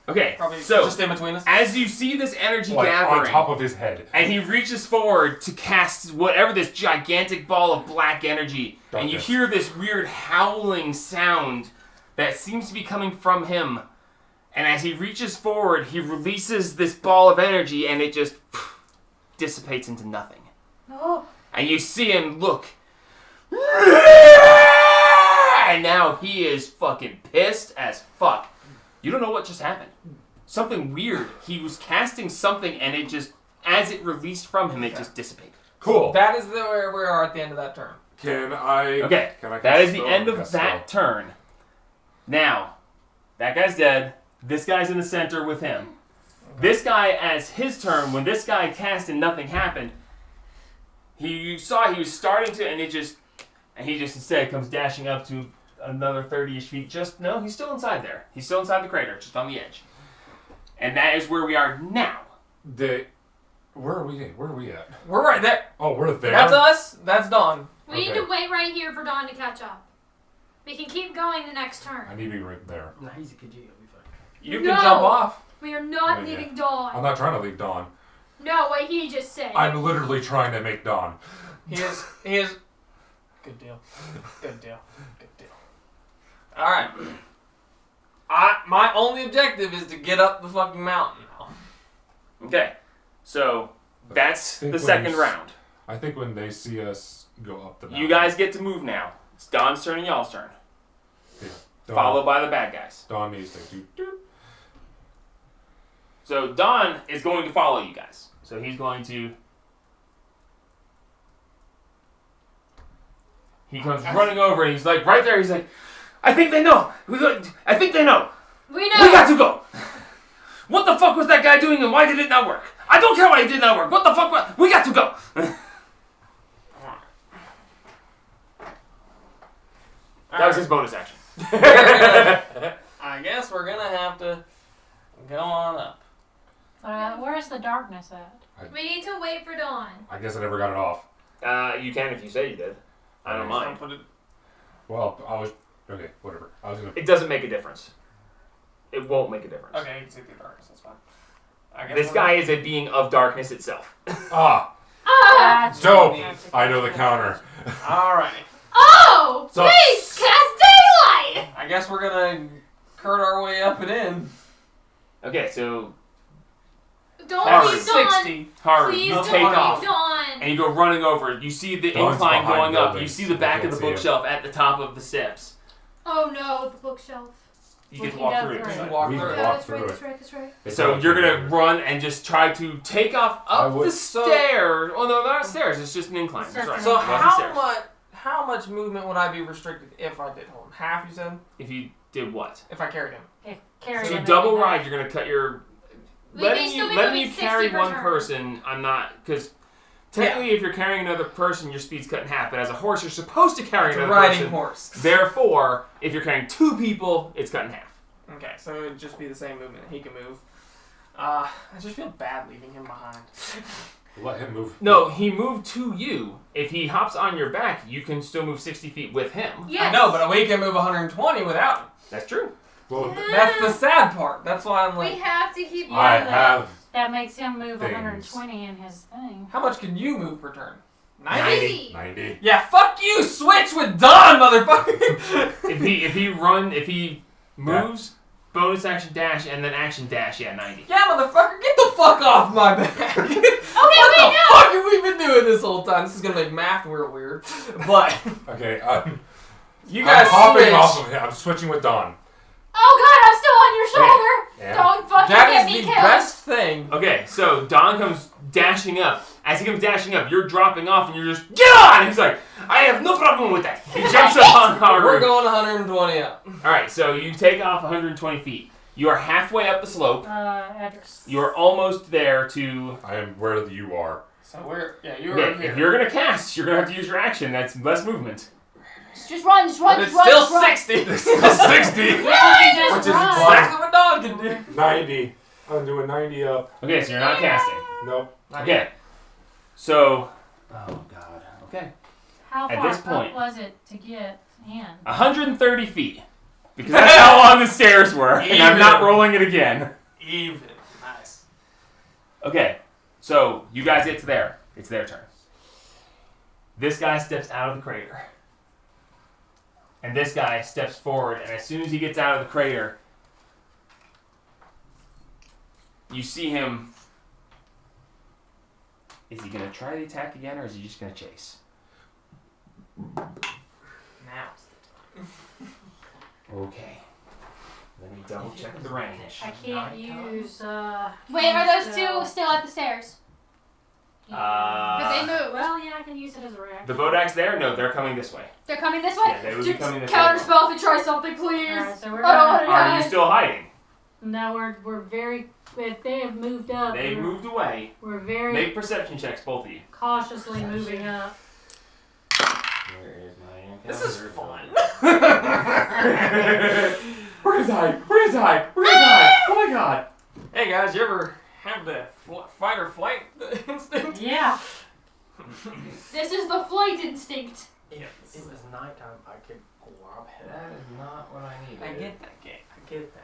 Okay, Probably so just in between us. as you see this energy Like gathering, on top of his head. and he reaches forward to cast whatever this gigantic ball of black energy, and you Darkness. hear this weird howling sound that seems to be coming from him. And as he reaches forward, he releases this ball of energy, and it just dissipates into nothing. Oh. And you see him look. And now he is fucking pissed as fuck. You don't know what just happened. Something weird. He was casting something and it just, as it released from him, it just dissipated. Cool. That is where we are at the end of that turn. Can I? Okay, Can I that cast is the spell? end of Cast that spell. turn. Now, that guy's dead. This guy's in the center with him. This guy, as his turn, when this guy cast and nothing happened, you saw he was starting to, and he just instead comes dashing up to another 30-ish feet. No, he's still inside there. He's still inside the crater, just on the edge. And that is where we are now. Where are we? Where are we at? We're right there. Oh, we're there. That's us. That's Dawn. We need Okay. to wait right here for Dawn to catch up. We can keep going the next turn. I need to be right there. Nah, he's a Khajiit. He'll be fine. You No. can jump off. We are not Yeah. leaving Dawn. I'm not trying to leave Dawn. No, what he just said. I'm literally trying to make Dawn. He is. Good deal. Good deal. Good deal. All right. My only objective is to get up the fucking mountain now. Okay, so that's think the when second you- round. I think when they see us go up the mountain. You guys get to move now. It's Don's turn and y'all's turn. Dawn, Followed by the bad guys. Dawn needs to do. So Don is going to follow you guys. So he's going to. He comes running over and he's like right there. He's like, I think they know. I think they know. We know. We got to go. What the fuck was that guy doing and why did it not work? I don't care why it did not work. What the fuck? We got to go. That was his bonus action. I guess we're gonna have to go on up. Where's the darkness at? We need to wait for Dawn. I guess I never got it off. You can if you say you did. I don't mind. Put it. Well, I was okay. Whatever. I was gonna. It doesn't make a difference. It won't make a difference. Okay, you can see the darkness. That's fine. I guess This guy is a being of darkness itself. Ah, Ah! That's dope. that's a I know the good counter. Alrighty. Oh! So- Please cast daylight! I guess we're gonna curt our way up and in. Okay, so Don't Haru, leave Dawn. 60. Haru, Please you don't take leave off Dawn. and you go running over. You see the Dawn's incline behind going up. You buildings. see the back You of the can't see him. bookshelf at the top of the steps. Oh no, the bookshelf. You We get to can walk go through through it. it. Walk We through can it. walk That's right, through that's it. right, that's right. It's So all you're gonna together. run and just try to take off I up would- the stairs. Oh no, they're not stairs. It's just an incline. It's That's just right. an So It wasn't how stairs. much movement would I be restricted if I did hold him? Half, you said? If you did what? If I carried him. If carry So him double in ride, back. you're gonna cut your. We may Letting still you be letting you moving carry 60 per one turn. person, I'm not because technically, if you're carrying another person, your speed's cut in half. But as a horse, you're supposed to carry It's a another riding person. horse. Therefore, if you're carrying two people, it's cut in half. Okay, so it would just be the same movement. He can move. I just feel bad leaving him behind. Let him move. No, he moved to you. If he hops on your back, you can still move 60 feet with him. Yes. I know, but we can move 120 without him. That's true. Well, That's the sad part. That's why I'm We like, have to keep I moving. have. That makes him move Things. 120 in his thing. how much can you move per turn? 90? 90. 90. Yeah, fuck you! Switch with Don, motherfucker! If he moves, bonus action dash, and then action dash, yeah, 90. Yeah, motherfucker, get the fuck off my back! what wait, the no. fuck have we been doing this whole time? This is gonna make math real weird. But, Okay. you guys I'm hopping switch. off of him. I'm switching with Dawn. Oh god, I'm still on your shoulder. Yeah. Don't fucking That get is me the killed. best thing insane. Okay, so Don comes dashing up. As he comes dashing up, you're dropping off and you're just, get on! He's like, I have no problem with that. He jumps up on We're Haru. going 120 up. Alright, so you take off 120 feet. You are halfway up the slope. Address. You're almost there to... I am where you are. So you're Okay, over here. if you're going to cast, you're going to have to use your action. That's less movement. Just run, just run, But it's just run. still just run. 60. It's still 60. Yeah, you just Which is run. Exactly what Don can do. 90. I'm doing 90 up. Okay, so you're not casting. Nope. Okay. So... Oh, God. Okay. How At far this point- up was it to get in? 130 feet. Because that's how long the stairs were. And I'm not Even. rolling it again. Even. Nice. Okay, so you guys get to there. It's their turn. This guy steps out of the crater. And this guy steps forward, and as soon as he gets out of the crater, you see him. Is he going to try the attack again, or is he just going to chase? Now. Okay. Let me double check the range. I can't use. Wait, are those two still at the stairs? But they move. Well, yeah, I can use it as a reaction. The Bodak's there? No, they're coming this way. They're coming this way? Yeah, they would be coming this way. Counterspell if you try something, please. Alright, so we're I don't gonna- wanna Are you die. still hiding? No, we're very. If they have moved up, They moved away. we're very Make perception checks, both of you. cautiously moving up. Where is my This is fun. Where's I? Where's I? Where's I? Oh my god. Hey guys, you ever have the fight or flight instinct? Yeah. This is the flight instinct. Yeah. It was nighttime. I could glob head. That is not what I needed. I get that game. I get that.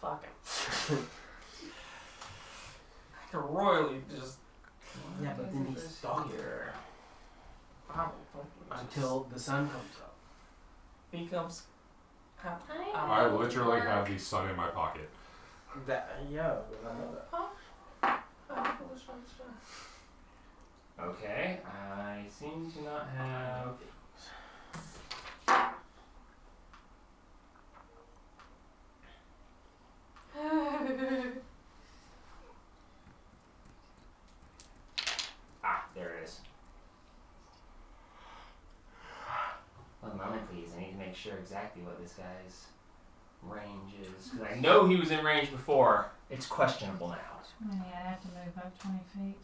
Fucking. I could royally just. Yeah, but then he's stuck here until the sun comes up. He comes. I literally have the sun in my pocket. That yeah, I know that. Okay, I seem to not have. Ah, there it is. One moment, please. I need to make sure exactly what this guy's range is. Because I know he was in range before. It's questionable now. Yeah, I'd have to move up 20 feet.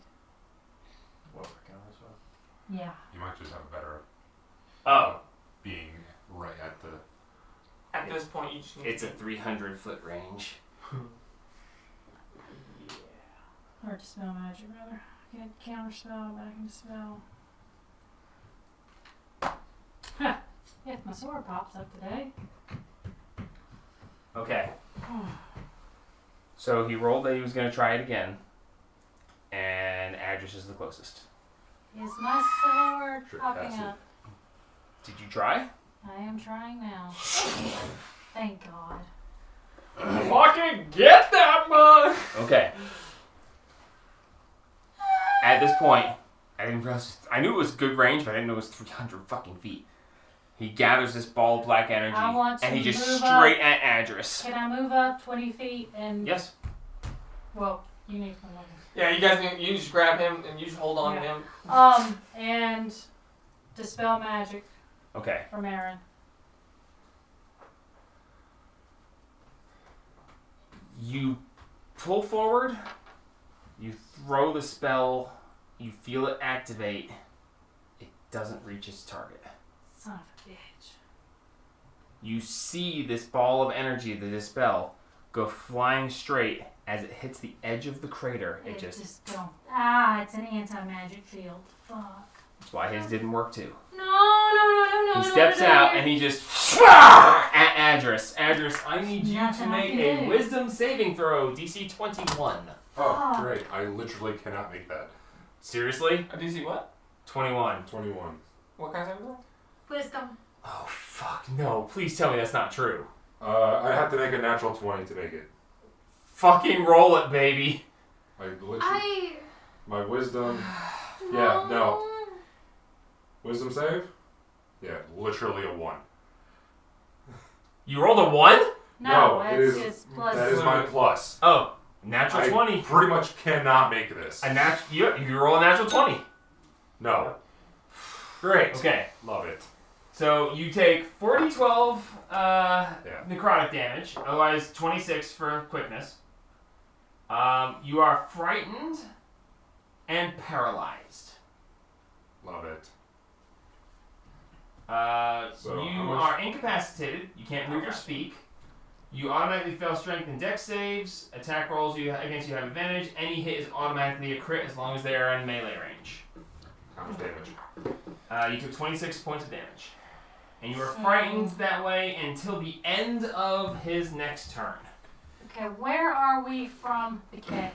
What we're going as well. Yeah. You might just have a better Oh, being right at the. At this point, you just need it's a to. 300-foot range. Or dispel magic, rather. I can't counterspell, but I can dispel. Huh. If my sword pops up today. Okay. So he rolled that he was going to try it again. And Adris is the closest. Is my sword Sure, popping pass it. up? Did you try? I am trying now. Thank God. Fucking get that mug! Okay. At this point, I didn't realize. I knew it was good range, but I didn't know it was 300 fucking feet. He gathers this ball of black energy, I want and he to just move straight at Adris. Can I move up 20 feet and... Yes. Well, you need one. Yeah, you guys, you just grab him and you just hold on to him. And dispel magic Okay. from Aaron. You pull forward. You throw the spell. You feel it activate. It doesn't reach its target. Son of a bitch. You see this ball of energy, the dispel, go flying straight as it hits the edge of the crater. It just. don't. It's an anti-magic field. Fuck. That's why his didn't work too. No. He steps out and he just at Adris. Adris, I need you to Nothing I make can a do. wisdom saving throw, DC 21. Oh, Ah. great. I literally cannot make that. Seriously? A DC what? 21. 21. What kind of thing? Wisdom. Oh, fuck. No, please tell me that's not true. I have to make a natural 20 to make it. Fucking roll it, baby. My wisdom. Yeah, no. Wisdom save? Yeah, literally a 1. You rolled a 1? No, it it's is- just plus. That is my plus. Oh, Natural I 20. pretty much cannot make this. You roll a natural 20. No. Great. Okay. Love it. So you take 4d12 necrotic damage, otherwise 26 for quickness. You are frightened and paralyzed. Love it. So You how much- are incapacitated. You can't move or speak. You automatically fail strength and dex saves. Attack rolls against you have advantage. Any hit is automatically a crit as long as they are in melee range. How much damage? You took 26 points of damage. And you were frightened that way until the end of his next turn. Okay, where are we from the cave?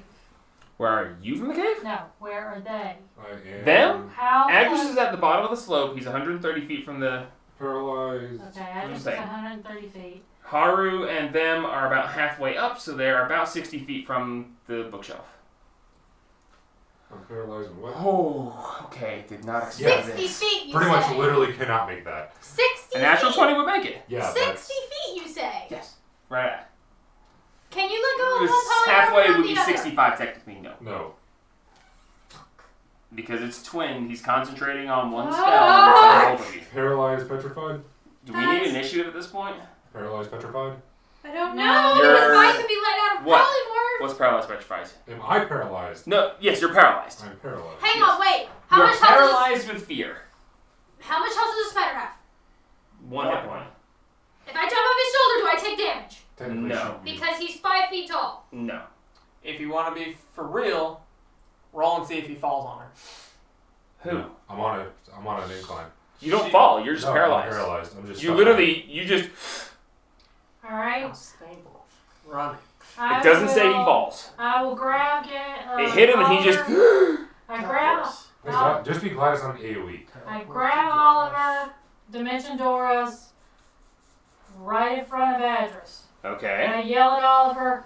Where are you from the cave? No, where are they? I am Them? How? Agus is at the bottom of the slope. He's 130 feet from the... paralyzed. Okay, Address is Say. 130 feet. Haru and them are about halfway up, so they're about 60 feet from the bookshelf. I'm paralyzed and what? Oh, okay. Did not expect 60 this. feet, you Pretty say. much literally cannot make that. 60 A natural feet. 20 would make it. Yeah, 60 that's... feet, you say. Yes. Right at. Can you let go of This one polygon halfway and would not be the other? 65 technically, no. No. Because it's twin, he's concentrating on one spell. Ah! and it's on both of you. Paralyzed, petrified? Do we need initiative at this point? Paralyzed, petrified? I don't No, know. you're- Because mine could be let out of What? polymorph. What's paralyzed petrified? Am I paralyzed? No, yes, you're paralyzed. I'm paralyzed. Hang on, wait. How You're much health does paralyzed with fear. how much health does a spider have? One hit point. If I jump off his shoulder, do I take damage? Technically No. shouldn't be. Because he's 5 feet tall. No. If you want to be for real, roll and see if he falls on her. Who? No, I'm on an incline. You don't fall, you're just No, paralyzed. I'm paralyzed. I'm just You stuck. literally, you just, Alright. Stable. Running. it doesn't say he falls. I will grab It hit him and he just, I grab. Wait, Gla- just be Gladys on AoE. I grab Oliver, Dimension Doras, right in front of Address. And okay. I yell at Oliver,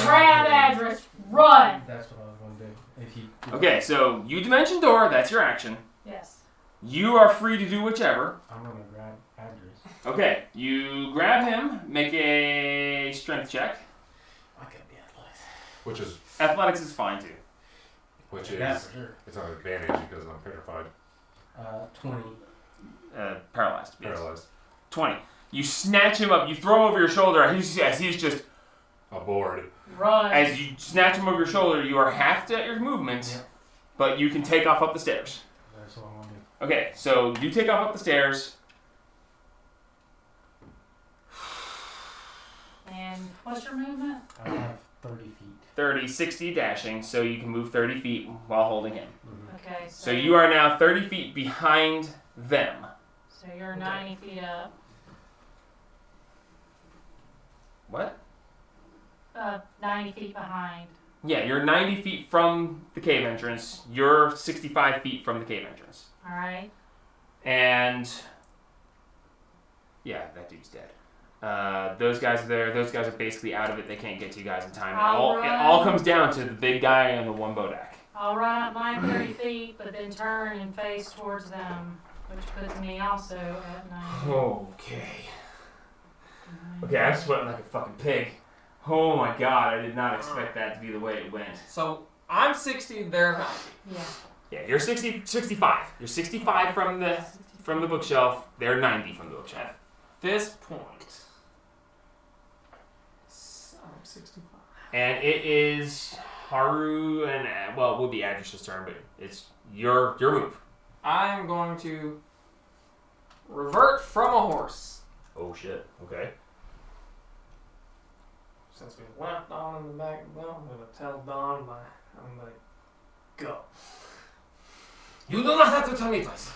grab Address, run! That's what I was going to do. If he. Okay, so you dimension door, that's your action. Yes. You are free to do whichever. I'm going to grab Address. Okay, you grab him, make a strength check. I could be athletic. Which is Athletics is fine too. Yeah, for sure. it's an advantage because I'm petrified. 20. Paralyzed. Yes. Paralyzed. 20. You snatch him up, you throw him over your shoulder, as he's just, Aboard. Run. as you snatch him over your shoulder, you are half at your movement, Yep. but you can take off up the stairs. That's what I want to do. Okay, so you take off up the stairs. And what's your movement? I have 30 feet. 30, 60 dashing, so you can move 30 feet while holding him. Mm-hmm. Okay, So you are now 30 feet behind them. So you're 90 feet up. What? 90 feet behind. Yeah, you're 90 feet from the cave entrance. You're 65 feet from the cave entrance. Alright. And yeah, that dude's dead. Those guys are there. Those guys are basically out of it. They can't get to you guys in time. It all comes down to the big guy on the one Bodak. I'll run up my 30 feet, but then turn and face towards them, which puts me also at 90. Okay. Okay, I'm sweating like a fucking pig. Oh my god, I did not expect that to be the way it went. So I'm 60, they're 90. Yeah. Yeah, you're 65. You're 65 from the bookshelf. They're 90 from the bookshelf. At this point, I'm 65. And it is Haru and well, it would be Address's turn, but it's your move. I'm going to revert from a horse. Oh shit. Okay. Since we left Dawn in the back, well, I'm going to tell Dawn I'm going to go. You do not have to tell me twice.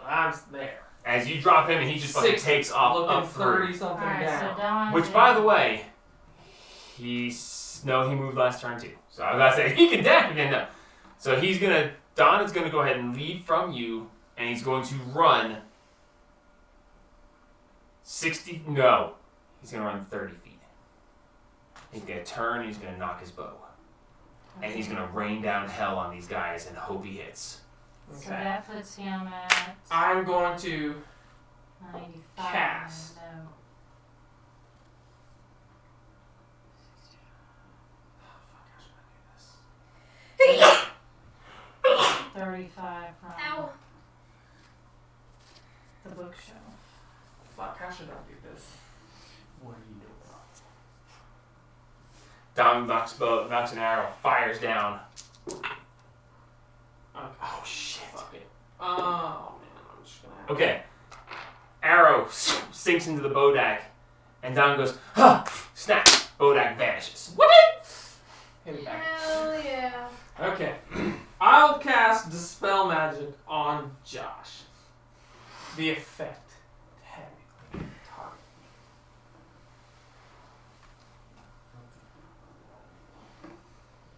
I'm there. As you drop him and he just fucking 60, takes off looking up through. 30 something Alright, so down. Don. Which, by the way, he moved last turn too. So I was about to say he can dash again. No. So Don is gonna go ahead and lead from you, and he's going to run 60. No, he's gonna run 30 feet. He's gonna turn. And he's gonna knock his bow, and he's gonna rain down hell on these guys and hope he hits. So Okay. that puts him at I'm going to 95. Cast. No. 35 from Ow. the bookshelf. Fuck, how should I do this? What are you doing? Dom knocks an arrow, fires down. Okay. Oh shit. Fuck it. Oh man, I'm just gonna have Okay. Arrow sinks into the Bodak, and Don goes, huh! Snap! Bodak vanishes. hit it back. Hell yeah. Okay. I'll cast Dispel Magic on Josh. The effect. Technically. Target.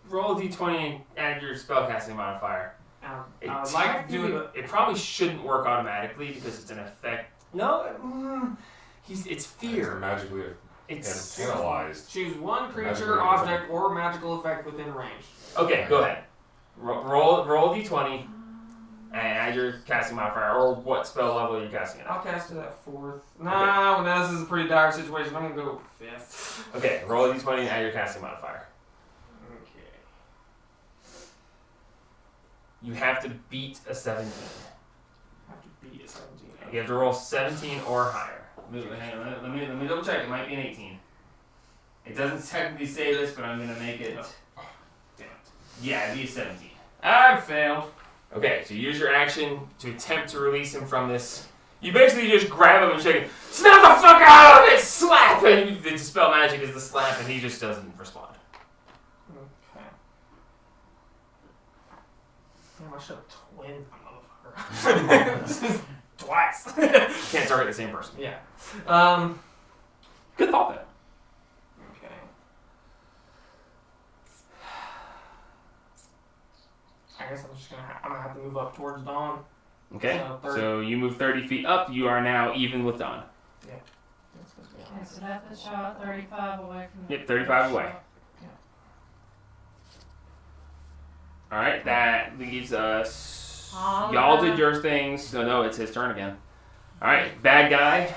Roll a d20 and add your spellcasting modifier. I would like to do it. It probably shouldn't work automatically because it's an effect. No, it's It's fear. magically It's paralyzed. Choose one creature, Magical object, or magical effect within range. okay. Go ahead. Roll a d20 and add your casting modifier, or what spell level you're casting it at. I'll cast it at 4th. Nah, well, this is a pretty dire situation. I'm gonna go 5th. Okay, roll a d20 and add your casting modifier. Okay. You have to beat a 17. I have to beat a 17. You have to roll 17 or higher. Hang on, let me double check. It might be an 18. It doesn't technically say this, but I'm gonna make it. Damn it. Yeah, it'd be a 17. I failed. Okay, so use your action to attempt to release him from this. You basically just grab him and shake him. Snap the fuck out of it! Slap! And the Dispel Magic is the slap, and he just doesn't respond. Okay. Damn, I should have twinned the motherfucker. Twice. Can't target the same person. Yeah. Good thought, though. Okay. I guess I'm just gonna have to move up towards Dawn. Okay, So 30. so you move 30 feet up. You are now even with Dawn. That's supposed to be Okay, honest. so that's a shot 35 away from the Yep, 35 away. shot. All right, that leaves us. All Y'all right. did your things, so no, it's his turn again. All right, bad guy.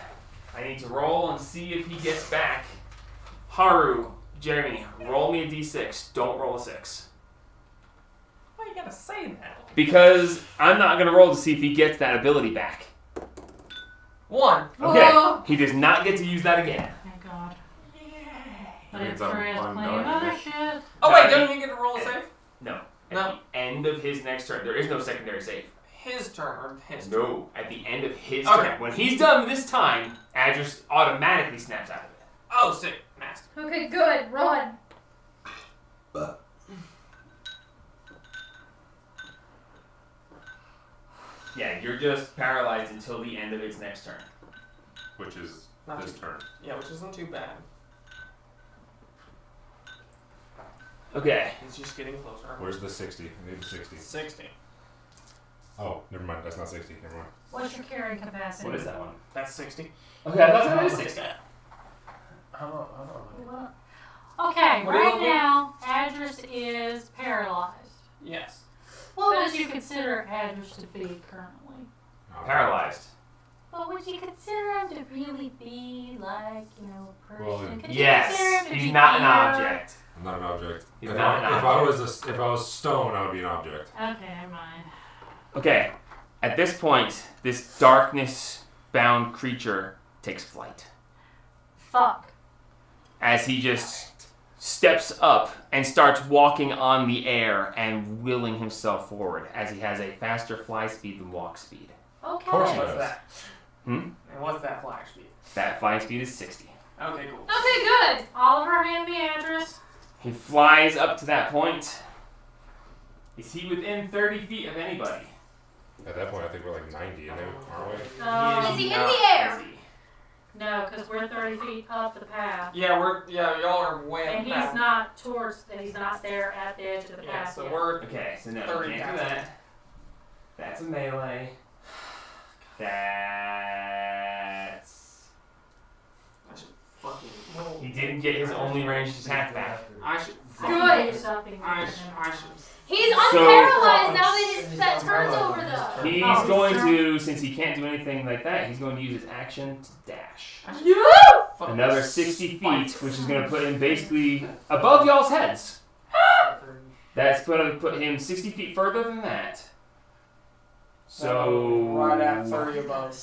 I need to roll and see if he gets back. Haru, Jeremy, roll me a d6. Don't roll a 6. Why you gotta say that? Because I'm not going to roll to see if he gets that ability back. 1. Okay, Whoa. he does not get to use that again. Thank God. But That it's means Chris I'm playing done. other shit. Oh wait, don't you get to roll a save? No. At No. the end of his next turn, there is no secondary save. His turn or his turn? No. At the end of his Okay. turn. When he's done this time, Adris automatically snaps out of it. Oh, sick. Nasty. Okay, good. Run. Yeah, you're just paralyzed until the end of its next turn. Which is Not this too, turn. yeah, which isn't too bad. Okay. He's just getting closer. Where's the 60? I need the 60. 60. Oh, never mind. That's not 60. Never mind. What's your carrying capacity? What is that one? That's 60. Okay, I thought that was 60. I don't know. Okay, What are you right looking? now, Adris is paralyzed. Yes. What would you consider Adris to be currently? Paralyzed. What would you consider him to really be like, a person? Well, Could you consider Yes. him to He's be not an fear? object. I'm not an object. He's if not an I object. was if I was stone, I would be an object. Okay, never mind. Okay. At this point, this darkness-bound creature takes flight. Fuck. As he just steps up and starts walking on the air and willing himself forward as he has a faster fly speed than walk speed. Okay. course he What's does. that? Hmm? And what's that flash speed? That flying speed is 60. Okay, cool. Okay, good. Oliver, hand me Adris. He flies up to that point. Is he within 30 feet of anybody? At that point, I think we're like 90, and aren't we? Is he in not the air? busy. No, because we're 30 feet up the path. Yeah, y'all are way up And he's back. not he's not there at the edge of the Yeah, path so yet. we're Okay, so no, 30 can't do past. that. That's a melee. That's... I should fucking roll. He didn't get his only ranged attack back. I should Good. Do something. I should. He's So- unparalyzed now that turn's over though. He's Oh, going sure. to, since he can't do anything like that, he's going to use his action to dash. Fucking Another 60 spike. feet, which is going to put him basically above y'all's heads. That's going to put him 60 feet further than that. So right at 30 above.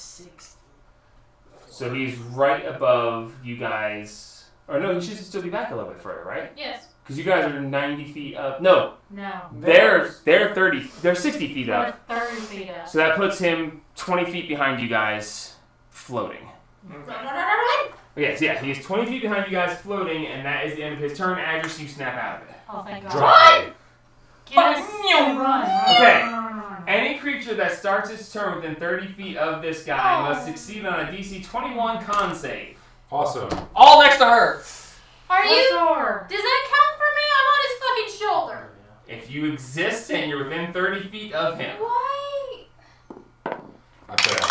So he's right above you guys. Or no, he should still be back a little bit further, right? Yes. Because you guys are 90 feet up. No, No. they're 30. They're 60 feet up. We're 30 feet up. So that puts him 20 feet behind you guys, floating. Yes, yeah, he's 20 feet behind you guys, floating, and that is the end of his turn. Address, you snap out of it. Oh, thank God. Dry. Get us and run. Okay. Any creature that starts its turn within 30 feet of this guy must succeed on a DC 21 con save. Awesome. All next to her. Are you? Sure. Does that count for me? I'm on his fucking shoulder. If you exist and you're within 30 feet of him. Why? I fail.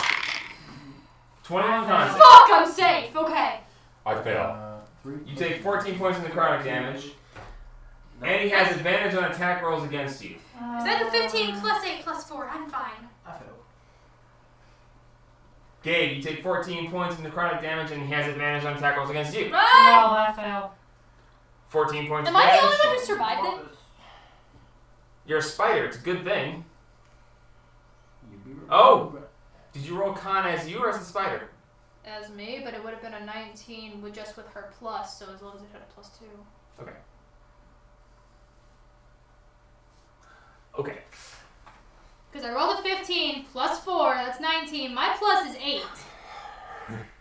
21 con save. Fuck, I'm safe. Okay. I fail. You take 14 points of necrotic damage. And he has advantage on attack rolls against you. Is that a 15 plus 8 plus 4? I'm fine. I failed. Gabe, you take 14 points of necrotic damage and he has advantage on attack rolls against you. Run! Oh, I fell. 14 points Am of I the damage. only one who survived it? You're a spider, it's a good thing. Oh! Did you roll con as you or as the spider? As me, but it would have been a 19 with just with her plus, so as long as it had a plus 2. Okay. Okay. Because I rolled a 15 plus 4, that's 19. My plus is 8.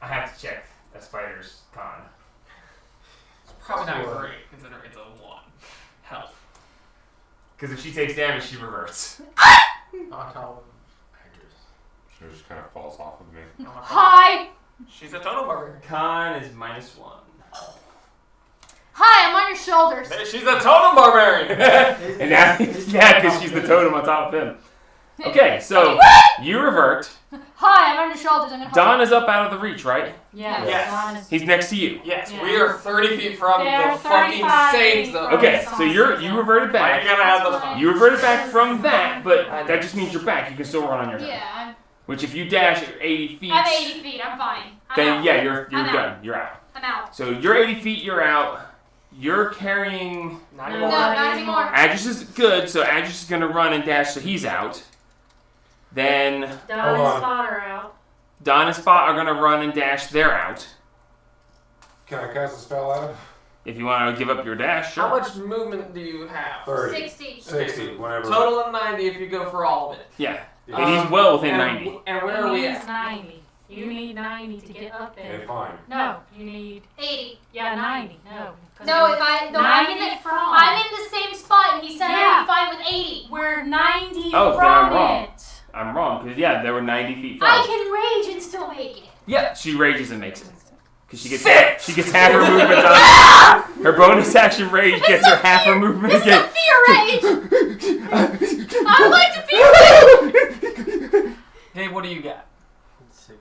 I have to check that spider's con. It's probably not great, considering it's a 1. Health. Because if she takes damage, she reverts. I'll call actress. She just kind of falls off of me. Hi! She's a totem barbarian. Con is -1. Hi, I'm on your shoulders. She's a totem barbarian. And now, yeah, because she's the totem on top of him. Okay, so you revert. Hi, I'm on your shoulders. I'm gonna Don is up out of the reach, right? Yes. Yes. Honest. He's next to you. Yes, Yeah. we are 30 feet from They're the fucking 35 safe feet zone. from Okay, the so you reverted Why back. you gotta have the fun? You reverted back from that, but that just means you're back. You can still run on your turn. Yeah, Which if you dash at 80 feet, I'm 80 feet. I'm fine. I'm then out. yeah, you're I'm out. done. You're out. I'm out. So you're 80 feet. You're out. You're carrying. Not No, anymore. No, not anymore. Address is good, so Address is gonna run and dash, so he's out. Then Don Hold and on. Spot are out. Don and Spot are gonna run and dash. They're out. Can I cast a spell at him? If you want to give up your dash, sure. How much movement do you have? 30. 60. 60, whenever. Total of 90 if you go for all of it. Yeah, Yeah. and he's well within and, 90. And where are He we needs at? 90. You need 90 to get up Okay, there. fine. No, you need 80. 90. No. 'cause No, we're if I no, I'm in 90 the from. I'm in the same spot, and he said Yeah. I'd be fine with 80. We're 90 Oh, then from I'm wrong. it. I'm wrong, because yeah, they were 90 feet I from. can rage and still make it. Yeah, she rages and makes it. Because she gets half her movement on. Her bonus action rage gets her half her movement This is again. a fear rage. I'm going to fear rage. Hey, what do you got? 60.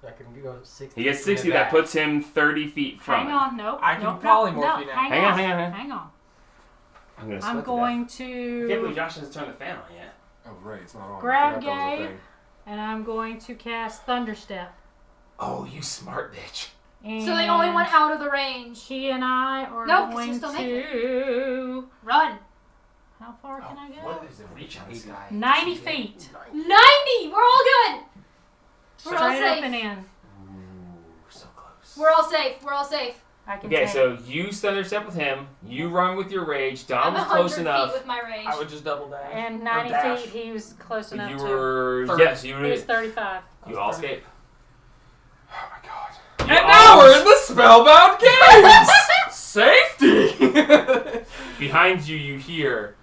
I can go 60. He gets 60, that puts him 30 feet from Hang it. on, nope. I can nope, polymorph no, you now. Hang on, hang on. I'm gonna I'm split going to death. I can't believe to Josh hasn't turned the fan on yet. Oh, right, it's not on. Grab I forgot that was a Gabe. thing. and I'm going to cast Thunderstep. Oh, you smart bitch. And So they only went out of the range. He and I are No, 'cause going you still make to. Run. How far can I go? What is the reach on this guy? 90 feet. 90. We're all good. We're all Straight up safe. and in. Ooh, so close. We're all safe. We're all safe. I can Okay, take. so you Thunderstep with him. You run with your rage. Dom I'm was 100 close feet enough. with my rage. I would just double dash. And Or 90 dash. feet, he was close enough You to. were 30. yes, you He were. was 35. You all escape. Oh my god. You And all- now we're in the Spellbound Caves! Safety! Behind you, you hear,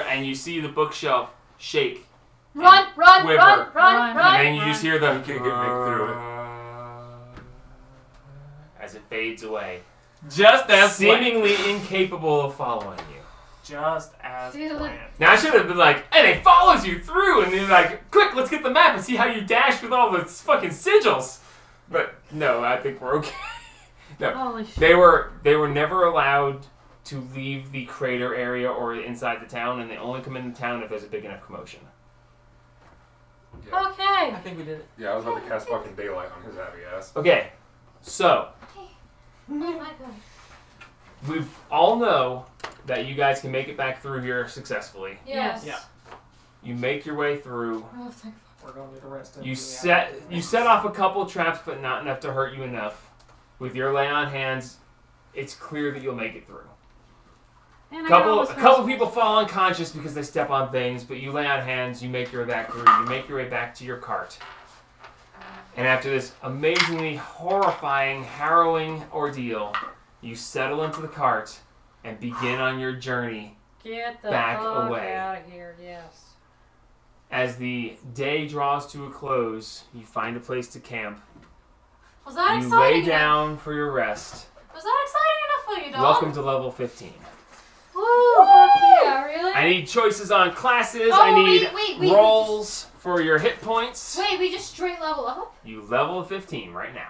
and you see the bookshelf shake. Run, run, Quiver. run, run, Run. run. And then you just hear the You can't get Nick through it. as it fades away, Just as planned. seemingly incapable of following you. Just as See, look. planned. Now I should have been like, and it follows you through, and you're like, quick, let's get the map and see how you dash with all the fucking sigils. But no, I think we're okay. Holy shit. They were never allowed to leave the crater area or inside the town, and they only come into town if there's a big enough commotion. Yeah. Okay. I think we did it. Yeah, I was about to cast fucking daylight on his happy ass. Okay, so Oh my god. we all know that you guys can make it back through here successfully. Yes. Yeah. You make your way through. Oh, thank We're gonna get arrested. You set off a couple traps, but not enough to hurt you enough. With your lay on hands, it's clear that you'll make it through. And I got all A this couple crystals. people fall unconscious because they step on things, but you lay on hands, you make your way back through, you make your way back to your cart. And after this amazingly horrifying, harrowing ordeal, you settle into the cart and begin on your journey. Get the back fuck away. out of here, yes. As the day draws to a close, you find a place to camp. Was that You exciting lay enough? down for your rest. Was that exciting enough for you, dog? Welcome to level 15. Woo! Fuck yeah, really? I need choices on classes. Oh, I need wait, rolls for your hit points. Wait, we just straight level up? You level 15 right now.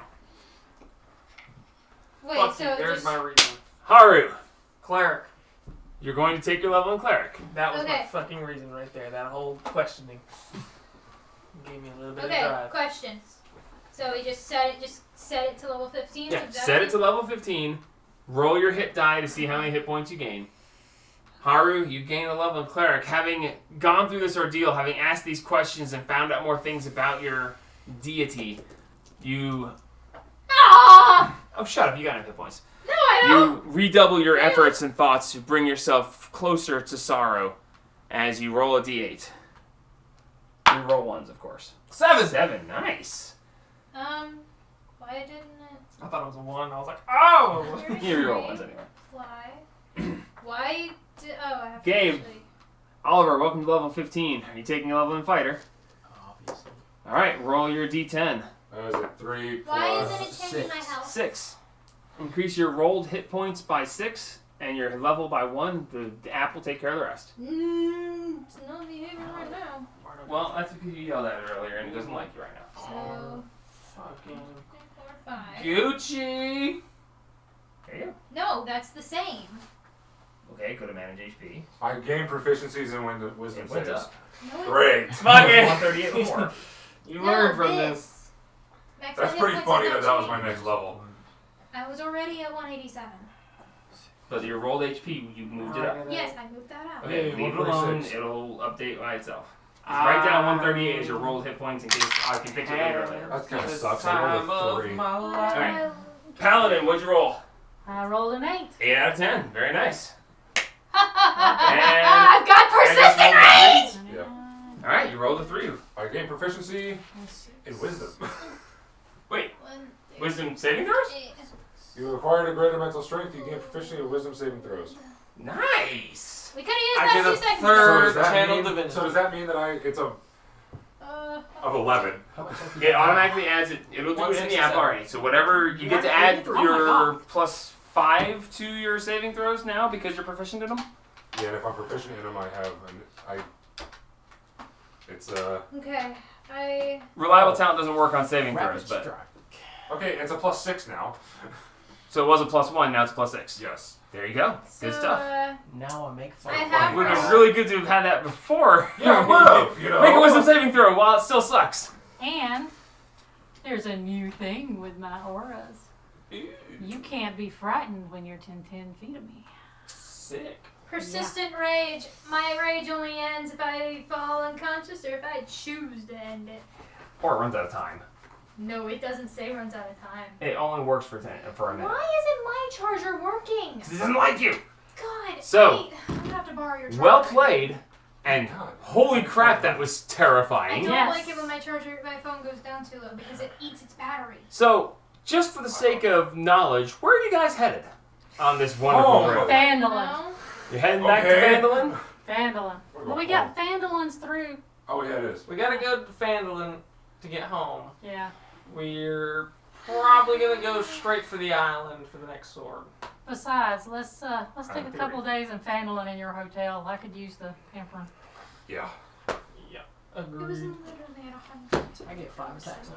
Wait, Fuck so you, there's just... my reason. Haru, Cleric. you're going to take your level in cleric. That was my Okay. fucking reason right there. That whole questioning gave me a little bit of Okay, drive. question. So we just set it to level 15? Yeah, Exactly? set it to level 15. Roll your hit die to see how many hit points you gain. Haru, you gain a level in cleric. Having gone through this ordeal, having asked these questions and found out more things about your deity, you... Ah! Oh, shut up. You got no hit points. No, I don't! You redouble your efforts and thoughts to bring yourself closer to sorrow as you roll a d8. You roll ones, of course. 7, nice. Why didn't it I thought it was a 1. I was like, oh! You roll ones anyway. fly? Why did... Oh, I have to Game. actually... Oliver, welcome to level 15. Are you taking a level in fighter? Obviously. Alright, roll your d10. Is it 3 Why plus isn't it changing my 6? health? 6. Increase your rolled hit points by 6 and your level by 1. The app will take care of the rest. It's not behaving right now. Well, that's because you yelled at it earlier and it doesn't like you right now. So... Fucking 4, 5... Gucci! There you go. No, that's the same. Okay, go to manage HP. I gain proficiencies in wisdom It went saves. up. No, it- Great. Fuck it! 138 before. You No, learned from this. Max That's hit pretty points funny has that not that was my changed. next level. I was already at 187. But your rolled HP, you moved it up. Yes, I moved that out. Okay, Yeah, leave it alone. 146. It'll update by itself. Just write down 138 as your rolled hit points in case I can fix it later. That kind of This sucks. I rolled time a of 3. my life. Alright. Paladin, what'd you roll? I rolled an 8. 8 out of 10. Very nice. I've got persistent rage! Yeah. Alright, you rolled a 3. I gain proficiency in wisdom. Wait, 1, 2, wisdom saving throws? 8. You acquired a greater mental strength. You gain proficiency in wisdom saving throws. Nice! We could have used I that get 2 a seconds third- ago. Channel divinity. So does that mean that it's a of 11? It automatically adds it. It'll do it in the app 167. already. So whatever you get to add your plus 5 to your saving throws now because you're proficient in them. Yeah, and if I'm proficient in them, it's Okay, I... Reliable talent doesn't work on saving Rapid throws, but strike. okay. It's a plus 6 now. so it was a plus 1. Now it's a plus 6. Yes. There you go. So, Good stuff. Now I make fun I of have It would have her. been really good to have had that before. Yeah, it would've, you know. Make a wisdom saving throw while it still sucks. And there's a new thing with my auras. You can't be frightened when you're 10 feet of me. Sick. Persistent rage. My rage only ends if I fall unconscious or if I choose to end it. Or it runs out of time. No, it doesn't say runs out of time. It only works for a minute. Why isn't my charger working? Because it doesn't like you. God. So, wait, I'm gonna have to borrow your charger. Well played. And God. holy crap, that was I terrifying. don't Yes. like it when my phone goes down too low because it eats its battery. So, just for the sake of knowledge, where are you guys headed on this wonderful Oh. road? Fandolin. No? You're heading back to Okay. Vandalin? Fandolin. Well, we got Fandolins through. Oh yeah, it is. We gotta go to Fandolin to get home. Yeah. We're probably gonna go straight for the island for the next sword. Besides, let's take a theory. couple days in Fandolin in your hotel. I could use the pampering. Yeah. Yeah. It was Agreed. literally at 100. I get 5 attacks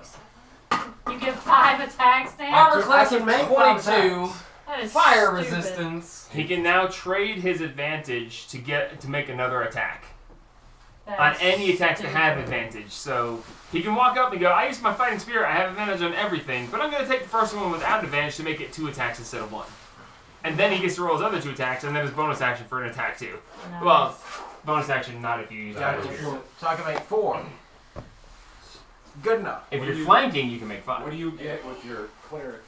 now. You get 5 attacks now. Armor I class can of make 5 22. That is Fire stupid. resistance. He can now trade his advantage to make another attack. That On is any attacks that have stupid. advantage. So he can walk up and go, I use my fighting spirit, I have advantage on everything, but I'm going to take the first one without advantage to make it 2 attacks instead of 1. And then he gets to roll his other 2 attacks, and then his bonus action for an attack too. Nice. Well, bonus action not if you use Gotcha. that. So I can make 4. Good enough. If What you're do you- flanking, you can make 5. What do you get with your cleric?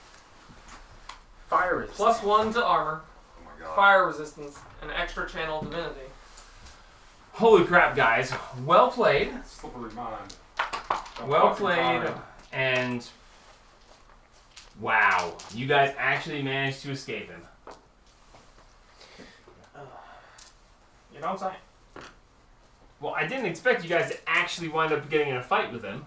Fire resistance. +1 to armor, Oh my god. fire resistance, and extra channel divinity. Holy crap, guys! Well played. Slippery mind. Don't Well fucking played. time. And wow, you guys actually managed to escape him. You don't say. Well, I didn't expect you guys to actually wind up getting in a fight with him.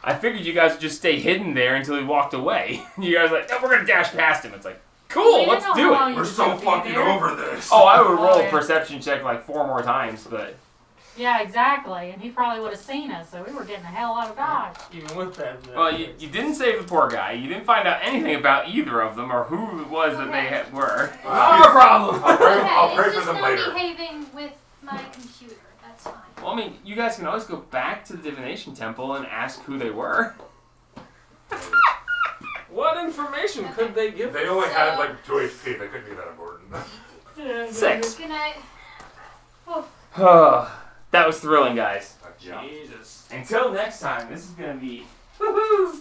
I figured you guys would just stay hidden there until he walked away. You guys were like, no, we're gonna dash past him. It's like, cool, let's do it. We're so fucking over this. Oh, I would roll Oh, a yeah. perception check like 4 more times, but Yeah, exactly. And he probably would have seen us, so we were getting the hell out of Dodge. Even with that. well, you didn't save the poor guy. You didn't find out anything about either of them or who it was that they were. Our problem. I'll Okay, pray it's for just them not later. behaving with my computer. That's fine. Well, I mean, you guys can always go back to the divination temple and ask who they were. What information could they give? They only had like 2 HP. They couldn't be that important. Yeah, 6. Good night. That was thrilling, guys. Yeah. Jesus. Until next time, this is gonna be woohoo.